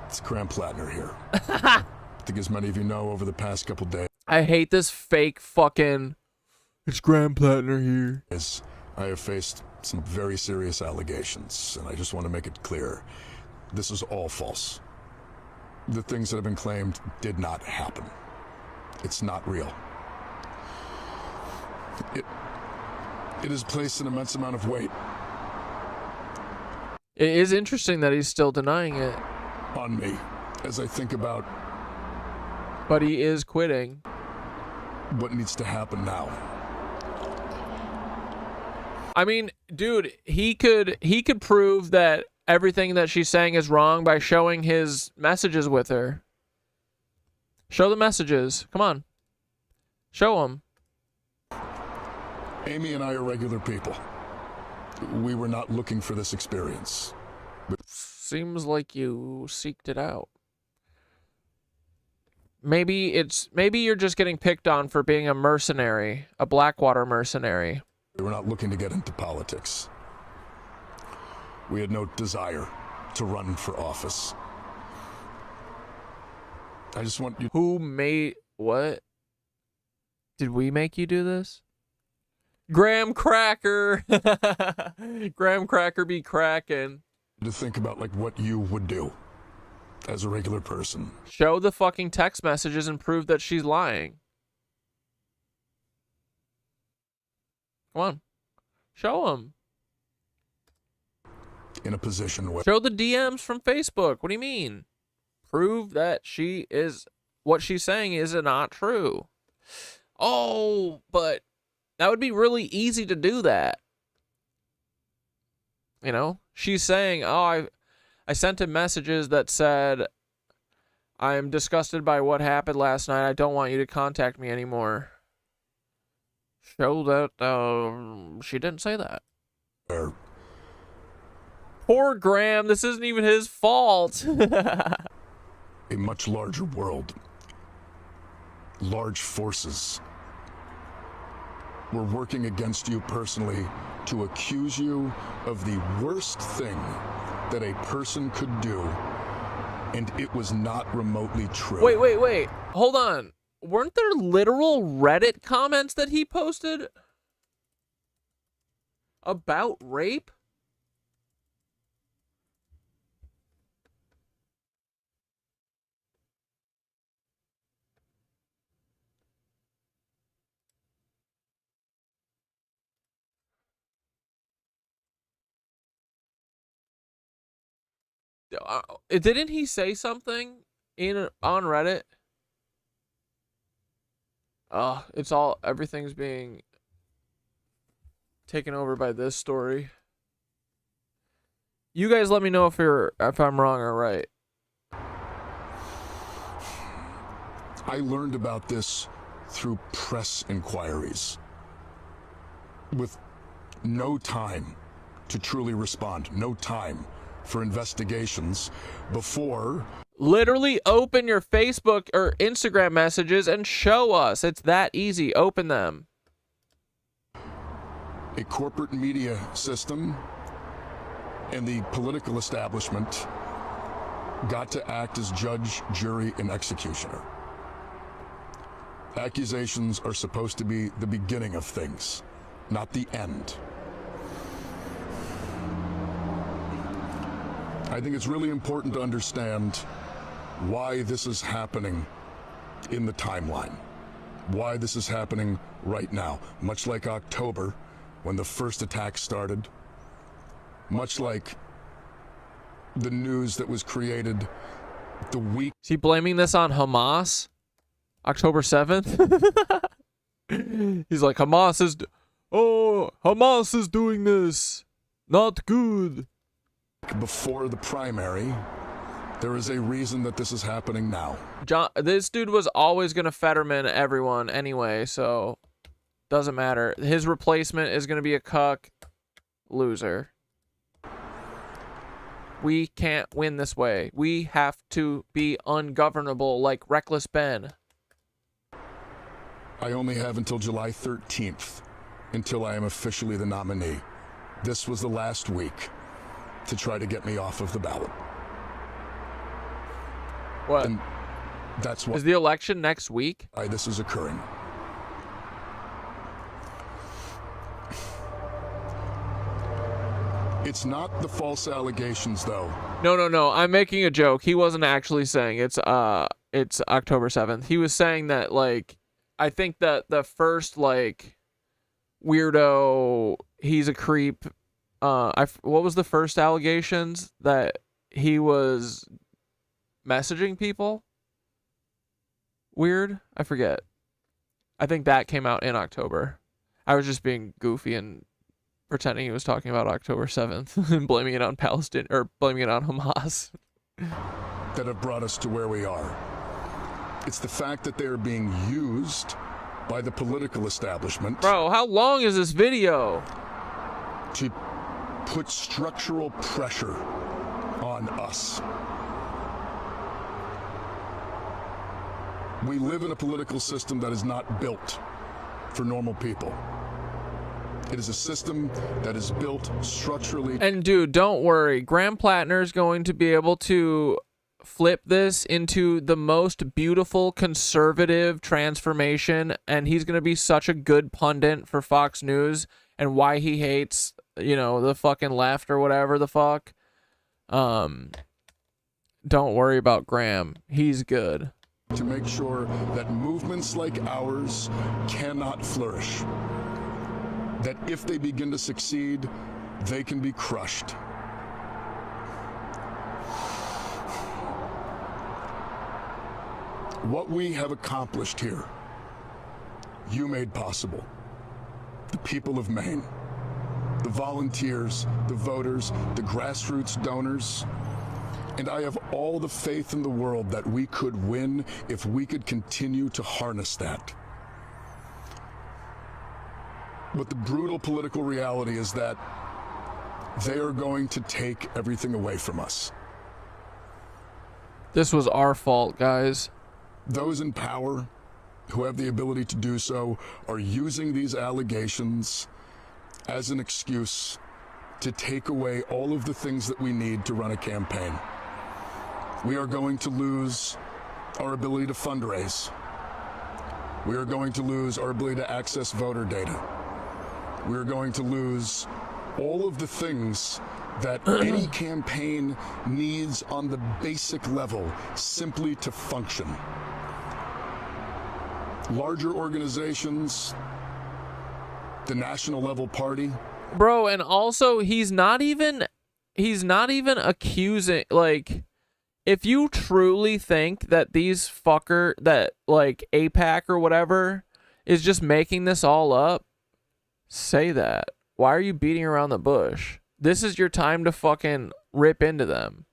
It's Graham Plattner here. I think as many of you know, over the past couple days, I hate this fake fucking... It's Graham Plattner here. I have faced some very serious allegations, and I just want to make it clear. This is all false. The things that have been claimed did not happen. It's not real. It has placed an immense amount of weight It is interesting that he's still denying it. On me, as I think about... But he is quitting. What needs to happen now? I mean, dude, he could prove that everything that she's saying is wrong by showing his messages with her. Show the messages. Come on. Show them. Amy and I are regular people. We were not looking for this experience. Seems like you seeked it out. maybe you're just getting picked on for being a mercenary, a Blackwater mercenary. We were not looking to get into politics. We had no desire to run for office. I just want you. Who made what? Did we make you do this? Graham Cracker. Graham Cracker be cracking. To think about like what you would do as a regular person. Show the fucking text messages and prove that she's lying. Come on. Show them. In a position where. Show the DMs from Facebook. What do you mean? Prove that what she's saying is not true. Oh, but that would be really easy to do that. You know, she's saying, oh, I sent him messages that said, I am disgusted by what happened last night. I don't want you to contact me anymore. Show that she didn't say that. Poor Graham. This isn't even his fault. A much larger world. Large forces. We're working against you personally to accuse you of the worst thing that a person could do, and it was not remotely true. Wait. Hold on. Weren't there literal Reddit comments that he posted about rape? Didn't he say something on Reddit? Everything's being taken over by this story. You guys let me know if I'm wrong or right. I learned about this through press inquiries. With no time to truly respond, no time for investigations before. Literally open your Facebook or Instagram messages and show us. It's that easy. Open them. A corporate media system and the political establishment got to act as judge, jury, and executioner. Accusations are supposed to be the beginning of things, not the end. I think it's really important to understand why this is happening in the timeline, why this is happening right now, much like October when the first attack started, much like the news that was created the week. Is he blaming this on Hamas? October 7th? He's like, Hamas is doing this. Not good. Before the primary, there is a reason that this is happening now. This dude was always going to Fetterman everyone anyway, so doesn't matter. His replacement is going to be a cuck loser. We can't win this way. We have to be ungovernable like Reckless Ben. I only have until July 13th until I am officially the nominee. This was the last week to try to get me off of the ballot. What? And that's what. Is the election next week? This is occurring. It's not the false allegations, though. No. I'm making a joke. He wasn't actually saying it's October 7th. He was saying that, like, I think that the first, like, weirdo, he's a creep. What was the first allegations? That he was messaging people? Weird? I forget. I think that came out in October. I was just being goofy and pretending he was talking about October 7th and blaming it on Palestine, or blaming it on Hamas. That have brought us to where we are. It's the fact that they are being used by the political establishment. Bro, how long is this video? To put structural pressure on us. We live in a political system that is not built for normal people. It is a system that is built structurally. And dude, don't worry. Graham Plattner's going to be able to flip this into the most beautiful conservative transformation, and he's going to be such a good pundit for Fox News and why he hates, you know, the fucking left or whatever the fuck. Don't worry about Graham. He's good. To make sure that movements like ours cannot flourish. That if they begin to succeed, they can be crushed. What we have accomplished here, you made possible. The people of Maine, the volunteers, the voters, the grassroots donors, and I have all the faith in the world that we could win if we could continue to harness that. But the brutal political reality is that they are going to take everything away from us. This was our fault, guys. Those in power who have the ability to do so are using these allegations as an excuse to take away all of the things that we need to run a campaign. We are going to lose our ability to fundraise. We are going to lose our ability to access voter data. We are going to lose all of the things that any campaign needs on the basic level simply to function. Larger organizations, the national level party. Bro, and also he's not even accusing, like, if you truly think that that like AIPAC or whatever is just making this all up, say that. Why are you beating around the bush? This is your time to fucking rip into them.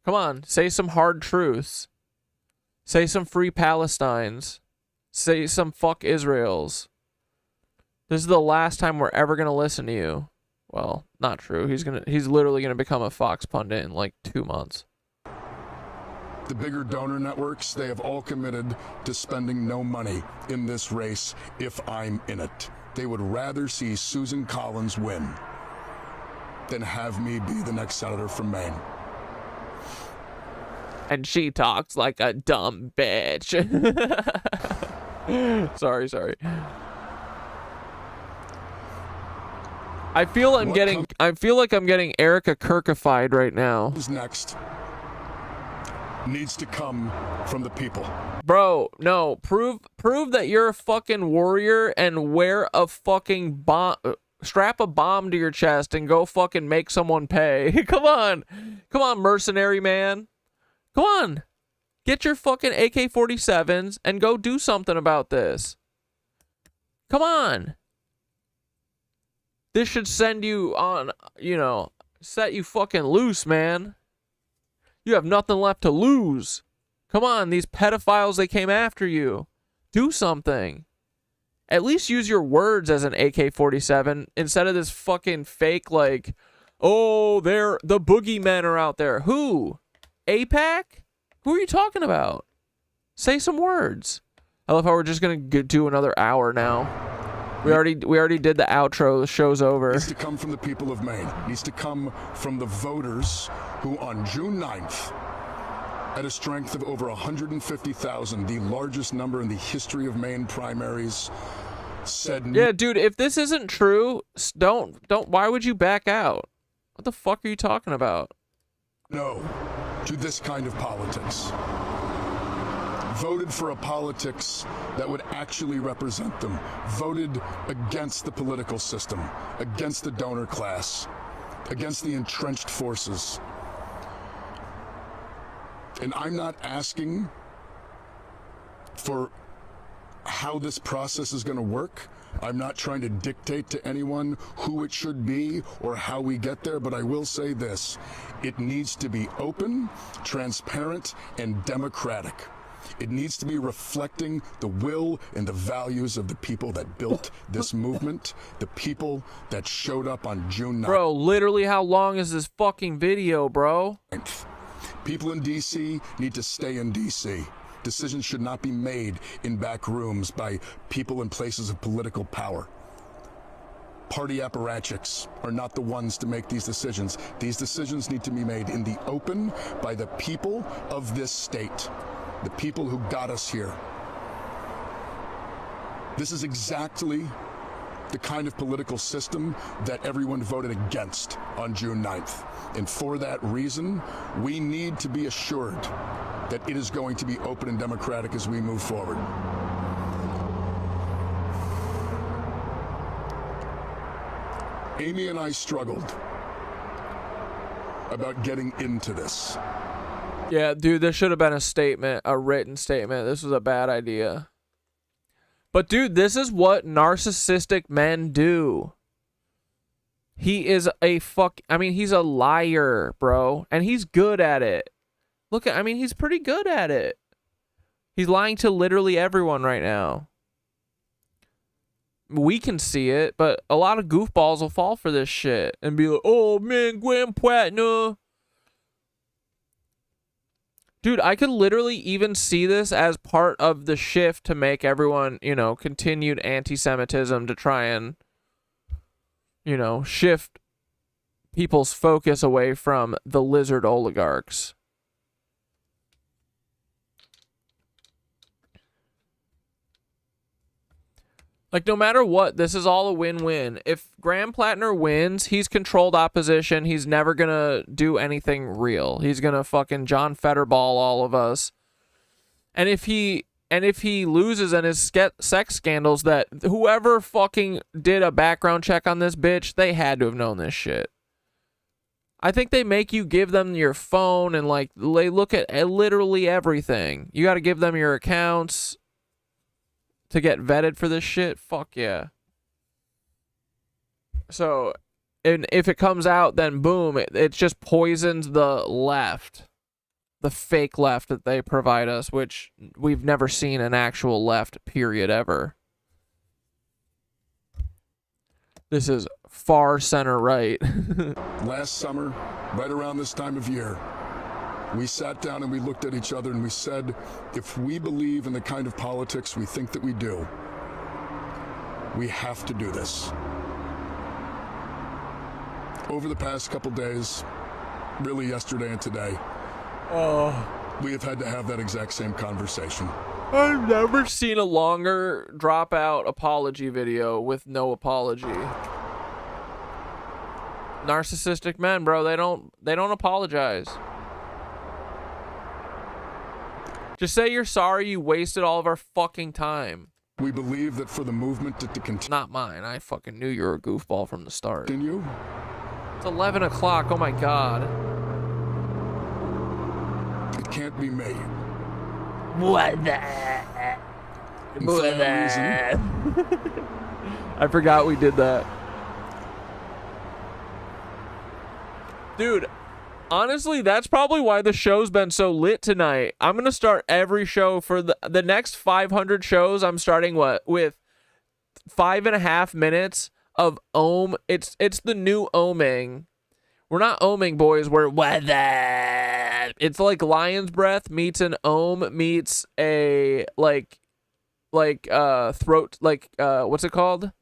Come on, say some hard truths. Say some free Palestines. Say some fuck Israels. This is the last time we're ever gonna listen to you. Well, not true. He's literally gonna become a Fox pundit in like 2 months. The bigger donor networks, they have all committed to spending no money in this race if I'm in it. They would rather see Susan Collins win than have me be the next senator from Maine. And she talks like a dumb bitch. Sorry. I feel like I'm getting Erica Kirkified right now. Who's next needs to come from the people. Bro, no, prove that you're a fucking warrior and wear a fucking bomb, strap a bomb to your chest and go fucking make someone pay. Come on, mercenary man. Come on, get your fucking AK-47s and go do something about this. Come on. This should send you on, set you fucking loose, man. You have nothing left to lose. Come on, these pedophiles, they came after you. Do something. At least use your words as an AK-47 instead of this fucking fake, like, oh, the boogeymen are out there. Who? AIPAC? Who are you talking about? Say some words. I love how we're just going to do another hour now. We already did the outro. The show's over. It needs to come from the people of Maine. It needs to come from the voters who on June 9th, at a strength of over 150,000, the largest number in the history of Maine primaries, said no. Yeah, dude, if this isn't true, don't, why would you back out? What the fuck are you talking about? No to this kind of politics. Voted for a politics that would actually represent them. Voted against the political system, against the donor class, against the entrenched forces. And I'm not asking for how this process is going to work. I'm not trying to dictate to anyone who it should be or how we get there, but I will say this. It needs to be open, transparent, and democratic. It needs to be reflecting the will and the values of the people that built this movement, the people that showed up on June 9th. Bro, literally how long is this fucking video, bro? People in D.C. need to stay in D.C. Decisions should not be made in back rooms by people in places of political power. Party apparatchiks are not the ones to make these decisions. These decisions need to be made in the open by the people of this state, the people who got us here. This is exactly the kind of political system that everyone voted against on June 9th. And for that reason, we need to be assured that it is going to be open and democratic as we move forward. Amy and I struggled about getting into this. Yeah, dude, there should have been a statement, a written statement. This was a bad idea. But dude, this is what narcissistic men do. He is a he's a liar, bro. And he's good at it. Look at, he's pretty good at it. He's lying to literally everyone right now. We can see it, but a lot of goofballs will fall for this shit and be like, oh man, Graham Plattner. Dude, I could literally even see this as part of the shift to make everyone, continued anti-Semitism to try and, shift people's focus away from the lizard oligarchs. Like, no matter what, this is all a win-win. If Graham Plattner wins, he's controlled opposition. He's never going to do anything real. He's going to fucking John Fetterball all of us. And if he loses in his sex scandals, that whoever fucking did a background check on this bitch, they had to have known this shit. I think they make you give them your phone and, like, they look at literally everything. You got to give them your accounts to get vetted for this shit. Fuck yeah. So, and if it comes out, then boom, it just poisons the left. The fake left that they provide us, which we've never seen an actual left, period, ever. This is far center right. Last summer, right around this time of year, we sat down and we looked at each other and we said, if we believe in the kind of politics we think that we do, we have to do this. Over the past couple days, really yesterday and today, we have had to have that exact same conversation. I've never seen a longer dropout apology video with no apology. Narcissistic men, bro, they don't apologize. Just say you're sorry you wasted all of our fucking time. We believe that for the movement to continue. Not mine. I fucking knew you were a goofball from the start. Continue? It's 11 o'clock. Oh my god. It can't be made. What the? I forgot we did that. Dude, honestly, that's probably why the show's been so lit tonight. I'm going to start every show for the next 500 shows. I'm starting with 5.5 minutes of ohm. It's the new ohming. We're not ohming, boys. We're weather. It's like lion's breath meets an ohm meets a throat, what's it called?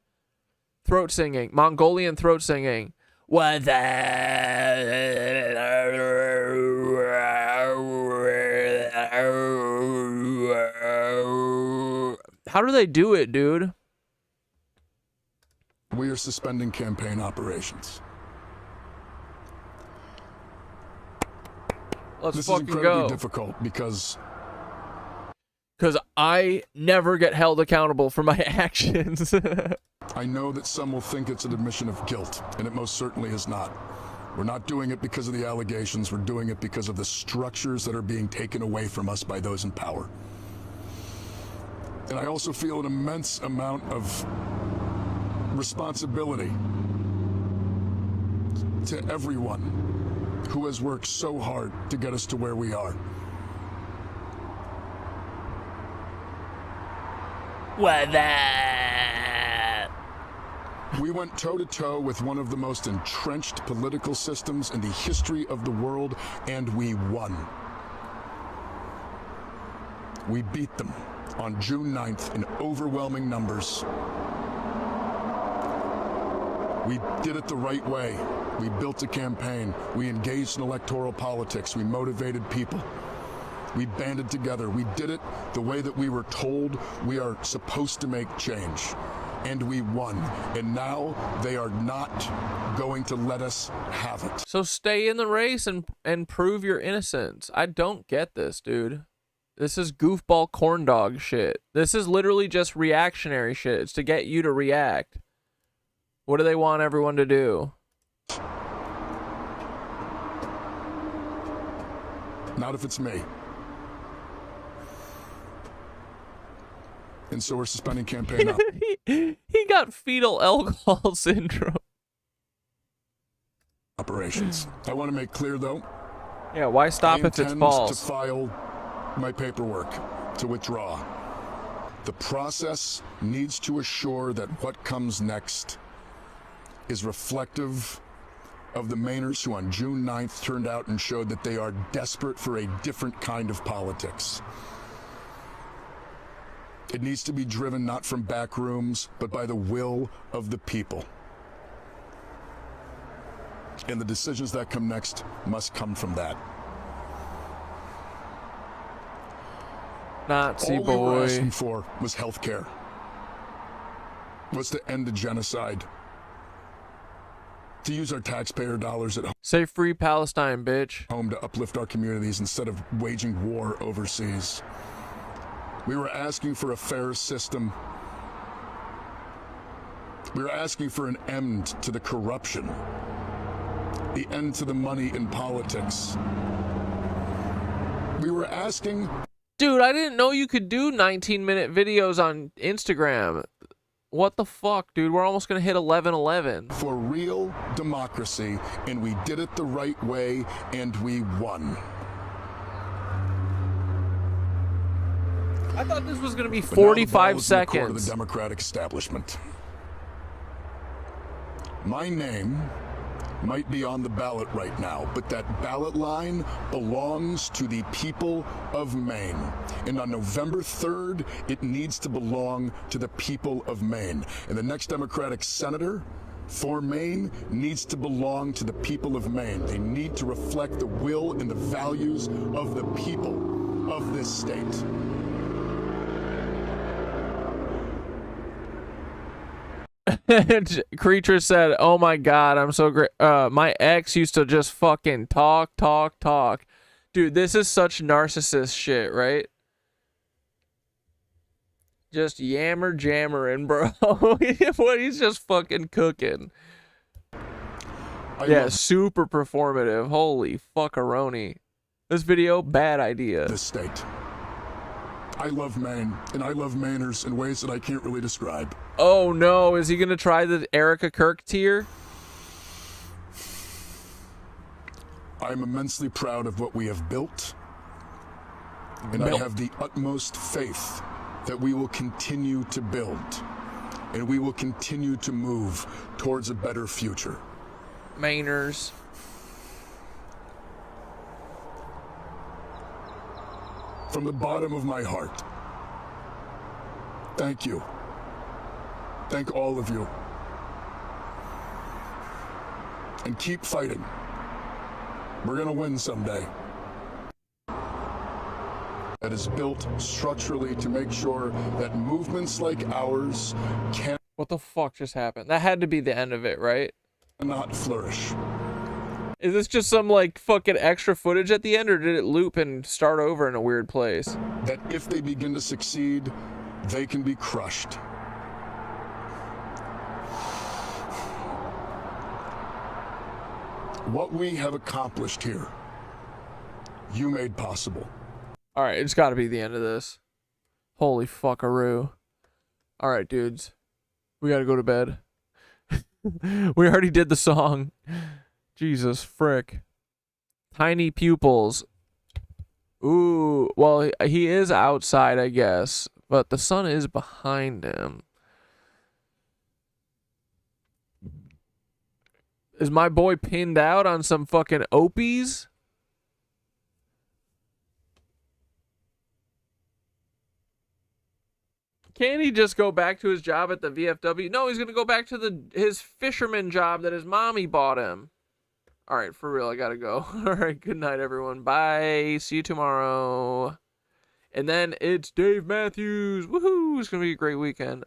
Throat singing. Mongolian throat singing. Weather. How do they do it, dude? We are suspending campaign operations. Let's this fucking is incredibly go. difficult because I never get held accountable for my actions. I know that some will think it's an admission of guilt, and it most certainly is not. We're not doing it because of the allegations. We're doing it because of the structures that are being taken away from us by those in power. And I also feel an immense amount of responsibility to everyone who has worked so hard to get us to where we are. We went toe-to-toe with one of the most entrenched political systems in the history of the world, and we won. We beat them on June 9th in overwhelming numbers. We did it the right way. We built a campaign. We engaged in electoral politics. We motivated people. We banded together. We did it the way that we were told we are supposed to make change. And we won. And now they are not going to let us have it. So stay in the race and prove your innocence. I don't get this, dude. This is goofball corn dog shit. This is literally just reactionary shit. It's to get you to react. What do they want everyone to do? Not if it's me. And so we're suspending campaign up. He got fetal alcohol syndrome. Operations. I want to make clear, though. Yeah, why stop if it's intend false? to file my paperwork to withdraw. The process needs to assure that what comes next is reflective of the Mainers who on June 9th turned out and showed that they are desperate for a different kind of politics. It needs to be driven not from back rooms, but by the will of the people. And the decisions that come next must come from that. Nazi All we were boy. asking for was health care. Was to end the genocide. To use our taxpayer dollars at Say free Palestine, bitch. home to uplift our communities instead of waging war overseas. We were asking for a fair system. We were asking for an end to the corruption. The end to the money in politics. We were asking... Dude, I didn't know you could do 19-minute videos on Instagram. What the fuck, dude? We're almost gonna hit 11:11. For real democracy, and we did it the right way, and we won. I thought this was gonna be But now the ball 45 is in the court of seconds. the Democratic establishment. My name might be on the ballot right now, but that ballot line belongs to the people of Maine. And on November 3rd, it needs to belong to the people of Maine. And the next Democratic senator for Maine needs to belong to the people of Maine. They need to reflect the will and the values of the people of this state. Creature said, "Oh my god, I'm so great. My ex used to just fucking talk. Dude, this is such narcissist shit, right? Just jammering, bro. What he's just fucking cooking. Yeah, super performative. Holy fuckaroni. This video, bad idea. The state. I love Maine, and I love Mainers in ways that I can't really describe. Oh no, is he gonna try the Erica Kirk tier? I'm immensely proud of what we have built, and I have the utmost faith that we will continue to build, and we will continue to move towards a better future. Mainers. From the bottom of my heart, thank you. Thank all of you. And keep fighting. We're gonna win someday. That is built structurally to make sure that movements like ours What the fuck just happened? That had to be the end of it, right? cannot flourish. Is this just some like fucking extra footage at the end, or did it loop and start over in a weird place? That if they begin to succeed, they can be crushed. What we have accomplished here, you made possible. All right, it's got to be the end of this. Holy fuckaroo. All right, dudes. We got to go to bed. We already did the song. Jesus frick. Tiny pupils. Ooh, well, he is outside, I guess, but the sun is behind him. Is my boy pinned out on some fucking opies? Can't he just go back to his job at the VFW? No, he's gonna go back to his fisherman job that his mommy bought him. All right, for real, I gotta go. All right, good night, everyone. Bye. See you tomorrow. And then it's Dave Matthews. Woohoo! It's gonna be a great weekend.